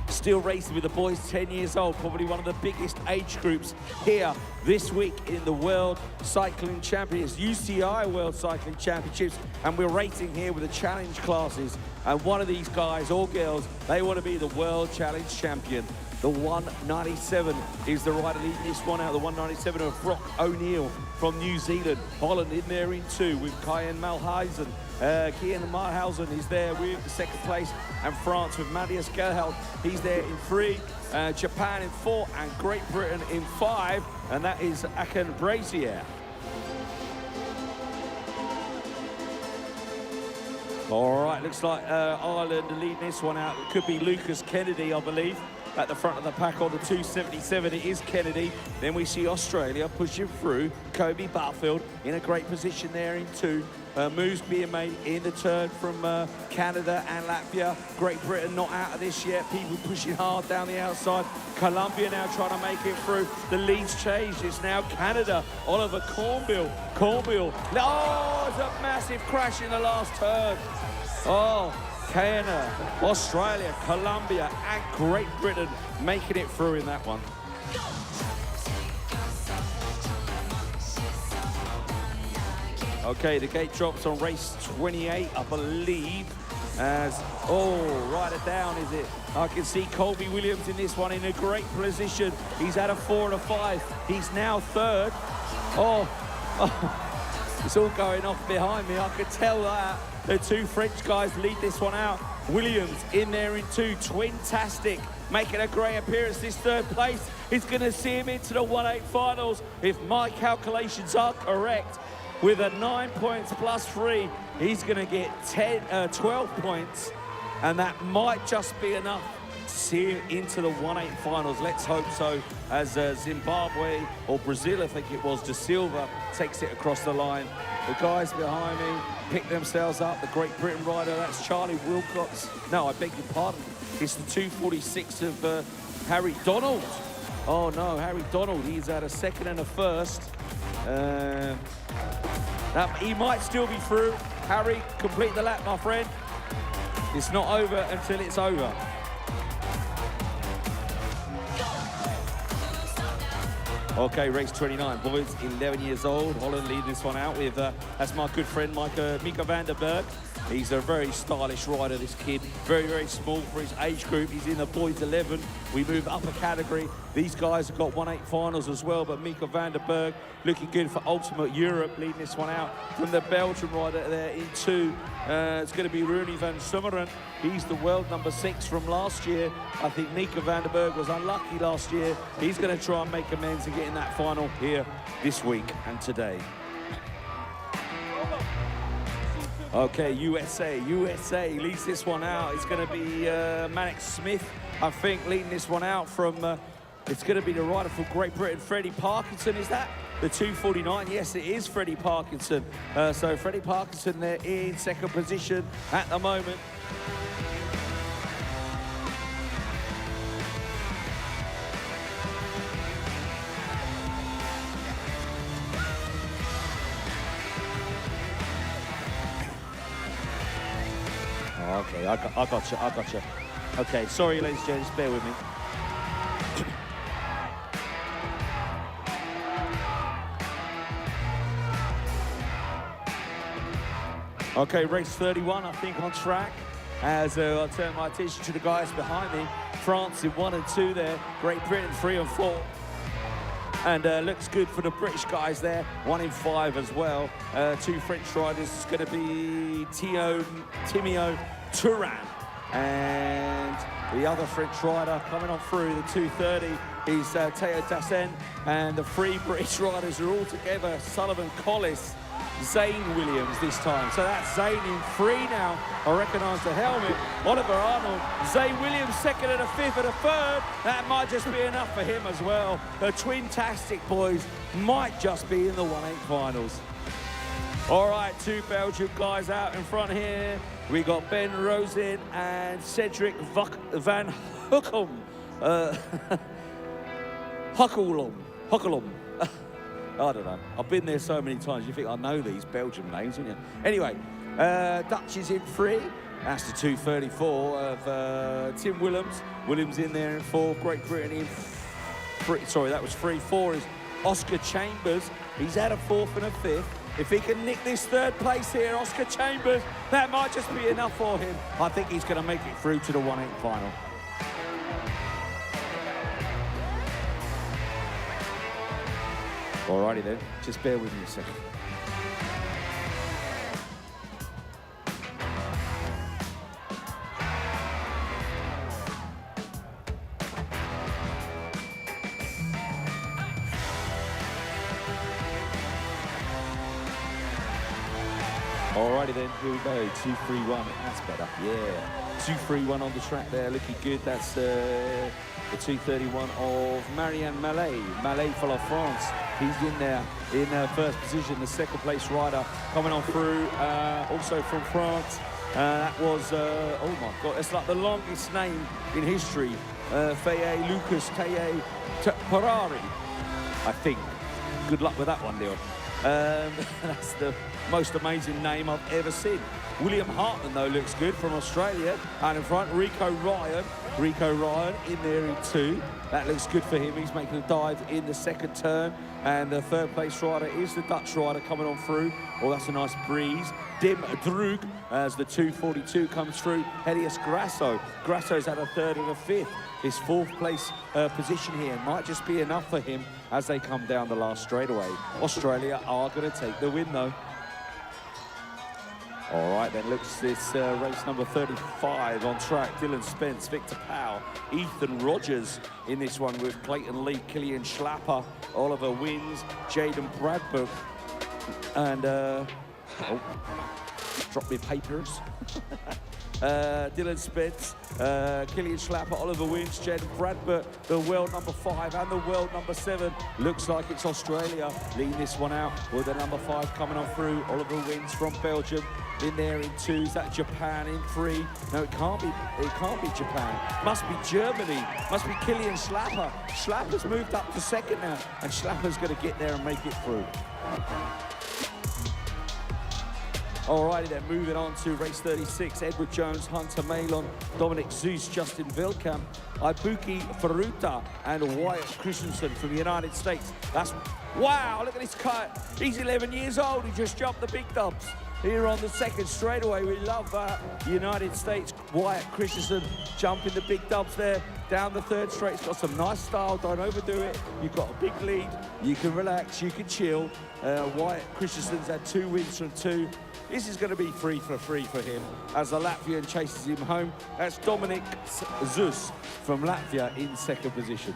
Still racing with the boys 10 years old, probably one of the biggest age groups here this week in the World Cycling Championships, UCI World Cycling Championships, and we're racing here with the challenge classes. And one of these guys or girls, they want to be the World Challenge Champion. The 197 is the rider leading this one out. The 197 of Brock O'Neill from New Zealand. Holland in there in 2 with Kian Malhuizen. Kian Malhuizen is there with the 2nd place. And France with Matthias Gerhard, he's there in 3. Japan in 4 and Great Britain in 5. And that is Akan Brazier. All right, looks like Ireland leading this one out. It could be Lucas Kennedy, I believe, at the front of the pack on the 277. It is Kennedy. Then we see Australia pushing through. Kobe Barfield in a great position there in 2. Moves being made in the turn from Canada and Latvia. Great Britain not out of this yet. People pushing hard down the outside. Colombia now trying to make it through. The lead's changed. It's now Canada. Oliver Cornbill. Oh, it's a massive crash in the last turn. Oh, Canada, Australia, Colombia, and Great Britain making it through in that one. Okay, the gate drops on race 28, I believe. As, oh, write it down, is it? I can see Colby Williams in this one in a great position. He's had a 4 and a 5. He's now 3rd. Oh, it's all going off behind me. I could tell that. The 2 French guys lead this one out. Williams in there in 2. Twintastic making a great appearance. This 3rd place is going to see him into the 1-8 finals if my calculations are correct. With a 9 points plus 3, he's going to get 12 points, and that might just be enough see him into the 1/8 finals. Let's hope so, as Zimbabwe, or Brazil, I think it was, De Silva takes it across the line. The guys behind me pick themselves up. The Great Britain rider, that's Charlie Wilcox. No, I beg your pardon. It's the 2:46 of Harry Donald. Oh no, Harry Donald, he's at a second and a first. He might still be through. Harry, complete the lap, my friend. It's not over until it's over. Okay, race 29, boys, 11 years old. Holland leading this one out with, that's my good friend, Mika van der Berg. He's a very stylish rider, this kid. Very, very small for his age group. He's in the boys 11. We move up a category. These guys have got 1/8 finals as well, but Mika van der Berg looking good for Ultimate Europe, leading this one out from the Belgian rider there in 2. It's going to be Rooney van Summeren. He's the world number 6 from last year. I think Mika van der Berg was unlucky last year. He's going to try and make amends and get in that final here this week and today. Okay, USA leads this one out. It's going to be Mannix Smith, I think, leading this one out from, it's going to be the rider for Great Britain, Freddie Parkinson, is that? The 2:49, yes, it is Freddie Parkinson. So Freddie Parkinson there in second position at the moment. Okay, I got you. Okay, sorry, ladies and gents, bear with me. Okay, race 31, I think, on track. As I turn my attention to the guys behind me. France in 1 and 2 there. Great Britain 3 and 4. And looks good for the British guys there. 1 in 5 as well. 2 French riders. It's going to be Timio Turan. And the other French rider coming on through, the 2:30, is Théo Dassin. And the 3 British riders are all together. Sullivan Collis, Zane Williams this time. So that's Zane in 3 now. I recognise the helmet. Oliver Arnold, Zane Williams second and a 5th and a 3rd. That might just be enough for him as well. The Twin-tastic boys might just be in the 1/8 finals. All right, 2 Belgian guys out in front here. We got Ben Rosen and Cedric van Hukkelum. Hukkelum. I don't know. I've been there so many times. You think I know these Belgian names, don't you? Anyway, Dutch is in 3. That's the 2:34 of Tim Willems. Williams in there in 4. Great Britain in 3. Sorry, that was 3. 4 is Oscar Chambers. He's at a 4th and a 5th. If he can nick this 3rd place here, Oscar Chambers, that might just be enough for him. I think he's going to make it through to the 1/8 final. Alrighty then, just bear with me a second. Alrighty then, here we go, 2-3-1, that's better, yeah. 2-3-1 on the track there, looking good. That's the 2:31 of Marianne Mallet for La France. He's in there in first position, the 2nd place rider coming on through, also from France. That was, oh my God, it's like the longest name in history. Faye Lucas Taye Parari, I think. Good luck with that one, Neil. That's the most amazing name I've ever seen. William Hartman, though, looks good from Australia. And in front, Rico Ryan in there in 2. That looks good for him. He's making a dive in the 2nd turn. And the 3rd place rider is the Dutch rider coming on through. Oh, that's a nice breeze. Dim Droog as the 2:42 comes through. Helios Grasso. Grasso's at a 3rd and a 5th. His 4th place position here might just be enough for him as they come down the last straightaway. Australia are going to take the win, though. All right, then looks this race number 35 on track. Dylan Spence, Victor Powell, Ethan Rogers in this one with Clayton Lee, Killian Schlapper, Oliver Wins, Jaden Bradbury, and oh, drop me papers. Dylan Spence, Killian Schlapper, Oliver Wins, Jen Bradford, the world number 5 and the world number 7. Looks like it's Australia leading this one out with the number 5 coming on through. Oliver Wins from Belgium in there in 2. Is that Japan in 3? No, it can't be Japan. Must be Germany. Must be Killian Schlapper. Schlapper's moved up to 2nd now, and Schlapper's going to get there and make it through. Alrighty then, moving on to race 36. Edward Jones, Hunter Malon, Dominic Zeus, Justin Vilkamp, Ibuki Furuta, and Wyatt Christensen from the United States. Wow, look at this cut. He's 11 years old. He just jumped the big dubs here on the 2nd straightaway. We love that. United States, Wyatt Christensen jumping the big dubs there. Down the 3rd straight, it's got some nice style, don't overdo it. You've got a big lead, you can relax, you can chill. Wyatt Christensen's had 2 wins from 2. This is going to be 3 for 3 for him as the Latvian chases him home. That's Dominic Zeus from Latvia in 2nd position.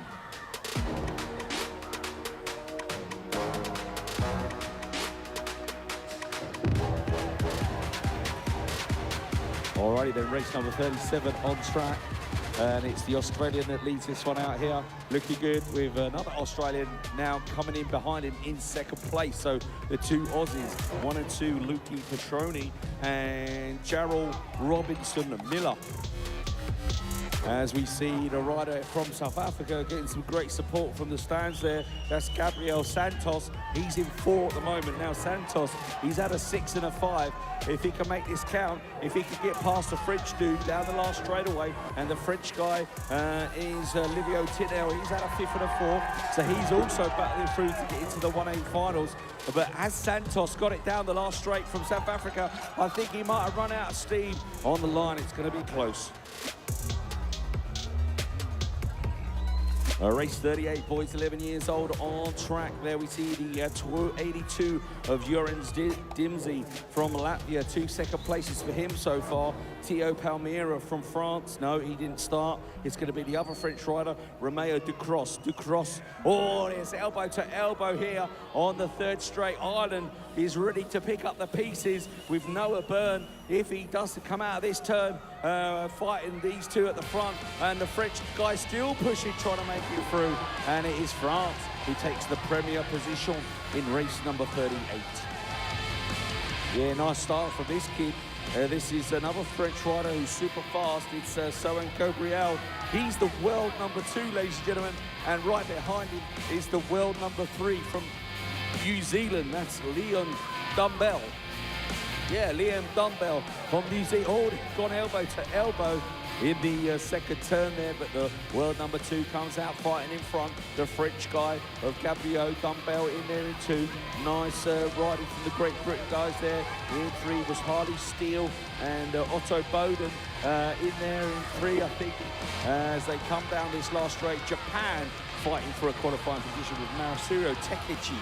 Alrighty then, race number 37 on track. And it's the Australian that leads this one out here. Looking good with another Australian now coming in behind him in 2nd place. So the 2 Aussies, 1 and 2, Lukey Petroni and Jarrell Robinson Miller. As we see the rider from South Africa getting some great support from the stands there. That's Gabriel Santos. He's in 4 at the moment. Now Santos, he's had a 6 and a 5. If he can make this count, if he can get past the French dude down the last straightaway, and the French guy is Livio Tinel. He's had a 5th and a 4, so he's also battling through to get into the 1-8 finals. But as Santos got it down the last straight from South Africa, I think he might have run out of steam on the line. It's going to be close. Race 38, boys 11 years old on track. There we see the 82 of Jurens Dimsey from Latvia. 2 2nd places for him so far. Theo Palmira from France. No, he didn't start. It's going to be the other French rider, Romeo Ducros. Oh, there's elbow to elbow here on the 3rd straight. Ireland is ready to pick up the pieces with Noah Byrne if he does come out of this turn, fighting these 2 at the front, and the French guy still pushing, trying to make it through, and it is France who takes the premier position in race number 38. Yeah, nice start from this kid. This is another French rider who's super fast. It's Soen Cobriel. He's the world number 2, ladies and gentlemen, and right behind him is the world number 3 from New Zealand. That's Leon Dumbell. Yeah, Liam Dumbell from New Zealand. Oh, they've gone elbow to elbow in the 2nd turn there, but the world number 2 comes out fighting in front. The French guy of Gabriel Dumbell in there in 2. Nice riding from the Great Britain guys there. In 3 was Harley Steele and Otto Bowden in there in 3, I think, as they come down this last straight. Japan fighting for a qualifying position with Marusuro Tekechi.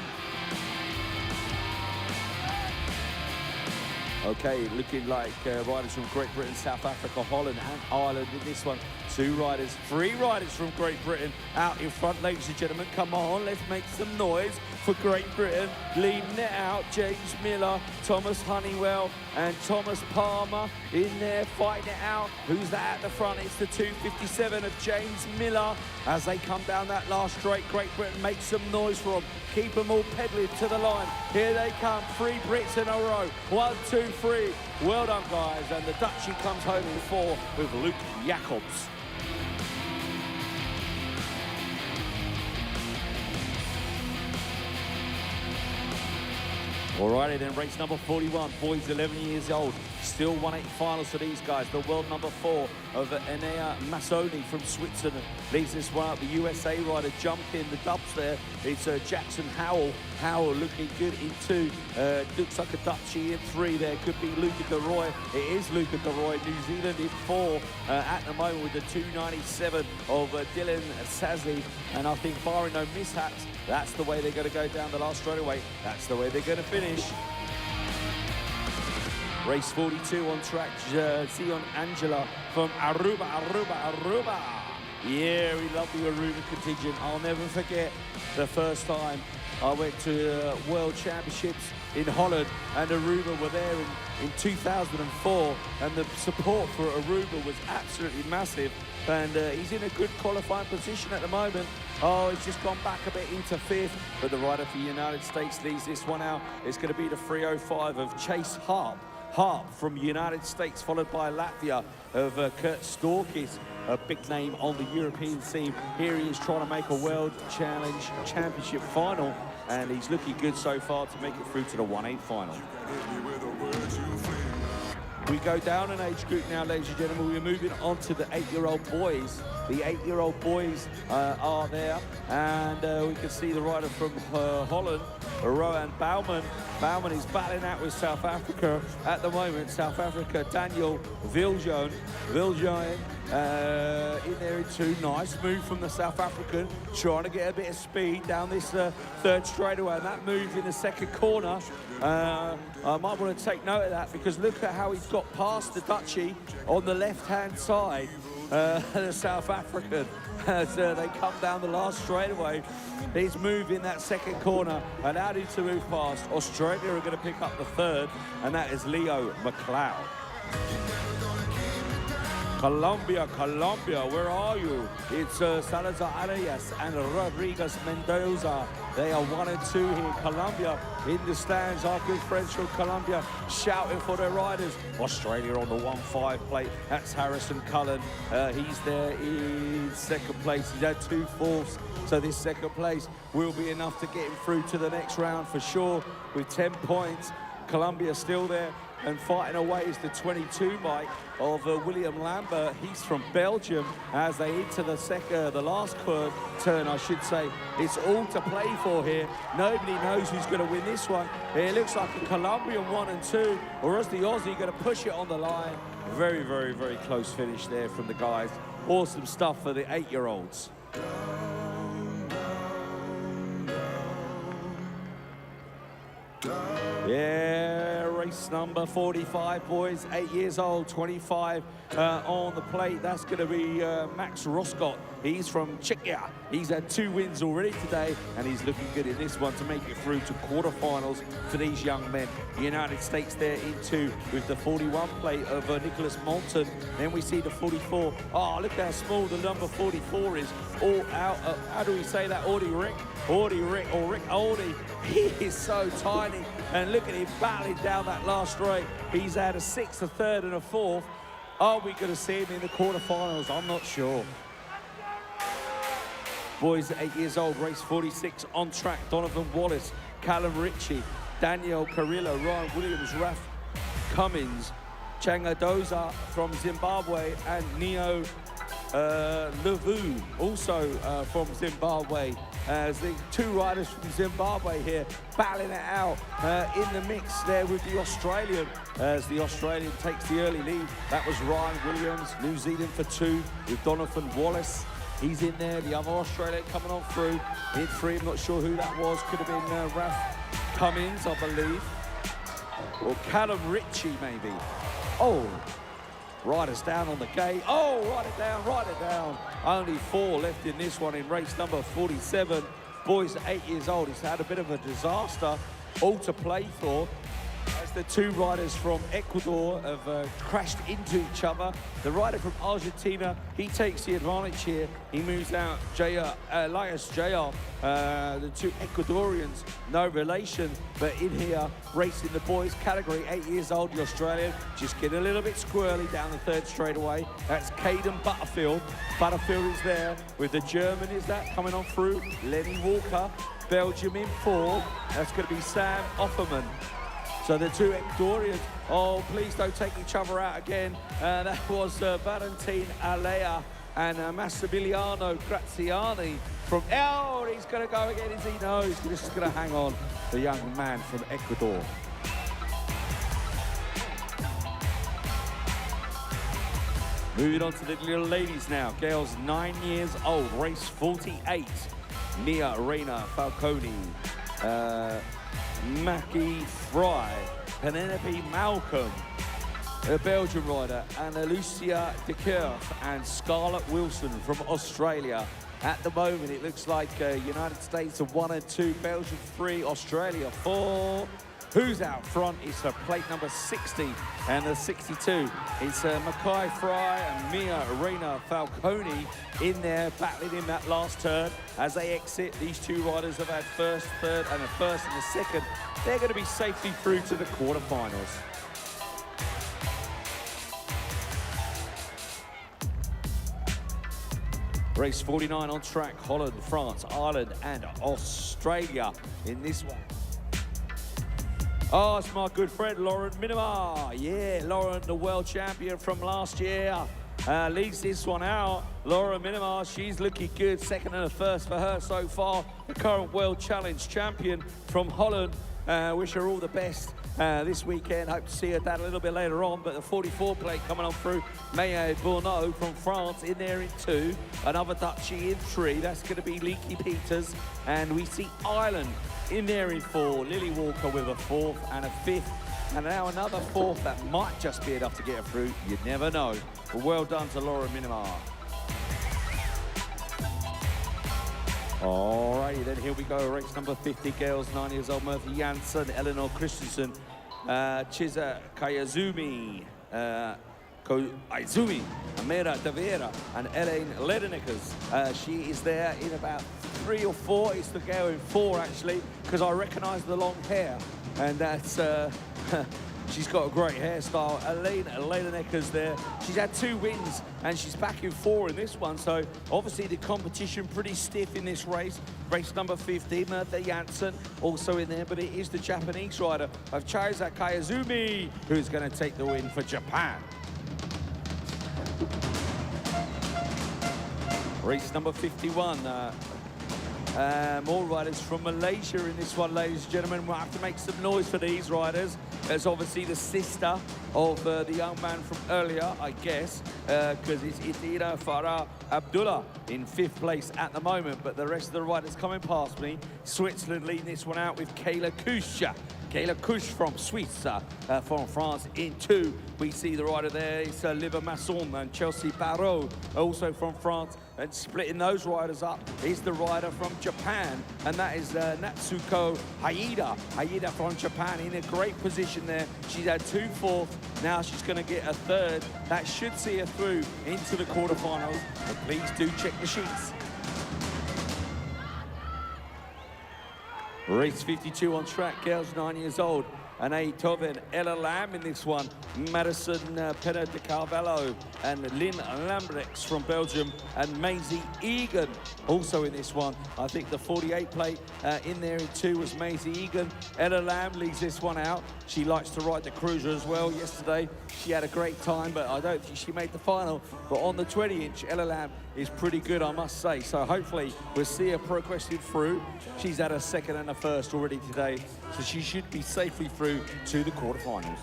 Okay, looking like riders from Great Britain, South Africa, Holland and Ireland in this one. 2 riders, 3 riders from Great Britain out in front, ladies and gentlemen. Come on, let's make some noise for Great Britain. Leading it out, James Miller, Thomas Honeywell and Thomas Palmer in there fighting it out. Who's that at the front? It's the 257 of James Miller. As they come down that last straight, Great Britain makes some noise for them. Keep them all pedaling to the line. Here they come, 3 Brits in a row. 1, 2, 3. Well done, guys. And the Dutchie comes home in 4 with Luke Jacobs. Alrighty then, race number 41, boys 11 years old. Still 1-8 finals for these guys. The world number 4 of Enea Massoni from Switzerland leads this one up. The USA rider jumped in the dubs there. It's Jackson Howell. Howell looking good in 2. Looks like a Dutchie in 3 there. Could be Luca de Roy. It is Luca de Roy. New Zealand in 4 at the moment with the 297 of Dylan Sazzi. And I think barring no mishaps, that's the way they're going to go down the last straightaway. That's the way they're going to finish. Race 42 on track, Zion Angela from Aruba. Yeah, we love the Aruba contingent. I'll never forget the first time I went to World Championships in Holland, and Aruba were there in 2004, and the support for Aruba was absolutely massive, and he's in a good qualifying position at the moment. Oh, he's just gone back a bit into fifth, but the rider for the United States leads this one out. It's going to be the 3:05 of Chase Harp from United States, followed by Latvia of Kurt Storkis, a big name on the European scene. Here he is trying to make a World Challenge Championship final, and he's looking good so far to make it through to the 1/8 final. We go down an age group now, ladies and gentlemen. We're moving on to the 8-year-old boys. The 8-year-old boys are there, and we can see the rider from Holland, Rowan Bouwman. Bouwman is battling out with South Africa at the moment. South Africa, Daniel Viljoen. In there in two. Nice move from the South African, trying to get a bit of speed down this third straightaway. And that move in the second corner, I might want to take note of that, because look at how he's got past the Dutchie on the left-hand side, the South African, as they come down the last straightaway. His move in that second corner allowed him to move past. Australia are going to pick up the third, and that is Leo McLeod. Colombia, where are you? It's Salazar Arias and Rodriguez Mendoza. They are 1 and 2 here. Colombia in the stands. Our good friends from Colombia shouting for their riders. Australia on the 1-5 plate. That's Harrison Cullen. He's there in second place. He's had 2 fourths. So this second place will be enough to get him through to the next round for sure. With 10 points, Colombia still there. And fighting away is the 22 bike of William Lambert. He's from Belgium. As they enter the last turn, I should say. It's all to play for here. Nobody knows who's going to win this one. It looks like a Colombian 1 and 2, or is the Aussie going to push it on the line? Very, very, very close finish there from the guys. Awesome stuff for the 8-year-olds. Yeah, race number 45, boys, 8 years old, 25 on the plate. That's going to be Max Roscott. He's from Czechia. He's had 2 wins already today, and he's looking good in this one to make it through to quarterfinals for these young men. The United States there in 2 with the 41 plate of Nicholas Moulton. Then we see the 44. Oh, look how small the number 44 is. All out. How do we say that? Rick Audi. He is so tiny, and look at him battling down that last straight. He's had a 6th, a 3rd, and a 4th. Are we going to see him in the quarterfinals? I'm not sure. Boys at 8 years old, race 46 on track. Donovan Wallace, Callum Ritchie, Daniel Carrillo, Ryan Williams, Raf Cummins, Changadoza from Zimbabwe, and Neo Levu, also from Zimbabwe. As the 2 riders from Zimbabwe here battling it out in the mix there with the Australian, as the Australian takes the early lead. That was Ryan Williams, New Zealand for 2 with Donovan Wallace. He's in there, the other Australian coming on through. In 3, I'm not sure who that was. Could have been Raf Cummins, I believe. Or Callum Ritchie, maybe. Oh, riders down on the gate. Oh, write it down. Only 4 left in this one in race number 47. Boys at 8 years old. He's had a bit of a disaster, all to play for, as the 2 riders from Ecuador have crashed into each other. The rider from Argentina, he takes the advantage here. He moves out Elias Jr. The 2 Ecuadorians, no relation, but in here, racing the boys category, 8 years old, the Australian, just getting a little bit squirrely down the 3rd straightaway. That's Caden Butterfield. Butterfield is there with the German, is that, coming on through. Lenny Walker, Belgium in 4. That's going to be Sam Offerman. So the 2 Ecuadorians, oh, please don't take each other out again. That was Valentin Alea and Massimiliano Graziani from, oh, he's going to go again, is he? No, he's just going to hang on, the young man from Ecuador. Moving on to the little ladies now. Girls 9 years old, race 48. Nia Reina Falconi. Mackie Fry, Penelope Malcolm, a Belgian rider, and Lucia de Kerf and Scarlett Wilson from Australia. At the moment, it looks like United States are 1 and 2, Belgium 3, Australia 4. Who's out front? It's plate number 60 and the 62. It's Mackay Fry and Mia Reina Falcone in there, battling in that last turn. As they exit, these two riders have had first, third, and a first and a second. They're going to be safely through to the quarterfinals. Race 49 on track, Holland, France, Ireland, and Australia in this one. Oh, it's my good friend, Lauren Minima. Yeah, Lauren, the world champion from last year, leads this one out. Lauren Minima, she's looking good. Second and a first for her so far. The current world challenge champion from Holland. Wish her all the best this weekend. Hope to see her dad a little bit later on. But the 44 plate coming on through. Maya Bourneau from France in there in 2. Another Dutchie in 3. That's going to be Leaky Peters. And we see Ireland in there in 4, Lily Walker with a 4th and a 5th, and now another 4th that might just be enough to get her through. You never know. But well done to Laura Minimar. Alrighty, then here we go. Race number 50, girls, 9 years old, Murphy Janssen, Eleanor Christensen, Chiza Kayazumi, Koizumi, Amira Davera, and Elaine Ledenikers. She is there in about 3 or 4. It's the girl in 4 actually, because I recognise the long hair, and that's she's got a great hairstyle. Elaine Ledenikers there. She's had 2 wins, and she's back in 4 in this one. So obviously the competition pretty stiff in this race. Race number 50, Murtha Janssen also in there, but it is the Japanese rider of Chiza Kayazumi who's going to take the win for Japan. Race number 51. More riders from Malaysia in this one, ladies and gentlemen. We'll have to make some noise for these riders. There's obviously the sister of the young man from earlier, I guess, because it's Idira Farah Abdullah in 5th place at the moment. But the rest of the riders coming past me. Switzerland leading this one out with Kayla Kusch. Kayla Kusch from Swiss, from France in 2. We see the rider there, it's Liva Masson and Chelsea Barrault, also from France. And splitting those riders up is the rider from Japan, and that is Natsuko Haida. Haida from Japan in a great position there. She's had 2 4th, now she's going to get a 3rd. That should see her through into the quarterfinals, but please do check the sheets. Race 52 on track, girls 9 years old. Anaï Toven, Ella Lamb in this one, Madison Pena de Carvalho, and Lynn Lambrex from Belgium, and Maisie Egan also in this one. I think the 48 plate in there in 2 was Maisie Egan. Ella Lamb leads this one out. She likes to ride the cruiser as well. Yesterday she had a great time, but I don't think she made the final. But on the 20-inch, Ella Lamb is pretty good, I must say. So hopefully we'll see her progressing through. She's had a 2nd and a 1st already today, so she should be safely through to the quarterfinals.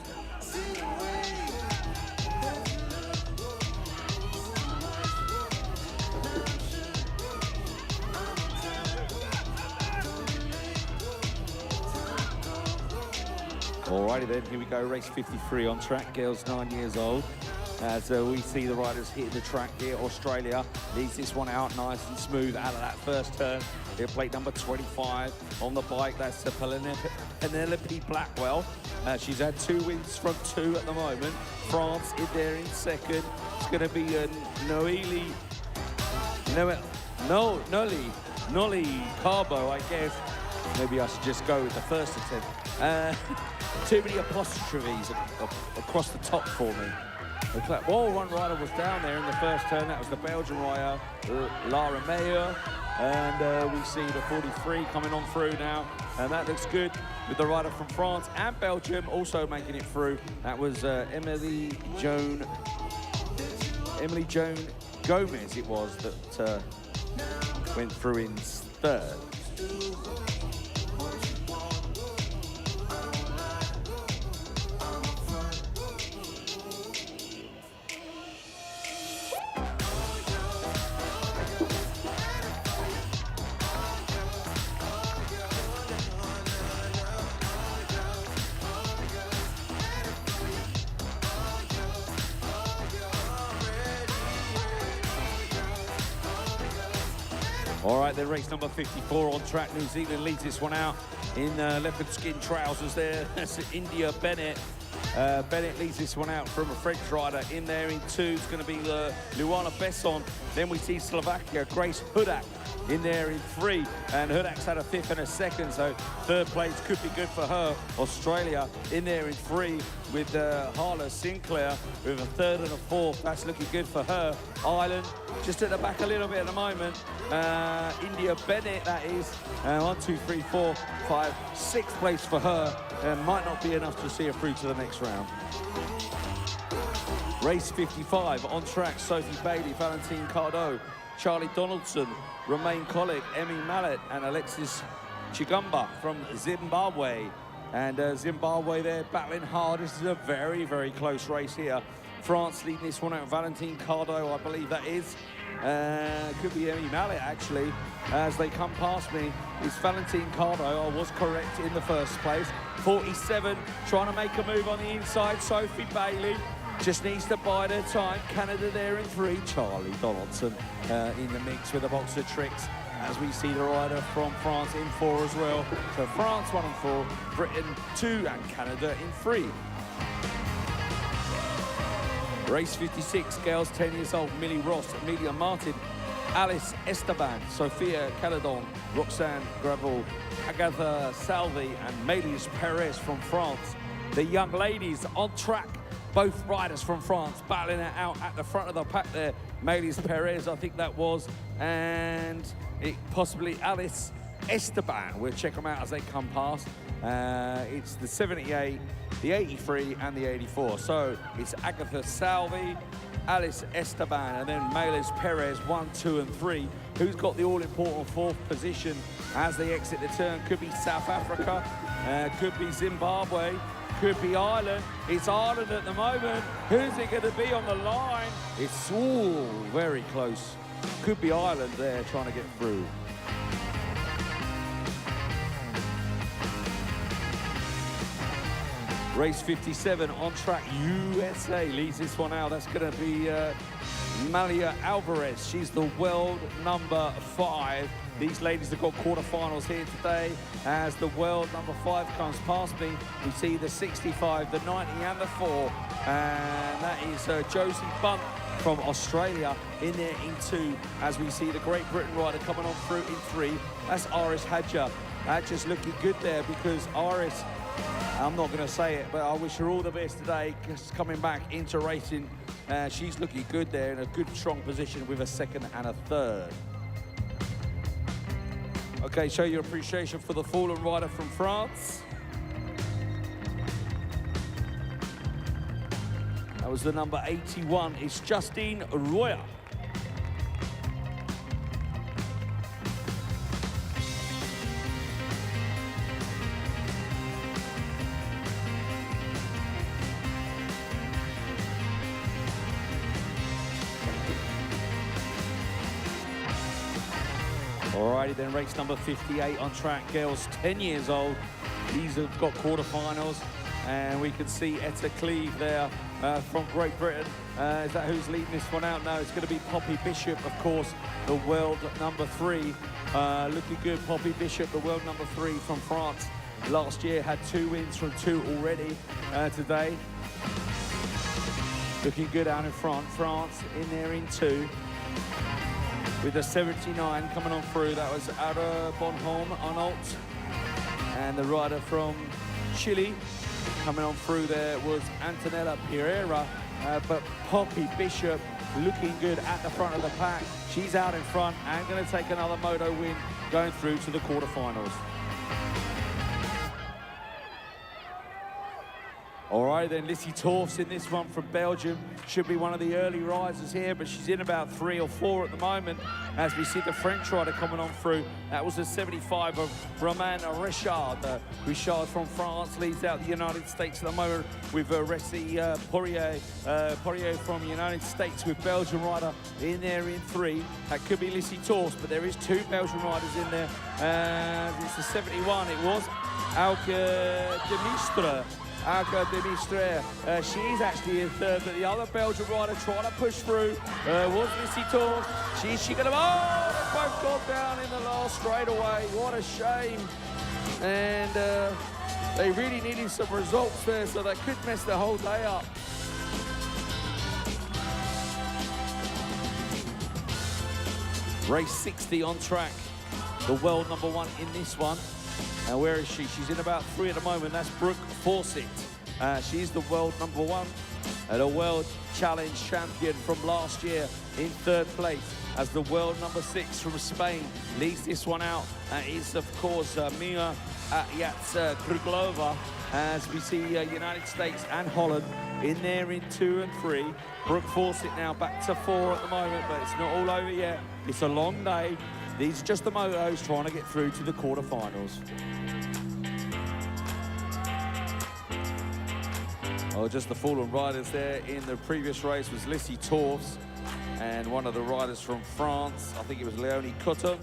Alrighty then, here we go, race 53 on track, girls 9 years old. As we see the riders hitting the track here. Australia leads this one out nice and smooth out of that first turn. Here, plate number 25 on the bike. That's Penelope Blackwell. She's had 2 wins from 2 at the moment. France in there in 2nd. It's going to be Nolly Carbo, I guess. Maybe I should just go with the first attempt. Too many apostrophes across the top for me. Well, one rider was down there in the first turn. That was the Belgian rider, Lara Meyer. And we see the 43 coming on through now. And that looks good with the rider from France and Belgium also making it through. That was Emily Joan Gomez, it was, that went through in 3rd. All right, then race number 54 on track. New Zealand leads this one out in leopard skin trousers there. That's India Bennett. Bennett leads this one out from a French rider. In there in 2 is going to be Luana Besson. Then we see Slovakia, Grace Hudak in there in 3, and Hudak's had a 5th and a 2nd, so 3rd place could be good for her. Australia in there in 3 with Harla Sinclair with a 3rd and a 4th. That's looking good for her. Ireland just at the back a little bit at the moment. India Bennett, that is 1, 2, 3, 4, 5, 6th place for her. Might not be enough to see her through to the next round. Race 55 on track. Sophie Bailey, Valentine Cardo, Charlie Donaldson, Romain Kolek, Emmy Mallet, and Alexis Chigumba from Zimbabwe. And Zimbabwe there battling hard. This is a very, very close race here. France leading this one out. Valentine Cardo, I believe that is. Could be Emmy Mallet, actually, as they come past me. It's Valentine Cardo. I was correct in the first place. 47, trying to make a move on the inside. Sophie Bailey just needs to bide her time. Canada there in 3. Charlie Donaldson in the mix with a box of tricks, as we see the rider from France in 4 as well. So France 1 and 4, Britain 2, and Canada in 3. Race 56, girls 10 years old, Millie Ross, Amelia Martin, Alice Esteban, Sophia Caledon, Roxanne Gravel, Agatha Salvi, and Maëlys Perez from France. The young ladies on track, both riders from France battling it out at the front of the pack there. Maëlys Perez, I think that was, and possibly Alice Esteban. We'll check them out as they come past. It's the 78, the 83, and the 84. So it's Agatha Salvi, Alice Esteban, and then Maëlys Perez, 1, 2, and 3. Who's got the all-important 4th position as they exit the turn? Could be South Africa, could be Zimbabwe, could be Ireland. It's Ireland at the moment. Who's it going to be on the line? It's all very close. Could be Ireland there trying to get through. Race 57 on track. USA leads this one out. That's going to be Malia Alvarez. She's the world number 5. These ladies have got quarterfinals here today. As the world number 5 comes past me, we see the 65, the 90, and the 4. And that is Josie Bunt from Australia in there in 2. As we see the Great Britain rider coming on through in 3. That's Aris Hadja. Just looking good there, because Aris, I'm not going to say it, but I wish her all the best today, just coming back into racing. She's looking good there in a good, strong position with a 2nd and a 3rd. Okay, show your appreciation for the fallen rider from France. That was the number 81. It's Justine Royer. Alrighty then, race number 58 on track. Girls 10 years old. These have got quarterfinals, and we can see Etta Cleave there from Great Britain. Is that who's leading this one out? No, it's going to be Poppy Bishop, of course, the world number 3. Looking good, Poppy Bishop, the world number 3 from France. Last year had 2 wins from 2 already today. Looking good out in front. France in there in 2. With the 79 coming on through, that was Ara Bonhomme Arnault. And the rider from Chile coming on through there was Antonella Pereira. But Poppy Bishop looking good at the front of the pack. She's out in front and going to take another moto win going through to the quarterfinals. All right, then Lissy Torfs in this one from Belgium. Should be one of the early risers here, but she's in about 3 or 4 at the moment as we see the French rider coming on through. That was the 75 of Romain Richard. Richard from France leads out the United States at the moment with Ressi Poirier from the United States, with Belgian rider in there in 3. That could be Lissy Torfs, but there is 2 Belgian riders in there. It's the 71, it was Auke Demistre. Alka Demistre, she's actually in 3rd, but the other Belgian rider trying to push through was Lissy Torfs. She gonna, oh, both gone down in the last straightaway. What a shame. And they really needed some results there, so they could mess the whole day up. Race 60 on track. The world #1 in this one. And where is she? She's in about 3 at the moment. That's Brooke Fawcett. She's the world #1 and a world challenge champion from last year, in 3rd place as the world #6 from Spain. Leads this one out is, of course, Mia Kruglová, as we see United States and Holland in there in 2 and 3. Brooke Fawcett now back to 4 at the moment, but it's not all over yet. It's a long day. These are just the motos trying to get through to the quarterfinals. Oh, just the fallen riders there in the previous race was Lissy Torfs and one of the riders from France. I think it was Leonie Cotter.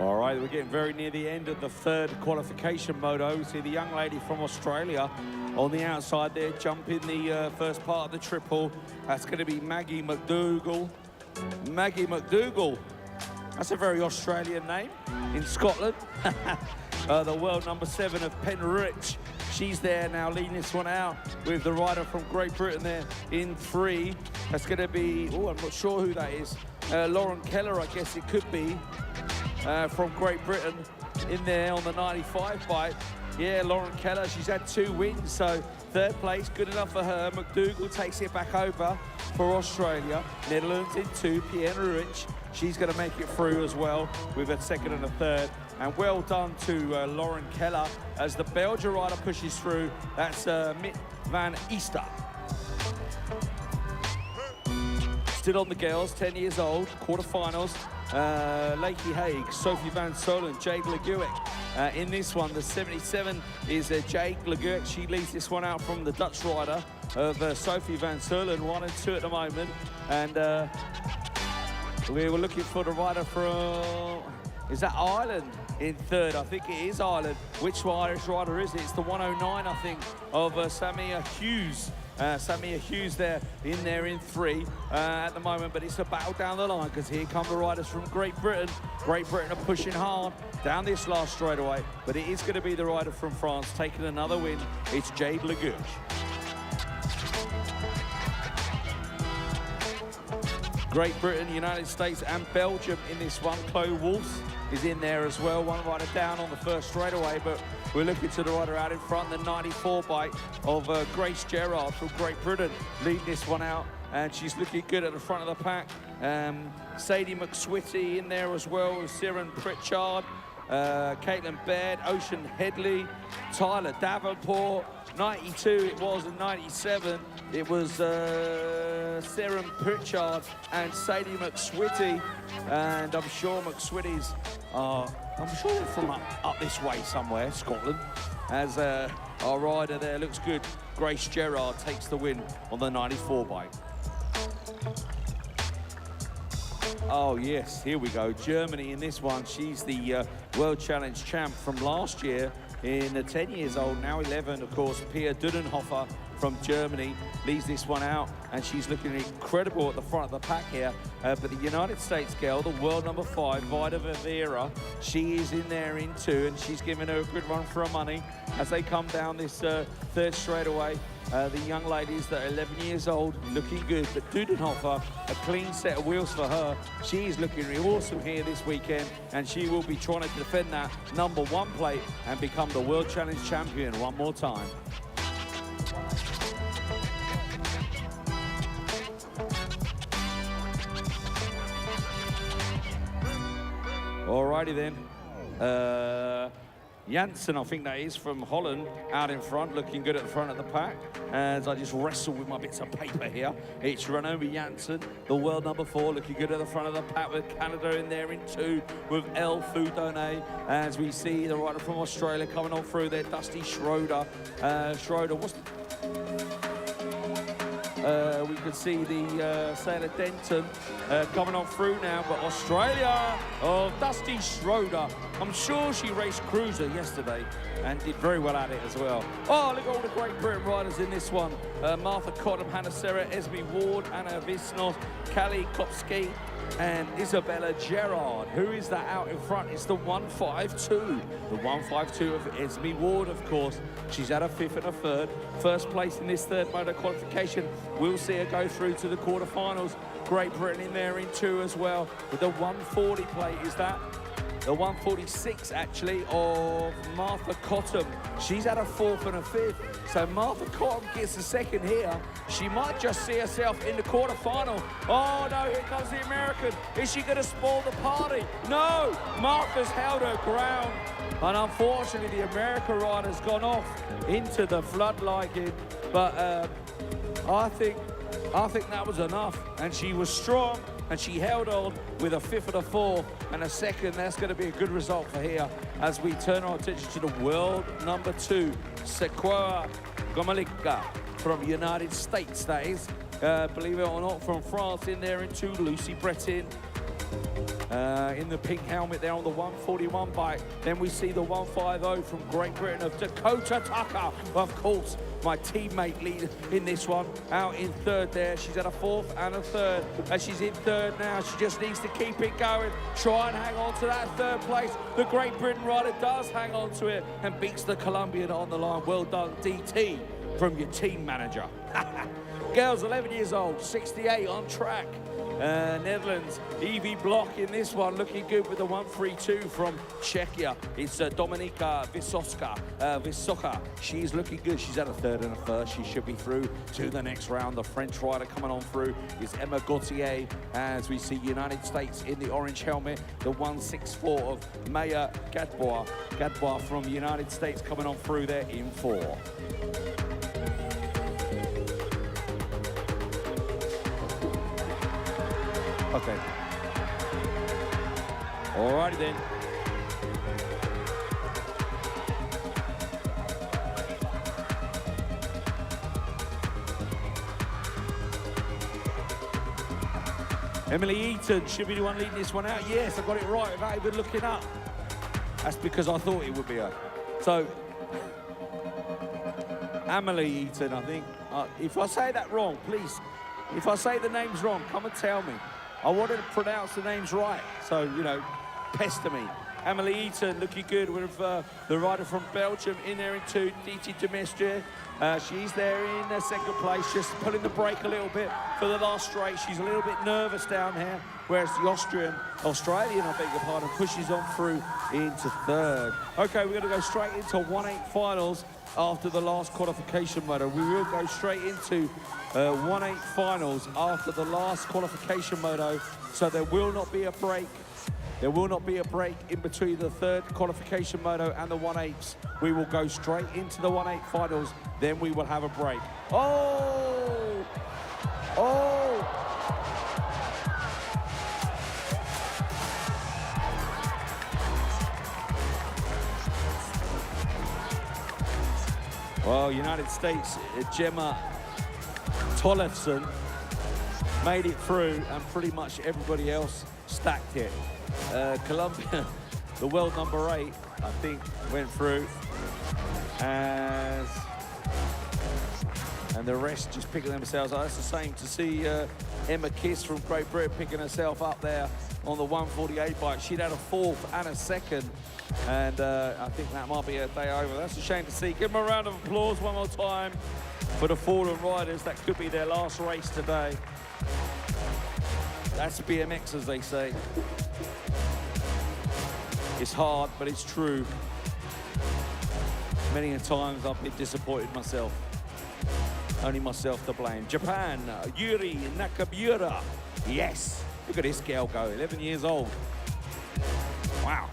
All right, we're getting very near the end of the 3rd qualification moto. We see the young lady from Australia on the outside there, jumping the first part of the triple. That's going to be Maggie McDougall. Maggie McDougall. That's a very Australian name in Scotland. The world #7 of Penrich. She's there now leading this one out with the rider from Great Britain there in 3. That's going to be, oh, I'm not sure who that is. Lauren Keller, I guess it could be. From Great Britain in there on the 95 bike. Yeah, Lauren Keller, she's had 2 wins, so 3rd place, good enough for her. McDougall takes it back over for Australia. Netherlands in 2, Pierre Rich. She's going to make it through as well with a 2nd and a 3rd. And well done to Lauren Keller as the Belgian rider pushes through. That's Mitt van Easter. Still on the girls, 10 years old, quarterfinals. Lakey Haig, Sophie van Solen, Jade Leguick. In this one, the 77 is Jade Leguick. She leads this one out from the Dutch rider of Sophie van Solen, 1 and 2 at the moment. And we were looking for the rider from, is that Ireland in 3rd? I think it is Ireland. Which Irish rider is it? It's the 109, I think, of Samia Hughes. Samia Hughes there in 3 at the moment, but it's a battle down the line because here come the riders from Great Britain. Great Britain are pushing hard down this last straightaway, but it is going to be the rider from France taking another win. It's Jade Leguick. Great Britain, United States and Belgium in this one. Chloe Wolf is in there as well. One rider down on the first straightaway, but we're looking to the rider out in front, the 94 bike of Grace Gerard from Great Britain, leading this one out, and she's looking good at the front of the pack. Sadie McSwitty in there as well, Siren Pritchard, Caitlin Baird, Ocean Headley, Tyler Davenport, 92 it was, and 97 it was Siren Pritchard and Sadie McSwitty, and I'm sure McSwitty's I'm sure they're from up this way somewhere, Scotland, as our rider there looks good. Grace Gerard takes the win on the 94 bike. Oh yes, here we go. Germany in this one. She's the World Challenge champ from last year in 10 years old, now 11, of course, Pia Dudenhofer from Germany leads this one out, and she's looking incredible at the front of the pack here. But the United States girl, the world number 5, Vida Rivera, she is in there in 2, and she's giving her a good run for her money as they come down this third straightaway. The young ladies that are 11 years old, looking good, but Dudenhofer, a clean set of wheels for her. She is looking awesome here this weekend, and she will be trying to defend that number 1 plate and become the World Challenge champion one more time. Alrighty then. Janssen, I think that is, from Holland, out in front, looking good at the front of the pack. As I just wrestle with my bits of paper here, it's Ranomi Janssen, the world number 4, looking good at the front of the pack, with Canada in there in 2, with El Fudone. As we see the rider from Australia coming on through there, Dusty Schroeder. What's we could see the sailor Denton coming on through now, but Australia of Dusty Schroeder. I'm sure she raced Cruiser yesterday and did very well at it as well. Oh, look at all the Great Britain riders in this one. Martha Cottam, Hannah Serra, Esme Ward, Anna Visnos, Callie Kopsky, and Isabella Gerard. Who is that out in front? It's the 152. The 152 of Esme Ward, of course. She's at a 5th and a 3rd. First place in this 3rd motor qualification. We'll see her go through to the quarterfinals. Great Britain in there in 2 as well. With the 140 plate, is that? The 146, actually, of Martha Cottam. She's at a 4th and a 5th. So Martha Cottam gets a 2nd here. She might just see herself in the quarterfinal. Oh, no, here comes the American. Is she going to spoil the party? No, Martha's held her ground. And unfortunately, the American rider's gone off into the floodlighting. But I think that was enough. And she was strong. And she held on with a 5th and a 4th and a 2nd. That's going to be a good result for here as we turn our attention to the world number 2, Sequoia Gomalika from United States, that is. Believe it or not, from France in there in 2, Lucy Breton. In the pink helmet there on the 141 bike. Then we see the 150 from Great Britain of Dakota Tucker. Of course, my teammate lead in this one, out in 3rd there. She's at a 4th and a 3rd. As she's in 3rd now, she just needs to keep it going. Try and hang on to that 3rd place. The Great Britain rider does hang on to it and beats the Colombian on the line. Well done, DT, from your team manager. Girls 11 years old, 68 on track. Netherlands, Evie Block in this one, looking good with the 132 from Czechia. It's Dominika Vysoka. She's looking good. She's at a 3rd and a 1st. She should be through to the next round. The French rider coming on through is Emma Gauthier, as we see United States in the orange helmet. The 164 of Maya Gadbois. Gadbois from United States coming on through there in 4. Okay. Alrighty then. Emily Eaton should be the one leading this one out. Yes, I got it right without even looking up. That's because I thought it would be her. So, Emily Eaton, I think. If I say that wrong, please. If I say the names wrong, come and tell me. I wanted to pronounce the names right, so, you know, pester me. Emily Eaton looking good with the rider from Belgium in there in 2, DT Demestre. She's there in 2nd place, just pulling the brake a little bit for the last straight. She's a little bit nervous down here, whereas the Australian, I beg your pardon, pushes on through into 3rd. Okay, we're going to go straight into 1/8 finals after the last qualification moto. We will go straight into 1/8 finals after the last qualification moto, so there will not be a break. There will not be a break in between the 3rd qualification moto and the 1/8s. We will go straight into the 1/8 finals, then we will have a break. Oh! Oh! Well, United States, Gemma Tollefson made it through, and pretty much everybody else stacked it. Colombia, the world number 8, I think, went through. And and the rest just picking themselves up. That's the same to see Emma Kiss from Great Britain picking herself up there on the 148 bike. She'd had a 4th and a 2nd, and I think that might be her day over. That's a shame to see. Give them a round of applause one more time for the fallen riders. That could be their last race today. That's BMX, as they say. It's hard, but it's true. Many a times I've been disappointed myself. Only myself to blame. Japan, Yuri Nakamura. Yes. Look at this girl go, 11 years old. Wow.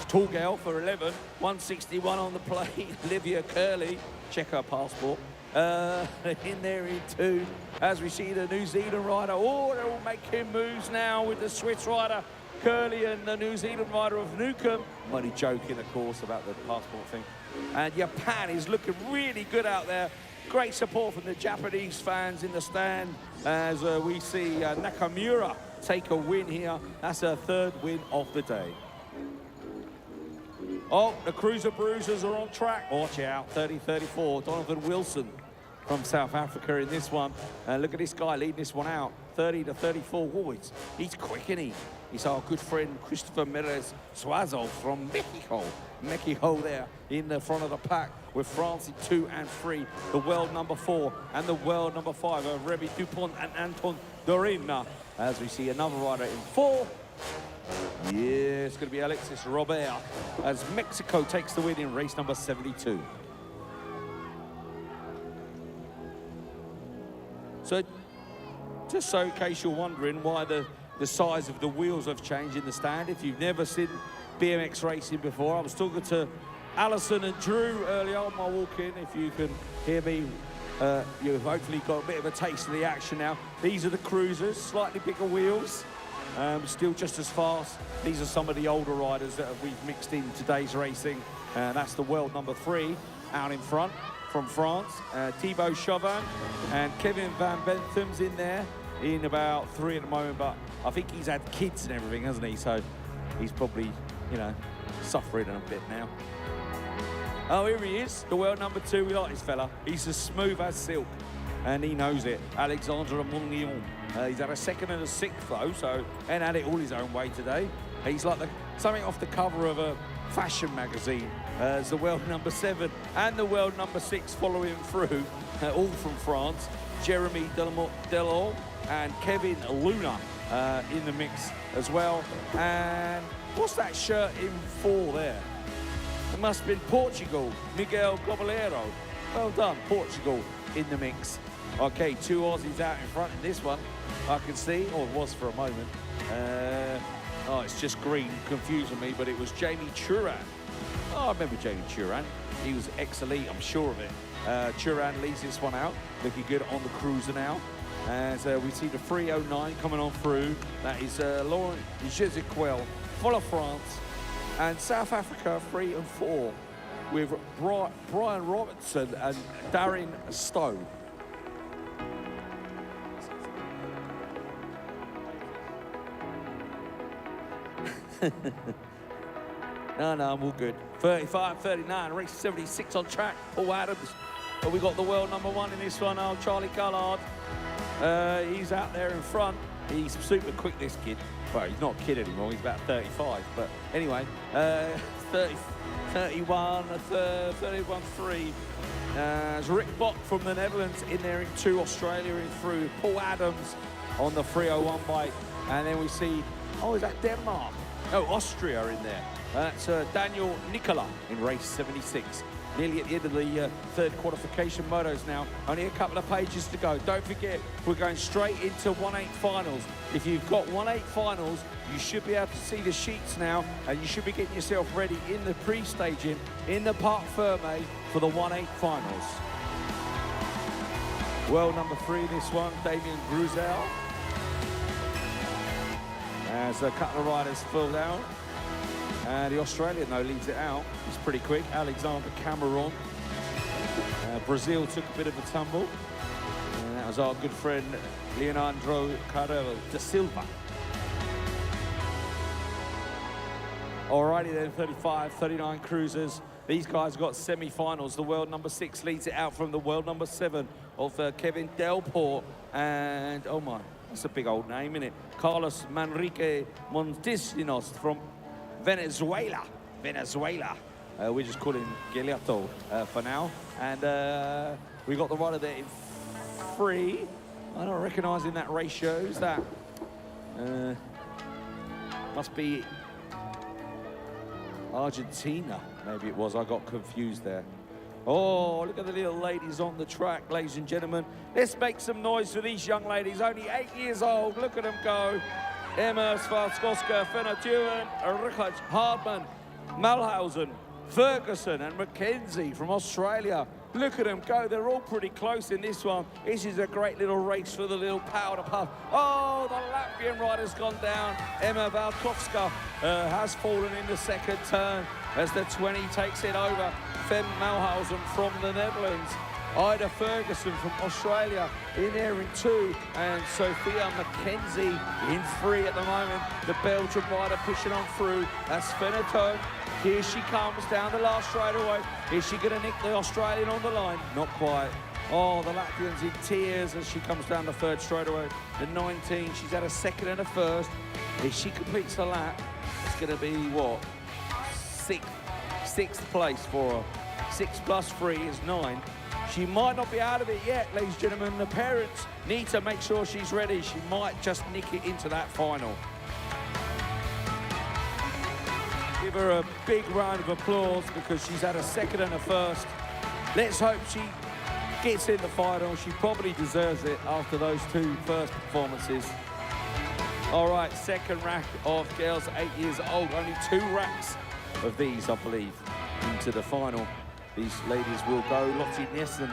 Tall girl for 11, 161 on the plate. Olivia Curley, check her passport. In there in 2, as we see the New Zealand rider. Oh, they're all making moves now with the Swiss rider, Curley, and the New Zealand rider of Newcomb. I'm only joking, of course, about the passport thing. And Japan is looking really good out there. Great support from the Japanese fans in the stand as we see Nakamura take a win here. That's her 3rd win of the day. Oh, the Cruiser Bruisers are on track. Watch out, 30-34. Donovan Wilson from South Africa in this one. Look at this guy leading this one out, 30-34. Oh, he's quick, isn't he? He's our good friend Christopher Merez Suazo from Mexico. Mexico there in the front of the pack with France in 2 and 3. The world number 4 and the world number 5 are Remy Dupont and Anton Dorina. As we see another rider in 4. Yeah, it's going to be Alexis Robert as Mexico takes the win in race number 72. So, just so in case you're wondering why the size of the wheels have changed in the stand, if you've never seen BMX racing before, I was talking to Alison and Drew earlier on my walk-in. If you can hear me, you've hopefully got a bit of a taste of the action now. These are the cruisers, slightly bigger wheels. Still just as fast. These are some of the older riders that we've mixed in today's racing. That's the world number 3 out in front from France. Thibaut Chauvin and Kevin Van Bentham's in there in about 3 at the moment, but I think he's had kids and everything, hasn't he? So he's probably, you know, suffering a bit now. Oh, here he is, the world number 2. We like this fella. He's as smooth as silk, and he knows it. Alexandre Monlion. He's had a 2nd and a 6th though, so, and had it all his own way today. He's like something off the cover of a fashion magazine. As the world number 7 and the world number 6 following through, all from France. Jeremy Delors and Kevin Luna in the mix as well. And what's that shirt in 4 there? It must have been Portugal, Miguel Caballero. Well done, Portugal in the mix. Okay, 2 Aussies out in front in this one, I can see, or it was for a moment. Oh, it's just green, confusing me, but it was Jamie Turan. Oh, I remember Jamie Turan. He was ex-elite, I'm sure of it. Turan leads this one out, looking good on the cruiser now. As we see the 309 coming on through. That is Laurent Jezequel, full of France. And South Africa, 3 and 4, with Brian Robertson and Darren Stowe. No, I'm all good. 35, 39, race 76 on track. Paul Adams. But we got the world number 1 in this one. Oh, Charlie Collard. He's out there in front. He's super quick, this kid. Well, he's not a kid anymore. He's about 35. But anyway, 31, 3. There's Rick Bock from the Netherlands in there in 2. Australia in through. Paul Adams on the 301 bike. And then we see, oh, is that Denmark? Oh, Austria in there. That's Daniel Nicola in race 76. Nearly at the end of the 3rd qualification motos now. Only a couple of pages to go. Don't forget, we're going straight into 1/8 finals. If you've got 1/8 finals, you should be able to see the sheets now, and you should be getting yourself ready in the pre-staging in the Parc Ferme for the 1/8 finals. World number 3 in this one, Damien Gruzel. As a couple of riders filled out. And the Australian, though, leads it out. He's pretty quick. Alexander Cameron. Brazil took a bit of a tumble. And that was our good friend, Leonardo Carrero da Silva. Alrighty then, 35, 39 cruisers. These guys got semi-finals. The world number 6 leads it out from the world number 7 of Kevin Delport. And, oh my, that's a big old name, isn't it? Carlos Manrique Montesinos from Venezuela. We just call him Giliato for now. And we got the rider there in 3. I don't recognise in that ratio. Who's that? Must be Argentina, maybe it was. I got confused there. Oh, look at the little ladies on the track, ladies and gentlemen. Let's make some noise for these young ladies, only 8 years old. Look at them go. Emma Svartskoska, Fenaturen, Richard Hardman, Malhausen, Ferguson and Mackenzie from Australia. Look at them go. They're all pretty close in this one. This is a great little race for the little powder puff. Oh, the Latvian rider's gone down. Emma Valkovska has fallen in the second turn as the 20 takes it over. Fem Malhausen from the Netherlands. Ida Ferguson from Australia in there in 2, and Sophia Mackenzie in 3 at the moment. The Belgian rider pushing on through. That's Feneto. Here she comes down the last straightaway. Is she going to nick the Australian on the line? Not quite. Oh, the Latvian's in tears as she comes down the 3rd straightaway. The 19, she's had a 2nd and a 1st. If she completes the lap, it's going to be, what, 6th place for her. 6 plus 3 is 9. She might not be out of it yet, ladies and gentlemen. The parents need to make sure she's ready. She might just nick it into that final. Give her a big round of applause because she's had a 2nd and a 1st. Let's hope she gets in the final. She probably deserves it after those 2 first performances. All right, 2nd rack of girls 8 years old. Only 2 racks of these, I believe, into the final. These ladies will go. Lottie Nielsen,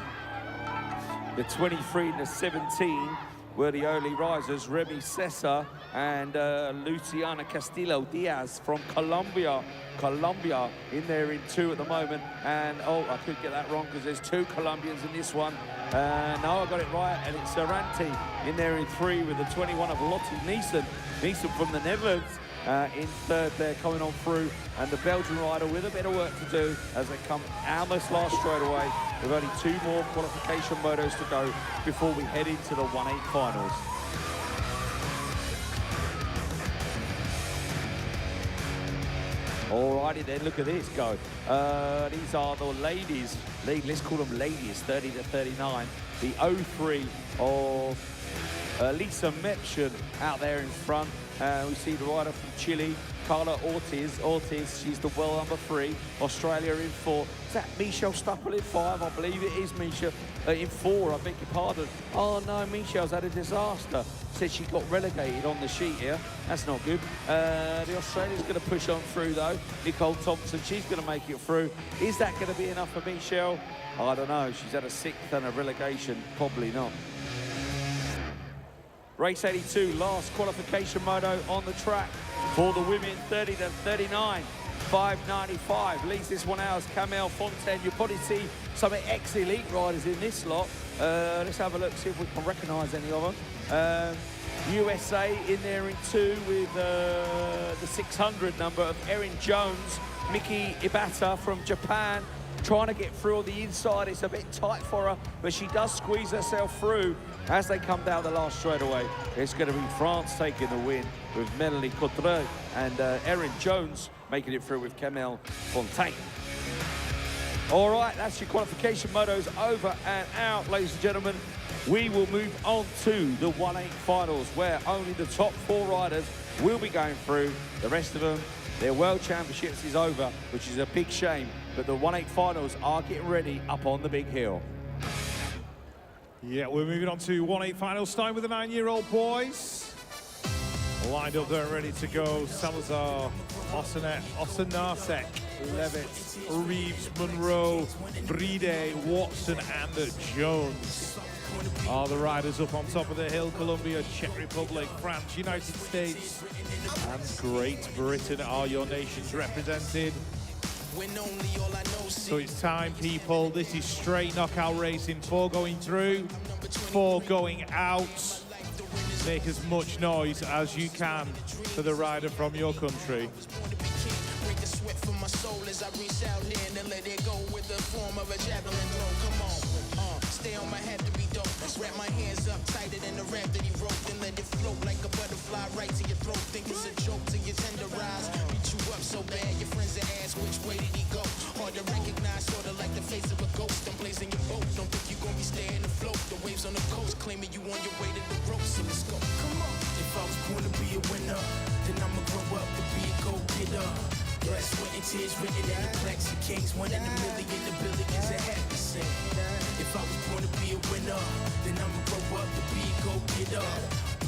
the 23 and the 17 were the early risers. Remy Cesar and Luciana Castillo Diaz from Colombia in there in 2 at the moment. And, oh, I could get that wrong because there's 2 Colombians in this one. No, I got it right, and it's Saranti in there in 3 with the 21 of Lottie Nielsen from the Netherlands. In 3rd there coming on through, and the Belgian rider with a bit of work to do as they come almost last straight away. We've only 2 more qualification motos to go before we head into the 1/8 finals. Alrighty then, look at this go. These are the ladies, let's call them ladies, 30 to 39. The 03 of Lisa Mepchen out there in front. We see the rider from Chile, Carla Ortiz, she's the world number 3. Australia in 4. Is that Michelle Stuppel in 5? I believe it is Michelle. In 4, I beg your pardon. Oh no, Michelle's had a disaster. Said she got relegated on the sheet here. That's not good. The Australian's going to push on through though. Nicole Thompson, she's going to make it through. Is that going to be enough for Michelle? I don't know. She's had a 6th and a relegation. Probably not. Race 82, last qualification moto on the track for the women, 30 to 39, 5:95. Leads this one out as Camille Fontaine. You'll probably see some ex-elite riders in this lot. Let's have a look, see if we can recognise any of them. USA in there in 2 with the 600 number of Erin Jones. Miki Ibata from Japan, trying to get through on the inside. It's a bit tight for her, but she does squeeze herself through as they come down the last straightaway. It's going to be France taking the win with Melanie Cotreux and Erin Jones making it through with Camille Fontaine. All right, that's your qualification motos over and out, ladies and gentlemen. We will move on to the 1/8 finals, where only the top 4 riders will be going through. The rest of them, their World Championships is over, which is a big shame, but the 1/8 finals are getting ready up on the big hill. Yeah, we're moving on to 1/8 finals, starting with the 9-year-old boys. Lined up there, ready to go. Salazar, Osanasek, Levitt, Reeves, Monroe, Bride, Watson, and Jones are the riders up on top of the hill. Colombia, Czech Republic, France, United States, and Great Britain are your nations represented. So it's time, people. This is straight knockout racing. 4 going through, 4 going out. Make as much noise as you can for the rider from your country. I reach out in and let it go with the form of a javelin throw. Come on, stay on my head to be dope. Wrap my hands up tighter than the rap that he wrote, then let it float like a butterfly right to your throat. Think it's a joke till you tenderize. Beat you up so bad, your friends will ask which way did he go. Hard to recognize, sorta like the face of a ghost. I'm blazing your boat, don't think you gon' be staying afloat. The waves on the coast claiming you on your way to the ropes. So let's go. Come on. If I was born to be a winner, then I'ma grow up to be a go-getter. Blood, sweat, and tears written in the plaques of kings. 1 in a million, the billions I have to sing. If I was born to be a winner, then I'ma grow up to be a go-getter.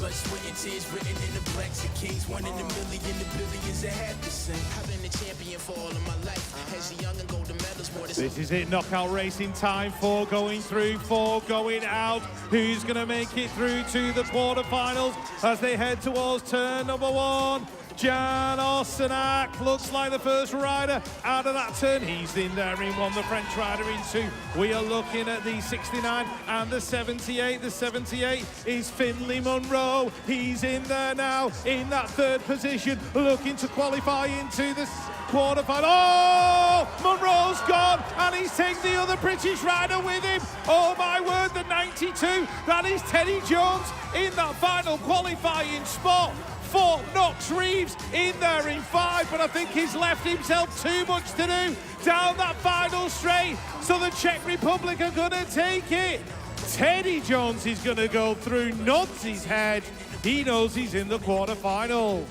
Blood, sweat, and tears written in the plaques of kings. 1 in a million, the billions I have to sing. I've been a champion for all of my life. As a young and golden medals, more than This is it, knockout racing time. 4 going through, 4 going out. Who's going to make it through to the quarterfinals as they head towards turn number 1? Jan Ossenac looks like the first rider out of that turn. He's in there in 1, the French rider in 2. We are looking at the 69 and the 78. The 78 is Finley Munro. He's in there now in that 3rd position, looking to qualify into the quarterfinal. Oh, Munro's gone, and he's taken the other British rider with him. Oh my word, the 92. That is Teddy Jones in that final qualifying spot. For Knox Reeves in there in 5, but I think he's left himself too much to do down that final straight. So the Czech Republic are going to take it. Teddy Jones is going to go through, nods his head. He knows he's in the quarterfinal.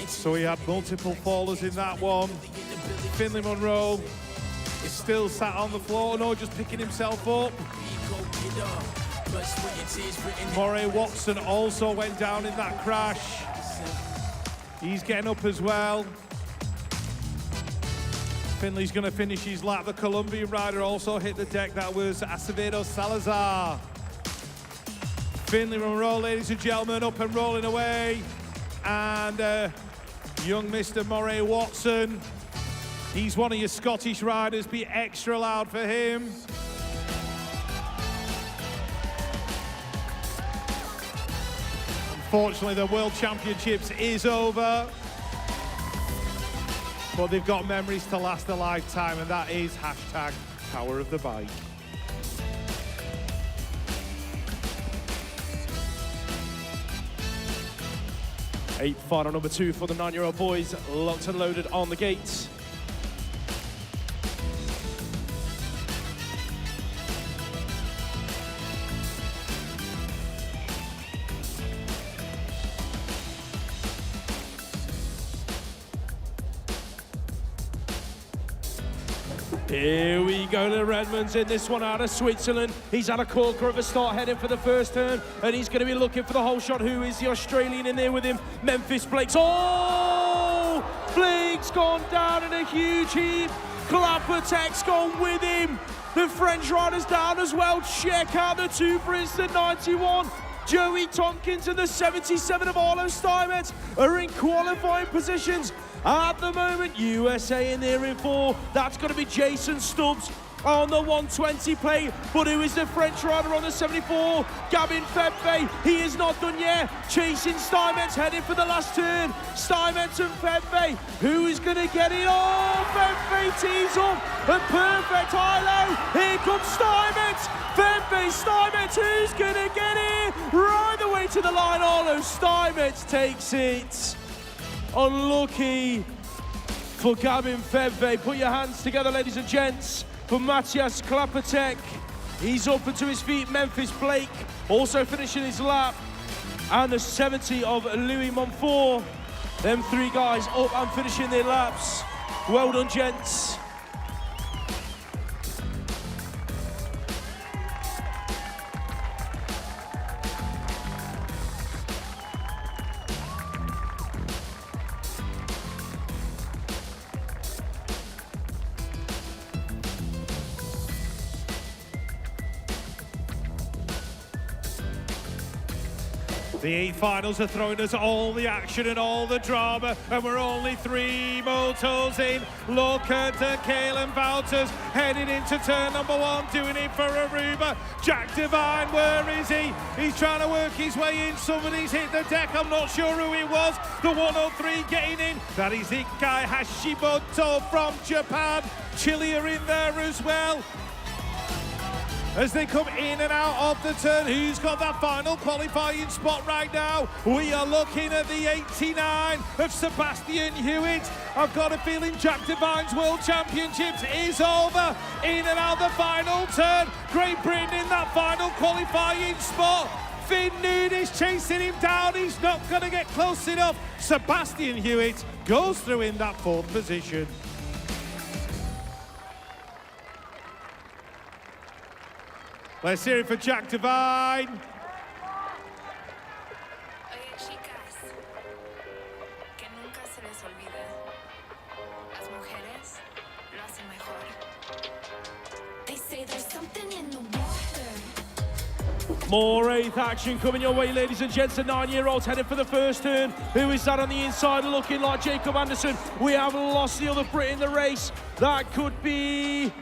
So he had multiple fallers in that one. Finley Munro is still sat on the floor, no, just picking himself up. Moray Watson also went down in that crash. He's getting up as well. Finley's going to finish his lap. The Colombian rider also hit the deck. That was Acevedo Salazar. Finley Munro, ladies and gentlemen, up and rolling away. And young Mr. Moray Watson, he's one of your Scottish riders. Be extra loud for him. Unfortunately, the World Championships is over. But they've got memories to last a lifetime, and that is hashtag Power of the Bike. Final number 2 for the 9-year-old boys, locked and loaded on the gates. Here we go, the Redmonds in this one out of Switzerland. He's had a corker of a start heading for the first turn, and he's going to be looking for the whole shot. Who is the Australian in there with him? Memphis Blake's. Oh! Blake's gone down in a huge heap. Clappertek's gone with him. The French rider's down as well. Check out the 2 Brits, the 91. Joey Tompkins and the 77 of Arlo Steinmetz are in qualifying positions. At the moment, USA in there in 4. That's going to be Jason Stubbs on the 120 plate. But who is the French rider on the 74? Gabin Febvre. He is not done yet. Chasing Steinmetz, heading for the last turn. Steinmetz and Febvre. Who is going to get it? Oh, Febvre tees up. A perfect high low. Here comes Steinmetz. Febvre, Steinmetz. Who's going to get it? Right the way to the line. Arlo Steinmetz takes it. Unlucky for Gabin Febvre. Put your hands together, ladies and gents, for Matthias Clappertek. He's up and to his feet. Memphis Blake also finishing his lap. And the 70 of Louis Montfort. Them 3 guys up and finishing their laps. Well done, gents. The 8 finals are throwing us all the action and all the drama, and we're only 3 motos in. Look at Caelan Wouters heading into turn number 1, doing it for Aruba. Jack Devine, where is he? He's trying to work his way in. Somebody's hit the deck. I'm not sure who it was. The 103 getting in. That is Ikai Hashimoto from Japan. Chile are in there as well. As they come in and out of the turn, who's got that final qualifying spot right now? We are looking at the 89 of Sebastian Hewitt. I've got a feeling Jack Devine's World Championships is over. In and out the final turn. Great Britain in that final qualifying spot. Finn Noon is chasing him down. He's not going to get close enough. Sebastian Hewitt goes through in that 4th position. Let's hear it for Jack Devine. Oye, chicas, que nunca se les olvide. Las mujeres lo hacen mejor. They say there's something in the water. More 8th action coming your way, ladies and gents. The 9-year-olds headed for the first turn. Who is that on the inside looking like Jacob Anderson? We have lost the other Brit in the race. That could be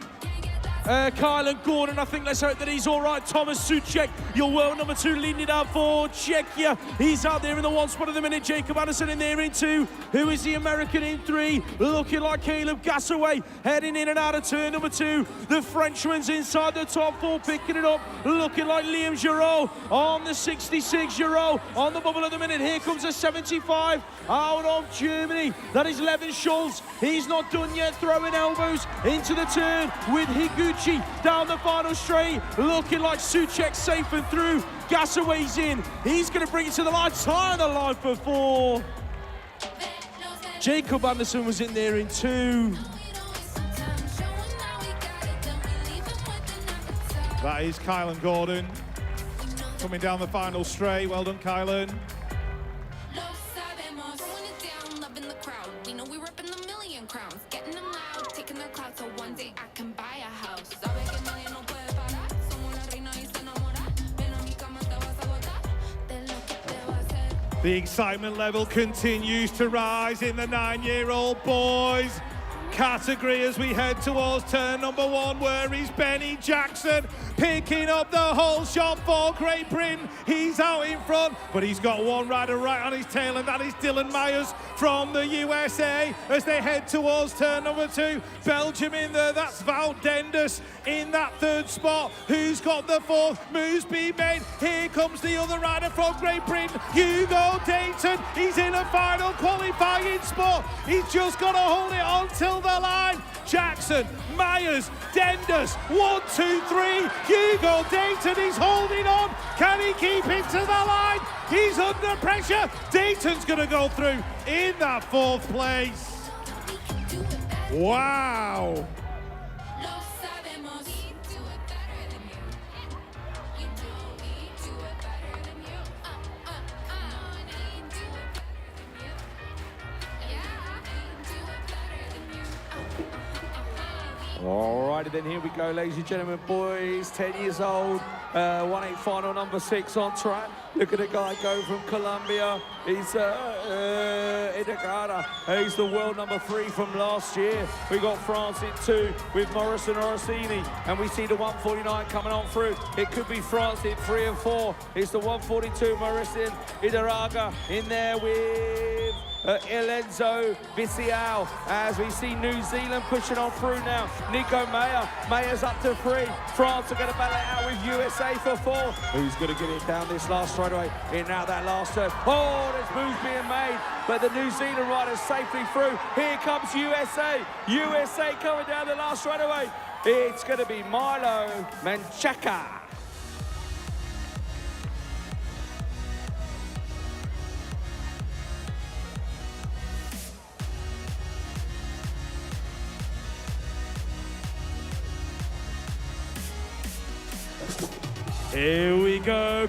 Kylan Gordon. I think let's hope that he's all right. Thomas Suchek, your world number 2, leading it out for Czechia. He's out there in the 1 spot at the minute. Jacob Anderson in there in 2. Who is the American in 3? Looking like Caleb Gassaway, heading in and out of turn number 2. The Frenchman's inside the top 4, picking it up. Looking like Liam Giraud on the 66. Giraud on the bubble at the minute. Here comes a 75 out of Germany. That is Levin Schultz. He's not done yet, throwing elbows into the turn with Higuchi down the final straight. Looking like Suchek safe and through. Gassaway's in. He's going to bring it to the line. Tying the line for 4. Jacob Anderson was in there in 2. That is Kylan Gordon coming down the final straight. Well done, Kylan. The excitement level continues to rise in the 9-year-old boys category as we head towards turn number 1, where is Benny Jackson picking up the whole shot for Great Britain. He's out in front, but he's got one rider right on his tail, and that is Dylan Myers from the USA as they head towards turn number 2. Belgium in there, that's Wout Denders in that 3rd spot. Who's got the 4th? Moves being made. Here comes the other rider from Great Britain, Hugo Dayton. He's in a final qualifying spot. He's just got to hold it on till the line. Jackson, Myers, Denders, 1, 2, 3. Hugo Dayton is holding on. Can he keep it to the line? He's under pressure. Dayton's going to go through in that 4th place. Wow. Alrighty then, here we go, ladies and gentlemen, boys, 10 years old, 1/8 final, number 6 on track. Look at the guy go from Colombia. He's Edegara. He's the world number 3 from last year. We got France in 2 with Maurice and Orsini, and we see the 149 coming on through. It could be France in 3 and 4. It's the 142, Maurice and Idaraga in there with Elenzo Vicial, as we see New Zealand pushing on through now. Nico Mayer. Mayer's up to 3. France are going to battle it out with USA for 4. Who's going to get it down this last straightaway? In now that last turn. Oh, there's moves being made, but the New Zealand rider's safely through. Here comes USA. USA coming down the last straightaway. It's going to be Milo Menchaca. Here we go.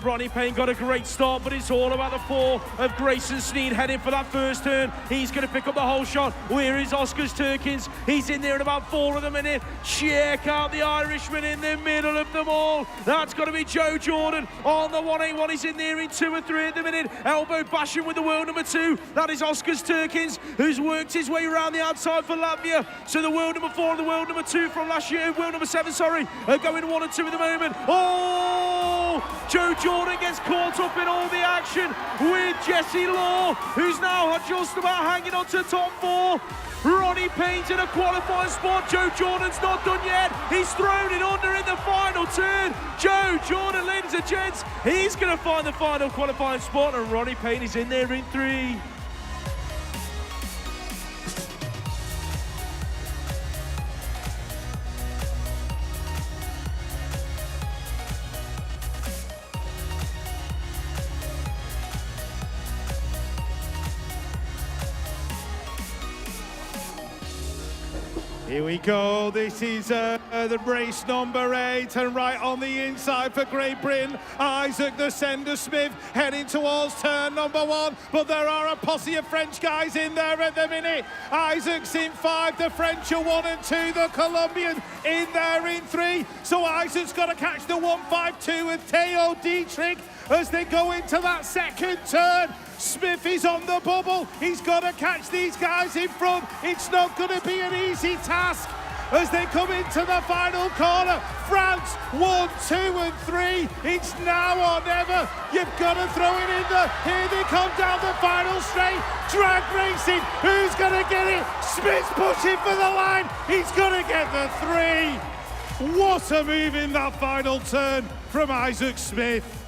Ronnie Payne got a great start, but it's all about the 4 of Grayson Sneed heading for that first turn. He's going to pick up the whole shot. Where is Oscars Turkins? He's in there at about 4 of the minute. Check out the Irishman in the middle of them all. That's got to be Joe Jordan on the 181. He's in there in 2 or 3 at the minute. Elbow bashing with the world number 2. That is Oscars Turkins, who's worked his way around the outside for Latvia. So the world number 4 and the world number 2 from last year, world number 7, sorry, are going 1 and 2 at the moment. Joe Jordan gets caught up in all the action with Jesse Law, who's now just about hanging on to top 4. Ronnie Payne's in a qualifying spot. Joe Jordan's not done yet. He's thrown it under in the final turn. Joe Jordan, ladies and gents, he's going to find the final qualifying spot, and Ronnie Payne is in there in 3. Here we go, this is the race number 8, and right on the inside for Great Britain, Isaac the Sender Smith heading towards turn number 1, but there are a posse of French guys in there at the minute. Isaac's in 5, the French are 1 and 2, the Colombian in there in 3, so Isaac's got to catch the 152 with Theo Dietrich as they go into that second turn. Smith is on the bubble. He's got to catch these guys in front. It's not going to be an easy task as they come into the final corner. France 1, 2 and 3. It's now or never. You've got to throw it in there. Here they come down the final straight. Drag racing. Who's going to get it? Smith's pushing for the line. He's going to get the 3. What a move in that final turn from Isaac Smith.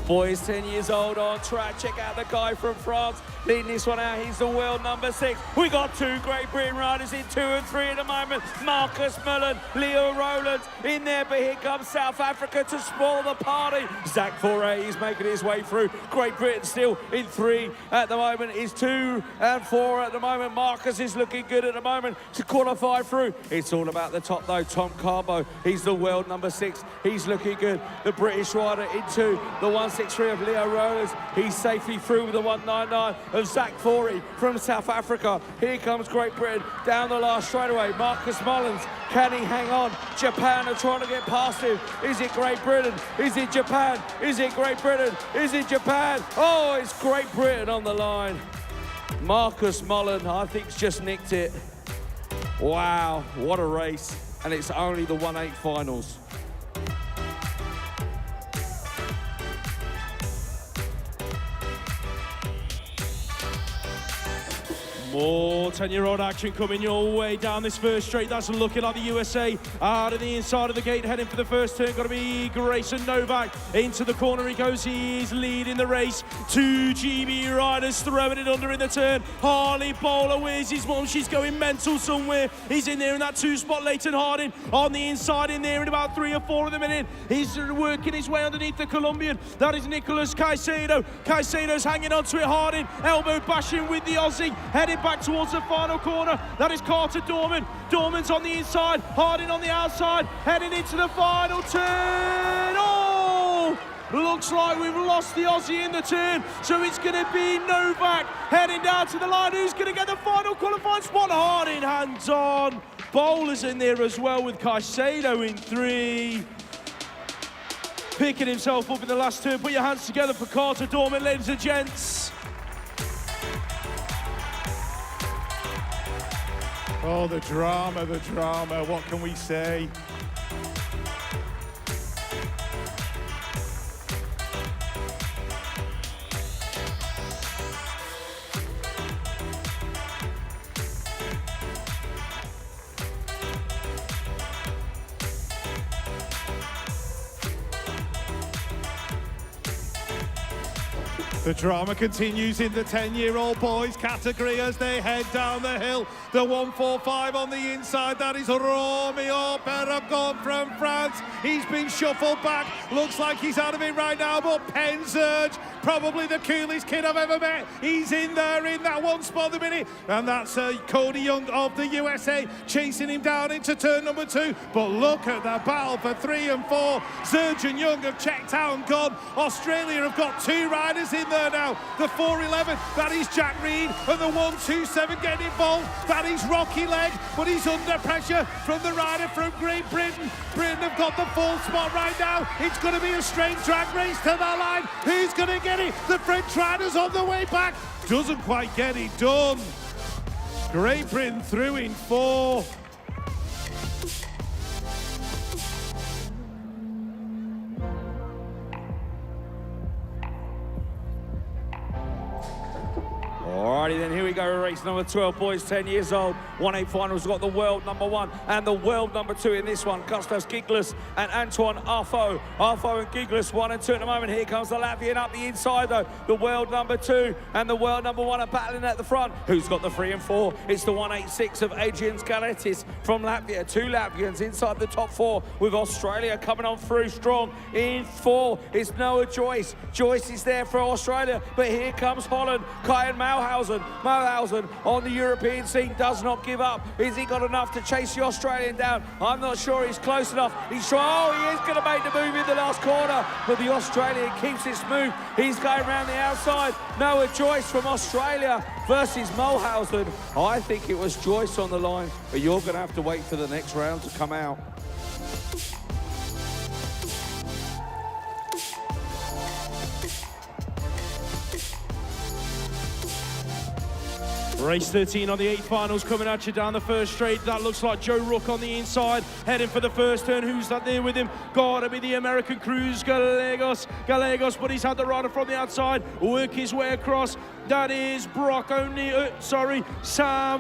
Boys 10 years old on track. Check out the guy from France leading this one out. He's the world number 6. We got 2 Great Britain riders in 2 and 3 at the moment. Marcus Mullen, Leo Rowland in there, but here comes South Africa to spoil the party. Zach Foray is making his way through. Great Britain still in 3 at the moment. Is 2 and 4 at the moment. Marcus is looking good at the moment to qualify through. It's all about the top though. Tom Carbo, he's the world number 6. He's looking good. The British rider in 2. The 163 of Leo Rowlands. He's safely through with the 199 of Zach Forey from South Africa. Here comes Great Britain down the last straightaway. Marcus Mullins, can he hang on? Japan are trying to get past him. Is it Great Britain? Is it Japan? Is it Great Britain? Is it Japan? Oh, it's Great Britain on the line. Marcus Mullen, I think, just nicked it. Wow, what a race. And it's only the 1/8 finals. More 10-year-old action coming your way down this first straight. That's looking like the USA out of the inside of the gate, heading for the first turn. Got to be Grayson Novak. Into the corner he goes. He's leading the race. 2 GB riders throwing it under in the turn. Harley Bowler, where's his mum? She's going mental somewhere. He's in there in that 2 spot. Leighton Harding on the inside in there in about 3 or 4 of the minute. He's working his way underneath the Colombian. That is Nicholas Caicedo. Caicedo's hanging on to it. Harding elbow bashing with the Aussie. Heading back towards the final corner. That is Carter Dorman. Dorman's on the inside, Harding on the outside, heading into the final turn. Oh! Looks like we've lost the Aussie in the turn, so it's going to be Novak heading down to the line. Who's going to get the final qualifying spot? Harding hands on. Bowler's in there as well with Caicedo in 3. Picking himself up in the last turn. Put your hands together for Carter Dorman, ladies and gents. Oh, the drama, what can we say? The drama continues in the 10-year-old boys category as they head down the hill. The 145 on the inside, that is Romeo Perragon from France. He's been shuffled back. Looks like he's out of it right now, but Penzurge, probably the coolest kid I've ever met. He's in there in that one spot at the minute. And that's Cody Young of the USA chasing him down into turn number 2. But look at the battle for 3 and 4. Zurge and Young have checked out and gone. Australia have got 2 riders in there now. The 411, that is Jack Reed, and the 127 getting involved. That is Rocky Leg, but he's under pressure from the rider from Great Britain. Britain have got the full spot right now. It's going to be a straight drag race to the line. Who's going to get it? The French rider's on the way back. Doesn't quite get it done. Great Britain through in 4. Alrighty then, here we go, race number 12, boys 10 years old. 1/8 finals, got the world number 1 and the world number 2 in this one. Kostas Giglis and Antoine Arfo. Arfo and Giglis 1 and 2 at the moment. Here comes the Latvian up the inside though. The world number 2 and the world number 1 are battling at the front. Who's got the 3 and 4? It's the 186 of Adrian Skaletis from Latvia. 2 Latvians inside the top 4 with Australia coming on through strong. In 4 is Noah Joyce. Joyce is there for Australia, but here comes Holland. Kyan Malhausen on the European scene does not give up. Is he got enough to chase the Australian down? I'm not sure he's close enough. He's trying, oh, he is going to make the move in the last corner, but the Australian keeps it smooth. He's going around the outside. Noah Joyce from Australia versus Mulhausen. I think it was Joyce on the line, but you're going to have to wait for the next round to come out. Race 13 on the 8 finals coming at you down the first straight. That looks like Joe Rook on the inside, heading for the first turn. Who's that there with him? Gotta be the American Cruz Gallegos, but he's had the rider from the outside work his way across. That is Brock O'Neill, Sam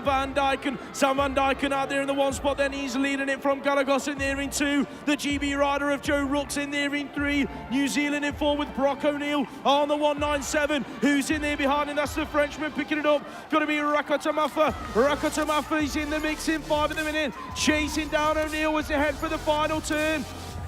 Van Dyken. Sam Van Dyken out there in the 1 spot, then he's leading it from Gallegos in there in 2. The GB rider of Joe Rook's in there in 3. New Zealand in 4 with Brock O'Neill on the 197. Who's in there behind him? That's the Frenchman picking it up. Gonna be Rakotamafa. Rakotamafa is in the mix in 5 at the minute. Chasing down O'Neill as they head for the final turn.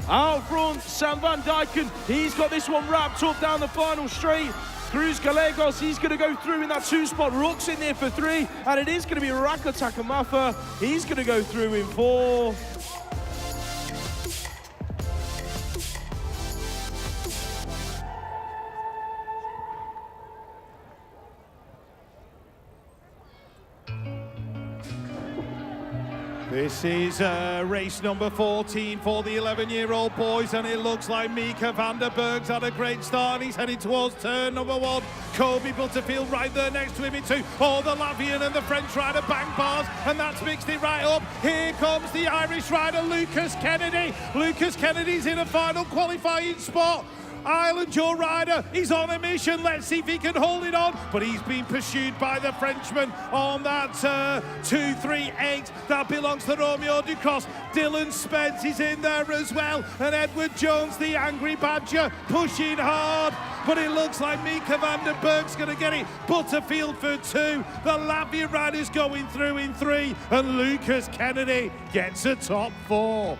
Out front, Sam Van Dyken. He's got this one wrapped up down the final straight. Cruz Gallegos, he's going to go through in that 2 spot. Rook's in there for 3, and it is going to be Rakotamafa. He's going to go through in 4. This is race number 14 for the 11-year-old boys, and it looks like Mika van der Berg's had a great start. He's heading towards turn number 1. Kobe Butterfield right there next to him in 2. Oh, the Latvian and the French rider bang bars, and that's mixed it right up. Here comes the Irish rider, Lucas Kennedy. Lucas Kennedy's in a final qualifying spot. Ireland, your rider, he's on a mission. Let's see if he can hold it on. But he's been pursued by the Frenchman on that 238. That belongs to Romeo Ducros. Dylan Spence is in there as well. And Edward Jones, the angry badger, pushing hard. But it looks like Mika van der Berg's going to get it. Butterfield for 2. The Latvian rider's going through in 3. And Lucas Kennedy gets a top 4.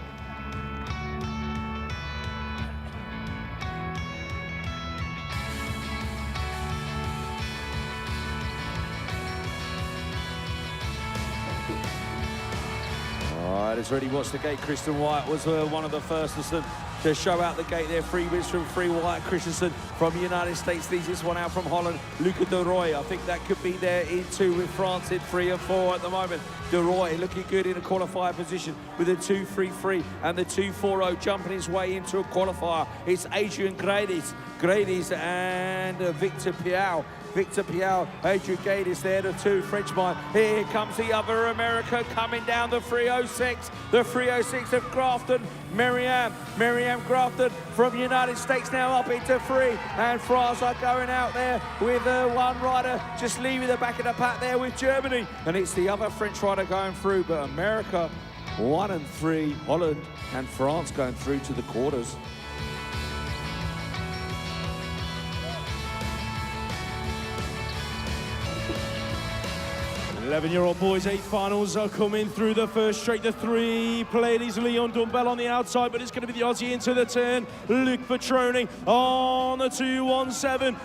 It's already watched the gate. Kristen White was one of the first to show out the gate there. 3 wins from Free White. Christensen from the United States leads this one out from Holland. Luca De Roy, I think that could be there in 2 with France in 3 and 4 at the moment. De Roy looking good in a qualifier position with a 2.33 and the 2.40 jumping his way into a qualifier. It's Adrian Grades and Victor Piau. Victor Piau, Adrian Gades there, the 2 Frenchmen. Here comes the other America coming down the 306. The 306 of Grafton, Miriam Grafton from the United States now up into 3. And France are going out there with 1 rider just leaving the back of the pack there with Germany. And it's the other French rider going through, but America 1 and 3, Holland and France going through to the quarters. 11-year-old boys, 8 finals are coming through the first straight. The 3 ladies, Leon Dumbell on the outside, but it's going to be the Aussie into the turn. Luke Petroni on the 217.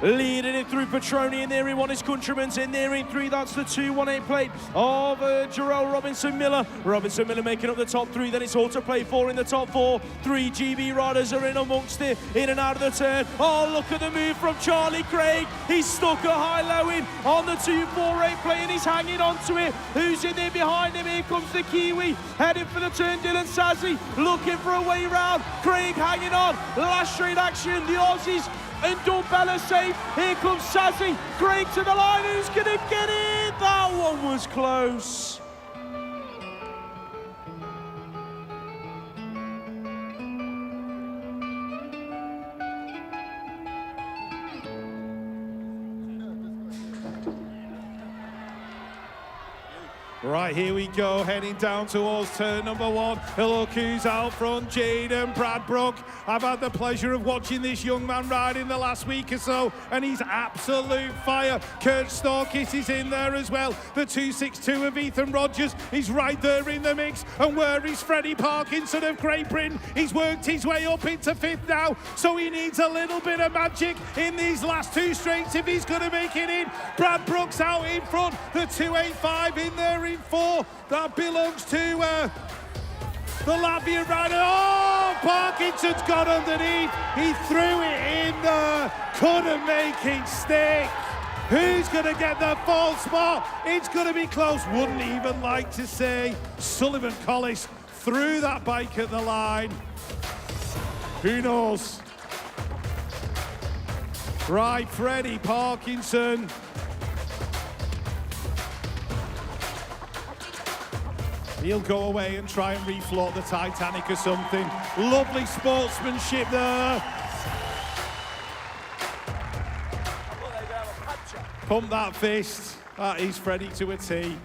Leading it through Petroni, in there in 1 is Countryman's, in there in 3, that's the 218 plate of Jarrell Robinson-Miller. Robinson-Miller making up the top 3, then it's all to play for in the top 4. 3 GB riders are in amongst it, in and out of the turn. Oh, look at the move from Charlie Craig. He's stuck a high-low in on the 248 plate and he's hanging on to it. Who's in there behind him? Here comes the Kiwi, heading for the turn, Dylan Sazzi, looking for a way round. Craig hanging on, last straight action, the Aussies and Dumbell safe. Here comes Sazzi, Craig to the line, who's gonna get it? That one was close. Right, here we go, heading down towards turn number 1. Look who's out front, Jaden Bradbrook. I've had the pleasure of watching this young man ride in the last week or so, and he's absolute fire. Kurt Storkis is in there as well. The 262 of Ethan Rogers is right there in the mix. And where is Freddie Parkinson of Great Britain? He's worked his way up into 5th now, so he needs a little bit of magic in these last 2 straights if he's going to make it in. Bradbrook's out in front, the 285 in there in 4. That belongs to the Latvian rider. Oh, Parkinson's got underneath. He threw it in there. Couldn't make it stick. Who's going to get the fall spot? It's going to be close. Wouldn't even like to say. Sullivan Collis threw that bike at the line. Who knows? Right, Freddie Parkinson. He'll go away and try and refloat the Titanic or something. Lovely sportsmanship there. Pump that fist. That is Freddie to a T.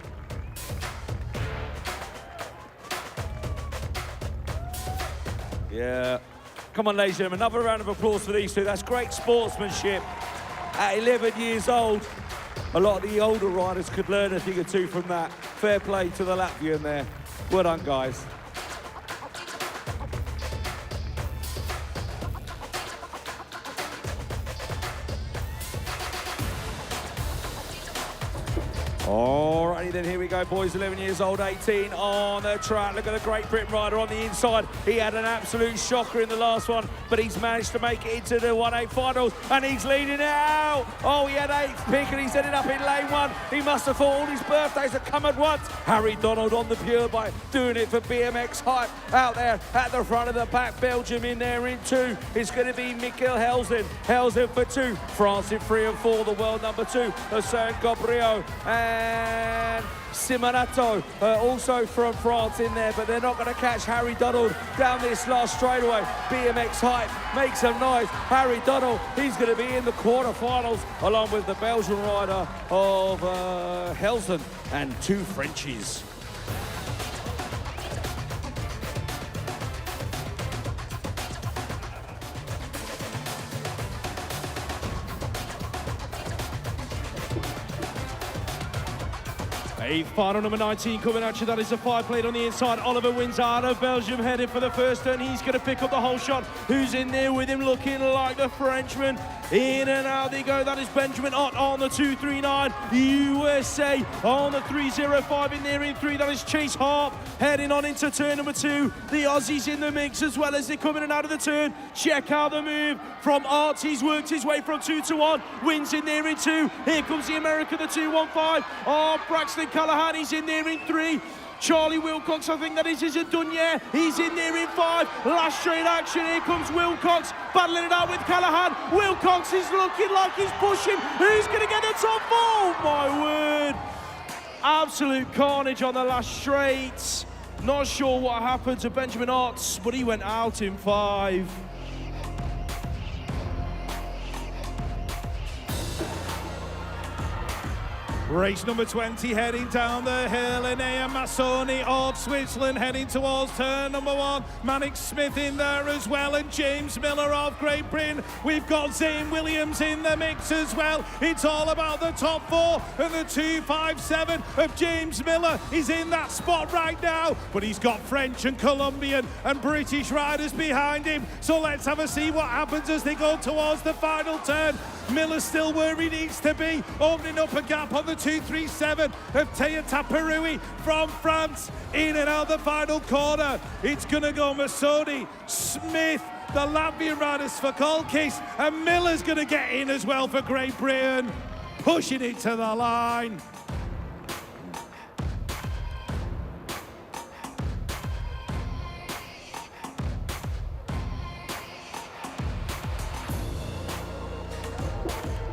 Yeah. Come on, ladies and gentlemen, another round of applause for these two. That's great sportsmanship. At 11 years old, a lot of the older riders could learn a thing or two from that. Fair play to the Latvian there. Well done, guys. Alrighty then, here we go, boys. 11 years old, 18 on the track. Look at the Great Britain rider on the inside. He had an absolute shocker in the last one, but he's managed to make it into the 1-8 finals, and he's leading out. Oh, he had 8th pick, and he's ended up in lane 1. He must have thought all his birthdays had come at once. Harry Donald on the pure bike, doing it for BMX Hype. Out there at the front of the pack, Belgium in there in 2. It's going to be Mikkel Helsen. Helsen for 2. France in 3 and 4, the world number 2. Hussein Gabriel and Simonato, also from France in there, but they're not going to catch Harry Donald down this last straightaway. BMX Hype makes some noise. Harry Donald, he's going to be in the quarterfinals along with the Belgian rider of Helsen and 2 Frenchies. Eighth final, number 19 coming at you. That is a 5 plate on the inside. Oliver wins out of Belgium, heading for the first turn. He's going to pick up the whole shot. Who's in there with him, looking like the Frenchman? In and out they go. That is Benjamin Ott on the 239. USA on the 305 in there in 3. That is Chase Harp heading on into turn number 2. The Aussies in the mix as well as they come in and out of the turn. Check out the move from Ott. He's worked his way from 2 to 1. Wins in there in 2. Here comes the American, the 215. Oh, Braxton Callahan, he's in there in 3. Charlie Wilcox, I think that isn't done yet. He's in there in 5. Last straight action. Here comes Wilcox, battling it out with Callahan. Wilcox is looking like he's pushing. Who's going to get the top 4? Oh, my word. Absolute carnage on the last straight. Not sure what happened to Benjamin Ott, but he went out in 5. Race number 20 heading down the hill, and Massoni of Switzerland heading towards turn number 1. Manic Smith in there as well, and James Miller of Great Britain. We've got Zane Williams in the mix as well. It's all about the top 4, and the 257 of James Miller is in that spot right now, but he's got French and Colombian and British riders behind him. So let's have a see what happens as they go towards the final turn. Miller's still where he needs to be, opening up a gap on the 237 of Taya Taparui from France. In and out the final corner, it's gonna go Massoni, Smith, the Latvian riders for Kolkis, and Miller's gonna get in as well for Great Britain, pushing it to the line.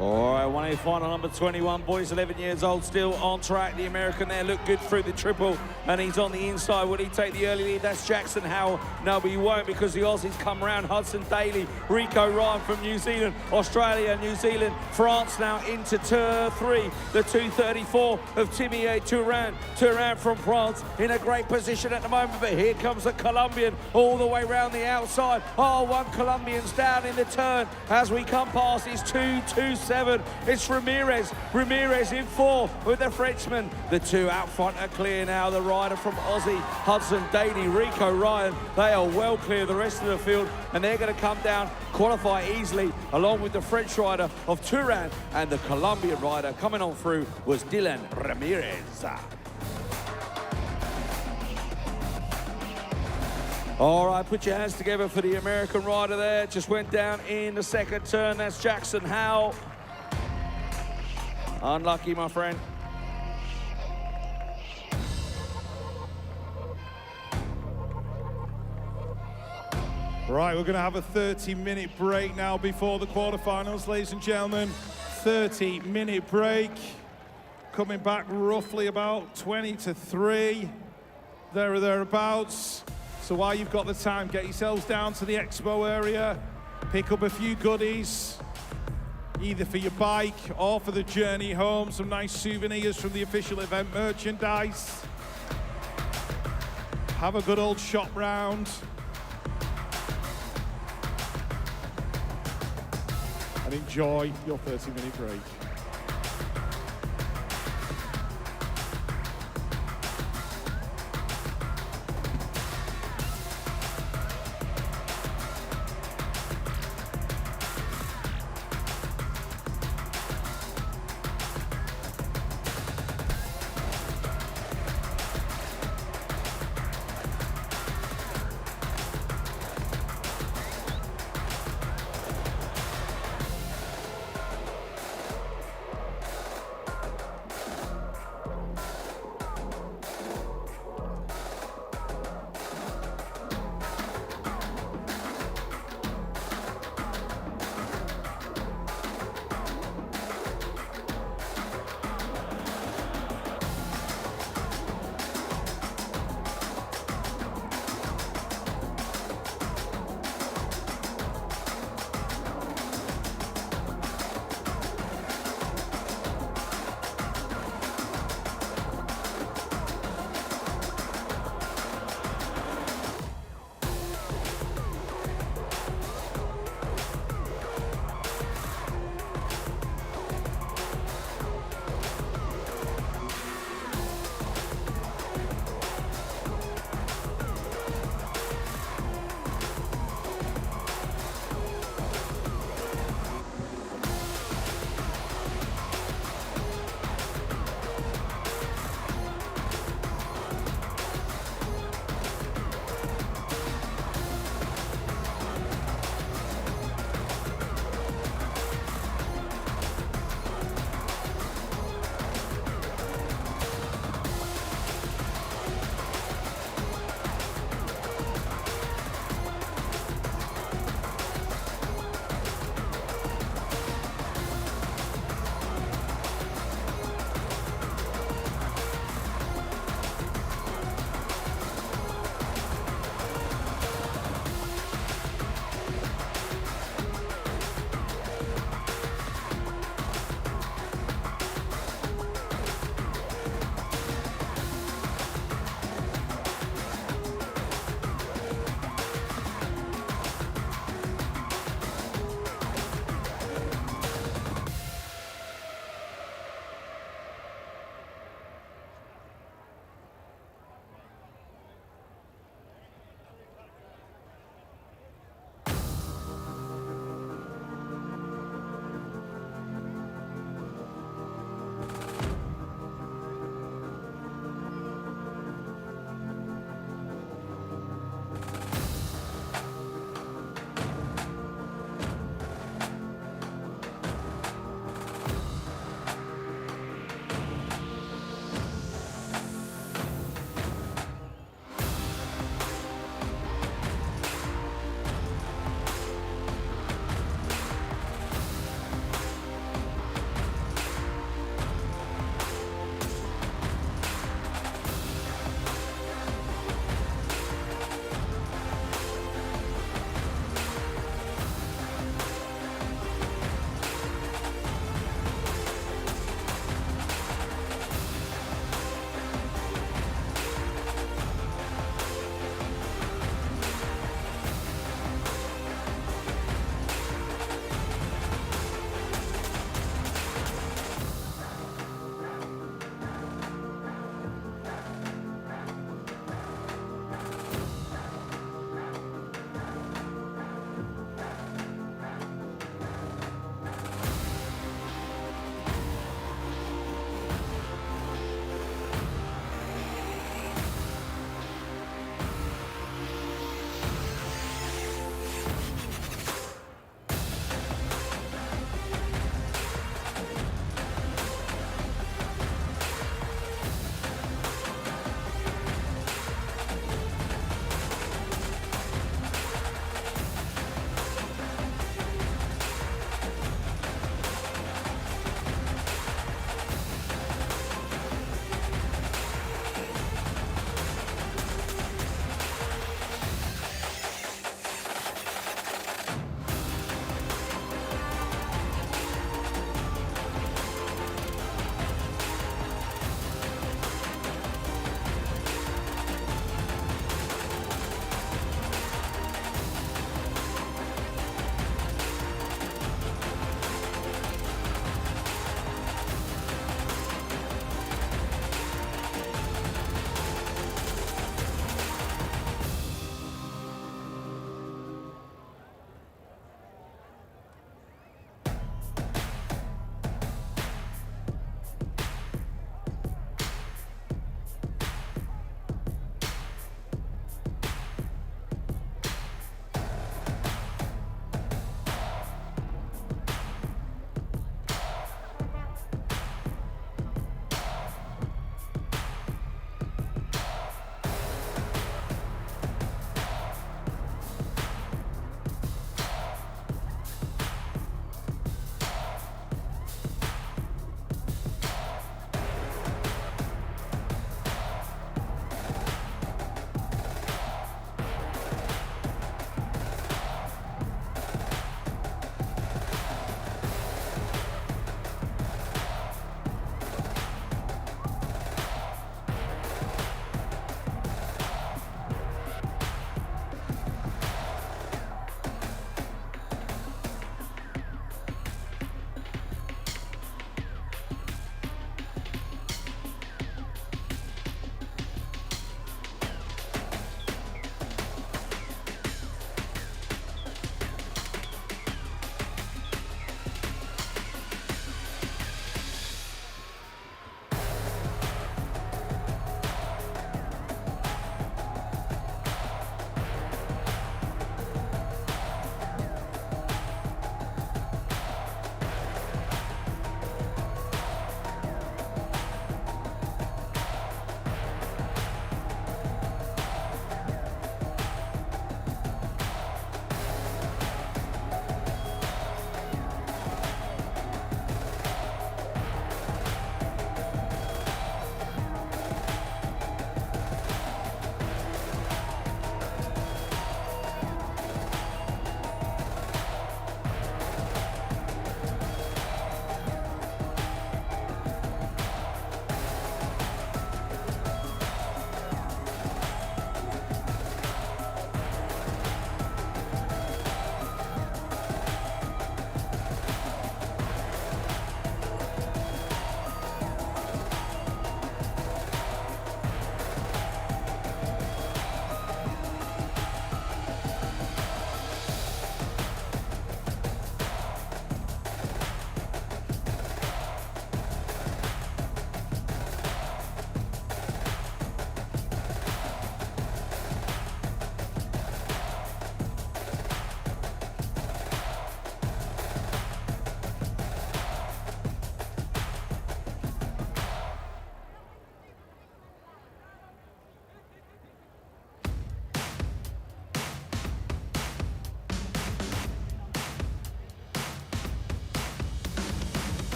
All right, 1A final, number 21, boys 11 years old, still on track. The American there looked good through the triple, and he's on the inside. Will he take the early lead? That's Jackson Howell. No, but he won't, because the Aussies come around. Hudson Daly, Rico Ryan from New Zealand, Australia, New Zealand, France now into turn 3. The 234 of Timier Turan. Turan from France in a great position at the moment, but here comes the Colombian all the way around the outside. Oh, one Colombian's down in the turn as we come past his 227. It's Ramirez. Ramirez in 4 with the Frenchman. The 2 out front are clear now. The rider from Aussie, Hudson Daly, Rico Ryan, they are well clear of the rest of the field, and they're going to come down, qualify easily, along with the French rider of Turan, and the Colombian rider coming on through was Dylan Ramirez. All right, put your hands together for the American rider there. Just went down in the second turn. That's Jackson Howell. Unlucky, my friend. Right, we're going to have a 30-minute break now before the quarterfinals, ladies and gentlemen. 30-minute break. Coming back roughly about 20 to 3. There or thereabouts. So while you've got the time, get yourselves down to the expo area. Pick up a few goodies, either for your bike or for the journey home. Some nice souvenirs from the official event merchandise. Have a good old shop round. And enjoy your 30-minute break.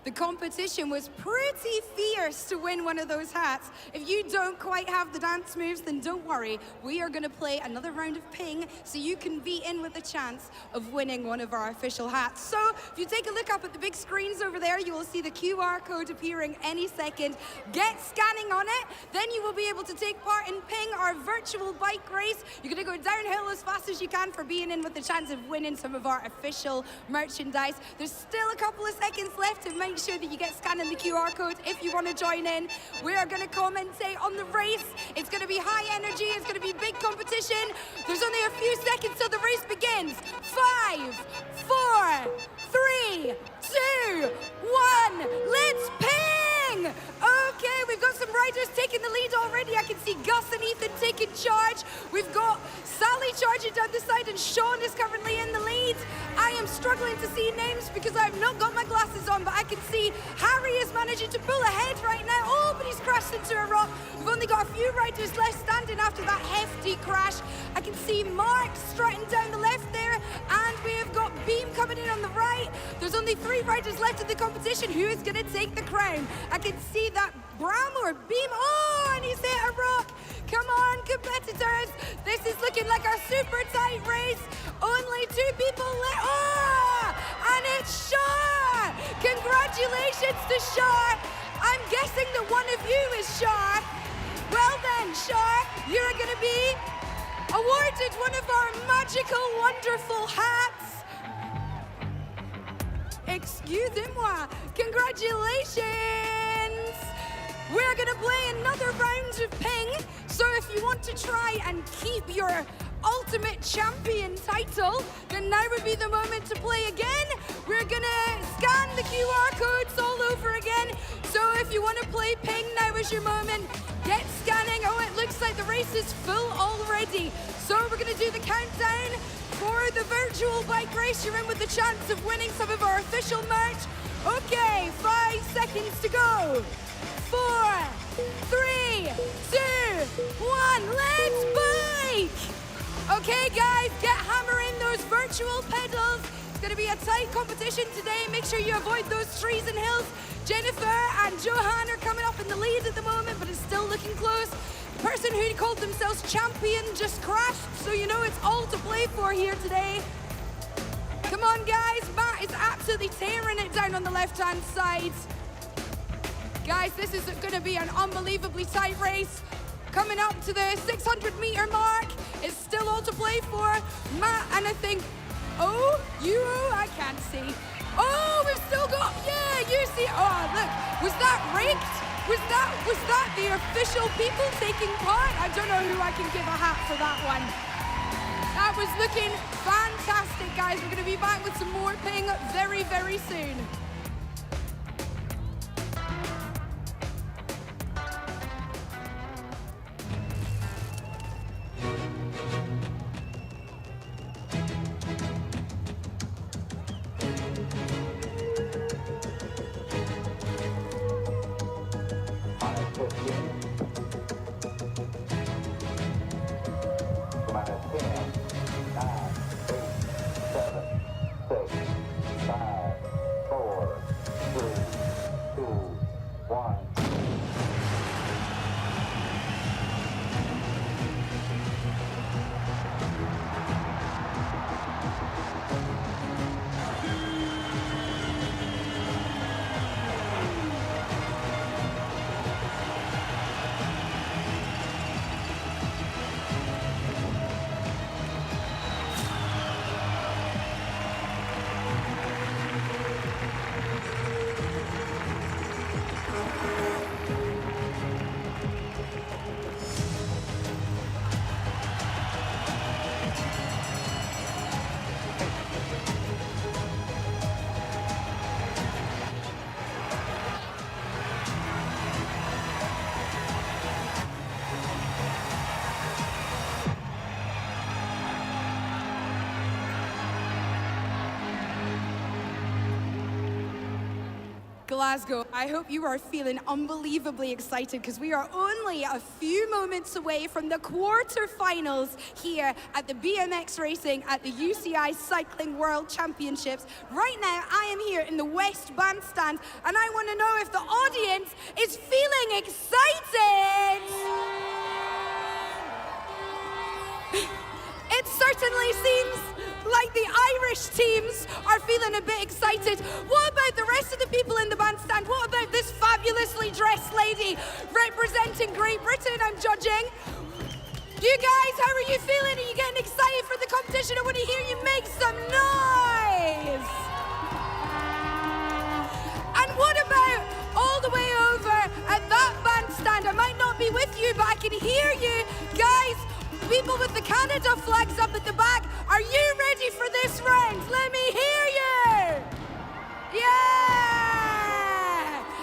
The competition was pretty fierce to win one of those hats. If you don't quite have the dance moves, then don't worry. We are gonna play another round of ping so you can be in with a chance of winning one of our official hats. So if you take a look up at the big screens over there, you will see the QR code appearing any second. Get scanning on it, then you will be able to take part in Ping, our virtual bike race. You're gonna go downhill as fast as you can for being in with the chance of winning some of our official merchandise. There's still a couple of seconds left to make sure that you get scanning the QR code if you want to join in. We are gonna commentate on the race. It's gonna be high energy, it's gonna be big competition. There's only a few seconds till the race begins. 5, 4, 3, 2, 1, let's ping! Okay, we've got some riders taking the lead already. I can see Gus and Ethan taking charge. We've got Sally charging down the side and Sean is currently in the lead. I am struggling to see names because I've not got my glasses on, but I can see Harry is managing to pull ahead right now. Oh, but he's crashed into a rock. We've only got a few riders left standing after that hefty crash. I can see Mark strutting down the left there, and we have got Beam coming in on the right. There's only 3 riders left in the competition. Who is gonna take the crown? I can see that Bram or Beam, oh, and he's hit a rock. Come on, competitors. This is looking like a super tight race. Only 2 people left. Oh, and it's Shar. Congratulations to Shar. I'm guessing that one of you is Shar. Well then, Shar, you're gonna be awarded one of our magical, wonderful hats. Excusez-moi. Congratulations. We're gonna play another round of ping. So if you want to try and keep your ultimate champion title, then now would be the moment to play again. We're gonna scan the QR codes all over again. So if you want to play ping, now is your moment. Get scanning. Oh, it looks like the race is full already. So we're gonna do the countdown for the virtual bike race. You're in with the chance of winning some of our official merch. Okay, 5 seconds to go. 4, 3, 2, 1, let's bike! Okay guys, get hammering those virtual pedals. It's gonna be a tight competition today. Make sure you avoid those trees and hills. Jennifer and Johan are coming up in the lead at the moment, but it's still looking close. The person who called themselves champion just crashed, so you know it's all to play for here today. Come on guys, Matt is absolutely tearing it down on the left-hand side. Guys, this is gonna be an unbelievably tight race. Coming up to the 600-meter mark. It's still all to play for. Matt, and I think, I can't see. Oh, we've still got, yeah, UCI. Oh, look, was that rigged? Was that the official people taking part? I don't know who I can give a hat for that one. That was looking fantastic, guys. We're gonna be back with some more ping very, very soon. Glasgow. I hope you are feeling unbelievably excited because we are only a few moments away from the quarterfinals here at the BMX Racing at the UCI Cycling World Championships. Right now, I am here in the West Bandstand, and I want to know if the audience is feeling excited. It certainly seems like the Irish teams are feeling a bit excited. What about the rest of the people in the bandstand? What about this fabulously dressed lady representing Great Britain, I'm judging? You guys, how are you feeling? Are you getting excited for the competition? I want to hear you make some noise. And what about all the way over at that bandstand? I might not be with you, but I can hear you. Guys, people with the Canada flags up at the back, are you ready for this round? Let me hear you! Yeah!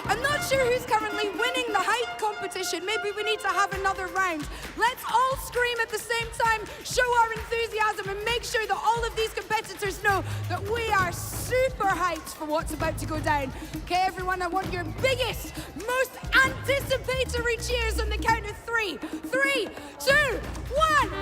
I'm not sure who's currently winning the height competition. Maybe we need to have another round. Let's all scream at the same time, show our enthusiasm, and make sure that all of these competitors know that we are super hyped for what's about to go down. Okay, everyone, I want your biggest, most anticipatory cheers on the count of 3. 3, 2, 1.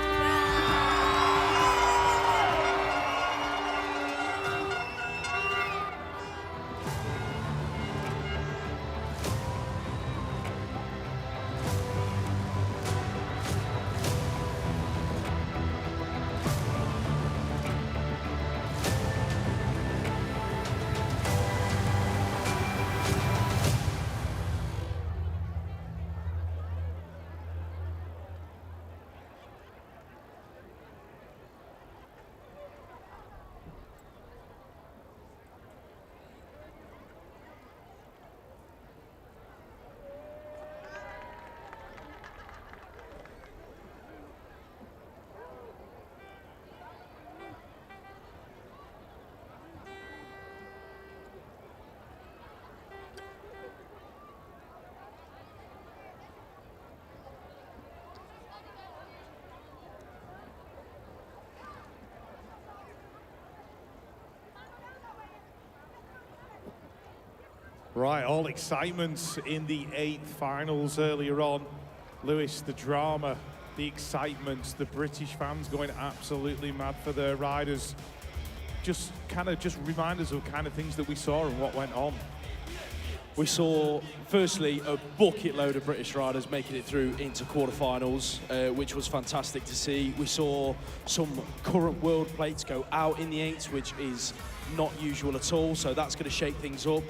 Right, all excitement in the 8th finals earlier on. Lewis, the drama, the excitement, the British fans going absolutely mad for their riders. Just remind us of kind of things that we saw and what went on. We saw, firstly, a bucket load of British riders making it through into quarterfinals, which was fantastic to see. We saw some current world plates go out in the 8s, which is not usual at all, so that's going to shake things up.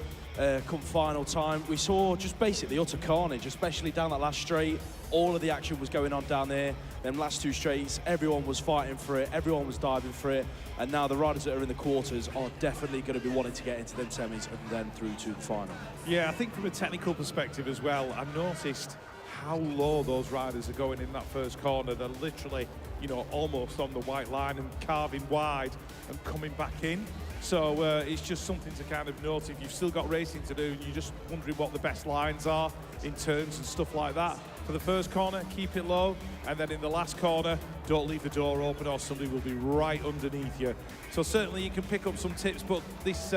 Come final time, we saw just basically utter carnage, especially down that last straight. All of the action was going on down there. Them last 2 straights, everyone was fighting for it, everyone was diving for it, and now the riders that are in the quarters are definitely going to be wanting to get into them semis and then through to the final. Yeah, I think from a technical perspective as well, I've noticed how low those riders are going in that first corner. They're literally, you know, almost on the white line and carving wide and coming back in. So it's just something to kind of note if you've still got racing to do and you're just wondering what the best lines are in turns and stuff like that. For the first corner, keep it low, and then in the last corner, don't leave the door open or somebody will be right underneath you. So certainly you can pick up some tips, but this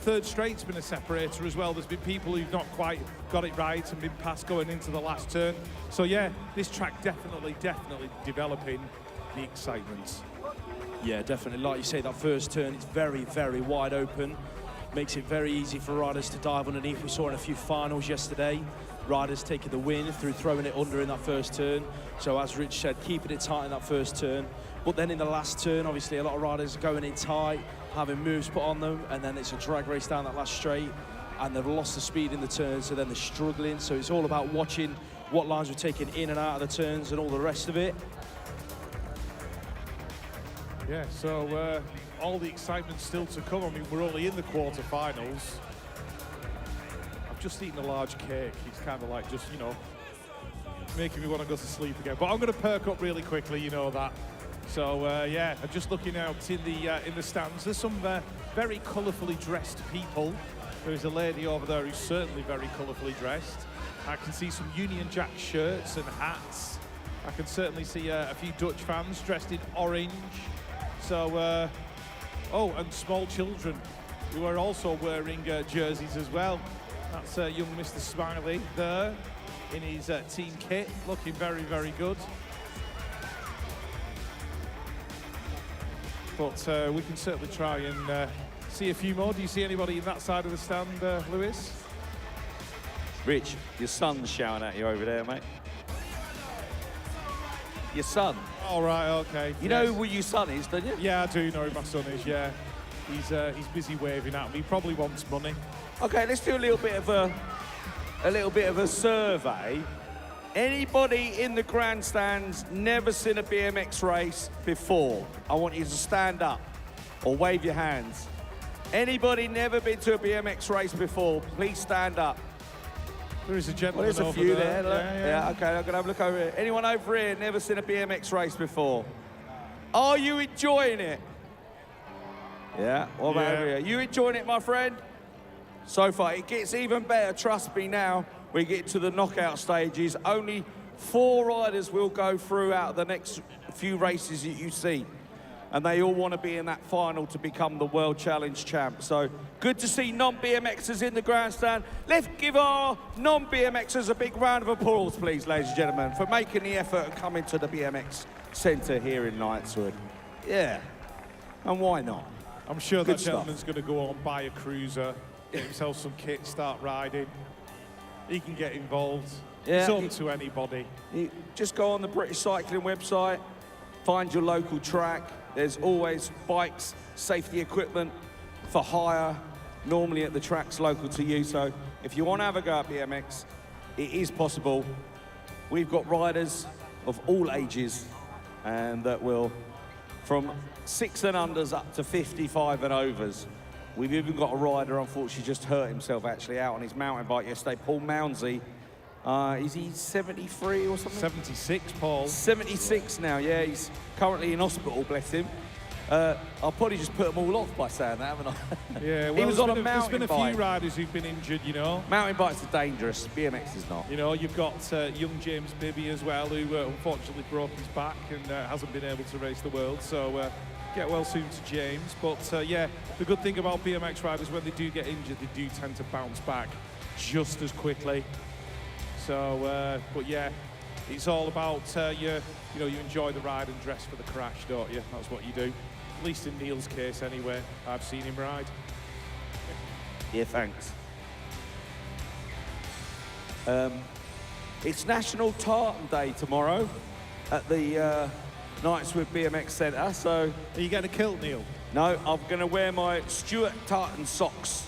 third straight's been a separator as well. There's been people who've not quite got it right and been past going into the last turn. So yeah, this track definitely developing the excitement. Yeah, definitely. Like you say, that first turn is very, very wide open. Makes it very easy for riders to dive underneath. We saw in a few finals yesterday, riders taking the win through throwing it under in that first turn. So as Rich said, keeping it tight in that first turn. But then in the last turn, obviously a lot of riders are going in tight, having moves put on them, and then it's a drag race down that last straight, and they've lost the speed in the turns, so then they're struggling. So it's all about watching what lines we're taking in and out of the turns and all the rest of it. Yeah, so all the excitement still to come. I mean, we're only in the quarterfinals. I've just eaten a large cake. It's kind of like just, you know, making me want to go to sleep again. But I'm going to perk up really quickly, you know that. So yeah, I'm just looking out in the stands. There's some very colourfully dressed people. There's a lady over there who's certainly very colourfully dressed. I can see some Union Jack shirts and hats. I can certainly see a few Dutch fans dressed in orange. So, oh, and small children who are also wearing jerseys as well. That's young Mr. Smiley there in his team kit, looking very, very good. But we can certainly try and see a few more. Do you see anybody in that side of the stand, Lewis? Rich, your son's shouting at you over there, mate. Your son. All right, okay. You know who your son is, don't you? Yeah, I do know who my son is, yeah. He's busy waving at me. He probably wants money. Okay, let's do a little bit of a survey. Anybody in the grandstands never seen a BMX race before? I want you to stand up or wave your hands. Anybody never been to a BMX race before? Please stand up. There is a gentleman Well, there's a over few there. there. Look. Yeah. Okay, I'm gonna have a look over here. Anyone over here never seen a BMX race before? Are you enjoying it? Yeah, what about Yeah. over here? You enjoying it, my friend? So far, it gets even better, trust me now. We get to the knockout stages. Only 4 riders will go through out of the next few races that you see. And they all want to be in that final to become the World Challenge champ. So good to see non-BMXers in the grandstand. Let's give our non-BMXers a big round of applause, please, ladies and gentlemen, for making the effort and coming to the BMX Centre here in Knightswood. Yeah, and why not? I'm sure Good that stuff. gentleman's going to go on, buy a cruiser, get himself some kit, start riding. He can get involved. Yeah, It's open to anybody. You just go on the British Cycling website, find your local track. There's always bikes, safety equipment for hire, normally at the tracks local to you. So if you want to have a go at BMX, it is possible. We've got riders of all ages, and that will, from 6 and unders up to 55 and overs. We've even got a rider, unfortunately, just hurt himself actually out on his mountain bike yesterday, Paul Mounsey. Is he 73 or something? 76, Paul. 76 now, yeah. He's currently in hospital, bless him. I'll probably just put them all off by saying that, haven't I? Yeah, well, he was on a there's mountain been a bike. few riders who've been injured, you know. Mountain bikes are dangerous. BMX is not. You know, you've got young James Bibby as well, who unfortunately broke his back and hasn't been able to race the world. So get well soon to James. But yeah, the good thing about BMX riders, when they do get injured, they do tend to bounce back just as quickly. So, but yeah, it's all about you enjoy the ride and dress for the crash, don't you? That's what you do. At least in Neil's case, anyway. I've seen him ride. Yeah, thanks. It's National Tartan Day tomorrow at the Knightswood BMX Centre, so... Are you going to kill Neil? No, I'm going to wear my Stuart tartan socks,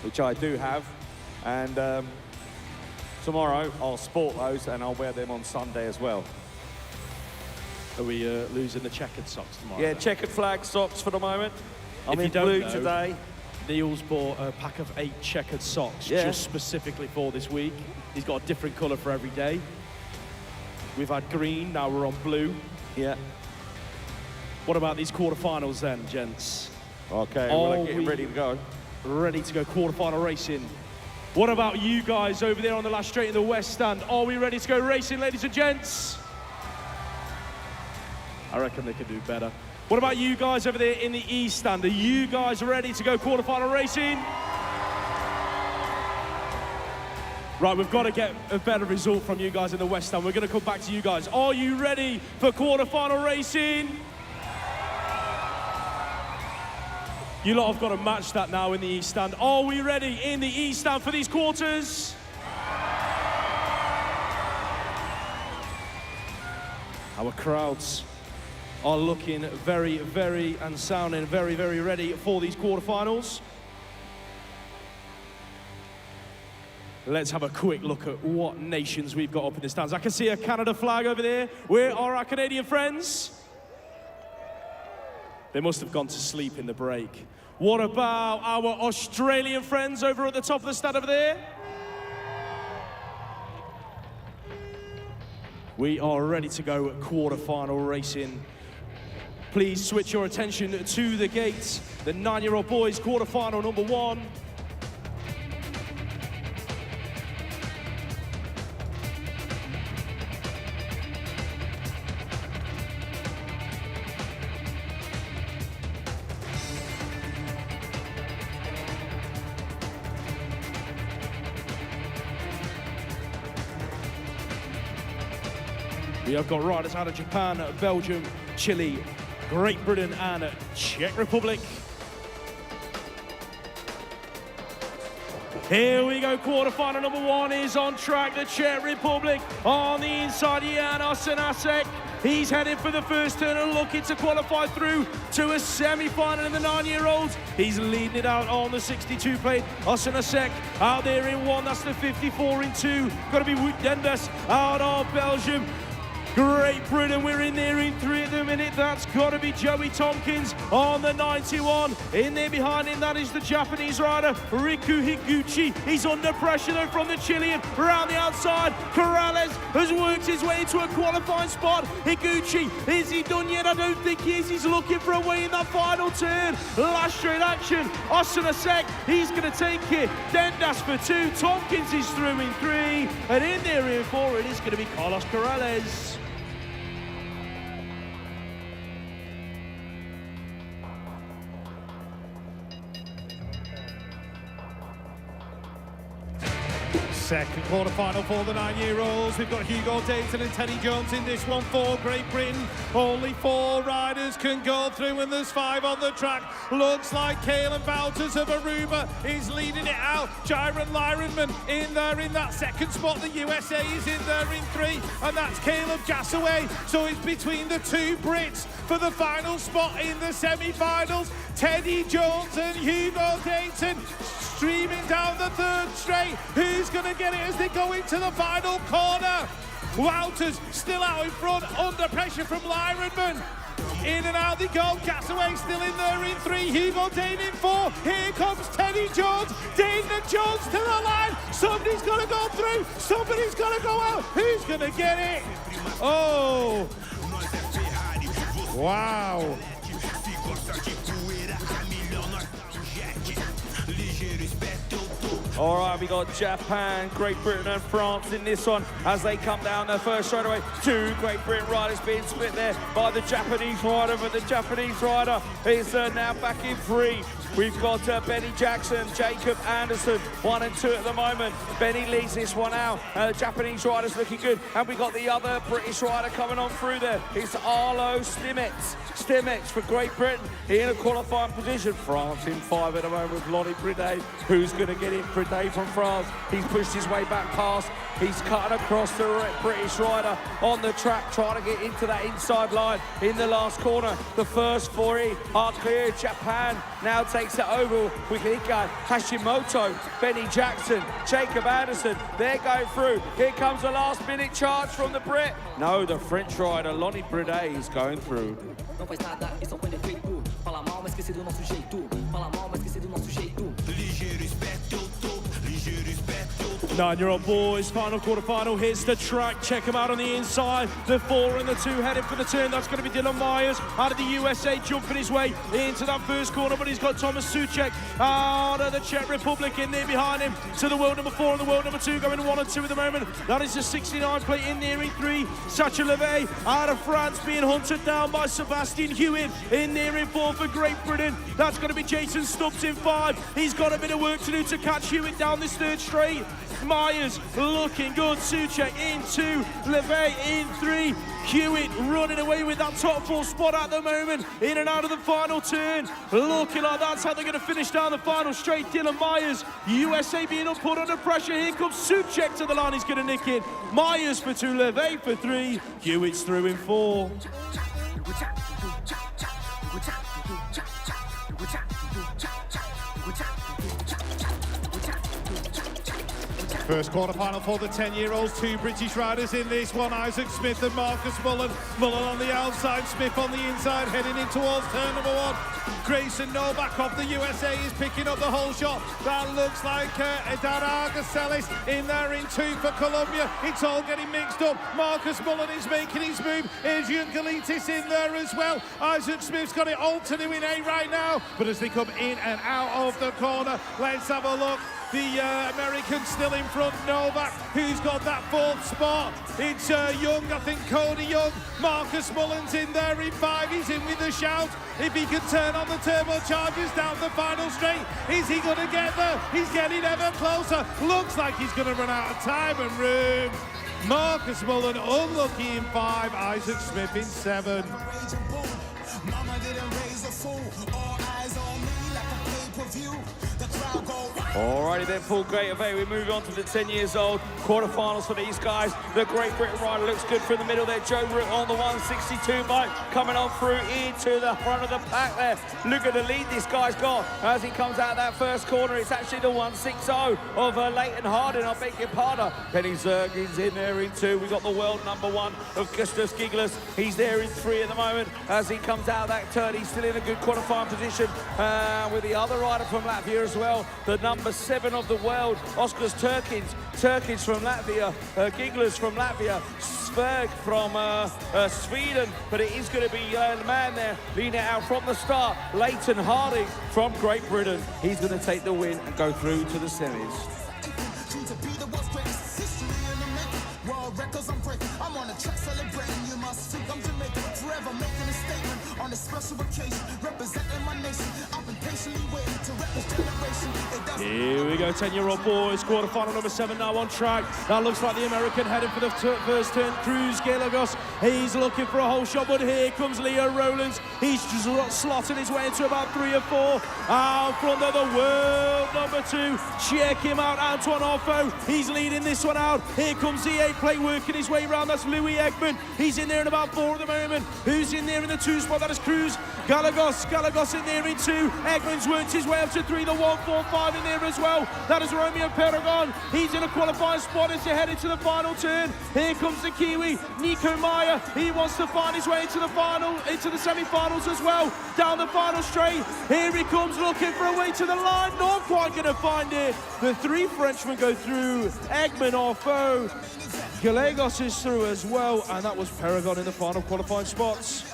which I do have, and tomorrow I'll sport those and I'll wear them on Sunday as well. Are we losing the checkered socks tomorrow? Yeah, then? checkered flag socks for the moment. I'm If you in don't blue know, today. Neil's bought a pack of 8 checkered socks Yeah. just specifically for this week. He's got a different colour for every day. We've had green, now we're on blue. Yeah. What about these quarterfinals then, gents? Okay, Are well, I'm getting we ready to go. ready to go quarterfinal racing? What about you guys over there on the last straight in the west stand? Are we ready to go racing, ladies and gents? I reckon they can do better. What about you guys over there in the east stand? Are you guys ready to go quarterfinal racing? Right, we've got to get a better result from you guys in the west stand. We're going to come back to you guys. Are you ready for quarterfinal racing? You lot have got to match that now in the east stand. Are we ready in the east stand for these quarters? Our crowds are looking very, very and sounding very, very ready for these quarterfinals. Let's have a quick look at what nations we've got up in the stands. I can see a Canada flag over there. Where are our Canadian friends? They must have gone to sleep in the break. What about our Australian friends over at the top of the stand over there? We are ready to go at quarterfinal racing. Please switch your attention to the gates. The 9-year-old boys quarterfinal number 1. We have got riders out of Japan, Belgium, Chile, Great Britain and Czech Republic. Here we go, quarterfinal number 1 is on track. The Czech Republic on the inside, Jan Osenasek. He's heading for the first turn and looking to qualify through to a semi-final in the 9-year-olds. He's leading it out on the 62 plate. Osenasek out there in 1, that's the 54 in 2. Got to be Wout Dendas out of Belgium. Great Britain, we're in there in 3 at the minute. That's got to be Joey Tompkins on the 91. In there behind him, that is the Japanese rider, Riku Higuchi. He's under pressure though from the Chilean. Around the outside, Corrales has worked his way into a qualifying spot. Higuchi, is he done yet? I don't think he is. He's looking for a way in that final turn. Last straight action, Osenasek, he's going to take it. Dendas for 2, Tompkins is through in 3. And in there in 4, it is going to be Carlos Corrales. Second quarterfinal for the 9-year-olds. We've got Hugo Dayton and Teddy Jones in this one for Great Britain. Only 4 riders can go through and there's 5 on the track. Looks like Caelan Wouters of Aruba is leading it out. Jaron Lyronman in there in that second spot. The USA is in there in 3 and that's Caleb Gassaway. So it's between the 2 Brits for the final spot in the semi-finals. Teddy Jones and Hugo Dayton streaming down the 3rd straight. Who's going to get it as they go into the final corner? Wouters still out in front, under pressure from Lyronman. In and out they go. Gassaway still in there in 3. Hugo Dayton in 4. Here comes Teddy Jones. Dayton and Jones to the line. Somebody's got to go through. Somebody's got to go out. Who's going to get it? Oh. Wow. All right, we got Japan, Great Britain and France in this one as they come down their first straightaway. 2 Great Britain riders being split there by the Japanese rider, but the Japanese rider is now back in 3. We've got Benny Jackson, Jacob Anderson, 1 and 2 at the moment. Benny leads this one out. The Japanese rider's looking good. And we got the other British rider coming on through there. It's Arlo Stimex. Stimex for Great Britain in a qualifying position. France in 5 at the moment with Lonnie Bridet. Who's going to get in? Bridet from France. He's pushed his way back past. He's cutting across the British rider on the track, trying to get into that inside line in the last corner. The first 4 are clear. Japan now takes it over with Ika Hashimoto, Benny Jackson, Jacob Anderson. They're going through. Here comes the last minute charge from the Brit. No, the French rider, Lonnie Bridet, is going through. Não faz nada, isso é quando é feito. Fala mal, mas esqueci do nosso jeito. Fala mal, mas esqueci do nosso jeito. Ligeiro, esperto eu tô. Ligeiro, esperto eu tô. 9-year-old boys, final quarterfinal hits the track. Check them out on the inside. The 4 and the 2 heading for the turn. That's going to be Dylan Myers out of the USA, jumping his way into that first corner. But he's got Thomas Souček out of the Czech Republic in there behind him to the world number 4 and the world number 2 going 1 and 2 at the moment. That is the 69 plate in there in 3. Sacha Levey out of France being hunted down by Sebastian Hewitt in there in 4 for Great Britain. That's going to be Jason Stubbs in 5. He's got a bit of work to do to catch Hewitt down this 3rd straight. Myers looking good. Souček in 2. Levey in 3. Hewitt running away with that top 4 spot at the moment. In and out of the final turn. Looking like that's how they're going to finish down the final straight. Dylan Myers, USA being put under pressure. Here comes Souček to the line. He's going to nick it. Myers for 2. Levey for 3. Hewitt's through in 4. First quarterfinal for the 10-year-olds. 2 British riders in this one. Isaac Smith and Marcus Mullen. Mullen on the outside, Smith on the inside, heading in towards turn number 1. Grayson Novak of the USA is picking up the whole shot. That looks like Edar Argaselis in there in 2 for Colombia. It's all getting mixed up. Marcus Mullen is making his move. Adrian Galitis in there as well. Isaac Smith's got it all to do in A right now. But as they come in and out of the corner, let's have a look. The American still in front, Novak, who's got that 4th spot. It's Young, I think Cody Young. Marcus Mullen's in there in 5. He's in with a shout. If he can turn on the turbochargers down the final straight, is he going to get there? He's getting ever closer. Looks like he's going to run out of time and room. Marcus Mullen unlucky in 5, Isaac Smith in 7. Mama didn't raise a fool. All eyes on me like a pay-per-view. The crowd go wild. Alrighty then, Paul Great Event. We move on to the 10 years old quarterfinals for these guys. The Great Britain rider looks good from the middle there. Joe Root on the 162 bike, coming on through into the front of the pack there. Look at the lead this guy's got as he comes out of that first corner. It's actually the 160 of Leighton Harding, I beg your pardon. Penny Zergin's in there in 2. We got the world #1 of Gustus Giglas. He's there in 3 at the moment as he comes out of that turn. He's still in a good qualifying position with the other rider from Latvia as well, the #7 of the world, Oskars Turkins from Latvia, Giglas from Latvia, Sverg from Sweden, but it is going to be the man there leading it out from the start, Leighton Harding from Great Britain. He's going to take the win and go through to the semis. To be the world's greatest history in the making. World records I'm breaking. I'm on the track celebrating. You must think I'm Jamaican. Forever making a statement on a special occasion. Representing my nation. I've been patiently waiting to rep this generation. Here we go, 10-year-old boys, quarterfinal #7 now on track. That looks like the American heading for the first turn, Cruz Gallegos. He's looking for a whole shot, but here comes Leo Rowlands. He's just slotting his way into about 3 or 4. Out front of the world #2. Check him out, Antoine Arfo. He's leading this one out. Here comes the 8 plate working his way around. That's Louis Eggman. He's in there in about 4 at the moment. Who's in there in the 2 spot? That is Cruz Gallegos. Gallegos in there in 2. Eggman's worked his way up to 3. The 145 in there as well. That is Romeo Paragon. He's in a qualifying spot as they head into the final turn. Here comes the Kiwi, Nico Meyer. He wants to find his way into the semi-finals as well. Down the final straight. Here he comes looking for a way to the line. Not quite going to find it. The 3 Frenchmen go through. Eggman off. Gallegos is through as well. And that was Paragon in the final qualifying spots.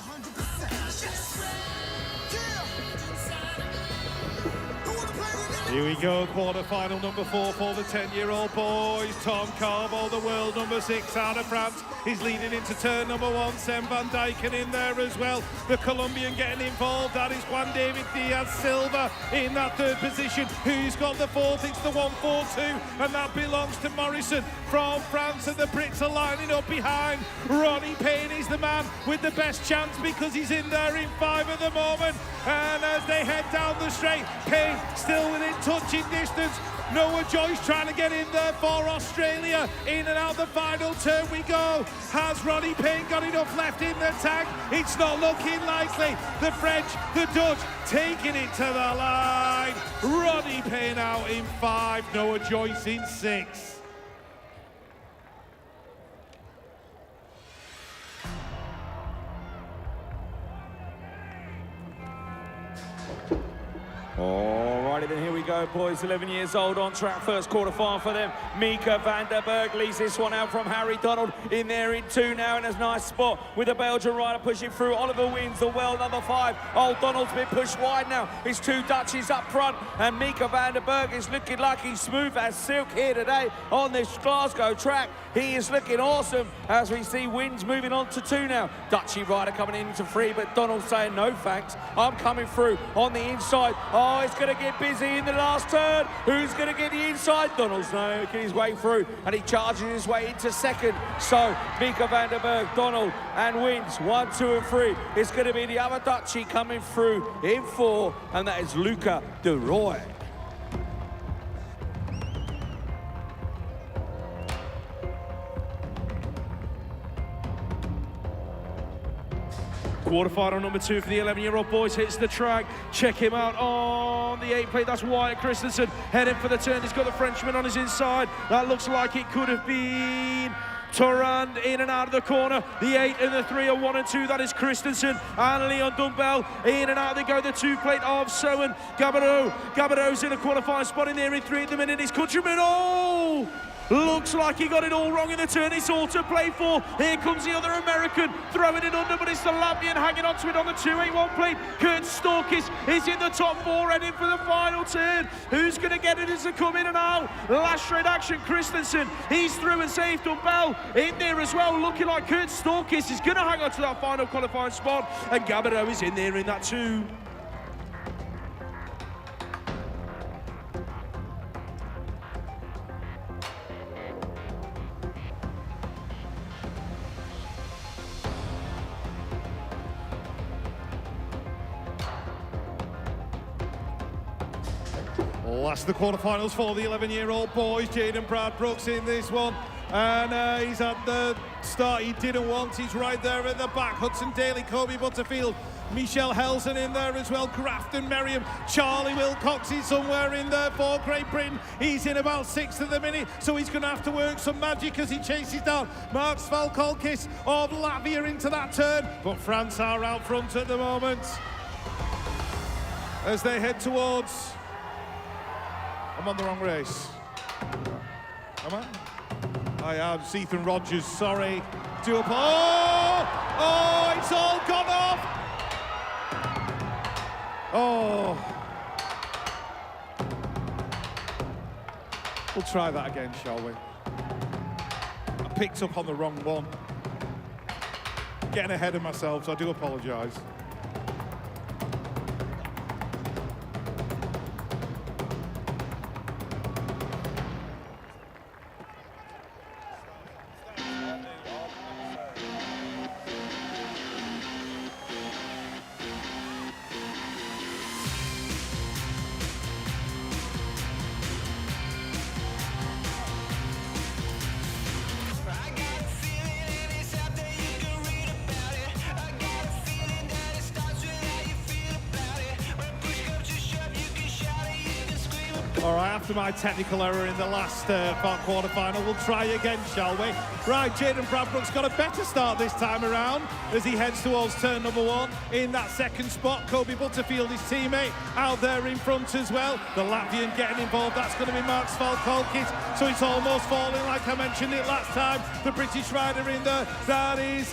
Here we go, quarter-final #4 for the 10-year-old boys. Tom Carbo, the world #6 out of France. He's leading into turn #1. Sam Van Dyken in there as well. The Colombian getting involved. That is Juan David Diaz Silva in that 3rd position. Who's got the 4th? It's the 142, and that belongs to Morrison from France. And the Brits are lining up behind. Ronnie Payne is the man with the best chance because he's in there in 5 at the moment. And as they head down the straight, Payne still within touching distance. Noah Joyce trying to get in there for Australia. In and out the final turn we go. Has Ronnie Payne got enough left in the tank? It's not looking likely. The French, the Dutch taking it to the line. Ronnie Payne out in 5, Noah Joyce in 6. Alrighty then, here we go, boys. 11 years old on track, first quarter-final for them. Mika van der Berg leads this one out from Harry Donald in there in 2 now in a nice spot with the Belgian rider pushing through. Oliver wins the well, #5. Old Donald's been pushed wide now. It's 2 Dutchies up front, and Mika van der Berg is looking like he's smooth as silk here today on this Glasgow track. He is looking awesome as we see Wins moving on to 2 now. Dutchy rider coming into 3, but Donald saying no thanks. I'm coming through on the inside. Oh, it's going to get busy in the last turn. Who's going to get the inside? Donald's making his way through, and he charges his way into 2nd. So, Mika van der Berg, Donald, and Wins 1, 2, and 3. It's going to be the other Dutchie coming through in 4, and that is Luca de Roy. Quarterfinal #2 for the 11-year-old boys hits the track. Check him out on the 8 plate. That's Wyatt Christensen heading for the turn. He's got the Frenchman on his inside. That looks like it could have been Torrand in and out of the corner. The 8 and the 3 are 1 and 2. That is Christensen and Leon Dumbell. In and out they go. The 2 plate of Sowen. Gabodeau's in a qualifying spot in there in 3 at the minute. His countryman, oh! Looks like he got it all wrong in the turn. It's all to play for. Here comes the other American throwing it under, but it's the Latvian hanging onto it on the 281 plate. Kurt Storkis is in the top 4 heading for the final turn. Who's going to get it as they come in and out? Last straight action, Christensen. He's through and safe. Dumbell in there as well, looking like Kurt Storkis is going to hang on to that final qualifying spot. And Gabodeau is in there in that 2. Well, that's the quarterfinals for the 11-year-old boys. Jaden Brad Brooks in this one. And he's at the start he didn't want. He's right there at the back. Hudson Daly, Kobe Butterfield, Michelle Helsen in there as well. Grafton Merriam, Charlie Wilcox is somewhere in there for Great Britain. He's in about 6th at the minute, so he's going to have to work some magic as he chases down Mark Svalkolkis of Latvia into that turn. But France are out front at the moment as they head towards... I'm on the wrong race. Am I? I am. It's Ethan Rogers, sorry. Oh, it's all gone off. Oh. We'll try that again, shall we? I picked up on the wrong one. Getting ahead of myself, so I do apologise. All right, after my technical error in the last quarter-final, we'll try again, shall we? Right, Jaden Bradbrook's got a better start this time around as he heads towards turn number 1. In that second spot, Kobe Butterfield, his teammate, out there in front as well. The Latvian getting involved, that's going to be Mark Svalkolkis. So it's almost falling, like I mentioned it last time. The British rider in there, that is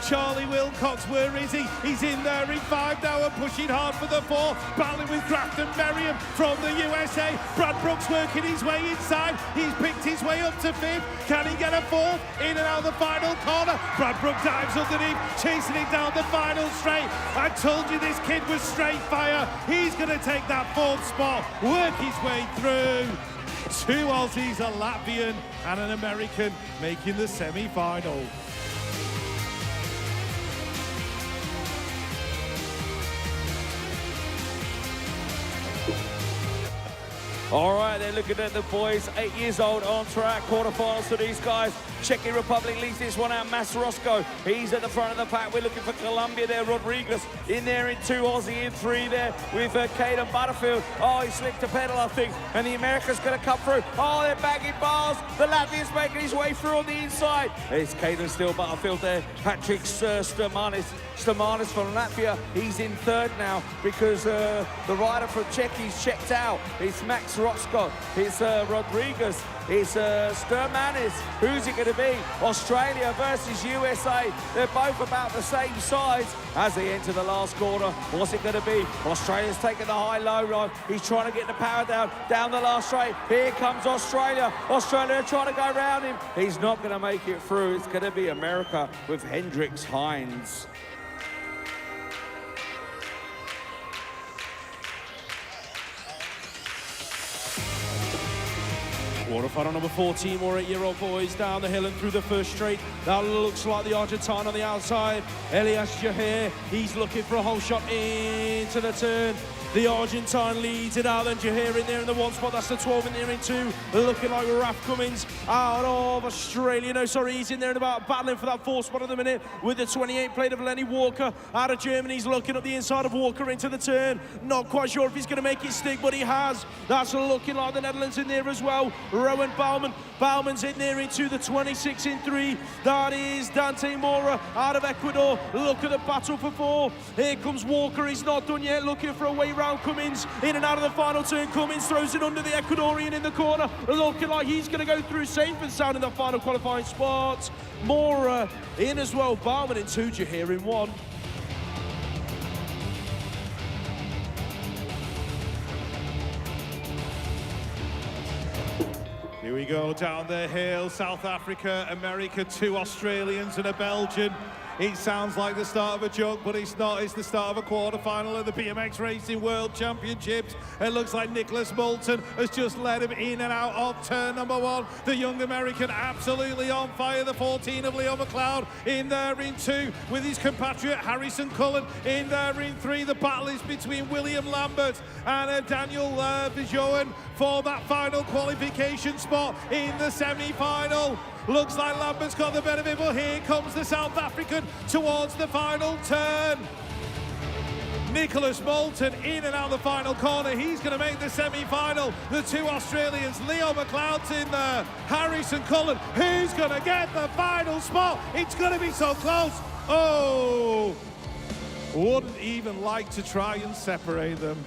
Charlie Wilcox. Where is he? He's in there in 5 now and pushing hard for the 4. Battling with Grafton Merriam from the USA. Brad Brooks working his way inside. He's picked his way up to 5th. Can he get a 4th? In and out of the final corner. Brad Brooks dives underneath, chasing it down the final straight. I told you this kid was straight fire. He's going to take that 4th spot, work his way through. 2 Aussies, a Latvian and an American making the semi-final. All right, they're looking at the boys, 8 years old on track, quarterfinals for these guys. Czech Republic leads this one out, Mas Roscoe. He's at the front of the pack. We're looking for Colombia there, Rodriguez in there in 2, Aussie in 3 there with Caden Butterfield. Oh, he slicked a pedal, I think, and the America's going to come through. Oh, they're bagging bars. The Latvian's making his way through on the inside. It's Caden still Butterfield there. Patrick Sturmanis from Latvia. He's in 3rd now because the rider from Czechie's checked out. It's Max Roscoe. It's Rodriguez. It's Sturmanis. Who's it going to be? Australia versus USA. They're both about the same size as they enter the last quarter. What's it going to be? Australia's taking the high-low ride. He's trying to get the power down the last straight. Here comes Australia. Australia trying to go around him. He's not going to make it through. It's going to be America with Hendrix Hines. Quarterfinal number 14, more 8-year-old boys down the hill and through the first straight. That looks like the Argentine on the outside. Elias Jahir, he's looking for a whole shot into the turn. The Argentine leads it out, then Jahir in there in the 1 spot. That's the 12 in there in 2. Looking like Raf Cummins out of Australia. No, sorry, he's in there and about battling for that 4th spot at the minute with the 28 plate of Lenny Walker out of Germany. He's looking up the inside of Walker into the turn. Not quite sure if he's going to make it stick, but he has. That's looking like the Netherlands in there as well. Rowan Bouwman. Bouwman's in there into the 26 in 3. That is Dante Mora out of Ecuador. Look at the battle for 4. Here comes Walker. He's not done yet. Looking for a way round Cummins. In and out of the final turn. Cummins throws it under the Ecuadorian in the corner. Looking like he's going to go through safe and sound in the final qualifying spot. Mora in as well. Bouwman in 2. Jahir in 1. Here we go down the hill. South Africa, America, 2 Australians and a Belgian. It sounds like the start of a joke, but it's not. It's the start of a quarter-final of the BMX Racing World Championships. It looks like Nicholas Moulton has just led him in and out of turn number 1. The young American absolutely on fire. The 14 of Leo McLeod in there in 2 with his compatriot Harrison Cullen in there in 3. The battle is between William Lambert and Daniel Bijoen for that final qualification spot in the semi-final. Looks like Lambert's got the better of it, but here comes the South African towards the final turn. Nicholas Moulton in and out the final corner. He's going to make the semi-final. The 2 Australians, Leo McLeod's in there. Harrison Cullen, who's going to get the final spot? It's going to be so close. Oh, wouldn't even like to try and separate them.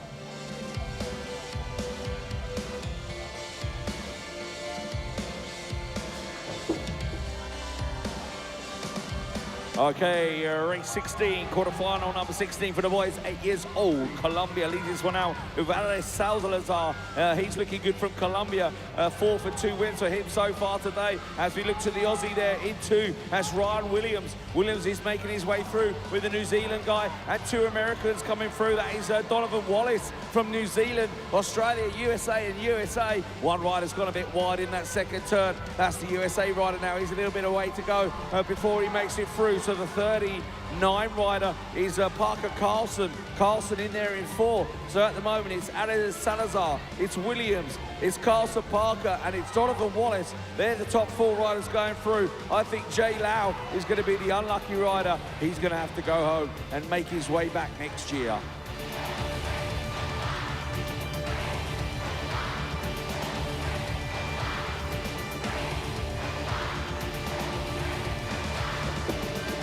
Okay, race 16, quarterfinal number 16 for the boys, 8 years old. Colombia leads this one out with Alex Salazar. He's looking good from Colombia. 4 for 2 wins for him so far today. As we look to the Aussie there in 2, that's Ryan Williams. Williams is making his way through with the New Zealand guy, and 2 Americans coming through. That is Donovan Wallace from New Zealand, Australia, USA, and USA. One rider's gone a bit wide in that second turn. That's the USA rider now. He's a little bit of way to go before he makes it through. So the 39 rider is Parker Carlson. Carlson in there in 4. So at the moment it's Alex Salazar, it's Williams, it's Carlson Parker, and it's Donovan Wallace. They're the top 4 riders going through. I think Jay Lau is going to be the unlucky rider. He's going to have to go home and make his way back next year.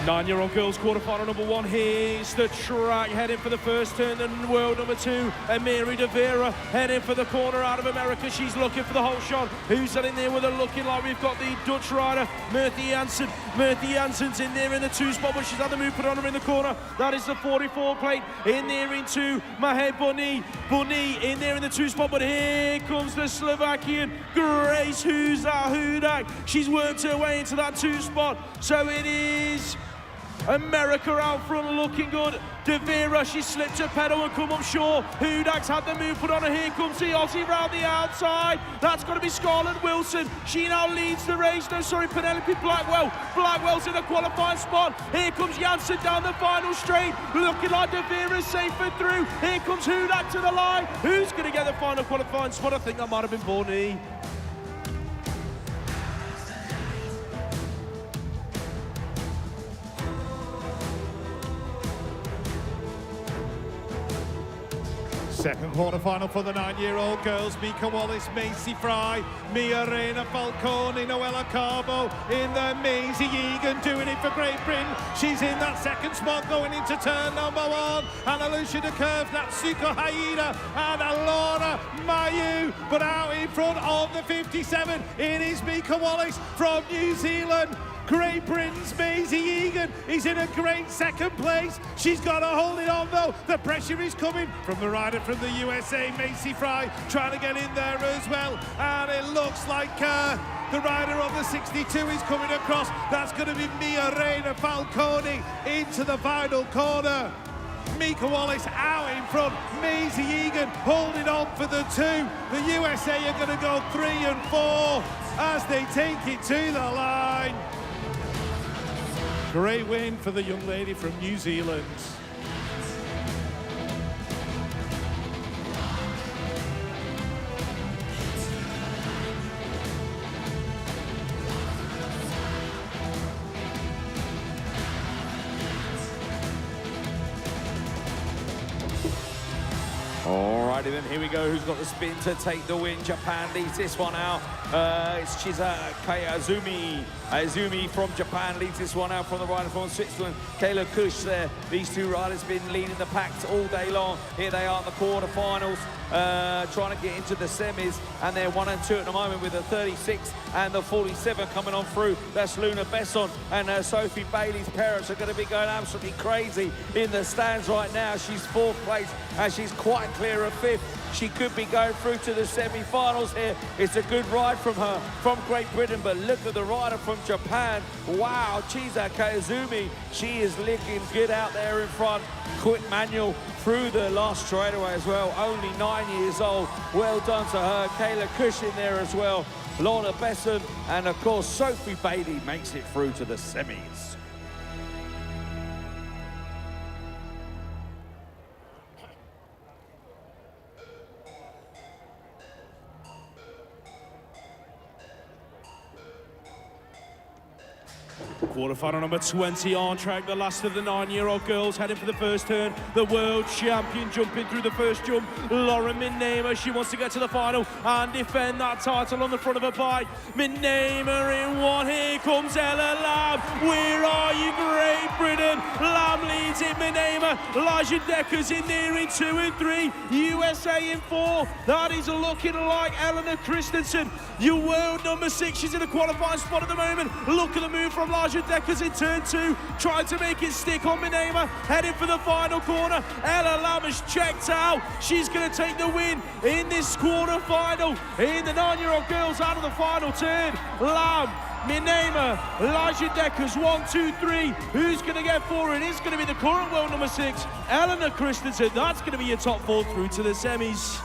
Nine-year-old girls quarterfinal number 1. Here's the track, heading for the first turn. And world number 2, Amiri De Vera, heading for the corner out of America. She's looking for the whole shot. Who's that in there with her looking like? We've got the Dutch rider, Murthy Janssen. Murthy Janssen's in there in the 2 spot, but she's had the move put on her in the corner. That is the 44 plate. In there in 2, Mahe Boni. Boni in there in the 2 spot, but here comes the Slovakian, Grace Hudak. She's worked her way into that 2 spot. So it is America out front looking good. De Vera, she slipped her pedal and come up short. Hudak's had the move put on her. Here comes the Aussie round the outside. That's got to be Scarlett Wilson. She now leads the race. No, sorry, Penelope Blackwell. Blackwell's in the qualifying spot. Here comes Janssen down the final straight. Looking like De Vera's safe and through. Here comes Hudak to the line. Who's going to get the final qualifying spot? I think that might have been Boni. Second quarter-final for the 9-year-old girls. Mika Wallace, Macy Fry, Mia Reina Falcone, Noella Carbo in there. Maisie Egan doing it for Great Britain. She's in that second spot going into turn number 1. And Alicia de Curve, Natsuko Haida and Laura Mayu. But out in front of the 57, it is Mika Wallace from New Zealand. Great Britain's Maisie Egan is in a great second place. She's got to hold it on though. The pressure is coming from the rider from the USA, Macy Fry, trying to get in there as well. And it looks like the rider of the 62 is coming across. That's going to be Mia Reina Falcone into the final corner. Mika Wallace out in front, Maisie Egan holding on for the 2. The USA are going to go 3 and 4 as they take it to the line. Great win for the young lady from New Zealand. Alrighty then, here we go. Who's got the spin to take the win? Japan leads this one out. It's Chizaki Azumi from Japan leads this one out from the rider from Switzerland, Kayla Kush there. These 2 riders been leading the packs all day long. Here they are in the quarterfinals, trying to get into the semis, and they're 1 and 2 at the moment with the 36 and the 47 coming on through. That's Luna Besson and Sophie Bailey's parents are going to be going absolutely crazy in the stands right now. She's 4th place and she's quite clear of 5th. She could be going through to the semi-finals here. It's a good ride from her, from Great Britain, but look at the rider from Japan. Wow, Chiza Kaizumi, she is looking good out there in front. Quick manual through the last straightaway as well. Only 9 years old. Well done to her. Kayla Cushing there as well. Lorna Besson, and of course, Sophie Bailey makes it through to the semis. Quarterfinal number 20 on track, the last of the 9-year-old girls heading for the first turn. The world champion jumping through the first jump, Lauren Minema. She wants to get to the final and defend that title on the front of her bike. Minema in one, here comes Ella Lamb. Where are you, Great Britain? Lamb leads it, Minema. Elijah Decker's in there in 2 and 3. USA in 4. That is looking like Eleanor Christensen. Your world number 6, she's in a qualifying spot at the moment. Look at the move from Elijah Decker's in turn 2, trying to make it stick on Minema, heading for the final corner. Ella Lamb has checked out. She's going to take the win in this quarter-final. In the 9-year-old girls out of the final turn. Lamb, Minema, Elijah Deckers, 1, 2, 3. Who's going to get forward? It's going to be the current world number 6, Eleanor Christensen. That's going to be your top 4 through to the semis.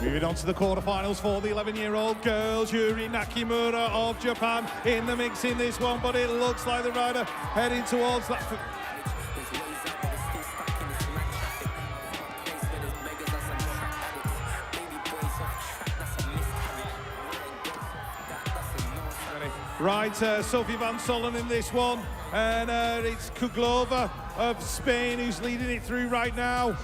Moving on to the quarterfinals for the 11-year-old girls. Yuri Nakimura of Japan in the mix in this one, but it looks like the rider heading towards that. Right, Sophie Van Sollen in this one, and it's Kuglova of Spain who's leading it through right now.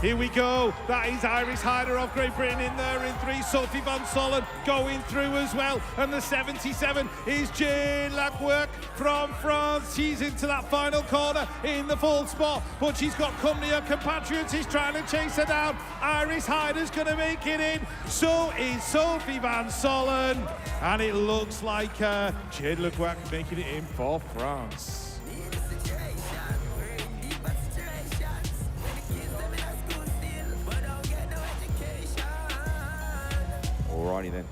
Here we go. That is Iris Hyder of Great Britain in there in 3. Sophie Van Sollen going through as well. And the 77 is Jane Lacwerk from France. She's into that final corner in the full spot, but she's got company. Her compatriots is trying to chase her down. Iris Hyder's going to make it in. So is Sophie Van Sollen. And it looks like Jane Lacwerk making it in for France. Alrighty then.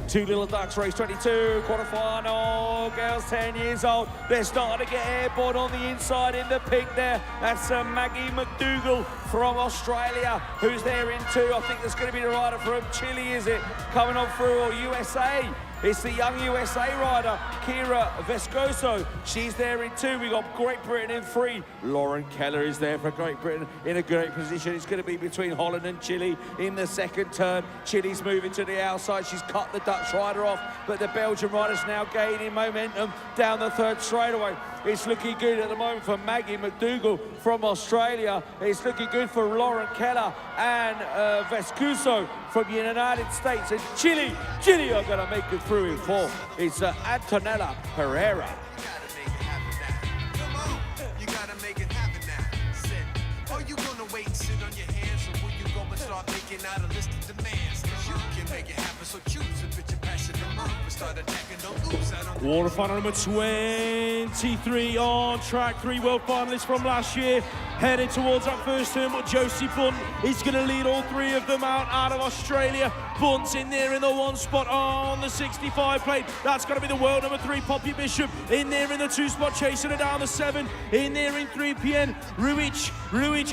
Two Little Ducks, race 22, quarterfinal, girls 10 years old. They're starting to get airborne on the inside in the pink there. That's Maggie McDougall from Australia, who's there in 2. I think that's going to be the rider from Chile, is it? Coming on through, or USA. It's the young USA rider, Kira Vescoso. She's there in 2. We got Great Britain in 3. Lauren Keller is there for Great Britain in a great position. It's going to be between Holland and Chile in the second turn. Chile's moving to the outside. She's cut the Dutch rider off, but the Belgian rider's now gaining momentum down the third straightaway. It's looking good at the moment for Maggie McDougall from Australia. It's looking good for Lauren Keller and Vescuso from the United States. And Chile are going to make it through in 4. It's Antonella Pereira. You gotta make it happen now. Sit. Or you gonna wait and sit on your hands, or will you go and start making out a list of demands? 'Cause you can make it happen, so choose a bit your passion and move and start attacking. Don't lose out on Quarterfinal number 23 on track. 3 world finalists from last year heading towards that first turn, but Josie Bunt is going to lead all 3 of them out of Australia. Bunt's in there in the 1 spot on the 65 plate. That's going to be the world number 3, Poppy Bishop, in there in the 2 spot, chasing her down the 7. In there in 3, PN Ruiz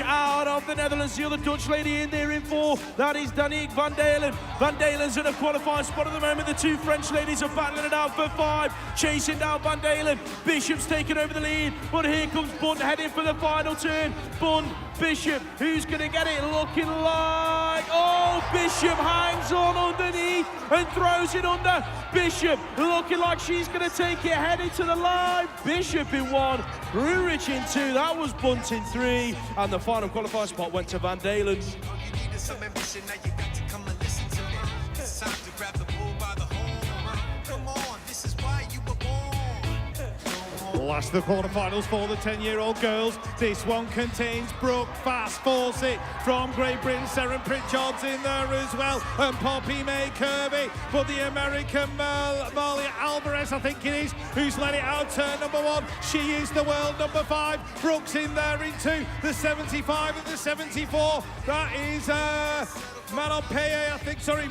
out of the Netherlands. The other Dutch lady in there in 4. That is Danique Van Dalen. Van Dalen's in a qualifying spot at the moment. The 2 French ladies are battling it out for 5, chasing down Van Dalen. Bishop's taking over the lead, but here comes Bunt heading for the final turn. Bunt, Bishop, who's going to get it? Looking like, oh, Bishop hangs on underneath and throws it under. Bishop looking like she's going to take it, heading to the line. Bishop in 1, Rurich in 2, that was Bunt in 3, and the final qualifying spot went to Van Dalen. you needed some ambition, now you got to come and listen to me. It's time to grab the bull by the horn. Come on, this is why you were born. Last of the quarterfinals for the 10-year-old girls. This one contains Brooke Fast-Fawcett from Great Britain. Sarah Pritchard's in there as well, and Poppy May Kirby. But the American Malia Alvarez, I think it is, who's led it out turn number 1. She is the world number 5. Brooks in there in 2. The 75 and the 74. That is Manon Peye, I think, sorry,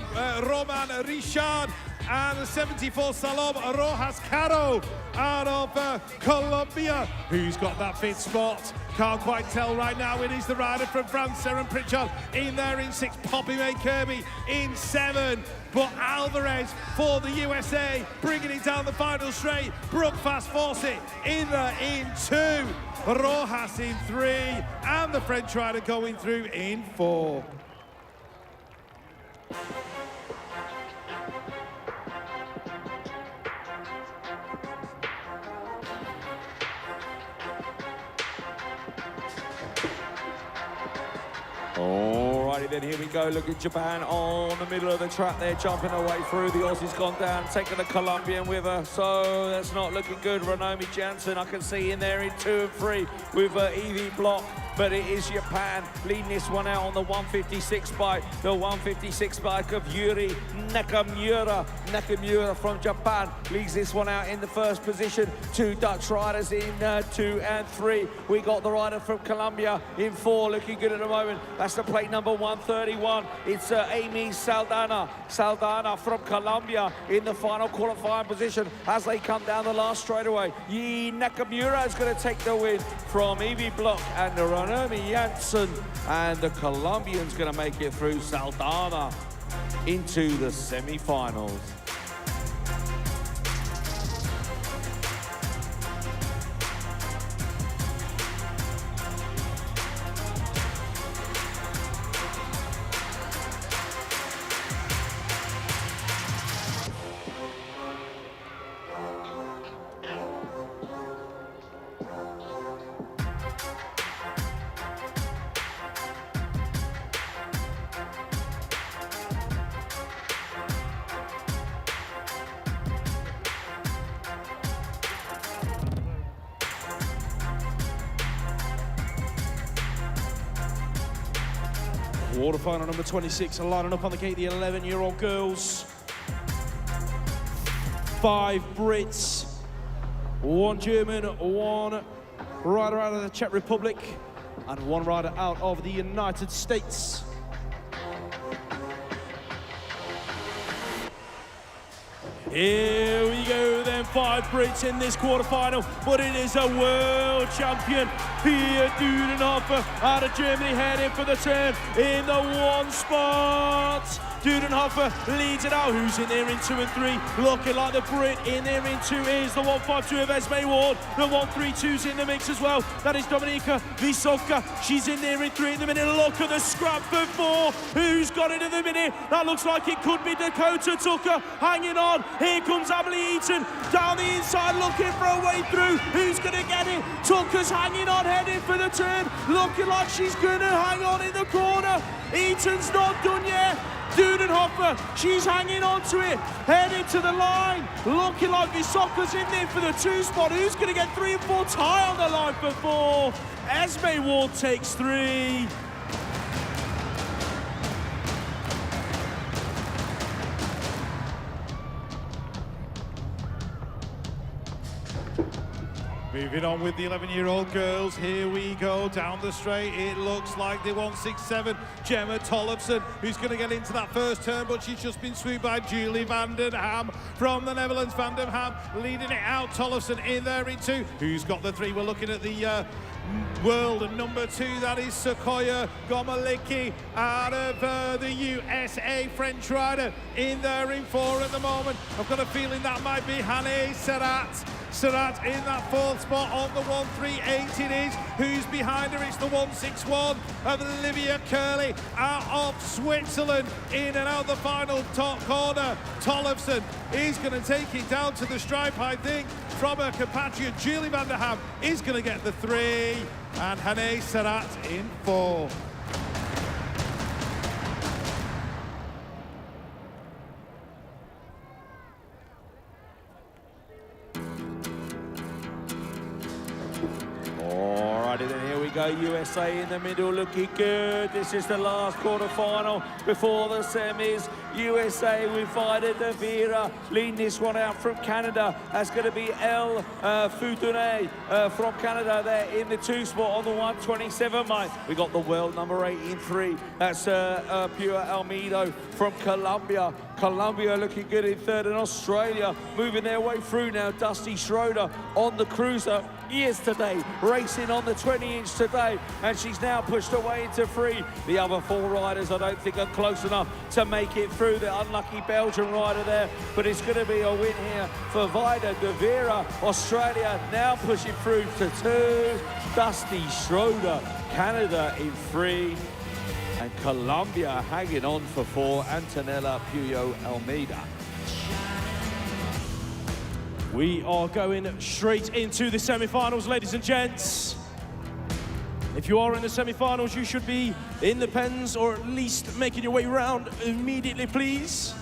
Roman Richard. And the 74, Salom Rojas Caro out of Colombia, who's got that 5th spot. Can't quite tell right now. It is the rider from France, Sarah Pritchard, in there in 6. Poppy May Kirby in 7. But Alvarez for the USA, bringing it down the final straight. Brooke Fast-Fawcett in there in 2. Rojas in 3. And the French rider going through in 4. Alrighty then, here we go. Look at Japan on the middle of the track there, jumping away through. The Aussie's gone down, taking the Colombian with her, so that's not looking good. Ranomi Jansen, I can see in there in 2 and 3 with Evie Block. But it is Japan leading this one out on the 156 bike. The 156 bike of Yuri Nakamura. Nakamura from Japan leads this one out in the first position. 2 Dutch riders in 2 and 3. We got the rider from Colombia in 4, looking good at the moment. That's the plate number 131. It's Amy Saldana. Saldana from Colombia in the final qualifying position as they come down the last straightaway. Yi Nakamura is going to take the win from Evie Block and Ranomi Jansen, and the Colombian's going to make it through Saldana into the semi-finals. Quarterfinal number 26 are lining up on the gate, the 11-year-old girls. 5 Brits, 1 German, 1 rider out of the Czech Republic, and 1 rider out of the United States. Here we go then, 5 Brits in this quarterfinal, but it is a world champion, Pia Dudenhofer out of Germany, heading for the turn in the 1 spot. Dudenhofer leads it out. Who's in there in 2 and 3? Looking like the Brit in there in 2 is the 152 of Esme Ward. The 132's in the mix as well. That is Dominika Vysoka. She's in there in 3 at the minute. Look at the scrap for 4. Who's got it at the minute? That looks like it could be Dakota Tucker hanging on. Here comes Emily Eaton down the inside looking for a way through. Who's going to get it? Tucker's hanging on, heading for the turn. Looking like she's going to hang on in the corner. Eaton's not done yet. Dudenhofer, she's hanging on to it, heading to the line, looking like Vysoka's in there for the 2 spot. Who's going to get 3 and 4? Tie on the line for 4. Esme Ward takes 3. Moving on with the 11-year-old girls, here we go down the straight. It looks like the 167, Gemma Tollefson, who's going to get into that first turn, but she's just been swooped by Julie van den Ham from the Netherlands. Van den Ham leading it out, Tollefson in there in 2. Who's got the 3? We're looking at the world number 2, that is Sequoia Gomalicki out of the USA, French rider in there in 4 at the moment. I've got a feeling that might be Hanne Serrat. Serrat in that 4th spot on the 138 it is. Who's behind her? It's the 161 of Olivia Curley out of Switzerland. In and out the final top corner. Tollefson is going to take it down to the stripe, I think, from her compatriot Julie van der Ham is going to get the 3. And Hanne Serrat in 4. go, USA in the middle, looking good. This is the last quarter-final before the semis. USA with Vida de Vera leading this one out from Canada. That's going to be El Foutoune from Canada there in the 2 spot on the 127, mate. We got the world number 8 in 3. That's Pure Almeida from Colombia. Colombia looking good in 3rd, and Australia moving their way through now. Dusty Schroeder on the cruiser. Yesterday, racing on the 20-inch today, and she's now pushed away into 3. The other 4 riders I don't think are close enough to make it through. The unlucky Belgian rider there, but it's going to be a win here for Vida de Vera. Australia now pushing through to 2. Dusty Schroeder, Canada in 3. And Colombia hanging on for 4, Antonella Puyo Almeida. We are going straight into the semi-finals, ladies and gents. If you are in the semi-finals, you should be in the pens, or at least making your way around immediately, please.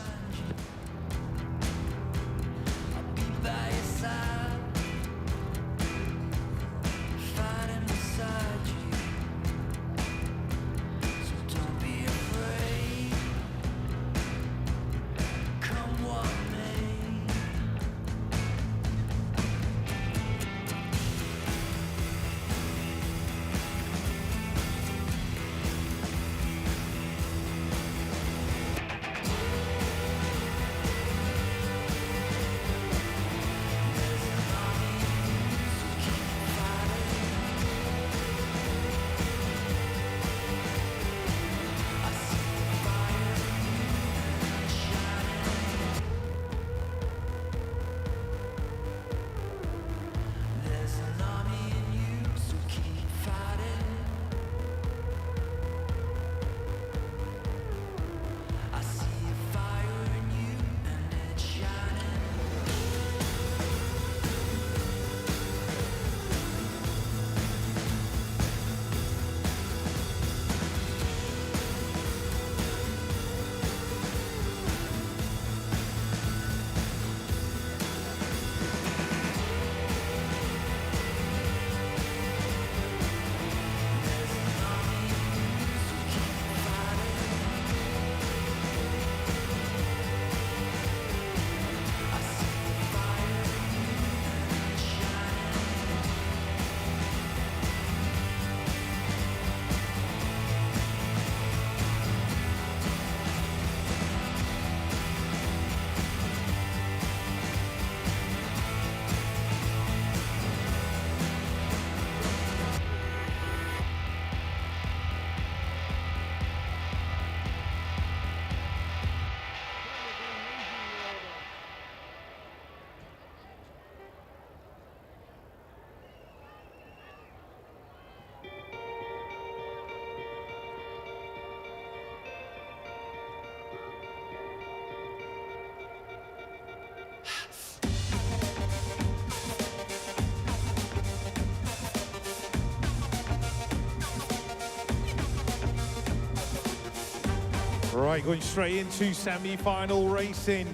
Right, going straight into semi-final racing.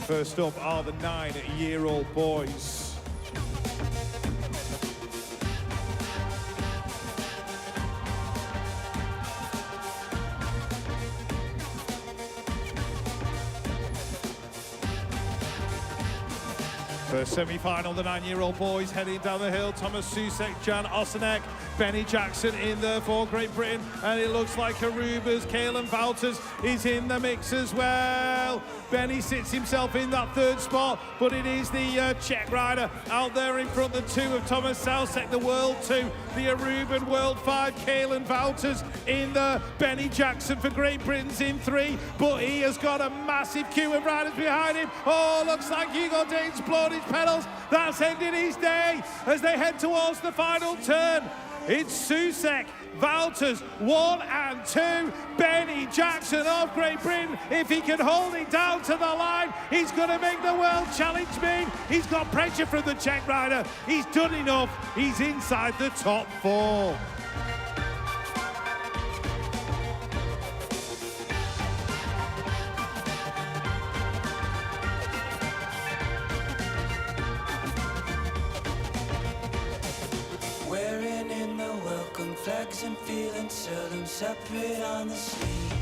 First up are the 9-year-old boys. First semi-final, the 9-year-old boys heading down the hill. Thomas Susek, Jan Osenek, Benny Jackson in there for Great Britain. And it looks like Aruba's Kalen Wouters is in the mix as well. Benny sits himself in that 3rd spot, but it is the Czech rider out there in front, the 2 of Thomas Susek, the World 2, the Aruban World 5, Kalen Wouters in the Benny Jackson for Great Britain's in 3, but he has got a massive queue of riders behind him. Oh, looks like Hugo Dane's blown his pedals. That's ended his day as they head towards the final turn. It's Susek, Wouters, 1 and 2. Benny Jackson of Great Britain, if he can hold it down to the line, he's going to make the World Challenge mean. He's got pressure from the Czech rider. He's done enough. He's inside the top 4. and feelings seldom separate on the sea.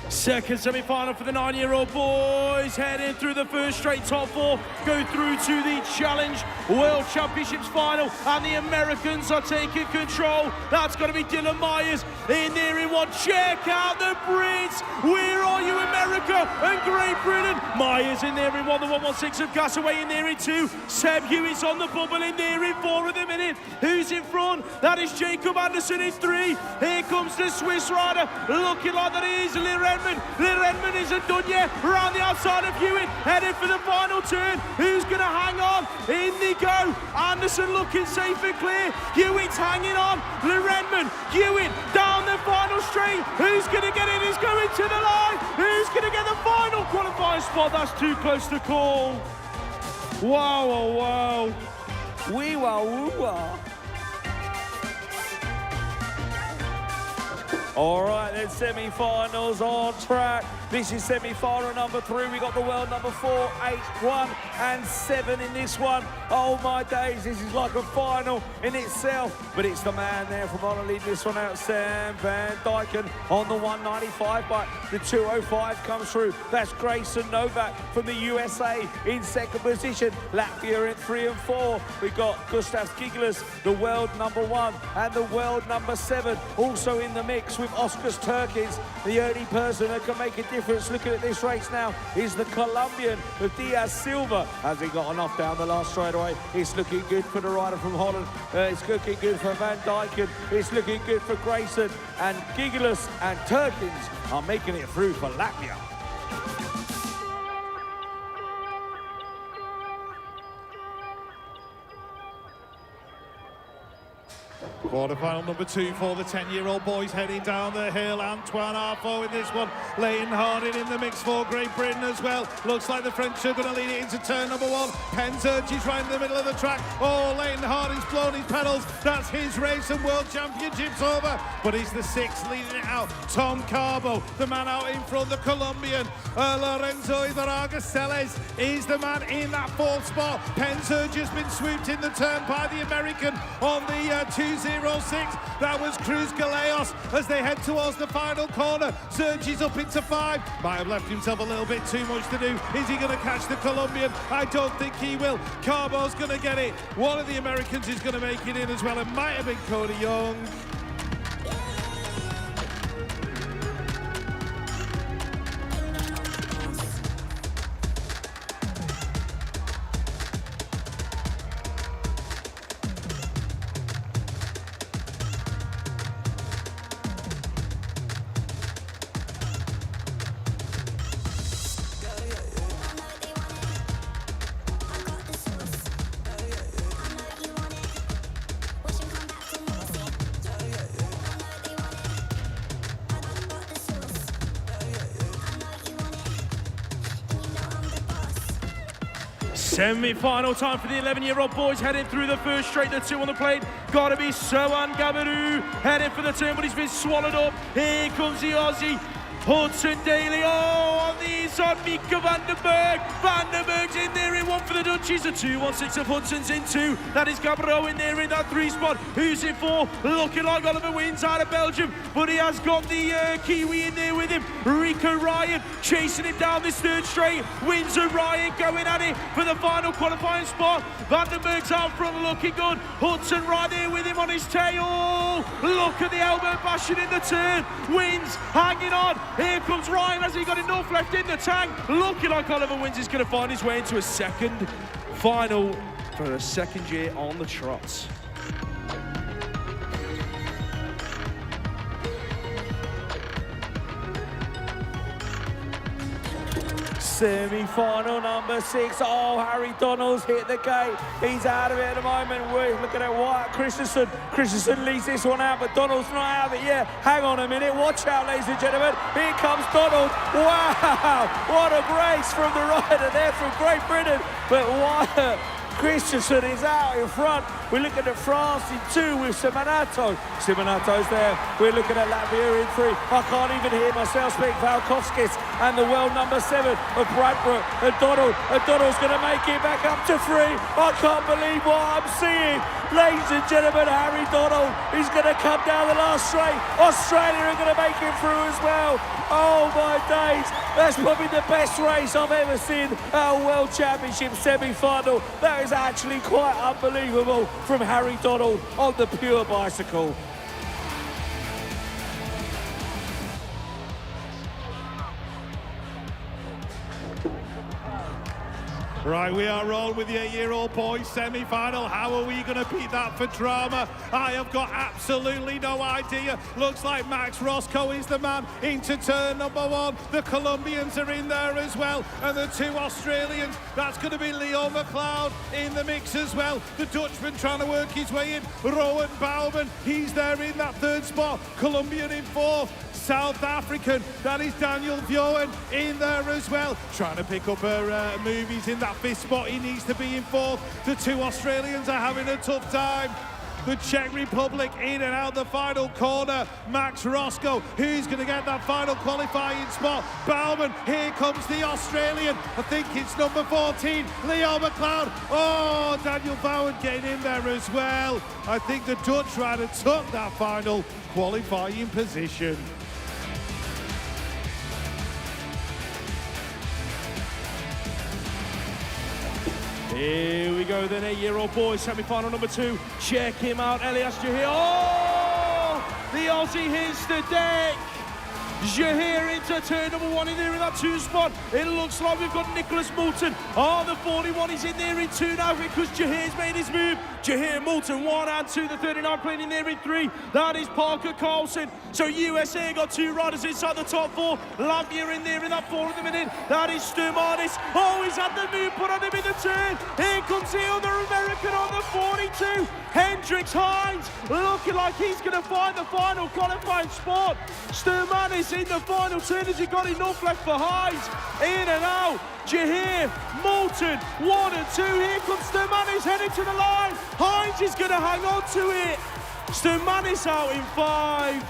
Second semi-final for the 9-year-old boys, heading through the first straight top four, go through to the Challenge World Championships final, and the Americans are taking control. That's got to be Dylan Myers in there in one. Check out the Brits. Where are you, America and Great Britain? Myers in there in one, the 116 of Gasaway in there in two. Seb Hewitt's on the bubble in there in four at the minute. Who's in front? That is Jacob Anderson in three. Here comes the Swiss rider, looking like that is Liren. Redmond isn't done yet. Round the outside of Hewitt, heading for the final turn. Who's going to hang on? In they go. Anderson looking safe and clear. Hewitt's hanging on. Redmond, Hewitt down the final straight. Who's going to get it? He's going to the line. Who's going to get the final qualifying spot? That's too close to call. Wow, oh, wow. Wee wah woo wah. All right, then semi-finals on track. This is semi-final number 3. We got the world number 4, 8, 1, and 7 in this one. Oh my days, this is like a final in itself. But it's the man there from Honor leading this one out, Sam Van Dyken on the 195, but the 205 comes through. That's Grayson Novak from the USA in second position. Latvia in 3 and 4. We got Gustav Skigelis, the world number 1, and the world number 7 also in the mix with Oskar Turkins. The only person that can make a difference looking at this race now is the Colombian of Diaz Silva. Has he got enough down the last straightaway? It's looking good for the rider from Holland. It's looking good for Van Dyken. It's looking good for Grayson, and Gigelis and Turkins are making it through for Latvia. Quarterfinal number 2 for the 10-year-old boys heading down the hill. Antoine Arfaud in this one. Leighton Harding in the mix for Great Britain as well. Looks like the French are going to lead it into turn number 1. Penzergi's right in the middle of the track. Oh, Leighton Harding's blown his pedals. That's his race and World Championships over. But he's the 6th leading it out. Tom Carbo, the man out in front, the Colombian. Lorenzo Ibarraga Celes is the man in that 4th spot. Penzergi's been swooped in the turn by the American on the 206. That was Cruz Galeos as they head towards the final corner. Sergi's up into 5. Might have left himself a little bit too much to do. Is he going to catch the Colombian? I don't think he will. Carbo's going to get it. One of the Americans is going to make it in as well. It might have been Cody Young. Semi-final time for the 11-year-old boys heading through the first straight. The 2 on the plate. Gotta be Sohan Gabarou heading for the turn, but he's been swallowed up. Here comes the Aussie. Hudson Daly, oh, on the inside, Mika Vandenberg. Vandenberg's in there in 1 for the Dutchies. The 2-1-6 of Hudson's in 2. That is Gabarou in there in that 3 spot. Who's in 4? Looking like Oliver Wins out of Belgium, but he has got the Kiwi in there with him. Rico Ryan chasing him down this 3rd straight. Wins and Ryan going at it for the final qualifying spot. Vandenberg's out front looking good. Hudson right there with him on his tail. Look at the elbow bashing in the turn. Wins hanging on. Here comes Ryan. Has he got enough left in the tank? Looking like Oliver Wins is going to find his way into a second final for a 2nd year on the trot. Semi-final number 6. Oh, Harry Donald's hit the gate. He's out of it at the moment. We're looking at Wyatt Christensen. Christensen leads this one out, but Donald's not out of it yet. Hang on a minute. Watch out, ladies and gentlemen. Here comes Donald. Wow, what a brace from the rider there from Great Britain. But Wyatt Christensen is out in front. We're looking at France in 2 with Simanato. Simonato's there. We're looking at Latvia in 3. I can't even hear myself speak. Valkovskis and the world number 7 of Bradbrook. And Donald's going to make it back up to 3. I can't believe what I'm seeing. Ladies and gentlemen, Harry Donald is going to come down the last straight. Australia are going to make it through as well. Oh my days, that's probably the best race I've ever seen at a World Championship semi-final. That is actually quite unbelievable from Harry Donald on the pure bicycle. Right, we are rolling with the 8-year-old boys semi-final. How are we going to beat that for drama? I have got absolutely no idea. Looks like Max Roscoe is the man into turn number 1. The Colombians are in there as well, and the 2 Australians. That's going to be Leo McLeod in the mix as well. The Dutchman trying to work his way in. Rowan Bouwman, he's there in that 3rd spot. Colombian in 4th. South African, that is Daniel Vjoen in there as well. Trying to pick up her movies in that 5th spot. He needs to be in 4th. The 2 Australians are having a tough time. The Czech Republic in and out the final corner. Max Roscoe, who's going to get that final qualifying spot? Bouwman, here comes the Australian. I think it's number 14, Leo McLeod. Oh, Daniel Vjoen getting in there as well. I think the Dutch rider took that final qualifying position. Here we go then, 8-year-old boy, semi-final number 2. Check him out, Elias Jahir. Oh! The Aussie hits the deck. Jahir into turn number 1 in there in that 2 spot. It looks like we've got Nicholas Moulton. Oh, the 41 is in there in 2 now because Jahir's made his move. Jahir, Moulton, 1 and 2. The 39 playing in there in 3. That is Parker Carlson. So USA got 2 riders inside the top 4. Lampier in there in that 4 at the minute. That is Sturmanis. Oh, he's had the move put on him in the turn. Here comes the other American on the 42. Hendrix Hines looking like he's going to find the final qualifying spot. Sturmanis in the final turn. Has he got enough left for Hines? In and out. Jahir, Moulton, 1 and 2. Here comes Sturmanis heading to the line. Hines is going to hang on to it. Sturmanis out in 5.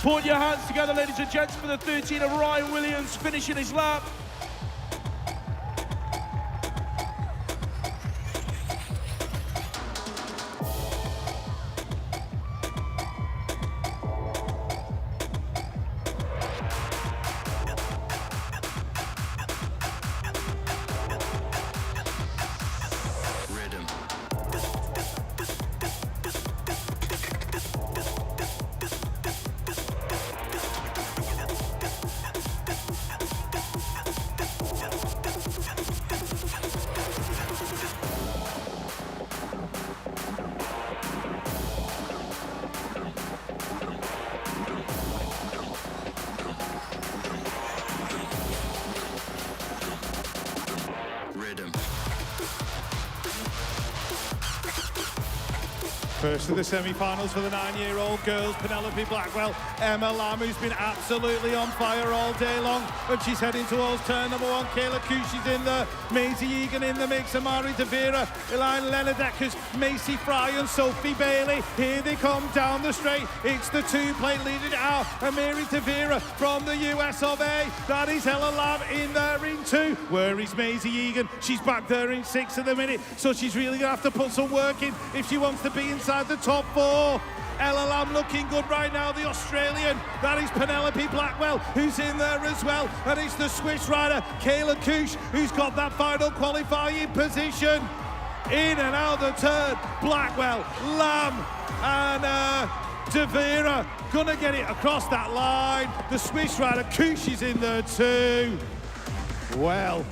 Put your hands together, ladies and gents, for the 13 of Ryan Williams finishing his lap. First of the semi-finals for the 9-year-old girls, Penelope Blackwell. Emma Lamb, who's been absolutely on fire all day long, and she's heading towards turn number 1. Kayla Cooch is in there. Maisie Egan in the mix. Amari De Vera, Elaine Leonard-Deckers, Macy Fry and Sophie Bailey. Here they come down the straight. It's the 2-plate leading it out. Amiri De Vera from the US of A. That is Ella Lamb in there in 2. Where is Maisie Egan? She's back there in 6 at the minute, so she's really going to have to put some work in if she wants to be inside the top 4. Ella Lamb looking good right now, the Australian. That is Penelope Blackwell, who's in there as well. And it's the Swiss rider, Kayla Cooch, who's got that final qualifying position. In and out the turn, Blackwell, Lamb, and De Vera gonna get it across that line. The Swiss rider, Cooch, is in there too. Well.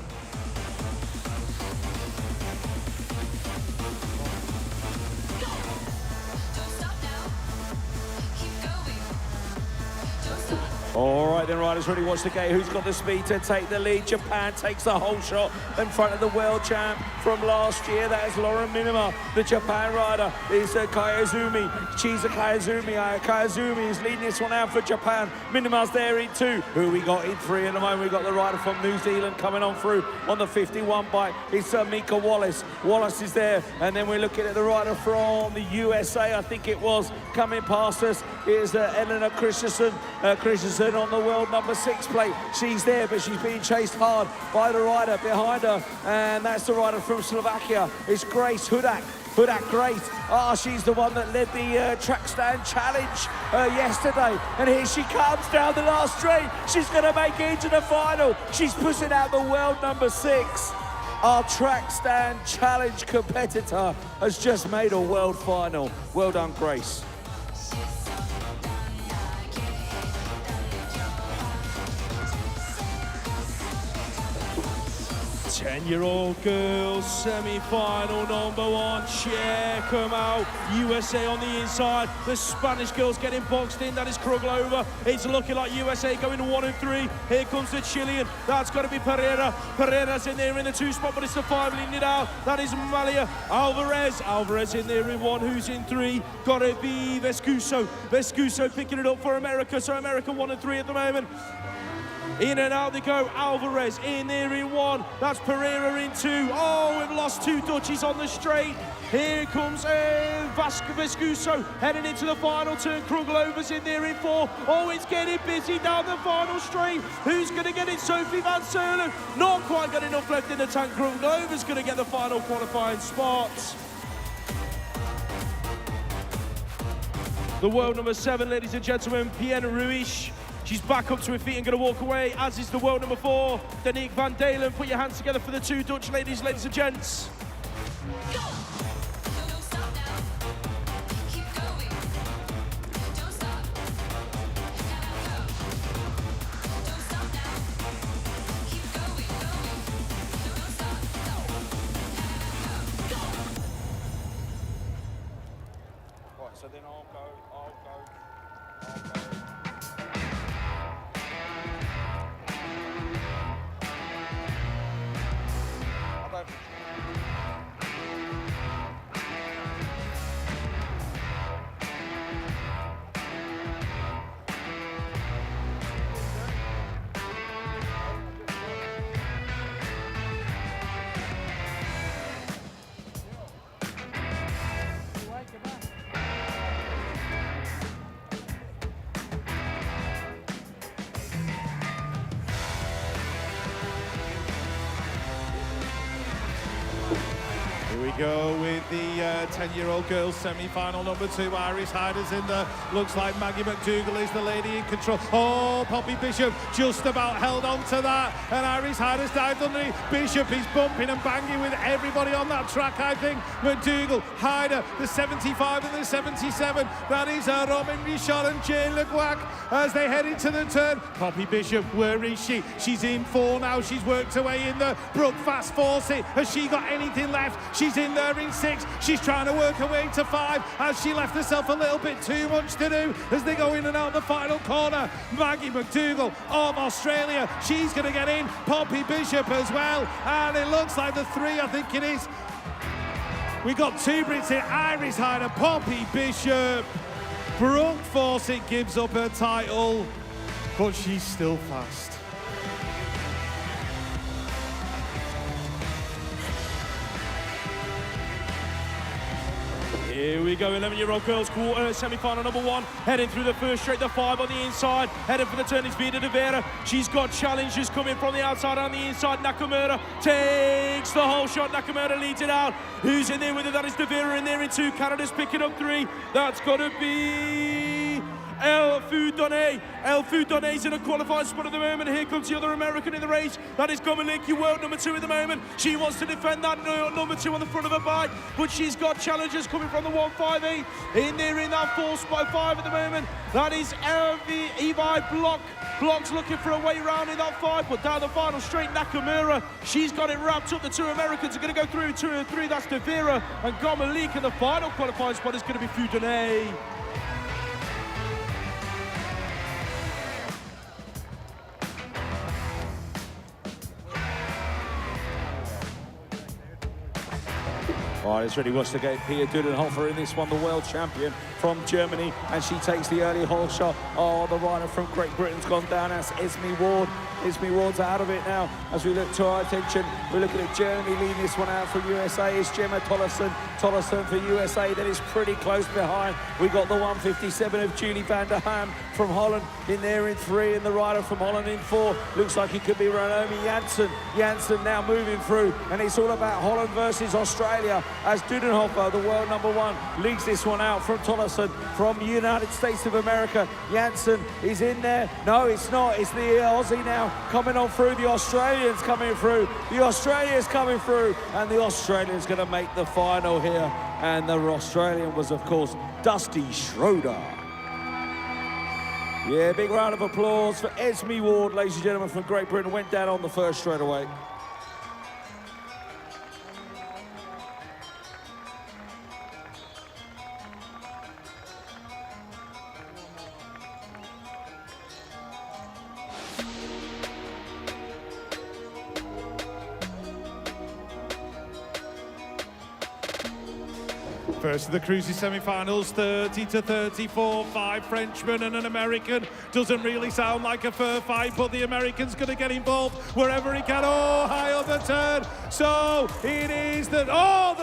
All right then, riders, ready, watch the gate. Who's got the speed to take the lead? Japan takes the whole shot in front of the world champ from last year. That is Lauren Minima. The Japan rider is Kayazumi. Chiza Kayazumi. Kayazumi is leading this one out for Japan. Minima's there in 2. Who we got in 3 at the moment? We got the rider from New Zealand coming on through on the 51 bike. It's Mika Wallace. Wallace is there. And then we're looking at the rider from the USA, I think it was, coming past us. Is Eleanor Christensen. Christensen Switzerland on the world number 6 plate. She's there, but she's being chased hard by the rider behind her, and that's the rider from Slovakia. It's Grace Hudak. Grace. She's the one that led the track stand challenge yesterday. And here she comes down the last straight. She's going to make it into the final. She's pushing out the world number 6. Our track stand challenge competitor has just made a world final. Well done, Grace. 10-year-old girls, semi-final #1, check them out. USA on the inside, the Spanish girls getting boxed in, that is Kruglova. It's looking like USA going 1 and 3. Here comes the Chilean, that's got to be Pereira. Pereira's in there in the 2 spot, but it's the 5 leading it out. That is Malia Alvarez in there in 1, who's in 3? Got to be Vescuso picking it up for America, so America 1 and 3 at the moment. In and out they go. Alvarez in there in 1. That's Pereira in 2. Oh, we've lost 2 Dutchies on the straight. Here comes Vescuso heading into the final turn. Kruglova's in there in 4. Oh, it's getting busy down the final straight. Who's going to get it? Sophie Van Serlen. Not quite got enough left in the tank. Kruglova's going to get the final qualifying spots. The world number 7, ladies and gentlemen, Piena Ruiz. She's back up to her feet and going to walk away, as is the world number 4, Danique van Dalen. Put your hands together for the 2 Dutch ladies and gents. Go! Don't stop now. Keep going. Don't stop. Now go. Don't stop now. Keep going. Don't stop. Go. Now go. Right, so then I'll go. Here we go with the 10-year-old girls semi-final #2. Iris Hyder's in there. Looks like Maggie McDougall is the lady in control. Oh, Poppy Bishop just about held on to that. And Iris Hyder's dived underneath. Bishop is bumping and banging with everybody on that track, I think. McDougall, Hyder, the 75 and the 77. That is Robin Richard and Jane Le Guac as they head into the turn. Poppy Bishop, where is she? She's in 4 now. She's worked her way in there. Brooke Fast Fawcett, has she got anything left? She's in there in 6. She's trying to work her way to 5 as she left herself a little bit too much to do as they go in and out the final corner. Maggie McDougall of Australia, she's going to get in. Poppy Bishop as well. And it looks like the 3, I think it is. We got 2 Brits here. Iris Hyder, Poppy Bishop. Brooke Fawcett gives up her title, but she's still fast. Here we go, 11-year-old girls semi-final #1, heading through the first straight, the 5 on the inside, heading for the turn is Vida de Vera. She's got challenges coming from the outside on the inside. Nakamura takes the whole shot. Nakamura leads it out. Who's in there with her? That is de Vera in there in 2. Canada's picking up 3. That's got to be El Foudonné's in a qualifying spot at the moment. Here comes the other American in the race. That is Gomelinki, world #2 at the moment. She wants to defend that #2 on the front of her bike, but she's got challenges coming from the 158. In there in that 4 spot 5 at the moment. That is Evi Block. Block's looking for a way round in that 5, but down the final straight, Nakamura. She's got it wrapped up. The 2 Americans are going to go through 2 and 3. That's de Vera and Gomelinki, and the final qualifying spot is going to be Foudonné. All right, it's ready. What's the gate? Pia Dudenhofer in this one, the world champion from Germany, and she takes the early hole shot. Oh, the rider from Great Britain's gone down. That's Esme Ward Esme Ward's out of it now. As we look to our attention, we're looking at Jeremy leading this one out from USA. It's Gemma Tolleson for USA. That is pretty close behind. We got the 157 of Julie van der Ham from Holland in there in 3, and the rider from Holland in 4. Looks like it could be Naomi Janssen. Janssen now moving through, and it's all about Holland versus Australia as Dudenhofer, the world #1, leads this one out from Tolleson from United States of America. Janssen is in there. No, it's not. It's the Aussie now coming on through. The Australians coming through. The Australians coming through, and the Australians going to make the final here. And the Australian was, of course, Dusty Schroeder. Yeah, big round of applause for Esme Ward, ladies and gentlemen, from Great Britain. Went down on the first straight away. First of the cruises semi-finals, 30-34, 5 Frenchmen and an American. Doesn't really sound like a fair fight, but the American's going to get involved wherever he can. Oh, high on the turn. So it is the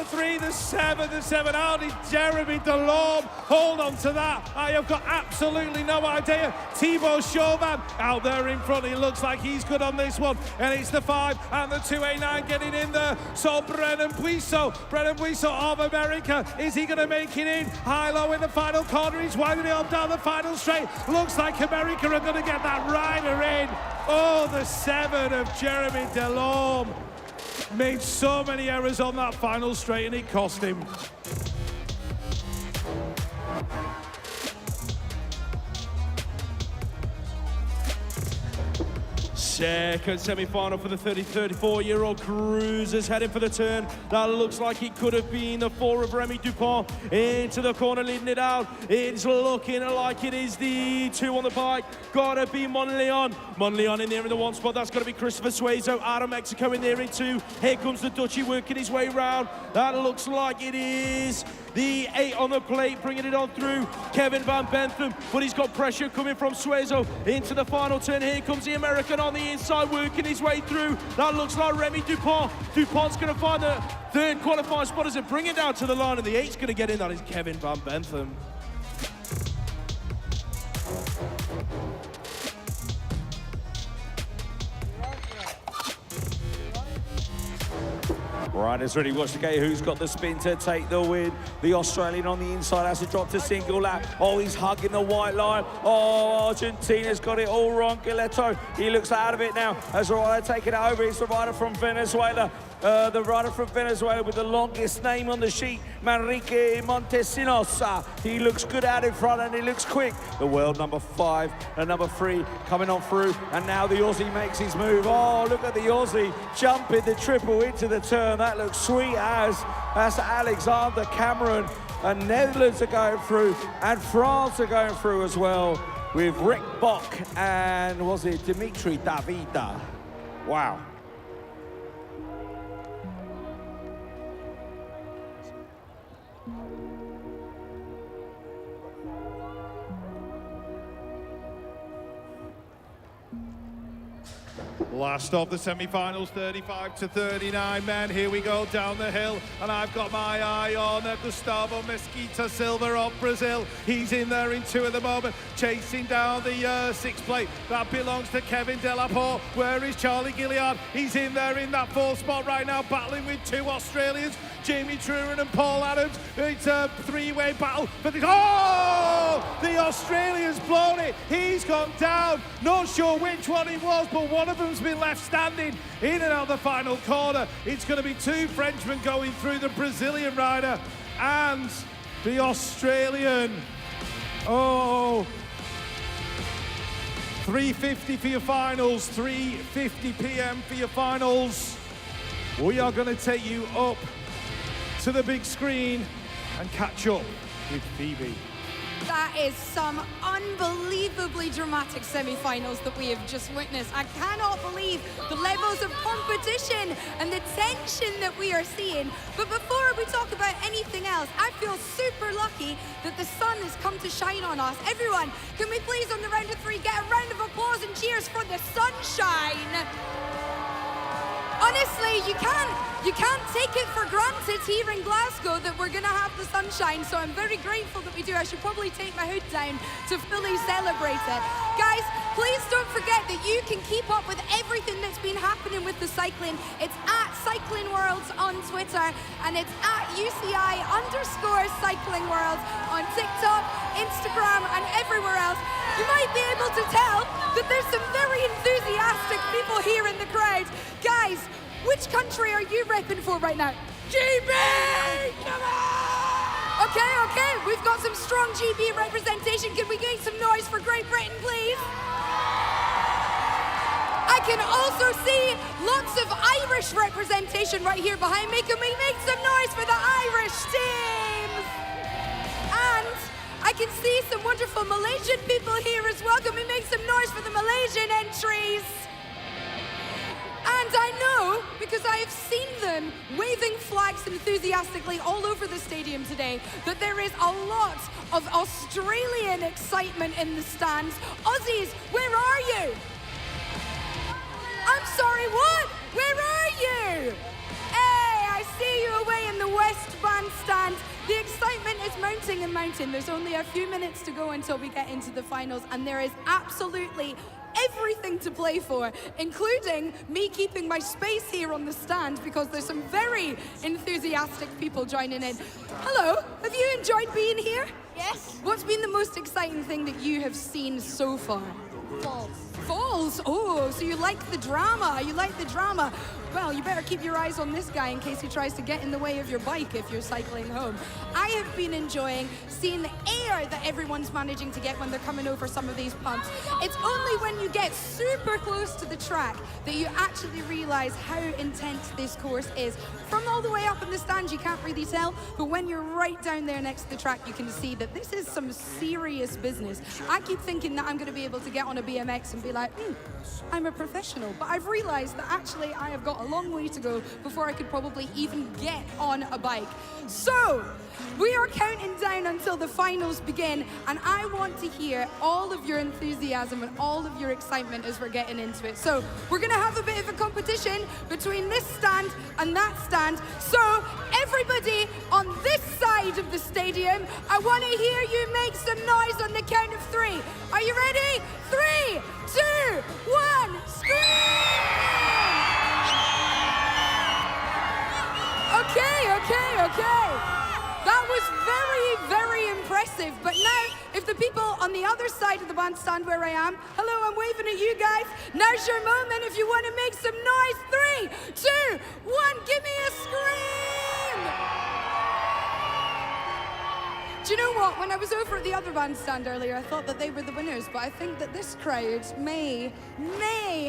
3, the 7. How did Jeremy Delorme hold on to that? I have got absolutely no idea. Thibaut Chauvin out there in front. He looks like he's good on this one. And it's the 5 and the 2A9 getting in there. So Brennan Puiso of America, is he going to make it in? High-low in the final corner. He's winding it up down the final straight. Looks like America are going to get that rider in. Oh, the 7 of Jeremy Delorme. Made so many errors on that final straight, and it cost him. Second semi-final for the 34-year-old cruisers heading for the turn. That looks like it could have been the 4 of Remy Dupont into the corner, leading it out. It's looking like it is the 2 on the bike. Gotta be Monleon. Monleon in there in the 1 spot. That's gotta be Christopher Suezo out of Mexico in there in 2. Here comes the Dutchie working his way round. That looks like it is the 8 on the plate, bringing it on through Kevin Van Bentham, but he's got pressure coming from Suezo into the final turn. Here comes the American on the inside, working his way through. That looks like Remy Dupont. Dupont's going to find the 3rd qualifying spot as it bring it down to the line, and the 8's going to get in. That is Kevin Van Bentham. Riders ready, watch the gate. Who's got the spin to take the win? The Australian on the inside has to drop to single lap. Oh, he's hugging the white line. Oh, Argentina's got it all wrong. Giletto, he looks out of it now. As the rider taking it over, it's the rider from Venezuela. The rider from Venezuela with the longest name on the sheet, Manrique Montesinos. He looks good out in front and he looks quick. The world #5 and #3 coming on through, and now the Aussie makes his move. Oh, look at the Aussie jumping the triple into the turn. That looks sweet as. That's Alexander Cameron. And Netherlands are going through, and France are going through as well, with Rick Bock and was it Dimitri Davida? Wow. Last of the semi-finals, 35-39 men. Here we go down the hill, and I've got my eye on Gustavo Mesquita Silva of Brazil. He's in there in 2 at the moment, chasing down the 6th plate. That belongs to Kevin Delaporte. Where is Charlie Gilliard? He's in there in that 4th spot right now, battling with 2 Australians, Jamie Truran and Paul Adams. It's a 3-way battle, but the Australian's blown it. He's gone down. Not sure which one it was, but one of them's been left standing in and out the final corner. It's going to be 2 Frenchmen going through, the Brazilian rider and the Australian. Oh, 3:50 for your finals, 3:50 p.m. for your finals. We are going to take you up to the big screen and catch up with Phoebe. That is some unbelievably dramatic semi-finals that we have just witnessed. I cannot believe the levels of competition and the tension that we are seeing. But before we talk about about anything else, I feel super lucky that the sun has come to shine on us. Everyone, can we please on the round of 3 get a round of applause and cheers for the sunshine? Honestly, you can't take it for granted here in Glasgow that we're gonna have the sunshine, so I'm very grateful that we do. I should probably take my hood down to fully celebrate it. Guys, please don't forget that you can keep up with everything that's been happening with the cycling. It's at Cycling World on Twitter, and it's at UCI_Cycling World on TikTok, Instagram, and everywhere else. You might be able to tell that there's some very enthusiastic people here in the crowd. Guys, which country are you repping for right now? GB! Come on! Okay, we've got some strong GB representation. Can we get some noise for Great Britain, please? I can also see lots of Irish representation right here behind me. Can we make some noise for the Irish teams? And I can see some wonderful Malaysian people here as well. Can we make some noise for the Malaysian entries? And I know, because I have seen them waving flags enthusiastically all over the stadium today, that there is a lot of Australian excitement in the stands. Aussies, where are you? I'm sorry, what? Where are you? Hey, I see you away in the West Bandstand. The excitement is mounting and mounting. There's only a few minutes to go until we get into the finals, and there is absolutely everything to play for, including me keeping my space here on the stand because there's some very enthusiastic people joining in. Hello, have you enjoyed being here? Yes. What's been the most exciting thing that you have seen so far? Falls? Oh, so you like the drama. Well, you better keep your eyes on this guy in case he tries to get in the way of your bike if you're cycling home. I have been enjoying seeing the air that everyone's managing to get when they're coming over some of these pumps. It's only when you get super close to the track that you actually realize how intense this course is. From all the way up in the stands, you can't really tell, but when you're right down there next to the track, you can see that this is some serious business. I keep thinking that I'm going to be able to get on a BMX and be like, I'm a professional, but I've realized that actually I have got a long way to go before I could probably even get on a bike. So, we are counting down until the finals begin, and I want to hear all of your enthusiasm and all of your excitement as we're getting into it. So, we're gonna have a bit of a competition between this stand and that stand. So, everybody on this side of the stadium, I wanna hear you make some noise on the count of 3. Are you ready? 3, 2, 1, scream! Okay. That was very, very impressive. But now, if the people on the other side of the bandstand where I am, hello, I'm waving at you guys. Now's your moment if you want to make some noise. 3, 2, 1, give me a scream! Do you know what? When I was over at the other bandstand earlier, I thought that they were the winners, but I think that this crowd may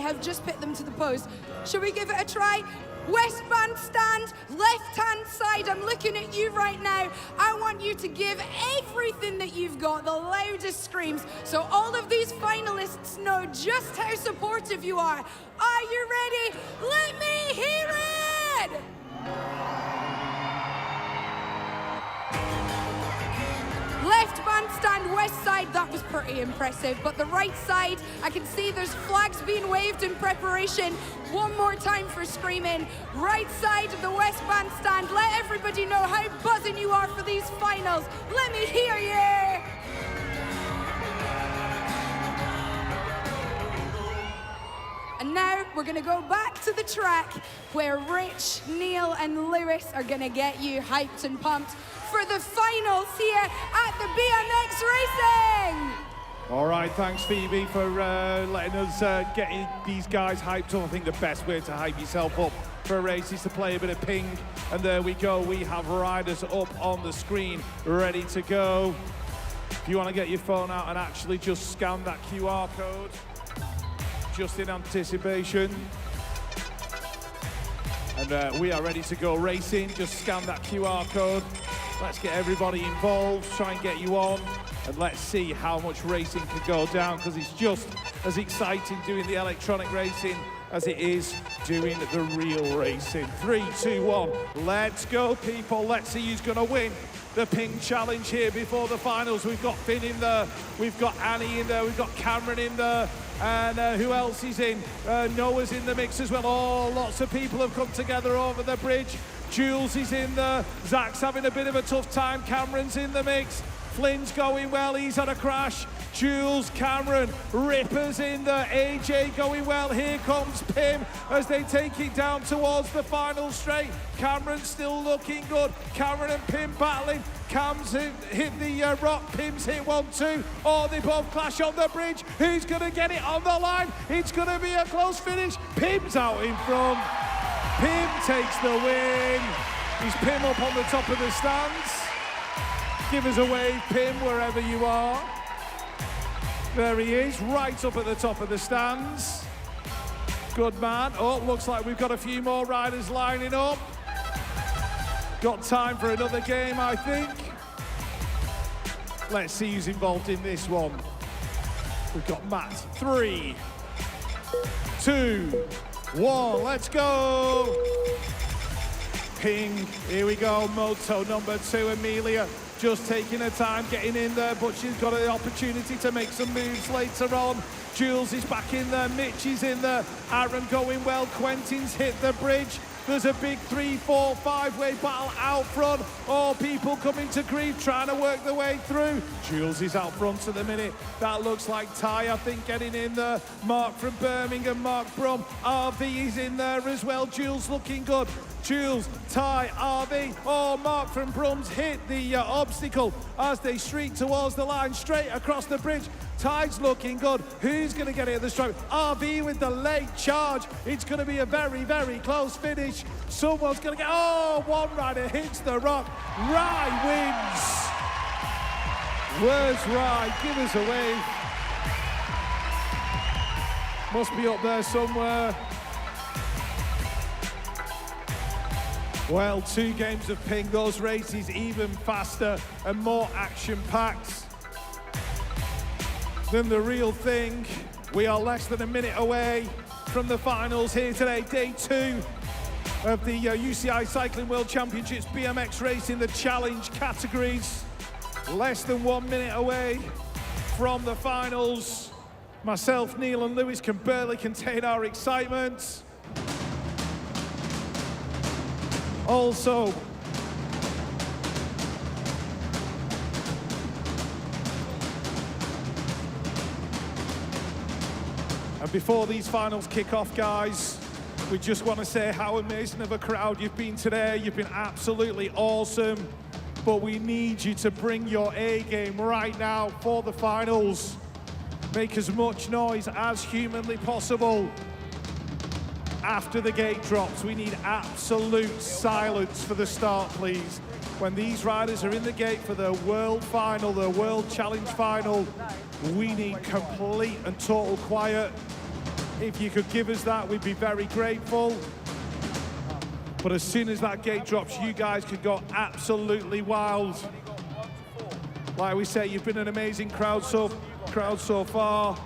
have just put them to the post. Shall we give it a try? West Bandstand, left-hand side, I'm looking at you right now. I want you to give everything that you've got, the loudest screams, so all of these finalists know just how supportive you are. Are you ready? Let me hear it! Left bandstand, west side, that was pretty impressive. But the right side, I can see there's flags being waved in preparation. One more time for screaming. Right side of the west bandstand, let everybody know how buzzing you are for these finals. Let me hear you. And now we're gonna go back to the track where Rich, Neil, and Lewis are gonna get you hyped and pumped for the finals here at the BMX Racing. All right, thanks Phoebe for letting us get these guys hyped up. I think the best way to hype yourself up for a race is to play a bit of ping. And there we go, we have riders up on the screen, ready to go. If you want to get your phone out and actually just scan that QR code, just in anticipation. And we are ready to go racing. Just scan that QR code. Let's get everybody involved, try and get you on, and let's see how much racing can go down, because it's just as exciting doing the electronic racing as it is doing the real racing. 3, 2, 1. Let's go, people. Let's see who's going to win the Ping Challenge here before the finals. We've got Finn in there. We've got Annie in there. We've got Cameron in there. And who else is in? Noah's in the mix as well. Oh, lots of people have come together over the bridge. Jules is in there. Zach's having a bit of a tough time. Cameron's in the mix. Flynn's going well. He's had a crash. Jules, Cameron, Ripper's in there. AJ going well. Here comes Pim as they take it down towards the final straight. Cameron's still looking good. Cameron and Pim battling. Cam's hit the rock. Pim's hit 1, 2. Oh, they both clash on the bridge. Who's going to get it on the line? It's going to be a close finish. Pim's out in front. Pim takes the win. He's Pim up on the top of the stands. Give us a wave, Pim, wherever you are. There he is, right up at the top of the stands. Good man. Oh, looks like we've got a few more riders lining up. Got time for another game, I think. Let's see who's involved in this one. We've got Matt. 3, 2, 1, let's go. Ping, here we go, moto number 2, Amelia. Just taking her time, getting in there, but she's got an opportunity to make some moves later on. Jules is back in there, Mitch is in there, Aaron going well, Quentin's hit the bridge. There's a big 3, 4, 5-way battle out front. All people coming to grief, trying to work their way through. Jules is out front at the minute. That looks like Ty, I think, getting in there. Mark from Birmingham, Mark Brum. RV is in there as well. Jules looking good. Jules, Ty, RV. Oh, Mark from Brum's hit the obstacle as they streak towards the line, straight across the bridge. Ty's looking good. Who's going to get it at the stripe? RV with the late charge. It's going to be a very, very close finish. Someone's going to get... Oh, one rider hits the rock. Rye wins. Where's Rye? Give us a wave. Must be up there somewhere. Well, 2 games of Ping, those races even faster and more action-packed than the real thing. We are less than a minute away from the finals here today, day 2 of the UCI Cycling World Championships, BMX Racing, the challenge categories. Less than 1 minute away from the finals. Myself, Neil and Lewis can barely contain our excitement. Also, and before these finals kick off, guys, we just want to say how amazing of a crowd you've been today. You've been absolutely awesome, but we need you to bring your A game right now for the finals. Make as much noise as humanly possible. After the gate drops, we need absolute silence for the start, please. When these riders are in the gate for their world final, their world challenge final, we need complete and total quiet. If you could give us that, we'd be very grateful. But as soon as that gate drops, you guys can go absolutely wild. Like we say, you've been an amazing crowd so far.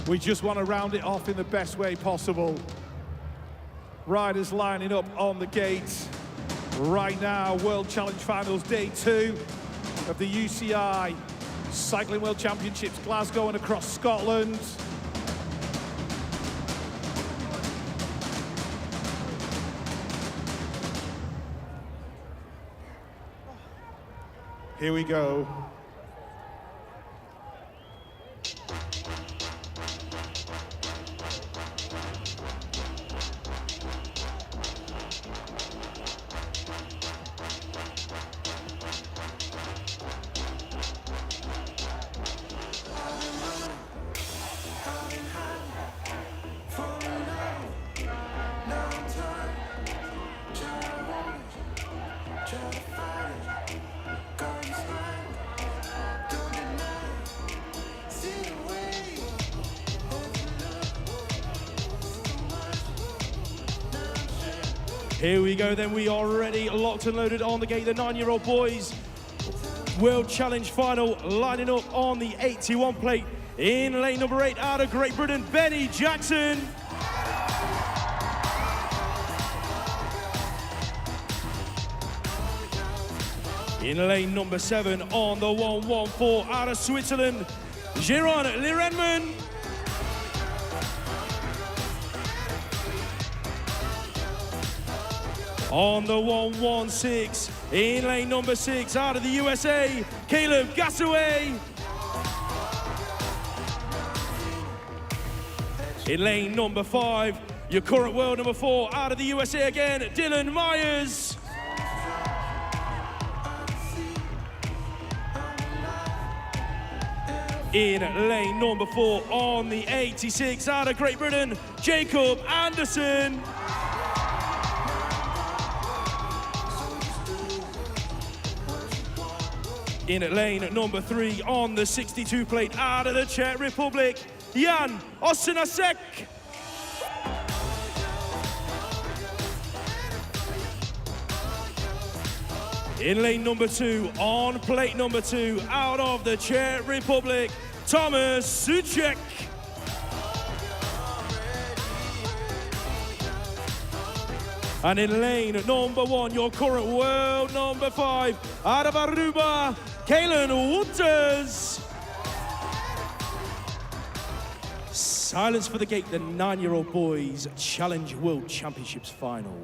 We just want to round it off in the best way possible. Riders lining up on the gate right now. World Challenge Finals, day 2 of the UCI Cycling World Championships, Glasgow and across Scotland. Here we go. Here we go then, we are ready, locked and loaded on the gate, the 9-year-old boys. World Challenge final lining up on the 81 plate In lane number 8, out of Great Britain, Benny Jackson. In lane number 7, on the 114, out of Switzerland, Giron Lirenman. On the 116, in lane number 6, out of the USA, Caleb Gassaway. In lane number 5, your current world number 4, out of the USA again, Dylan Myers. In lane number 4, on the 86, out of Great Britain, Jacob Anderson. In lane number 3, on the 62 plate, out of the Czech Republic, Jan Osinasek. In lane number 2, on plate number 2, out of the Czech Republic, Thomas Suchek. And in lane number 1, your current world number 5, out of Aruba, Kalen Wouters. Silence for the gate, the 9-year-old boys Challenge World Championships final.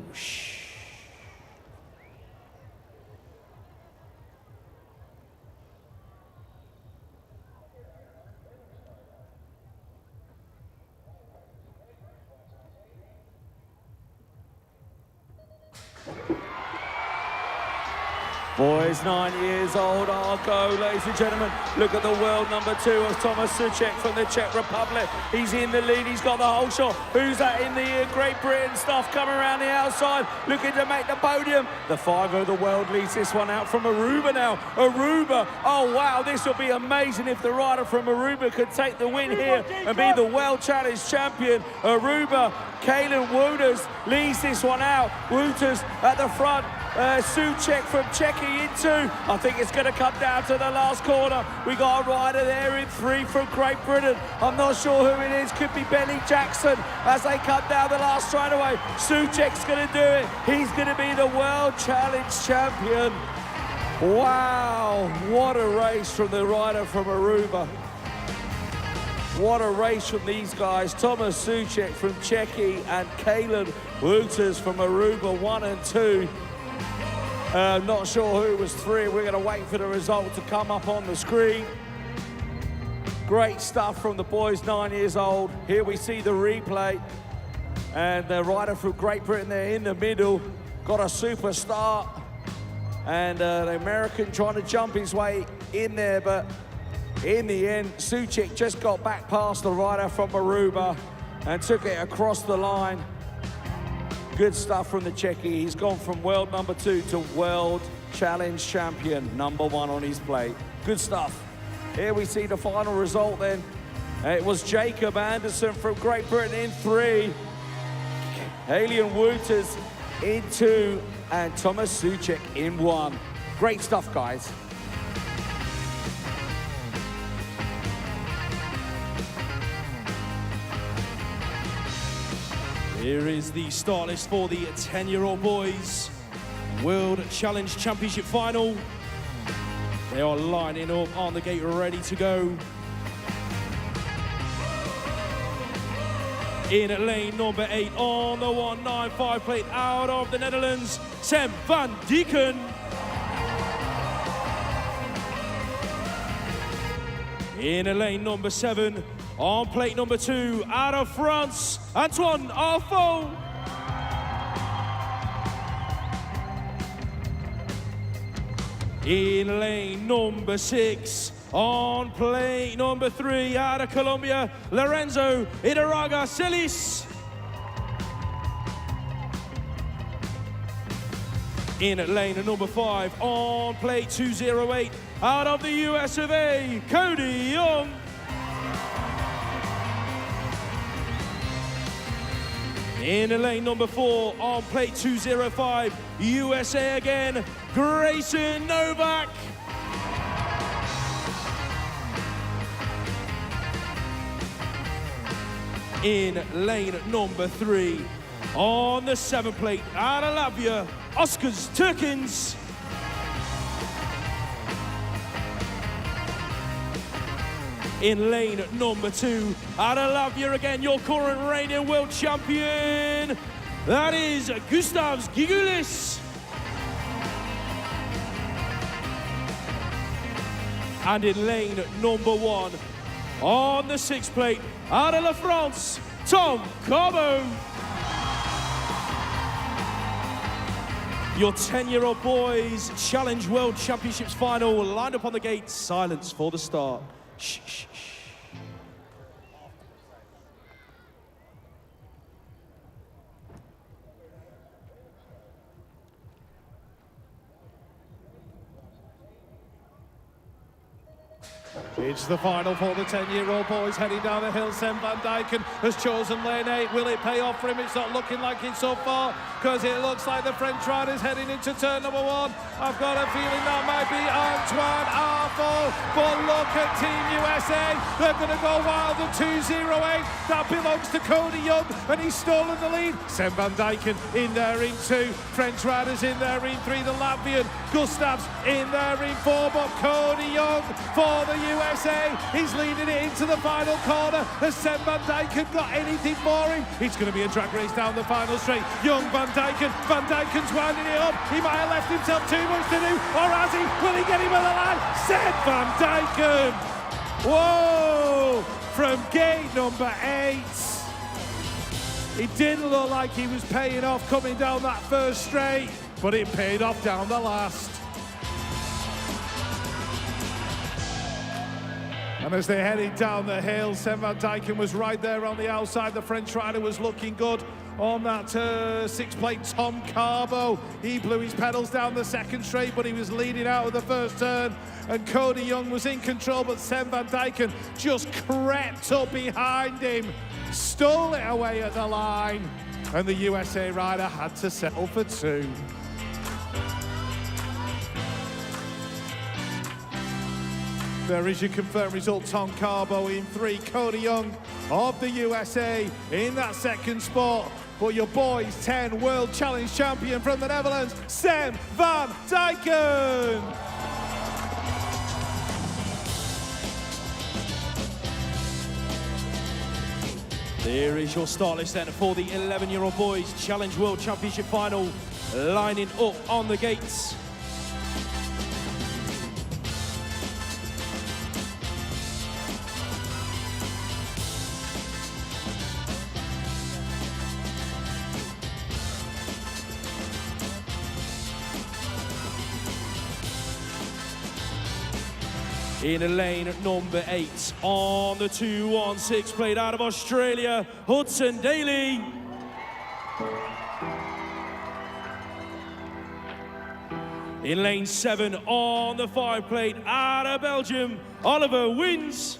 Boys 9 years old, I'll go, ladies and gentlemen. Look at the world number 2 of Thomas Suchek from the Czech Republic. He's in the lead, he's got the whole shot. Who's that in the Great Britain stuff coming around the outside, looking to make the podium? The 5 of the world leads this one out from Aruba now. Aruba, oh wow, this will be amazing if the rider from Aruba could take the win here and be the World Challenge champion. Aruba, Kalen Wouters leads this one out. Wouters at the front. Suchek from Czechia in 2. I think it's going to come down to the last corner. We got a rider there in 3 from Great Britain. I'm not sure who it is. Could be Benny Jackson as they come down the last straightaway. Suchek's going to do it. He's going to be the World Challenge champion. Wow, what a race from the rider from Aruba. What a race from these guys. Thomas Suchek from Czechia and Kalen Wouters from Aruba, 1 and 2. Not sure who was 3. We're going to wait for the result to come up on the screen. Great stuff from the boys 9 years old. Here we see the replay. And the rider from Great Britain there in the middle got a super start. And the American trying to jump his way in there, but in the end, Suchek just got back past the rider from Aruba and took it across the line. Good stuff from the Czechie. He's gone from world number 2 to World Challenge champion, number 1 on his plate. Good stuff. Here we see the final result then. It was Jacob Anderson from Great Britain in 3, Kalen Wouters in 2, and Thomas Suchek in 1. Great stuff, guys. Here is the start list for the 10-year-old boys World Challenge Championship final. They are lining up on the gate, ready to go. In lane number 8, on the 195 plate, out of the Netherlands, Sam van Dieken. In lane number 7, on plate number 2, out of France, Antoine Arfaud. In lane number 6, on plate number 3, out of Colombia, Lorenzo Idaraga Celis. In lane number 5, on plate 208, out of the US of A, Cody Young. In lane number 4, on plate 205, USA again, Grayson Novak. In lane number 3, on the 7 plate, out of Latvia, Oskars Turkins. In lane number 2, out of Latvia again, your current reigning world champion, that is Gustavs Gigulis. And in lane number 1, on the 6 plate, out of La France, Tom Carbo. Your 10-year-old boys Challenge World Championships final lined up on the gate. Silence for the start. Shh, shh, shh. It's the final for the 10-year-old boys heading down the hill. Sam Van Dyken has chosen lane 8. Will it pay off for him? It's not looking like it so far, because it looks like the French rider's heading into turn number 1. I've got a feeling that might be Antoine Arfaud, but look at Team USA. They're going to go wild at 2:08. That belongs to Cody Young, and he's stolen the lead. Sam Van Dyken in there in 2. French riders in there in 3. The Latvian Gustavs in there in 4, but Cody Young for the USA, he's leading it into the final corner. Has Sam Van Dyken got anything for him? It's going to be a drag race down the final straight. Young Van Dyken, Van Dyken's winding it up. He might have left himself too much to do, or has he? Will he get him on the line? Sam Van Dyken! Whoa! From gate number 8. It didn't look like he was paying off coming down that first straight, but it paid off down the last. And as they're heading down the hill, Sam Van Dyken was right there on the outside. The French rider was looking good on that 6-plate. Tom Carbo, he blew his pedals down the second straight, but he was leading out of the first turn. And Cody Young was in control, but Sam Van Dyken just crept up behind him, stole it away at the line, and the USA rider had to settle for 2. There is your confirmed result. Tom Carbo in 3. Cody Young of the USA in that second spot. But your boys 10 World Challenge champion from the Netherlands, Sam Van Dyken. There is your start list then for the 11-year-old boys Challenge World Championship final, lining up on the gates. In lane number 8, on the 2-1-6 plate out of Australia, Hudson Daly. In lane 7, on the 5 plate out of Belgium, Oliver Wins.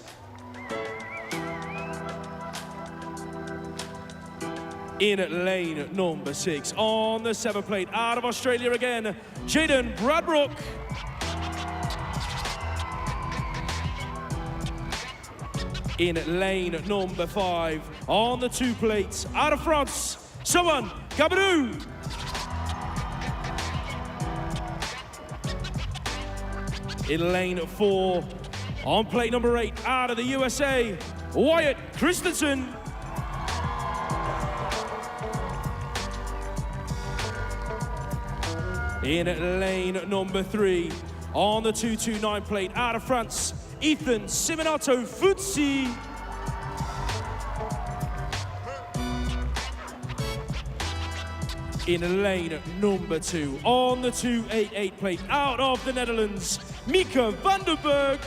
In lane number 6, on the 7 plate out of Australia again, Jaden Bradbrook. In lane number 5, on the 2 plates, out of France, Soman Gabrou. In lane 4, on plate number 8, out of the USA, Wyatt Christensen. In lane number 3, on the 229 plate, out of France, Ethan Simonato Futsi. In lane number 2, on the 288 plate, out of the Netherlands, Mika Vandenberg.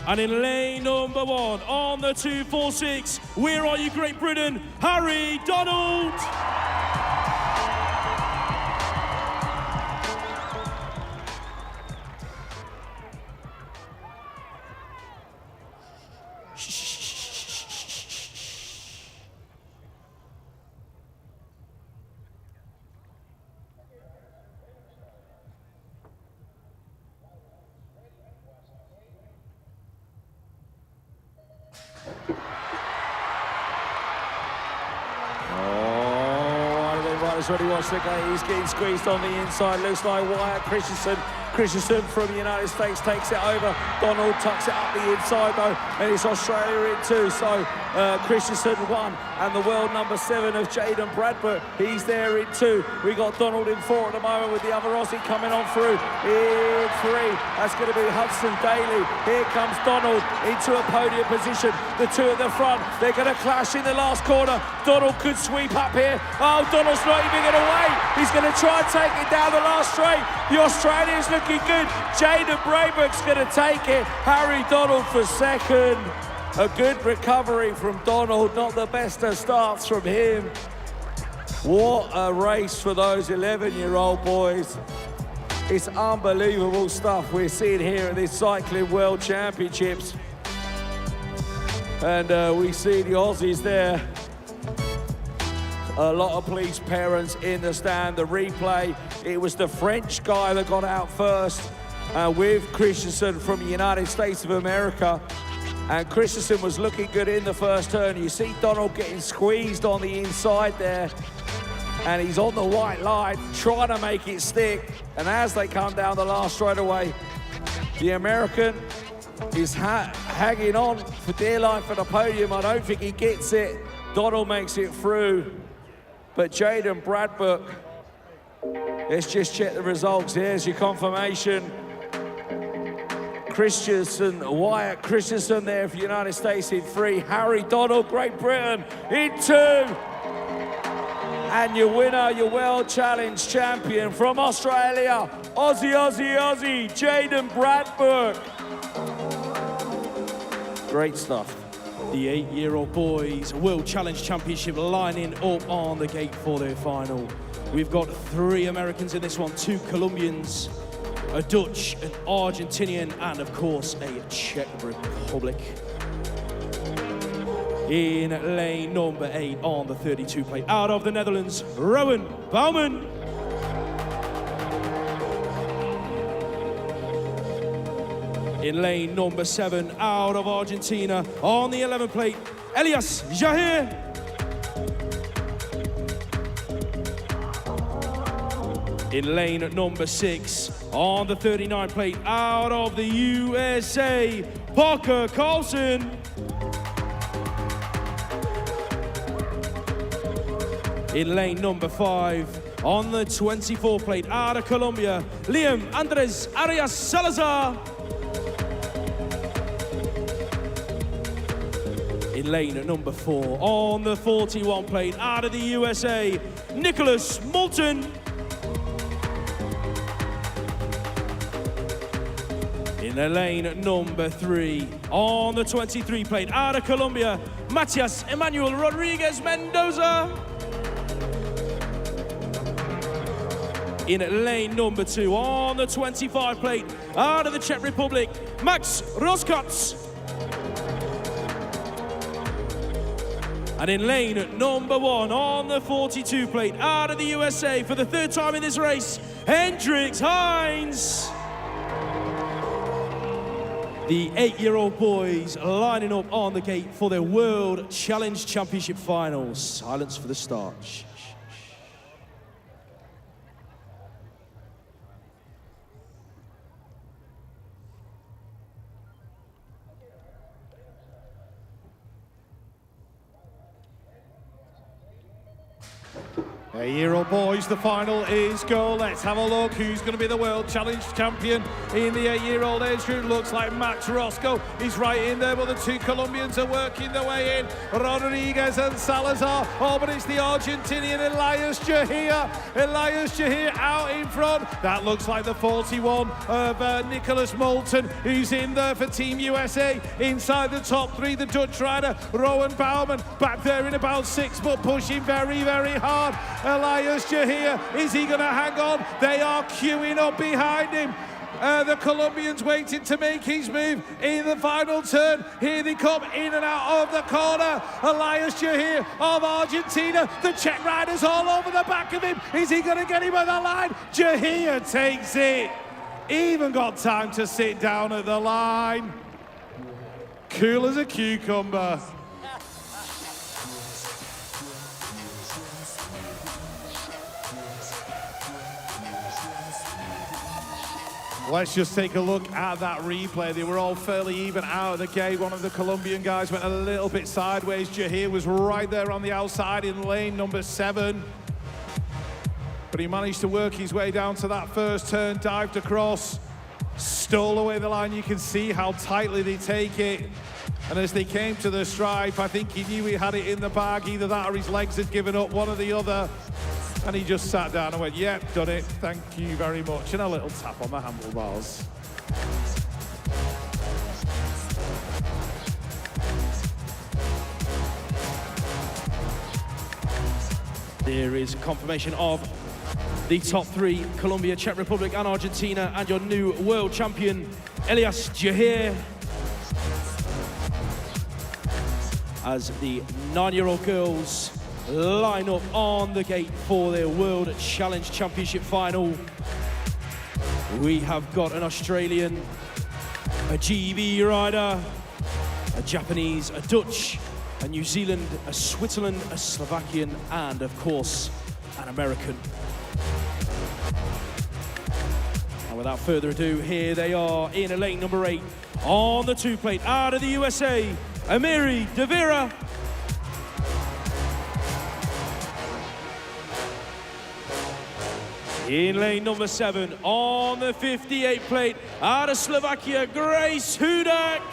And in lane number 1, on the 246, where are you, Great Britain, Harry Donald. is what he wants to go. He's getting squeezed on the inside. Looks like Wyatt Christensen from the United States takes it over. Donald tucks it up the inside though, and it's Australia in two. So Christensen won, and the world number 7 of Jaden Bradford, he's there in 2. We got Donald in 4 at the moment with the other Aussie coming on through in 3. That's going to be Hudson Daly. Here comes Donald into a podium position. The 2 at the front, they're going to clash in the last corner. Donald could sweep up here. Oh, Donald's not even going to wait. He's going to try and take it down the last straight. The Australian's looking good. Jaden Braybrook's going to take it. Harry Donald for second. A good recovery from Donald, not the best of starts from him. What a race for those 11-year-old boys. It's unbelievable stuff we're seeing here at this Cycling World Championships. And we see the Aussies there. A lot of police parents in the stand. The replay, it was the French guy that got out first with Christensen from the United States of America. And Christensen was looking good in the first turn. You see Donald getting squeezed on the inside there. And he's on the white line, trying to make it stick. And as they come down the last straightaway, the American is hanging on for dear life for the podium. I don't think he gets it. Donald makes it through. But Jaden Bradford, let's just check the results. Here's your confirmation. Wyatt Christensen there for the United States in 3. Harry Donald, Great Britain in 2. And your winner, your World Challenge champion from Australia, Aussie, Jaden Bradford. Great stuff. The 8-year-old boys World Challenge Championship lining up on the gate for their final. We've got 3 Americans in this one, 2 Colombians, a Dutch, an Argentinian, and of course a Czech Republic. In lane number 8 on the 32 plate, out of the Netherlands, Rowan Bouwman. In lane number 7, out of Argentina, on the 11 plate, Elias Jahir. In lane number 6, on the 39 plate, out of the USA, Parker Carlson. In lane number 5, on the 24 plate, out of Colombia, Liam Andres Arias Salazar. In lane number 4, on the 41 plate, out of the USA, Nicholas Moulton. In lane number 3, on the 23 plate, out of Colombia, Matias Emmanuel Rodriguez Mendoza. In lane number 2, on the 25 plate, out of the Czech Republic, Max Roskots. And in lane number 1, on the 42 plate, out of the USA for the 3rd time in this race, Hendrix Hines. The 8-year-old boys lining up on the gate for their World Challenge Championship finals. Silence for the start. Eight-year-old boys, the final is go. Let's have a look who's going to be the World Challenge champion in the 8-year-old age group. Looks like Max Roscoe is right in there, but the 2 Colombians are working their way in. Rodriguez and Salazar. Oh, but it's the Argentinian Elias Jahir. Elias Jahir out in front. That looks like the 41 of Nicholas Moulton, who's in there for Team USA. Inside the top 3, the Dutch rider, Rowan Bouwman, back there in about 6th, but pushing very, very hard. Elias Jahir, is he going to hang on? They are queuing up behind him. The Colombian's waiting to make his move in the final turn. Here they come in and out of the corner. Elias Jahir of Argentina. The Czech rider's all over the back of him. Is he going to get him on the line? Jahir takes it. Even got time to sit down at the line. Cool as a cucumber. Let's just take a look at that replay. They were all fairly even out of the gate. One of the Colombian guys went a little bit sideways. Jahir was right there on the outside in lane number 7. But he managed to work his way down to that first turn, dived across, stole away the line. You can see how tightly they take it. And as they came to the stripe, I think he knew he had it in the bag. Either that or his legs had given up, one or the other. And he just sat down and went, yep, done it, thank you very much. And a little tap on the handlebars. There is confirmation of the top 3, Colombia, Czech Republic and Argentina, and your new world champion, Elias Jahir. As the 9-year-old girls line up on the gate for their World Challenge Championship final. We have got an Australian, a GB rider, a Japanese, a Dutch, a New Zealand, a Switzerland, a Slovakian, and of course, an American. And without further ado, here they are in lane number 8 on the 2 plate out of the USA, Amiri De Vera. In lane number 7, on the 58 plate, out of Slovakia, Grace Hudak.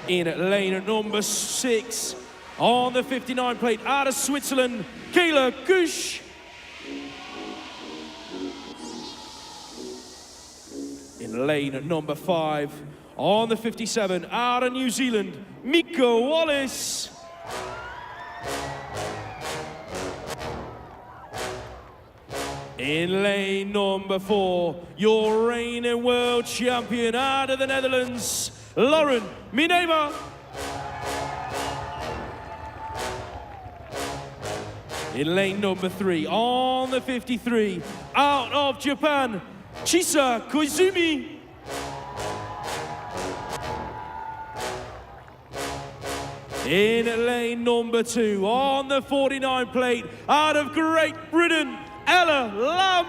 In lane number 6, on the 59 plate, out of Switzerland, Kayla Gush. In lane number 5, on the 57, out of New Zealand, Miko Wallace. In lane number 4, your reigning world champion out of the Netherlands, Lauren Minema. In lane number 3, on the 53, out of Japan, Chisa Koizumi. In lane number 2, on the 49 plate, out of Great Britain, Ella Lam.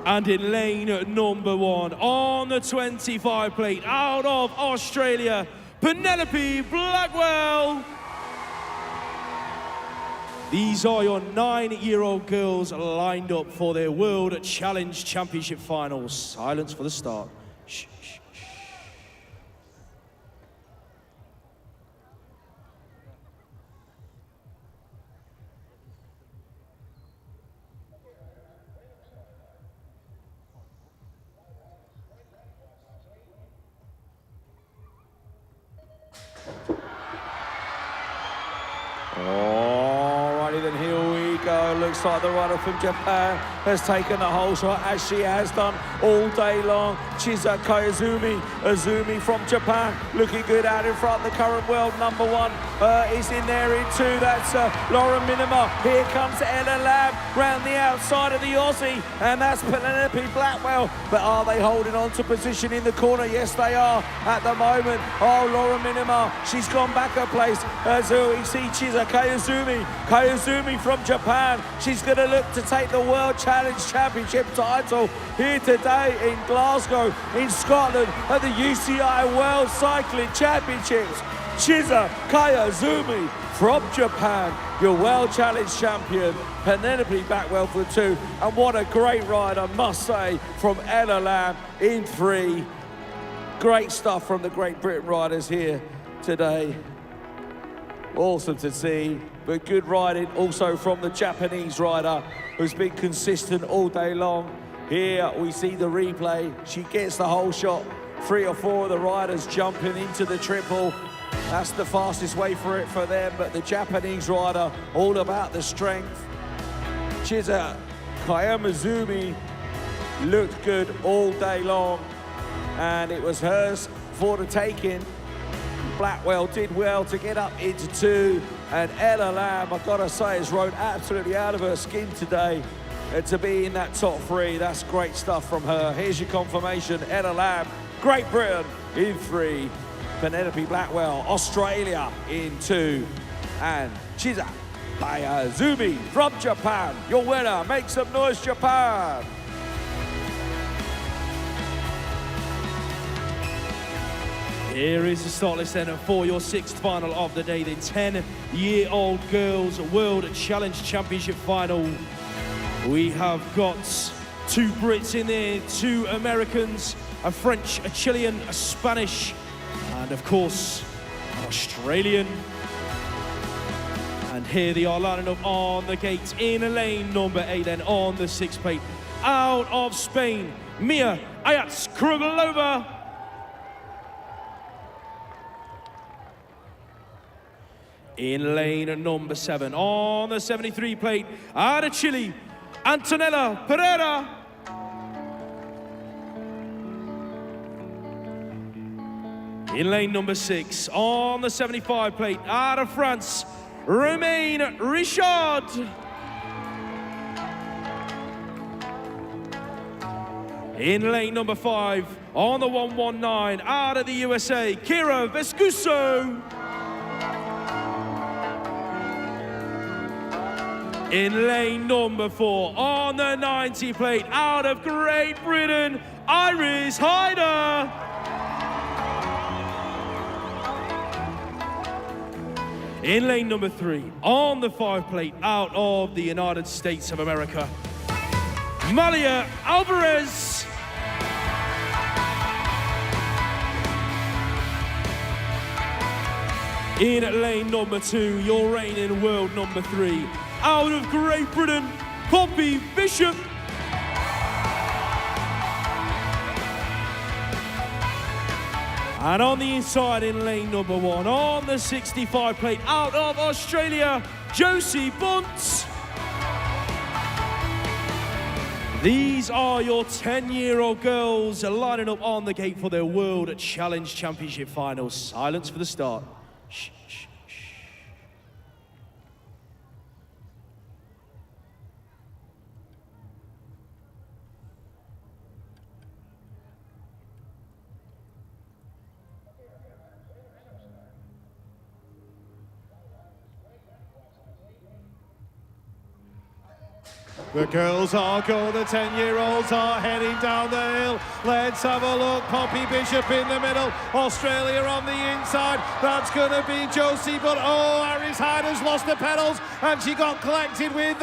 And in lane number 1, on the 25 plate, out of Australia, Penelope Blackwell. These are your 9-year-old girls lined up for their World Challenge Championship finals. Silence for the start. Shh, shh, shh. Alrighty then, here we go. Looks like the rider from Japan has taken the whole shot, as she has done all day long. Chisa Koizumi, Azumi from Japan, looking good out in front. The current world number 1 is in there in 2. That's Lauren Minema. Here comes Ella Lam round the outside of the Aussie, and that's Penelope Blackwell. But are they holding on to position in the corner? Yes, they are at the moment. Oh, Lauren Minema, she's gone back a place. As we see Chisa Koizumi from Japan. She's going to look to take the World Challenge Championship title here today in Glasgow, in Scotland, at the UCI World Cycling Championships. Chisa Koizumi from Japan, your World Challenge champion. Penelope Blackwell for 2. And what a great ride, I must say, from Ella Lam in 3. Great stuff from the Great Britain riders here today. Awesome to see, but good riding also from the Japanese rider who's been consistent all day long. Here we see the replay. She gets the whole shot. 3 or 4 of the riders jumping into the triple. That's the fastest way for it for them, but the Japanese rider, all about the strength. Chisa Koizumi looked good all day long, and it was hers for the taking. Blackwell did well to get up into 2, and Ella Lam, I've got to say, has rode absolutely out of her skin today. And to be in that top 3, that's great stuff from her. Here's your confirmation, Ella Lam Great Britain in 3. Penelope Blackwell, Australia in 2. And Chiza Bayazumi from Japan, your winner. Make some noise, Japan. Here is the start list then for your 6th final of the day, the 10-year-old Girls World Challenge Championship final. We have got 2 Brits in there, 2 Americans, a French, a Chilean, a Spanish, and of course, an Australian. And here they are lining up on the gate in lane number 8, then on the 6th plate. Out of Spain, Mia Ayats-Kruglova. In lane number 7, on the 73 plate, out of Chile, Antonella Pereira. In lane number 6, on the 75 plate, out of France, Romain Richard. In lane number 5, on the 119, out of the USA, Kira Vescuso. In lane number 4, on the 90 plate, out of Great Britain, Iris Hyder. In lane number 3, on the 5 plate, out of the United States of America, Malia Alvarez. In lane number 2, your reigning world number 3, out of Great Britain, Poppy Bishop. And on the inside in lane number 1, on the 65 plate, out of Australia, Josie Bunce. These are your 10-year-old girls lining up on the gate for their World Challenge Championship final. Silence for the start. Shh, shh, shh. The girls are going, the 10-year-olds are heading down the hill. Let's have a look. Poppy Bishop in the middle. Australia on the inside. That's going to be Josie, but Iris Hyder's lost the pedals and she got collected with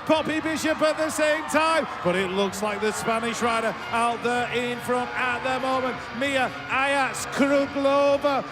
Poppy Bishop at the same time. But it looks like the Spanish rider out there in front at the moment. Mia Ayats-Kruglova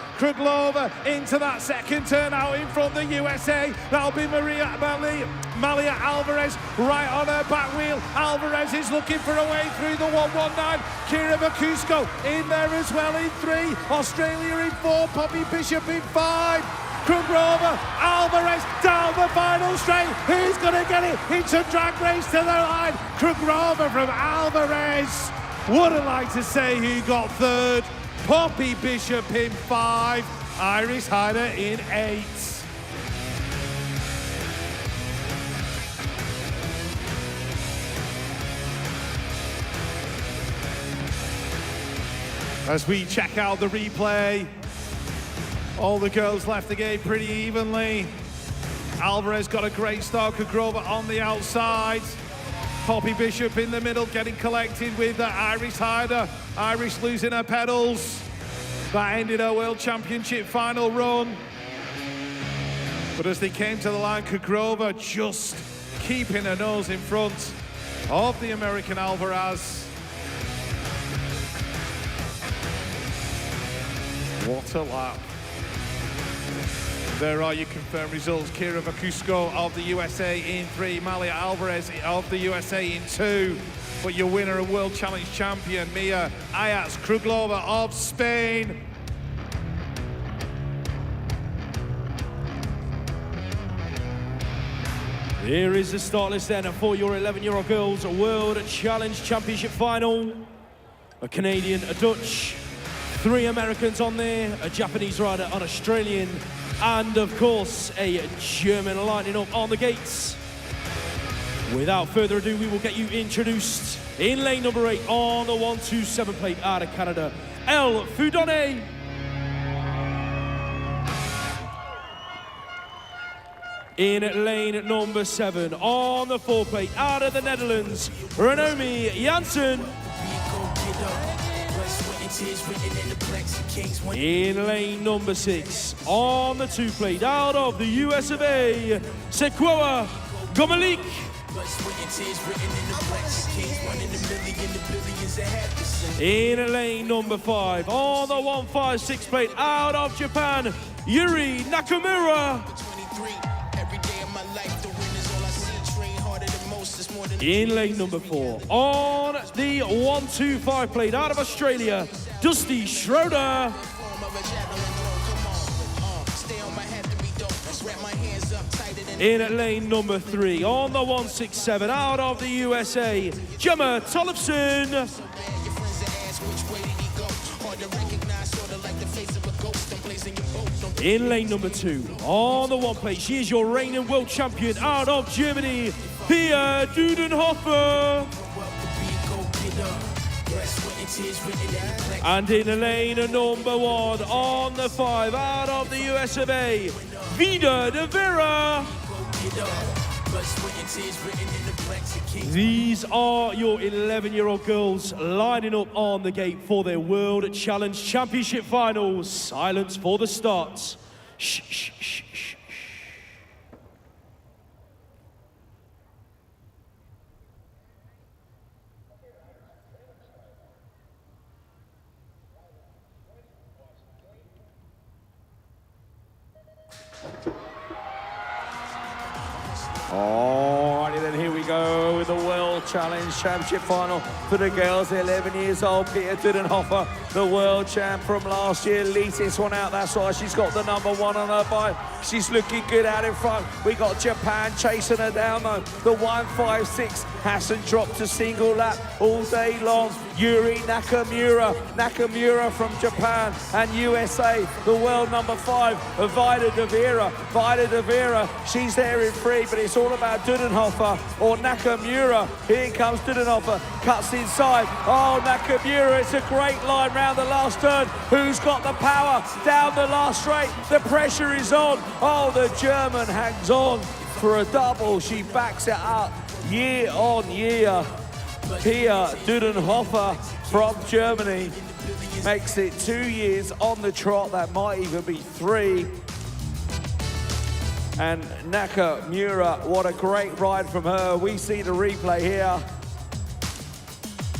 into that second turn out in front the USA. That'll be Malia Alvarez right on her back wheel. Alvarez is looking for a way through the 119. Kira Vakusko in there as well in 3. Australia in 4. Poppy Bishop in 5. Kruglova, Alvarez down the final straight. Who's going to get it? It's a drag race to the line. Kruglova from Alvarez. Would have liked to say who got 3rd. Poppy Bishop in 5. Iris Hyder in 8. As we check out the replay, all the girls left the gate pretty evenly. Alvarez got a great start, Kruglova on the outside. Poppy Bishop in the middle getting collected with Iris Hyder. Iris losing her pedals. That ended her World Championship final run. But as they came to the line, Kruglova just keeping her nose in front of the American Alvarez. What a lap. There are your confirmed results. Kira Vakusko of the USA in 3, Malia Alvarez of the USA in 2. But your winner and World Challenge champion, Mia Ayats-Kruglova of Spain. Here is the start list then for your 11-year-old girls World Challenge Championship final. A Canadian, a Dutch, 3 Americans on there, a Japanese rider, an Australian, and of course a German lining up on the gates. Without further ado, we will get you introduced In lane number 8 on the 127 plate out of Canada, El Fudone. In lane number 7 on the 4 plate out of the Netherlands, Renomi Janssen. In lane number 6 on the 2 plate out of the US of A, Sequoia Gomalik. In lane number 5 on the 156 plate out of Japan, Yuri Nakamura. In lane number 4 on the 125 plate out of Australia, Dusty Schroeder. In lane number 3 on the 167 out of the USA, Gemma Tollefson. In lane number 2 on the 1 plate, she is your reigning world champion out of Germany, Pia Dudenhofer. And in lane number 1 on the 5 out of the US of A, Vida de Vera. These are your 11-year-old girls lining up on the gate for their World Challenge Championship finals. Silence for the start. Shh, shh, shh, shh. Alrighty then, here we go with the World Challenge Championship final for the girls, 11 years old. Pia Dudenhofer, the world champ from last year, leads this one out. That's why she's got the number 1 on her bike. She's looking good out in front. We got Japan chasing her down though. The 156 hasn't dropped a single lap all day long. Yuri Nakamura from Japan, and USA, the world number 5, Vida de Vera. Vida de Vera, she's there in 3, but it's all about Dudenhofer or Nakamura. Here comes Dudenhofer, cuts inside. Oh, Nakamura, it's a great line round the last turn. Who's got the power down the last straight? The pressure is on. Oh, the German hangs on for a double. She backs it up year on year. Pia Dudenhofer from Germany makes it 2 years on the trot. That might even be 3. And Nakamura, what a great ride from her. We see the replay here.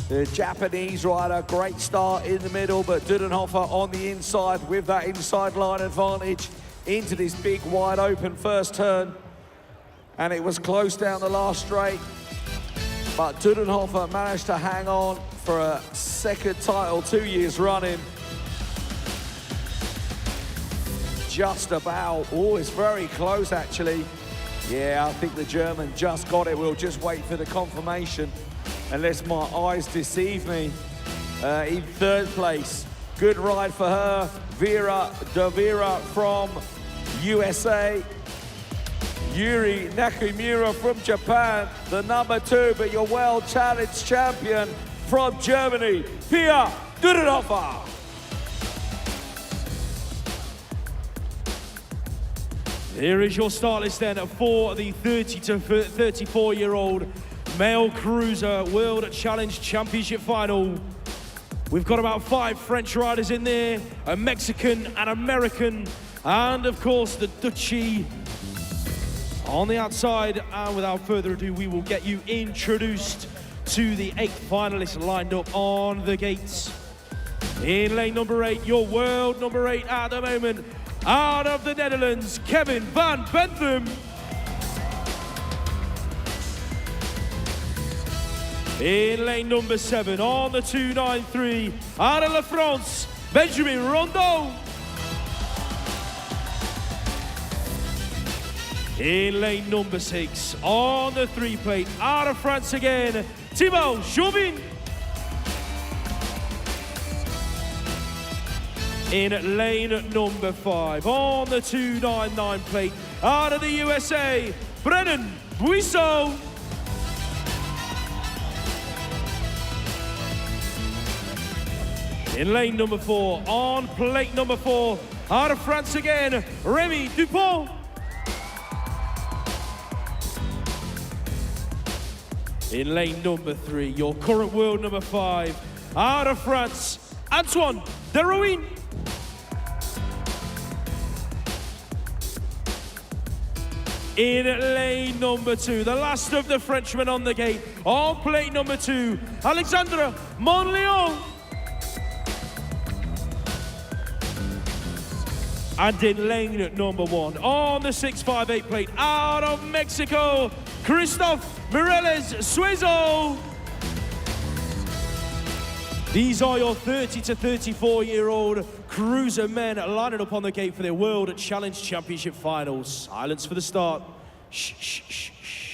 The Japanese rider, great start in the middle, but Dudenhofer on the inside with that inside line advantage into this big wide open first turn. And it was close down the last straight, but Dudenhofer managed to hang on for a second title 2 years running. Just about. Oh, it's very close actually. Yeah, I think the German just got it. We'll just wait for the confirmation, unless my eyes deceive me. In 3rd place, good ride for her. Vida de Vera from USA. Yuri Nakamura from Japan, the number 2, but your World Challenge champion from Germany, Pia Dudenhofer. Here is your start list then for the 30 to 34-year-old male cruiser World Challenge Championship final. We've got about 5 French riders in there, a Mexican, an American, and of course the Dutchie on the outside. And without further ado, we will get you introduced to the 8 finalists lined up on the gates. In lane number 8, your world number 8 at the moment, out of the Netherlands, Kevin van Bentham. In lane number 7, on the 293, out of La France, Benjamin Rondeau. In lane number 6, on the 3 plate, out of France again, Thibaut Chauvin. In lane number 5, on the 299 plate, out of the USA, Brennan Buisseau. In lane number 4, on plate number 4, out of France again, Rémi Dupont. In lane number 3, your current world number 5, out of France, Antoine Derouin. In lane number 2, the last of the Frenchmen on the gate, on plate number 2, Alexandre Monleon. And in lane number 1, on the 658 plate, out of Mexico, Christophe Mireles Suezo. These are your 30 to 34-year-old cruiser men lining up on the gate for their World Challenge Championship finals. Silence for the start. Shh, shh, shh, shh.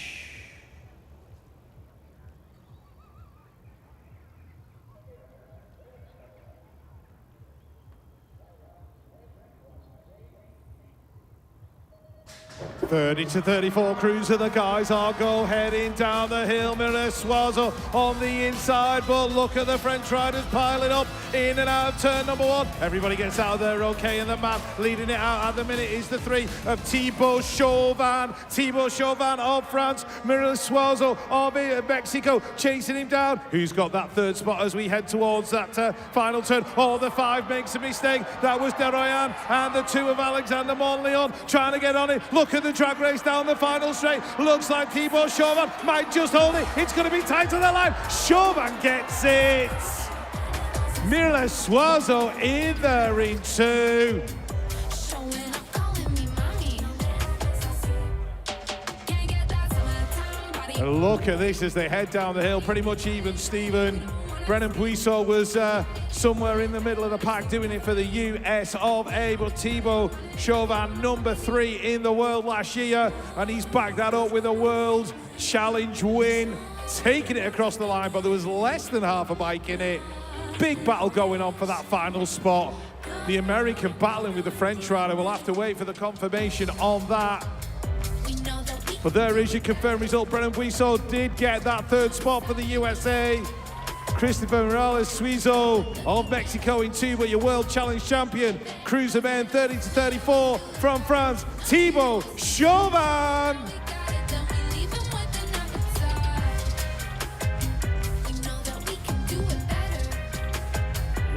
30 to 34 cruiser, the guys are heading down the hill. Mireles Suezo on the inside, but look at the French riders piling up in and out of turn number 1. Everybody gets out of there okay, and the man leading it out at the minute is the 3 of Thibaut Chauvin. Thibaut Chauvin of France, Mireles Suezo of Mexico chasing him down. Who's got that 3rd spot as we head towards that final turn? Oh, the 5 makes a mistake. That was Deroyan, and the 2 of Alexandre Monleon trying to get on it. Look at the drag race down the final straight. Looks like Thibaut Chauvin might just hold it. It's going to be tight to the line. Chauvin gets it. Mireles Suezo in there in 2. And look at this as they head down the hill, pretty much even, Stephen. Brennan Puisot was somewhere in the middle of the pack doing it for the US of A, but Thibaut Chauvin, number 3 in the world last year, and he's backed that up with a World Challenge win, taking it across the line, but there was less than half a bike in it. Big battle going on for that final spot. The American battling with the French rider. We'll have to wait for the confirmation on that. But there is your confirmed result. Brennan Puisot did get that 3rd spot for the USA. Christophe Mireles Suezo of Mexico in 2, but your World Challenge champion, cruiser men 30 to 34 from France, Thibaut Chauvin.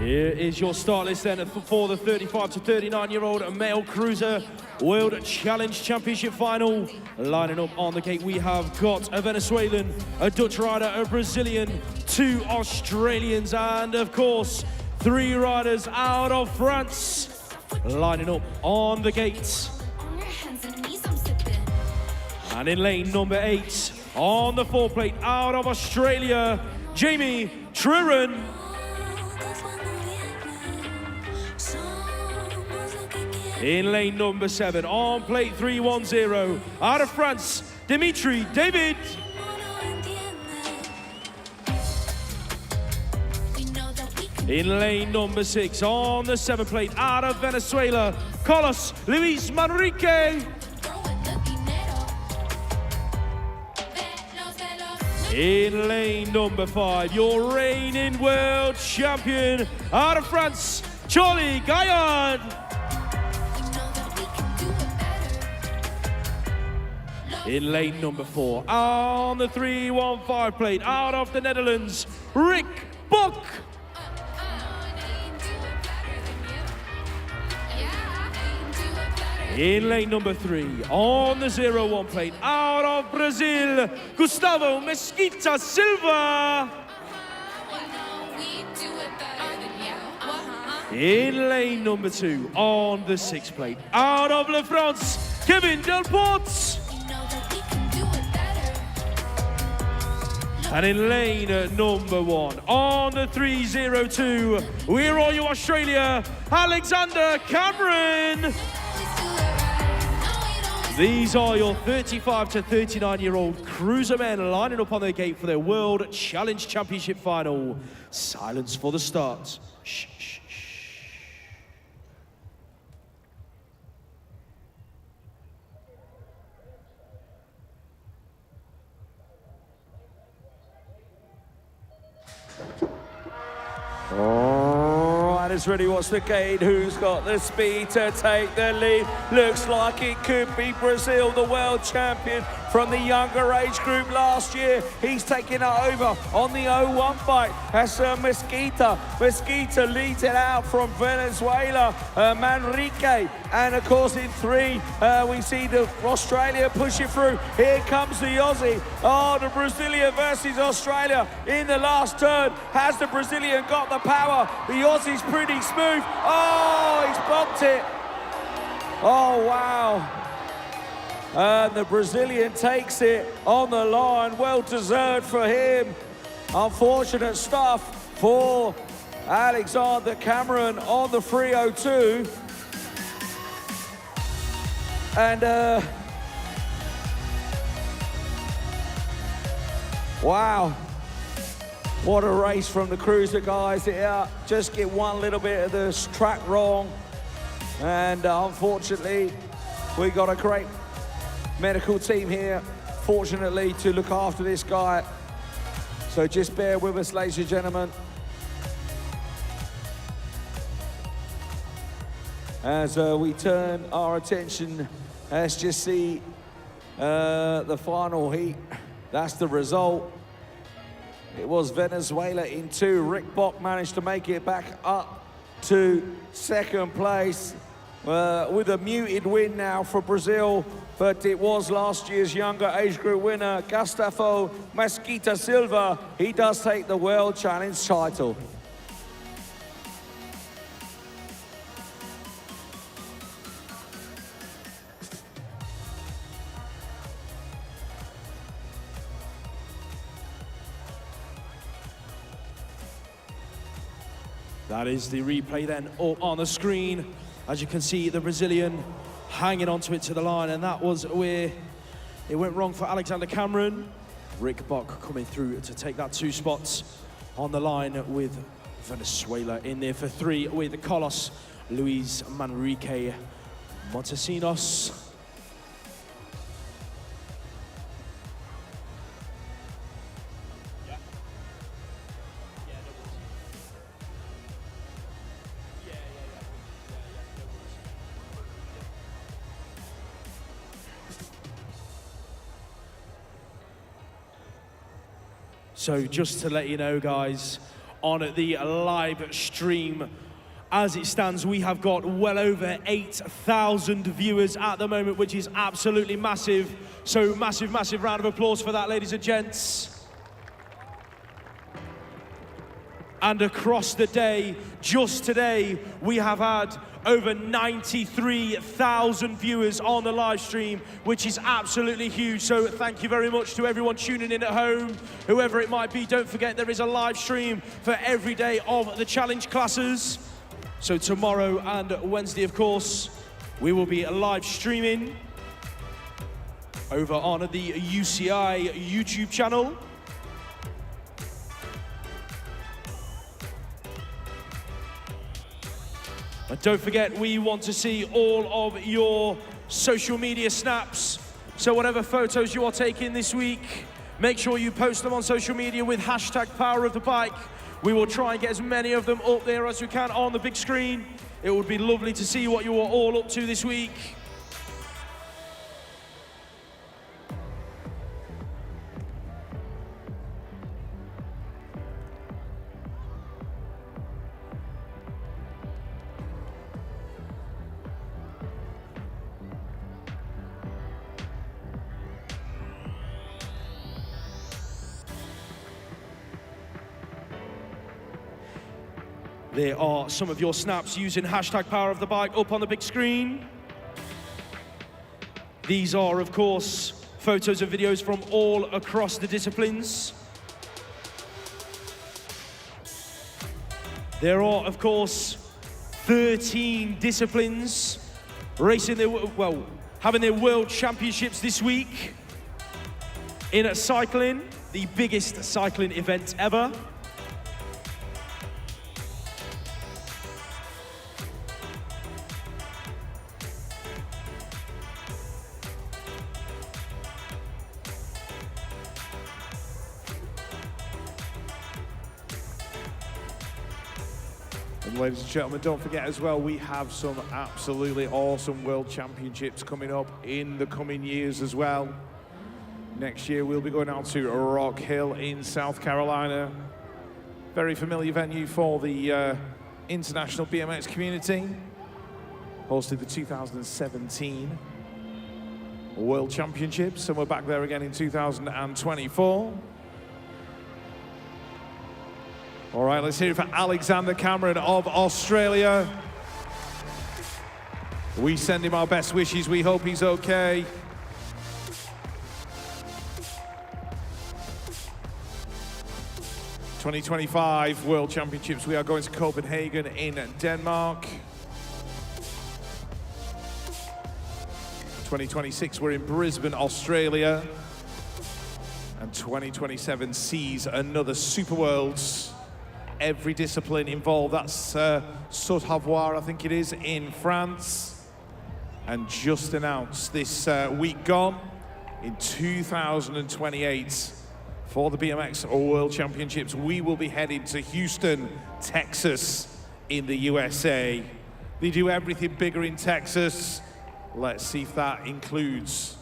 Here is your start list then for the 35 to 39-year-old male cruiser World Challenge Championship final. Lining up on the gate, we have got a Venezuelan, a Dutch rider, a Brazilian, 2 Australians, and of course, 3 riders out of France. Lining up on the gate. And in lane number 8, on the 4 plate, out of Australia, Jamie Triron. In lane number 7, on plate 310, out of France, Dimitri David. In lane number 6, on the 7 plate, out of Venezuela, Carlos Luis Manrique. In lane number 5, your reigning world champion, out of France, Charlie Gaillard. In lane number 4, on the 315 plate, out of the Netherlands, Rick Bock. In lane number 3, on the 01 plate, out of Brazil, Gustavo Mesquita Silva. In lane number 2, on the 6 plate, out of La France, Kevin Delporte. And in lane number 1, on the 302, we're all you Australia, Alexander Cameron. These are your 35 to 39-year-old cruiser men lining up on their gate for their World Challenge Championship final. Silence for the start. Shh, shh, shh. Oh. let's really watch the gate. Who's got the speed to take the lead? Looks like it could be Brazil, the world champion from the younger age group last year. He's taking it over on the 01 bike. That's Mesquita. Mesquita leads it out from Venezuela, Manrique. And of course in 3, we see the Australia push it through. Here comes the Aussie. Oh, the Brazilian versus Australia in the last turn. Has the Brazilian got the power? The Aussie's pretty smooth. Oh, he's bumped it. Oh, wow. And the Brazilian takes it on the line. Well deserved for him. Unfortunate stuff for Alexander Cameron on the 302. And wow, what a race from the cruiser guys. Just get one little bit of the track wrong, and unfortunately we got a great medical team here, fortunately, to look after this guy. So just bear with us, ladies and gentlemen, as we turn our attention. Let's just see the final heat. That's the result. It was Venezuela in 2. Rick Bock managed to make it back up to 2nd place with a muted win now for Brazil, but it was last year's younger age group winner, Gustavo Mesquita Silva. He does take the World Challenge title. That is the replay then up on the screen. As you can see, the Brazilian hanging onto it to the line, and that was where it went wrong for Alexander Cameron. Rick Bock coming through to take that 2 spots on the line with Venezuela in there for 3 with Carlos Luis Manrique Montesinos. So just to let you know, guys, on the live stream, as it stands, we have got well over 8,000 viewers at the moment, which is absolutely massive. So massive, massive round of applause for that, ladies and gents. And across the day, just today, we have had over 93,000 viewers on the live stream, which is absolutely huge. So thank you very much to everyone tuning in at home, whoever it might be. Don't forget there is a live stream for every day of the challenge classes. So tomorrow and Wednesday, of course, we will be live streaming over on the UCI YouTube channel. And don't forget, we want to see all of your social media snaps. So whatever photos you are taking this week, make sure you post them on social media with hashtag Power of the Bike. We will try and get as many of them up there as we can on the big screen. It would be lovely to see what you are all up to this week. There are some of your snaps using hashtag Power of the Bike up on the big screen. These are, of course, photos and videos from all across the disciplines. There are, of course, 13 disciplines racing their, well, having their World Championships this week in cycling, the biggest cycling event ever. And ladies and gentlemen, don't forget as well, we have some absolutely awesome World Championships coming up in the coming years as well. Next year, we'll be going out to Rock Hill in South Carolina. Very familiar venue for the international BMX community. Hosted the 2017 World Championships, and we're back there again in 2024. All right, let's hear it for Alexander Cameron of Australia. We send him our best wishes. We hope he's okay. '25 World Championships, we are going to Copenhagen in Denmark. 2026, we're in Brisbane, Australia. And 2027 sees another Super Worlds. Every discipline involved. That's Saut-Havoir, I think it is, in France. And just announced this week gone, in 2028, for the BMX World Championships, we will be heading to Houston, Texas, in the USA. They do everything bigger in Texas. Let's see if that includes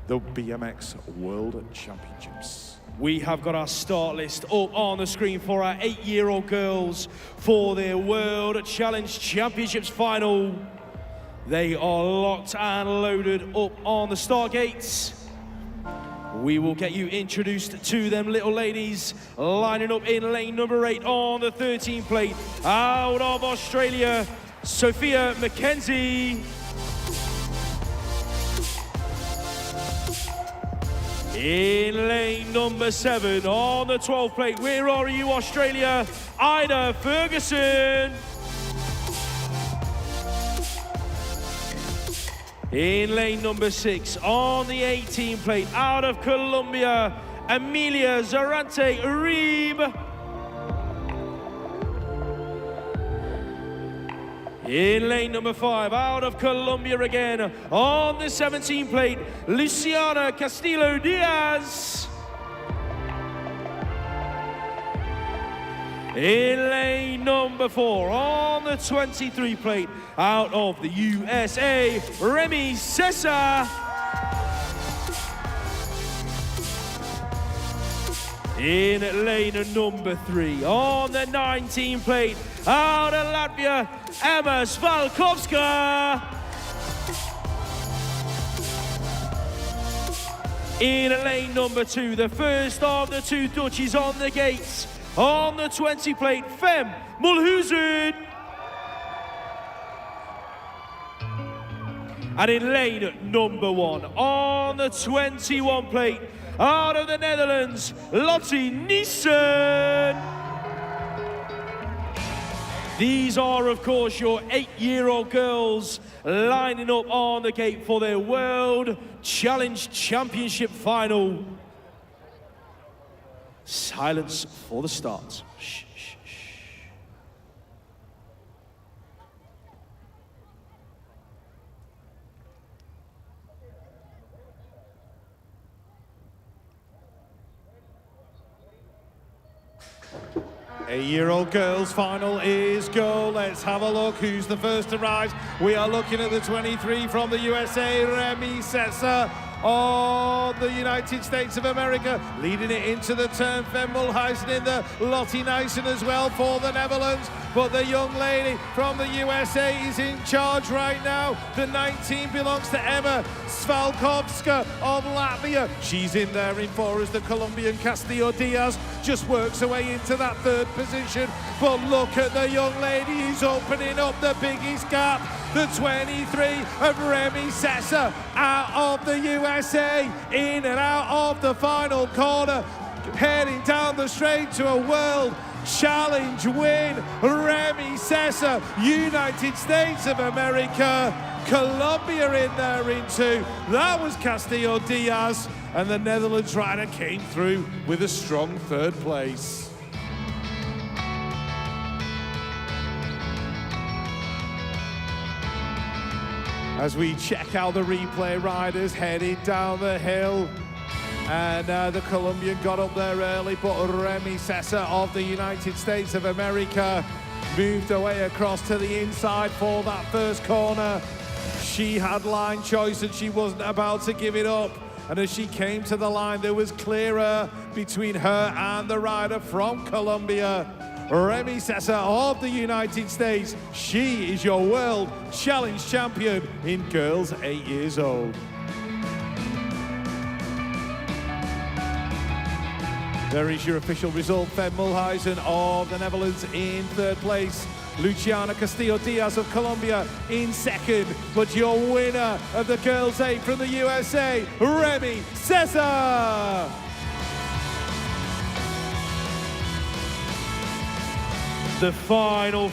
the BMX World Championships. We have got our start list up on the screen for our 8-year-old girls for their World Challenge Championships final. They are locked and loaded up on the start gates. We will get you introduced to them little ladies, lining up in lane number 8 on the 13 plate. Out of Australia, Sophia McKenzie. In lane number 7 on the 12 plate, where are you, Australia? Ida Ferguson. In lane number 6 on the 18 plate, out of Colombia, Amelia Zarante-Uribe. In lane number 5, out of Colombia again, on the 17 plate, Luciana Castillo-Diaz. In lane number 4, on the 23 plate, out of the USA, Remy Sessa. In lane number 3, on the 19 plate, out of Latvia, Emma Svalkovska. In lane number 2, the first of the 2 Dutchies on the gates, on the 20 plate, Fem Mulhuizen. And in lane number 1, on the 21 plate, out of the Netherlands, Lottie Niesen. These are, of course, your 8-year-old girls lining up on the gate for their World Challenge Championship final. Silence for the start. Shh, shh, shh. Eight-year-old girls final is go. Let's have a look who's the first to rise. We are looking at the 23 from the USA, Remy Sessa of the United States of America. Leading it into the turn, Fem Mulhuizen in the Lottie Niesen as well for the Netherlands. But the young lady from the USA is in charge right now. The 19 belongs to Emma Svalkovska of Latvia. She's in there in 4 as the Colombian Castillo-Diaz just works her way into that 3rd position. But look at the young lady who's opening up the biggest gap. The 23 of Remy Sessa out of the USA, in and out of the final corner, heading down the straight to a World Challenge win. Remy Sessa, United States of America, Colombia in there in 2. That was Castillo-Diaz, and the Netherlands rider came through with a strong 3rd place. As we check out the replay, riders heading down the hill. And the Colombian got up there early, but Remy Sessa of the United States of America moved her way across to the inside for that first corner. She had line choice and she wasn't about to give it up. And as she came to the line, there was clearer between her and the rider from Colombia, Remy Sessa of the United States. She is your World Challenge Champion in girls 8 years old. There is your official result. Fem Mulhuizen of the Netherlands in third place. Luciana Castillo-Diaz of Colombia in second. But your winner of the girls 8 from the USA, Remy Sessa. The final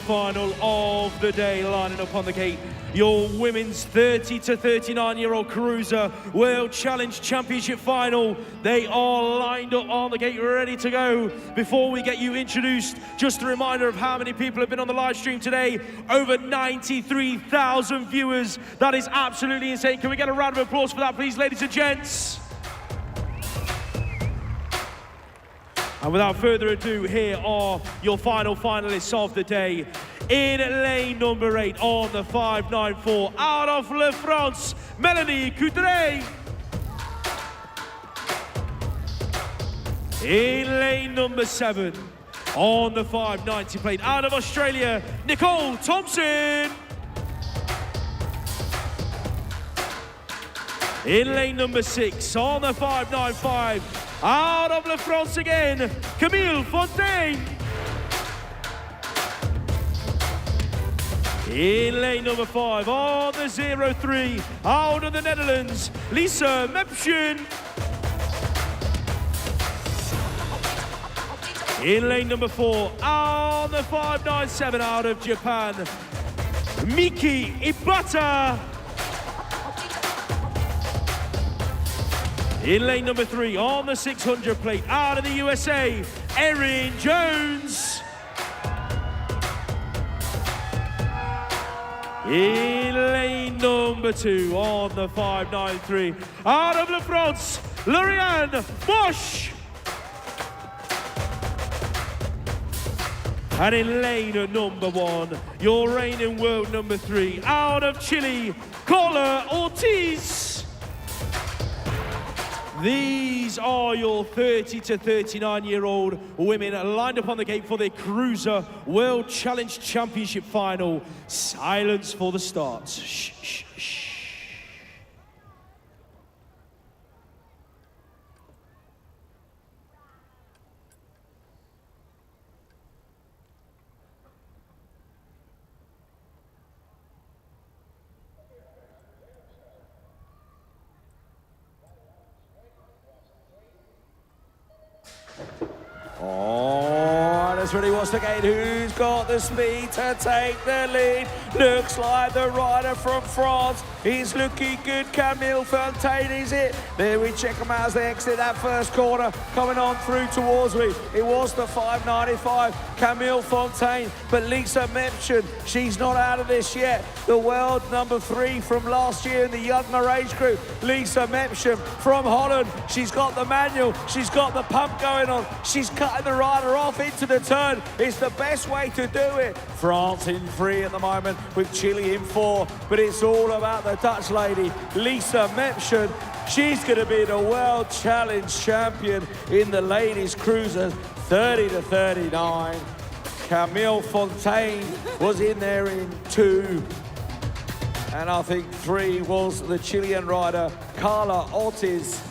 of the day, lining up on the gate. Your women's 30 to 39-year-old cruiser World Challenge Championship final. They are lined up on the gate, ready to go. Before we get you introduced, just a reminder of how many people have been on the live stream today. Over 93,000 viewers. That is absolutely insane. Can we get a round of applause for that, please, ladies and gents? And without further ado, here are your final finalists of the day. In lane number 8 on the 594, out of La France, Melanie Coudray. In lane number 7 on the 590 plate, out of Australia, Nicole Thompson. In lane number 6 on the 595, out of La France again, Camille Fontaine. In lane number 5 on the 03, out of the Netherlands, Lisa Mepchen. In lane number 4 on the 597, out of Japan, Miki Ibata. In lane number 3 on the 600 plate, out of the USA, Erin Jones. In lane number 2 on the 593, out of La France, Lauriane Bosch. And in lane number 1, your reigning world number 3, out of Chile, Carla Ortiz. These are your 30 to 39-year-old women lined up on the gate for the Cruiser World Challenge Championship final. Silence for the start. Shh, shh, shh. Oh, that's really wants to gate. Who's got the speed to take the lead? Looks like the rider from France. He's looking good. Camille Fontaine, is it? There we check them out as they exit that first corner. Coming on through towards me. It was the 595. Camille Fontaine, but Lisa Mepchen, she's not out of this yet. The world number 3 from last year in the younger age group. Lisa Mepchen from Holland. She's got the manual. She's got the pump going on. She's cutting the rider off into the turn. It's the best way to do it. France in 3 at the moment with Chile in 4, but it's all about the Dutch lady, Lisa Mepchen. She's going to be the World Challenge Champion in the ladies cruisers, 30 to 39. Camille Fontaine was in there in 2. And I think 3 was the Chilean rider, Carla Ortiz.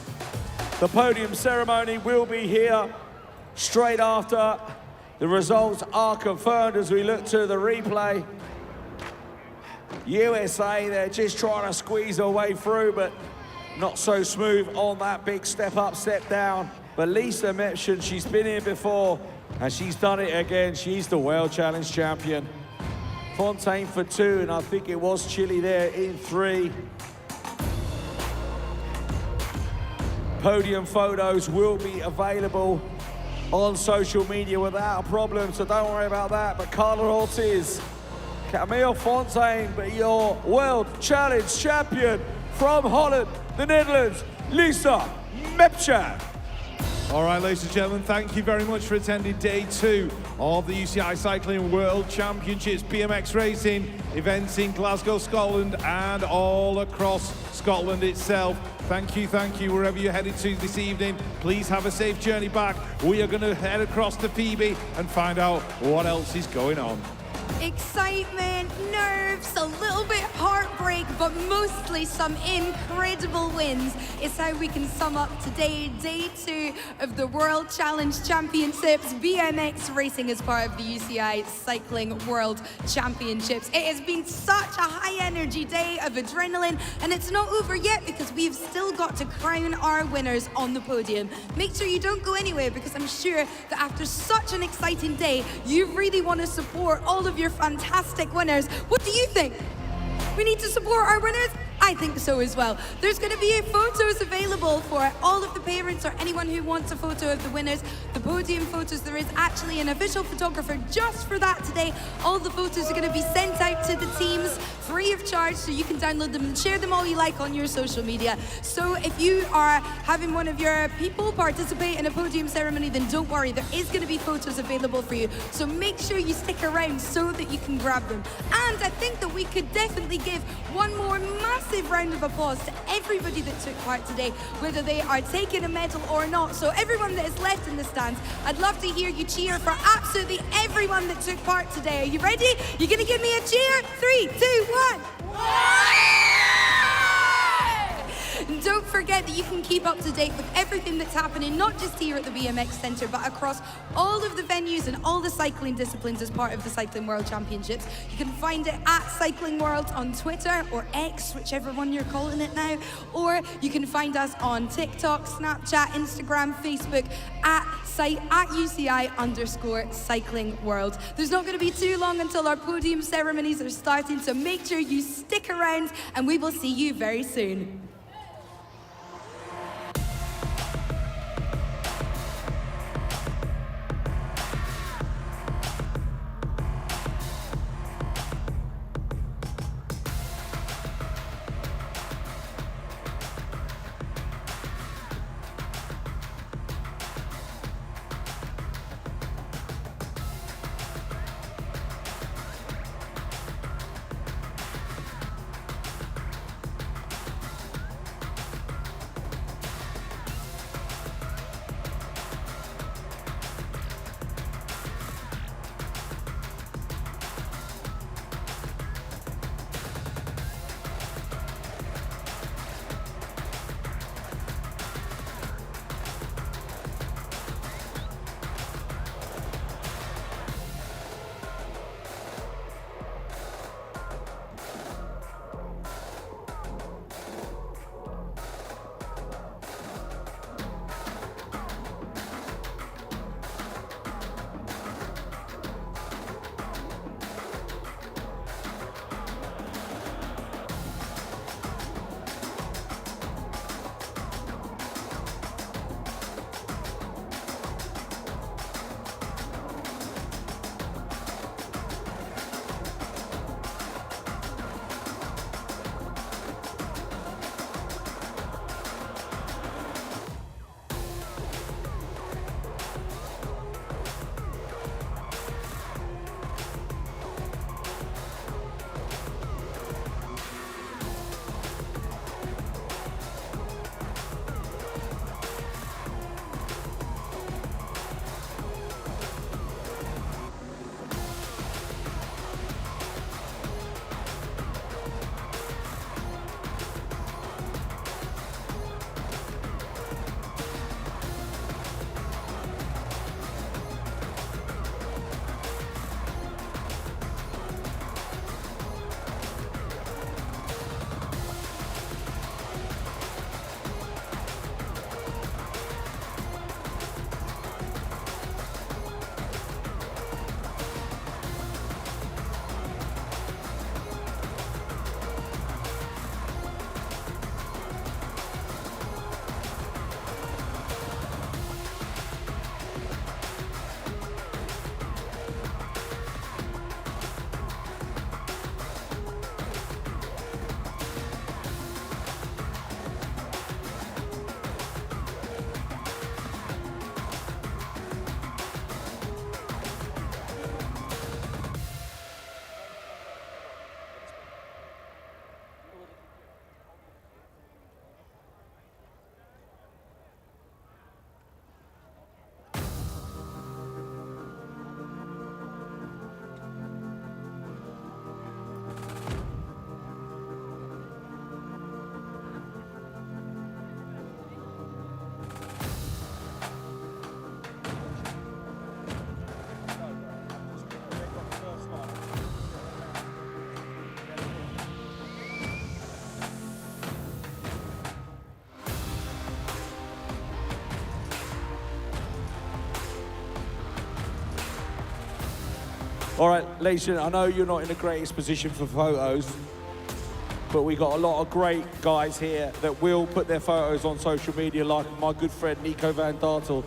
The podium ceremony will be here straight after the results are confirmed as we look to the replay. USA, they're just trying to squeeze their way through, but not so smooth on that big step up, step down. But Lisa Mepchen, she's been here before, and she's done it again. She's the World Challenge Champion. Fontaine for 2, and I think it was Chile there in 3. Podium photos will be available on social media without a problem, so don't worry about that. But Carla Ortiz, Camille Fontaine, but your World Challenge Champion from Holland, the Netherlands, Lisa Mepchen. All right, ladies and gentlemen, thank you very much for attending day 2 of the UCI Cycling World Championships, BMX Racing events in Glasgow, Scotland, and all across Scotland itself. Thank you, wherever you're headed to this evening. Please have a safe journey back. We are going to head across to Phoebe and find out what else is going on. Excitement, nerves, a little bit heartbreak, but mostly some incredible wins is how we can sum up today, day 2 of the World Challenge Championships. BMX racing as part of the UCI Cycling World Championships. It has been such a high energy day of adrenaline, and it's not over yet because we've still got to crown our winners on the podium. Make sure you don't go anywhere, because I'm sure that after such an exciting day, you really want to support all of your fantastic winners. What do you think? We need to support our winners? I think so as well. There's going to be photos available for all of the parents or anyone who wants a photo of the winners. The podium photos, there is actually an official photographer just for that today. All the photos are going to be sent out to the teams free of charge, so you can download them and share them all you like on your social media. So if you are having one of your people participate in a podium ceremony, then don't worry, there is going to be photos available for you. So make sure you stick around so that you can grab them. And I think that we could definitely give one more massive round of applause to everybody that took part today, whether they are taking a medal or not. So everyone that is left in the stands, I'd love to hear you cheer for absolutely everyone that took part today. Are you ready? You're gonna give me a cheer? 3, 2, 1. And don't forget that you can keep up to date with everything that's happening, not just here at the BMX Centre, but across all of the venues and all the cycling disciplines as part of the Cycling World Championships. You can find it at Cycling World on Twitter, or X, whichever one you're calling it now, or you can find us on TikTok, Snapchat, Instagram, Facebook, at UCI_Cycling World. There's not going to be too long until our podium ceremonies are starting, so make sure you stick around and we will see you very soon. All right, ladies and gentlemen, I know you're not in the greatest position for photos, but we got a lot of great guys here that will put their photos on social media, like my good friend Nico van Dartel,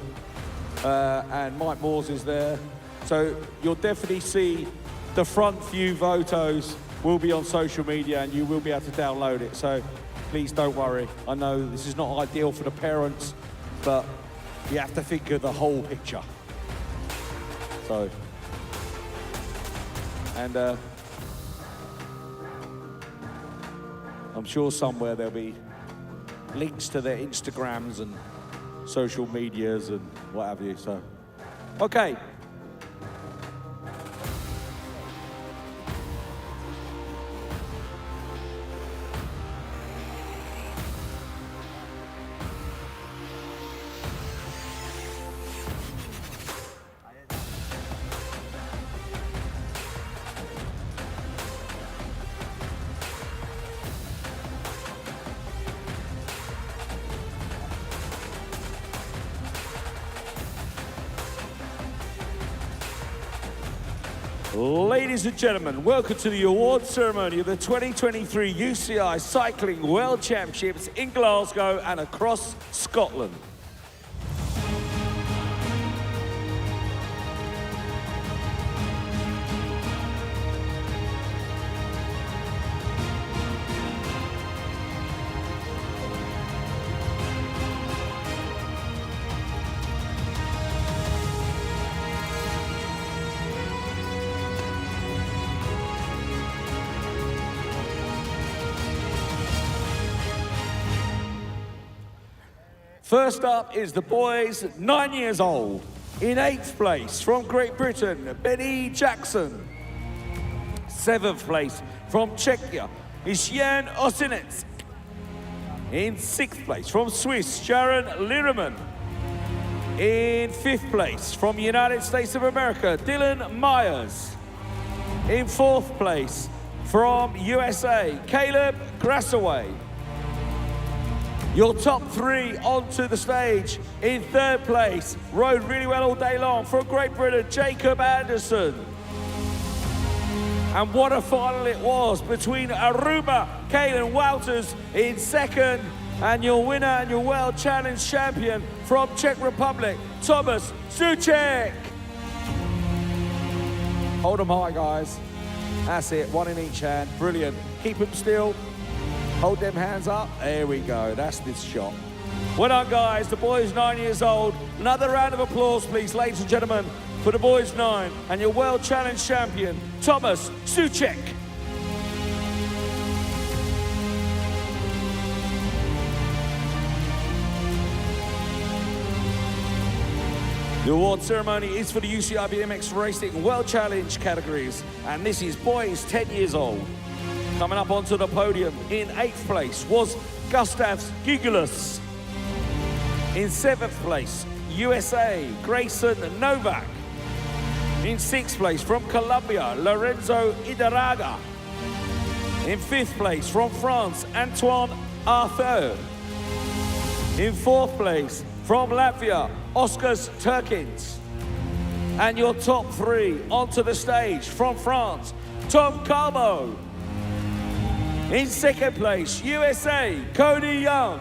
and Mike Moores is there. So you'll definitely see the front few photos will be on social media and you will be able to download it. So please don't worry. I know this is not ideal for the parents, but you have to think of the whole picture. So, and I'm sure somewhere there'll be links to their Instagrams and social medias and what have you, so. Okay. Ladies and gentlemen, welcome to the award ceremony of the 2023 UCI Cycling World Championships in Glasgow and across Scotland. First up is the boys 9 years old. In 8th place from Great Britain, Benny Jackson. 7th place from Czechia is Jan Osinec. In 6th place from Swiss, Sharon Lirriman. In 5th place from United States of America, Dylan Myers. In 4th place from USA, Caleb Grassaway. Your top 3 onto the stage. In 3rd place, rode really well all day long from Great Britain, Jacob Anderson. And what a final it was between Aruba, Kaylin Wouters in 2nd, and your winner and your World Challenge champion from Czech Republic, Thomas Souček. Hold them high, guys. That's it, 1 in each hand, brilliant. Keep them still. Hold them hands up. There we go. That's this shot. Well done, guys. The boys 9 years old. Another round of applause, please, ladies and gentlemen, for the boys 9 and your World Challenge champion, Thomas Souček. The award ceremony is for the UCI BMX Racing World Challenge categories, and this is boys 10 years old. Coming up onto the podium in 8th place was Gustav Gigulus. In 7th place, USA, Grayson Novak. In 6th place from Colombia, Lorenzo Idaraga. In 5th place from France, Antoine Arthur. In 4th place from Latvia, Oskars Turkins. And your top 3 onto the stage from France, Tom Calmo. In 2nd place, USA, Cody Young.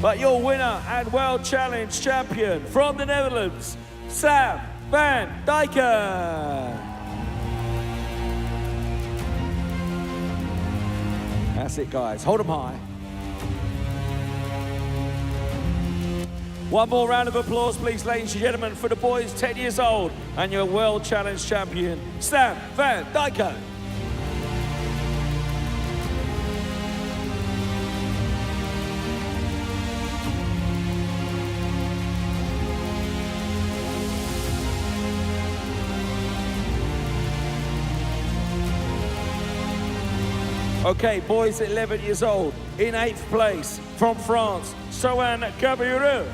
But your winner and World Challenge champion from the Netherlands, Sam van Dijken. That's it, guys. Hold them high. One more round of applause, please, ladies and gentlemen, for the boys 10 years old and your World Challenge champion, Sam van Dijken. Okay, boys 11 years old. In 8th place from France, Sohan Gabiru.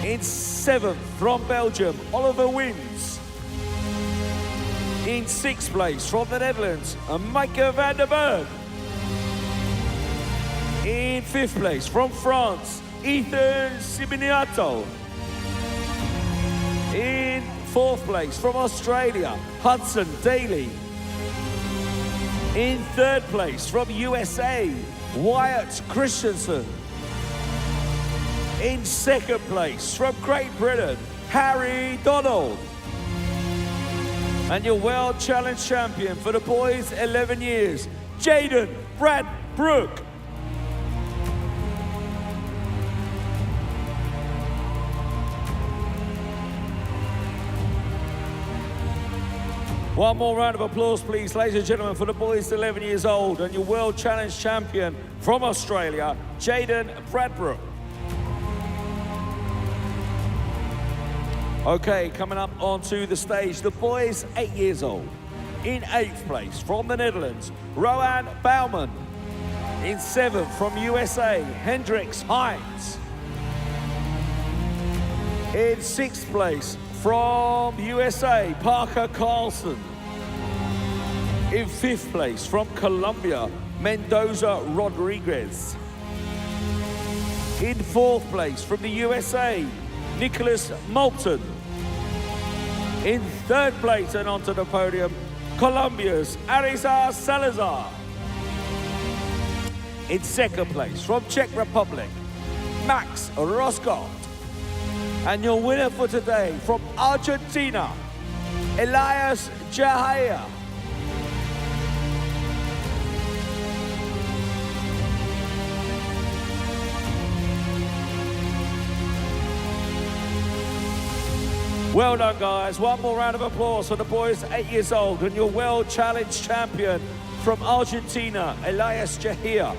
In 7th from Belgium, Oliver Wins. In 6th place from the Netherlands, Maaike van der Berg. In 5th place from France, Ethan Sibiniato. In fourth place from Australia, Hudson Daly. In third place from USA, Wyatt Christensen. In second place from Great Britain, Harry Donald. And your World Challenge champion for the boys 11 years, Jaden Bradbrook. One more round of applause, please, ladies and gentlemen, for the boys 11 years old and your World Challenge champion from Australia, Jaden Bradbrook. Okay, coming up onto the stage, the boys 8 years old. In 8th place from the Netherlands, Rowan Bouwman. In 7th from USA, Hendrix Hines. In 6th place from USA, Parker Carlson. In 5th place from Colombia, Mendoza Rodriguez. In 4th place from the USA, Nicholas Moulton. In 3rd place and onto the podium, Colombia's Arisa Salazar. In 2nd place from Czech Republic, Max Roscott. And your winner for today from Argentina, Elias Jahaya. Well done, guys. One more round of applause for the boys 8 years old and your World Challenge champion from Argentina, Elias Jahia.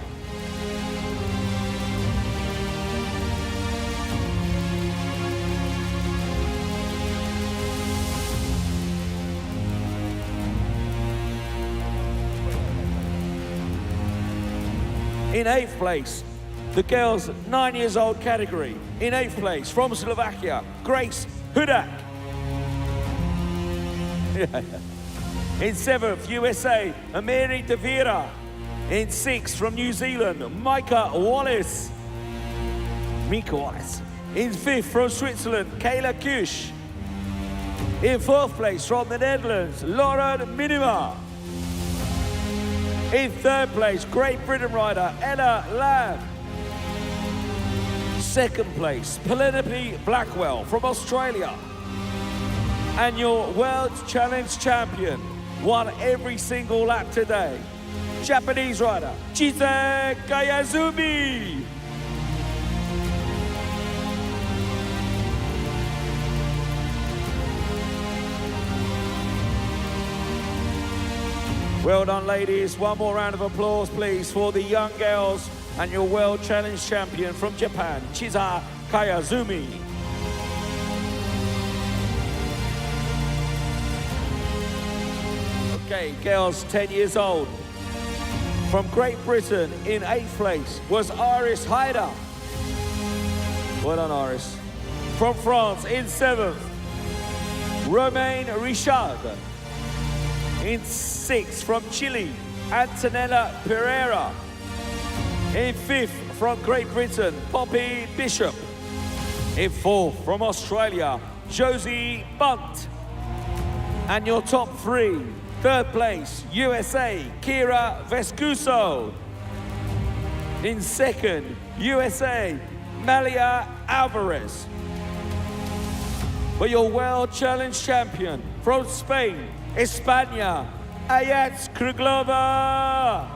In 8th place, the girls 9 years old category. In 8th place from Slovakia, Grace Hudak. In 7th, USA, Amiri De Vera. In 6th, from New Zealand, Mika Wallace. In 5th, from Switzerland, Kayla Kush. In 4th place, from the Netherlands, Lauren Minima. In 3rd place, Great Britain rider, Ella Lamb. 2nd place, Penelope Blackwell from Australia. And your World Challenge champion won every single lap today, Japanese rider, Chise Kayazumi. Well done, ladies. One more round of applause, please, for the young girls and your World Challenge champion from Japan, Chise Kayazumi. Okay, girls 10 years old. From Great Britain in 8th place was Iris Haider. Well done, Iris. From France in 7th, Romain Richard. In 6th from Chile, Antonella Pereira. In 5th from Great Britain, Poppy Bishop. In 4th from Australia, Josie Bunt. And your top 3. 3rd place, USA, Kira Vescuso. In 2nd, USA, Malia Alvarez. For your World Challenge champion from Spain, España, Ayats Kruglova.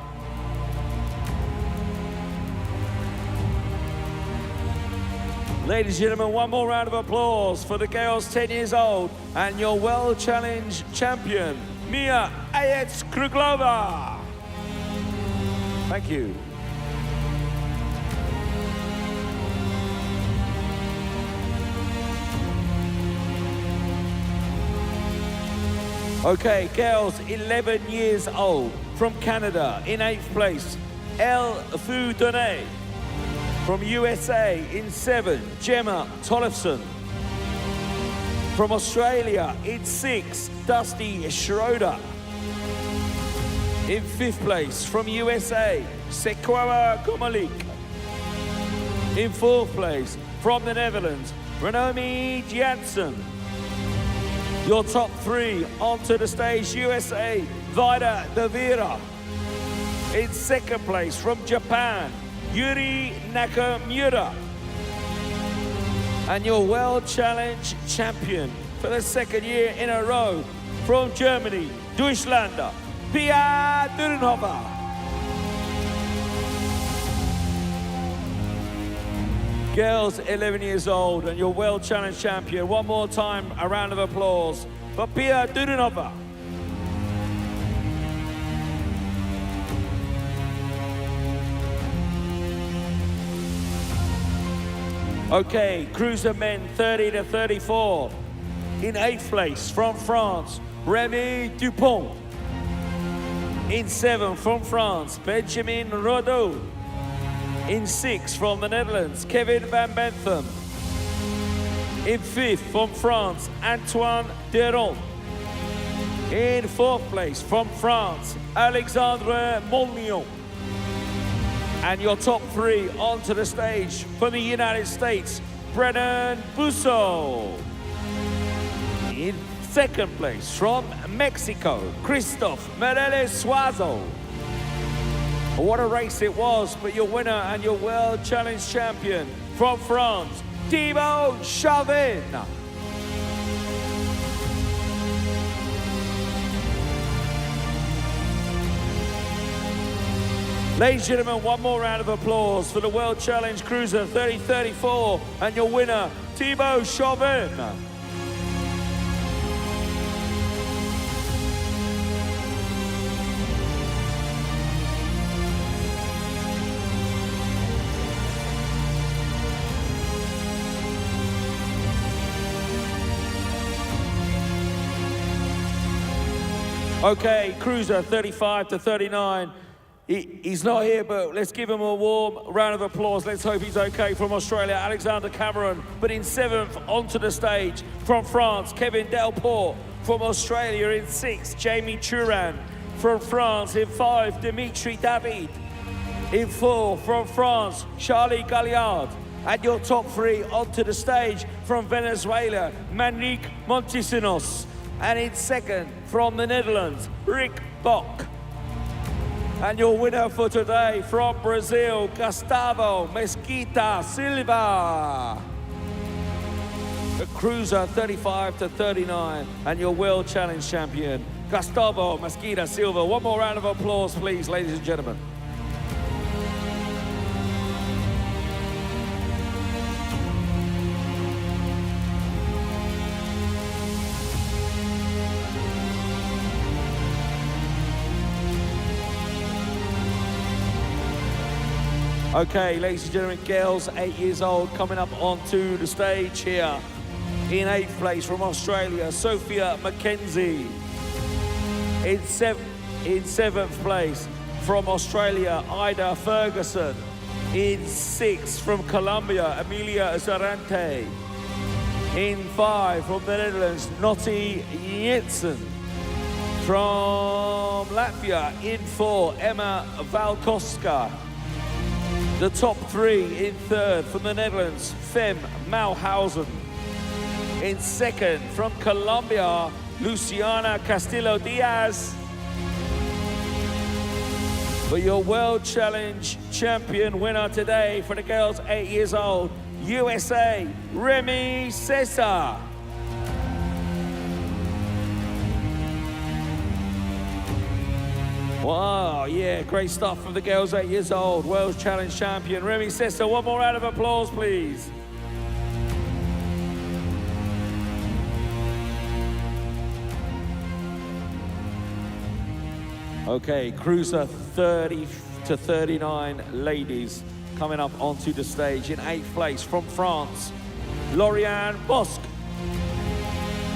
Ladies and gentlemen, one more round of applause for the girls 10 years old and your World Challenge champion, Mia Ayats Kruglova. Thank you. Okay, girls 11 years old from Canada in 8th place, Elle Foudonnet. From USA in 7th, Gemma Tollefson. From Australia in 6th, Dusty Schroeder. In 5th place from USA, Sequoia Gomalik. In 4th place from the Netherlands, Renomi Janssen. Your top three onto the stage, USA, Vida De Vera. In second place from Japan, Yuri Nakamura. And your World Challenge champion for the second year in a row from Germany, Deutschland, Pia Dürrenhofer. Girls 11 years old and your World Challenge champion. One more time, a round of applause for Pia Dürrenhofer. Okay, cruiser men 30 to 34. In 8th place from France, Rémi Dupont. In 7th from France, Benjamin Rodot. In 6th from the Netherlands, Kevin van Bentham. In 5th from France, Antoine Deron. In 4th place from France, Alexandre Molnion. And your top three onto the stage from the United States, Brennan Busso. In 2nd place from Mexico, Christoph Mireles Suazo. What a race it was, but your winner and your World Challenge champion from France, Thibaut Chauvin. Ladies and gentlemen, one more round of applause for the World Challenge Cruiser 3034 and your winner, Thibaut Chauvin. Okay, Cruiser 35 to 39. He's not here, but let's give him a warm round of applause. Let's hope he's okay. From Australia, Alexander Cameron. But in 7th, onto the stage from France, Kevin Delport. From Australia in 6th, Jamie Turan. From France in 5, Dimitri David. In 4, from France, Charlie Galliard. And your top three onto the stage from Venezuela, Manrique Montesinos. And in 2nd, from the Netherlands, Rick Bock. And your winner for today from Brazil, Gustavo Mesquita Silva. The Cruiser 35 to 39 and your World Challenge champion, Gustavo Mesquita Silva. One more round of applause, please, ladies and gentlemen. Okay, ladies and gentlemen, girls 8 years old coming up onto the stage here. In 8th place from Australia, Sophia McKenzie. In 7th place from Australia, Ida Ferguson. In 6th from Colombia, Emilia Zarante. In 5 from the Netherlands, Notti Jensen. From Latvia, in 4, Emma Valkoska. The top three in 3rd from the Netherlands, Fem Malhausen. In 2nd from Colombia, Luciana Castillo Diaz. But your World Challenge champion winner today for the girls 8 years old, USA, Remy Cesar. Wow, yeah, great stuff from the girls 8 years old. World Challenge champion, Remy Cesar. One more round of applause, please. Okay, Cruiser 30 to 39 ladies coming up onto the stage. In 8th place from France, Lauriane Bosque.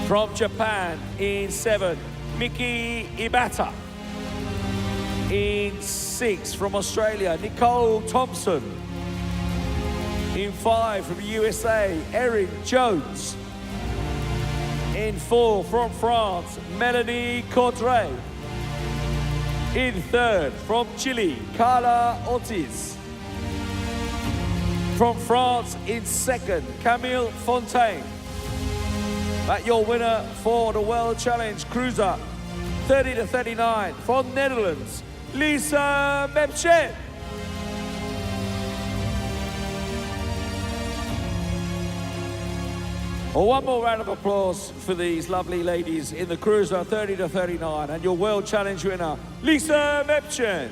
From Japan in 7th, Miki Ibata. In 6th from Australia, Nicole Thompson. In 5 from the USA, Erin Jones. In 4 from France, Melanie Cordray. In 3rd from Chile, Carla Ortiz. From France in 2nd, Camille Fontaine. That your winner for the World Challenge Cruiser 30 to 39 from Netherlands, Lisa Mepchen. Well, one more round of applause for these lovely ladies in the Cruiser 30 to 39 and your World Challenge winner, Lisa Mepchen.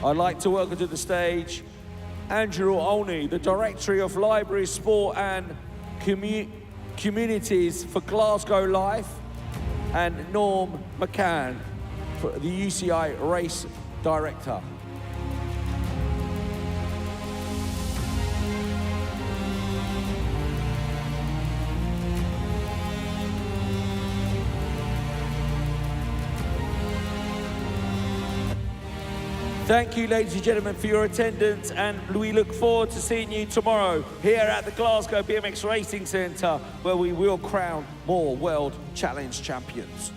I'd like to welcome to the stage Andrew Olney, the Director of Library, Sport and Communities for Glasgow Life, and Norm McCann, the UCI Race Director. Thank you, ladies and gentlemen, for your attendance, and we look forward to seeing you tomorrow here at the Glasgow BMX Racing Centre, where we will crown more World Challenge champions.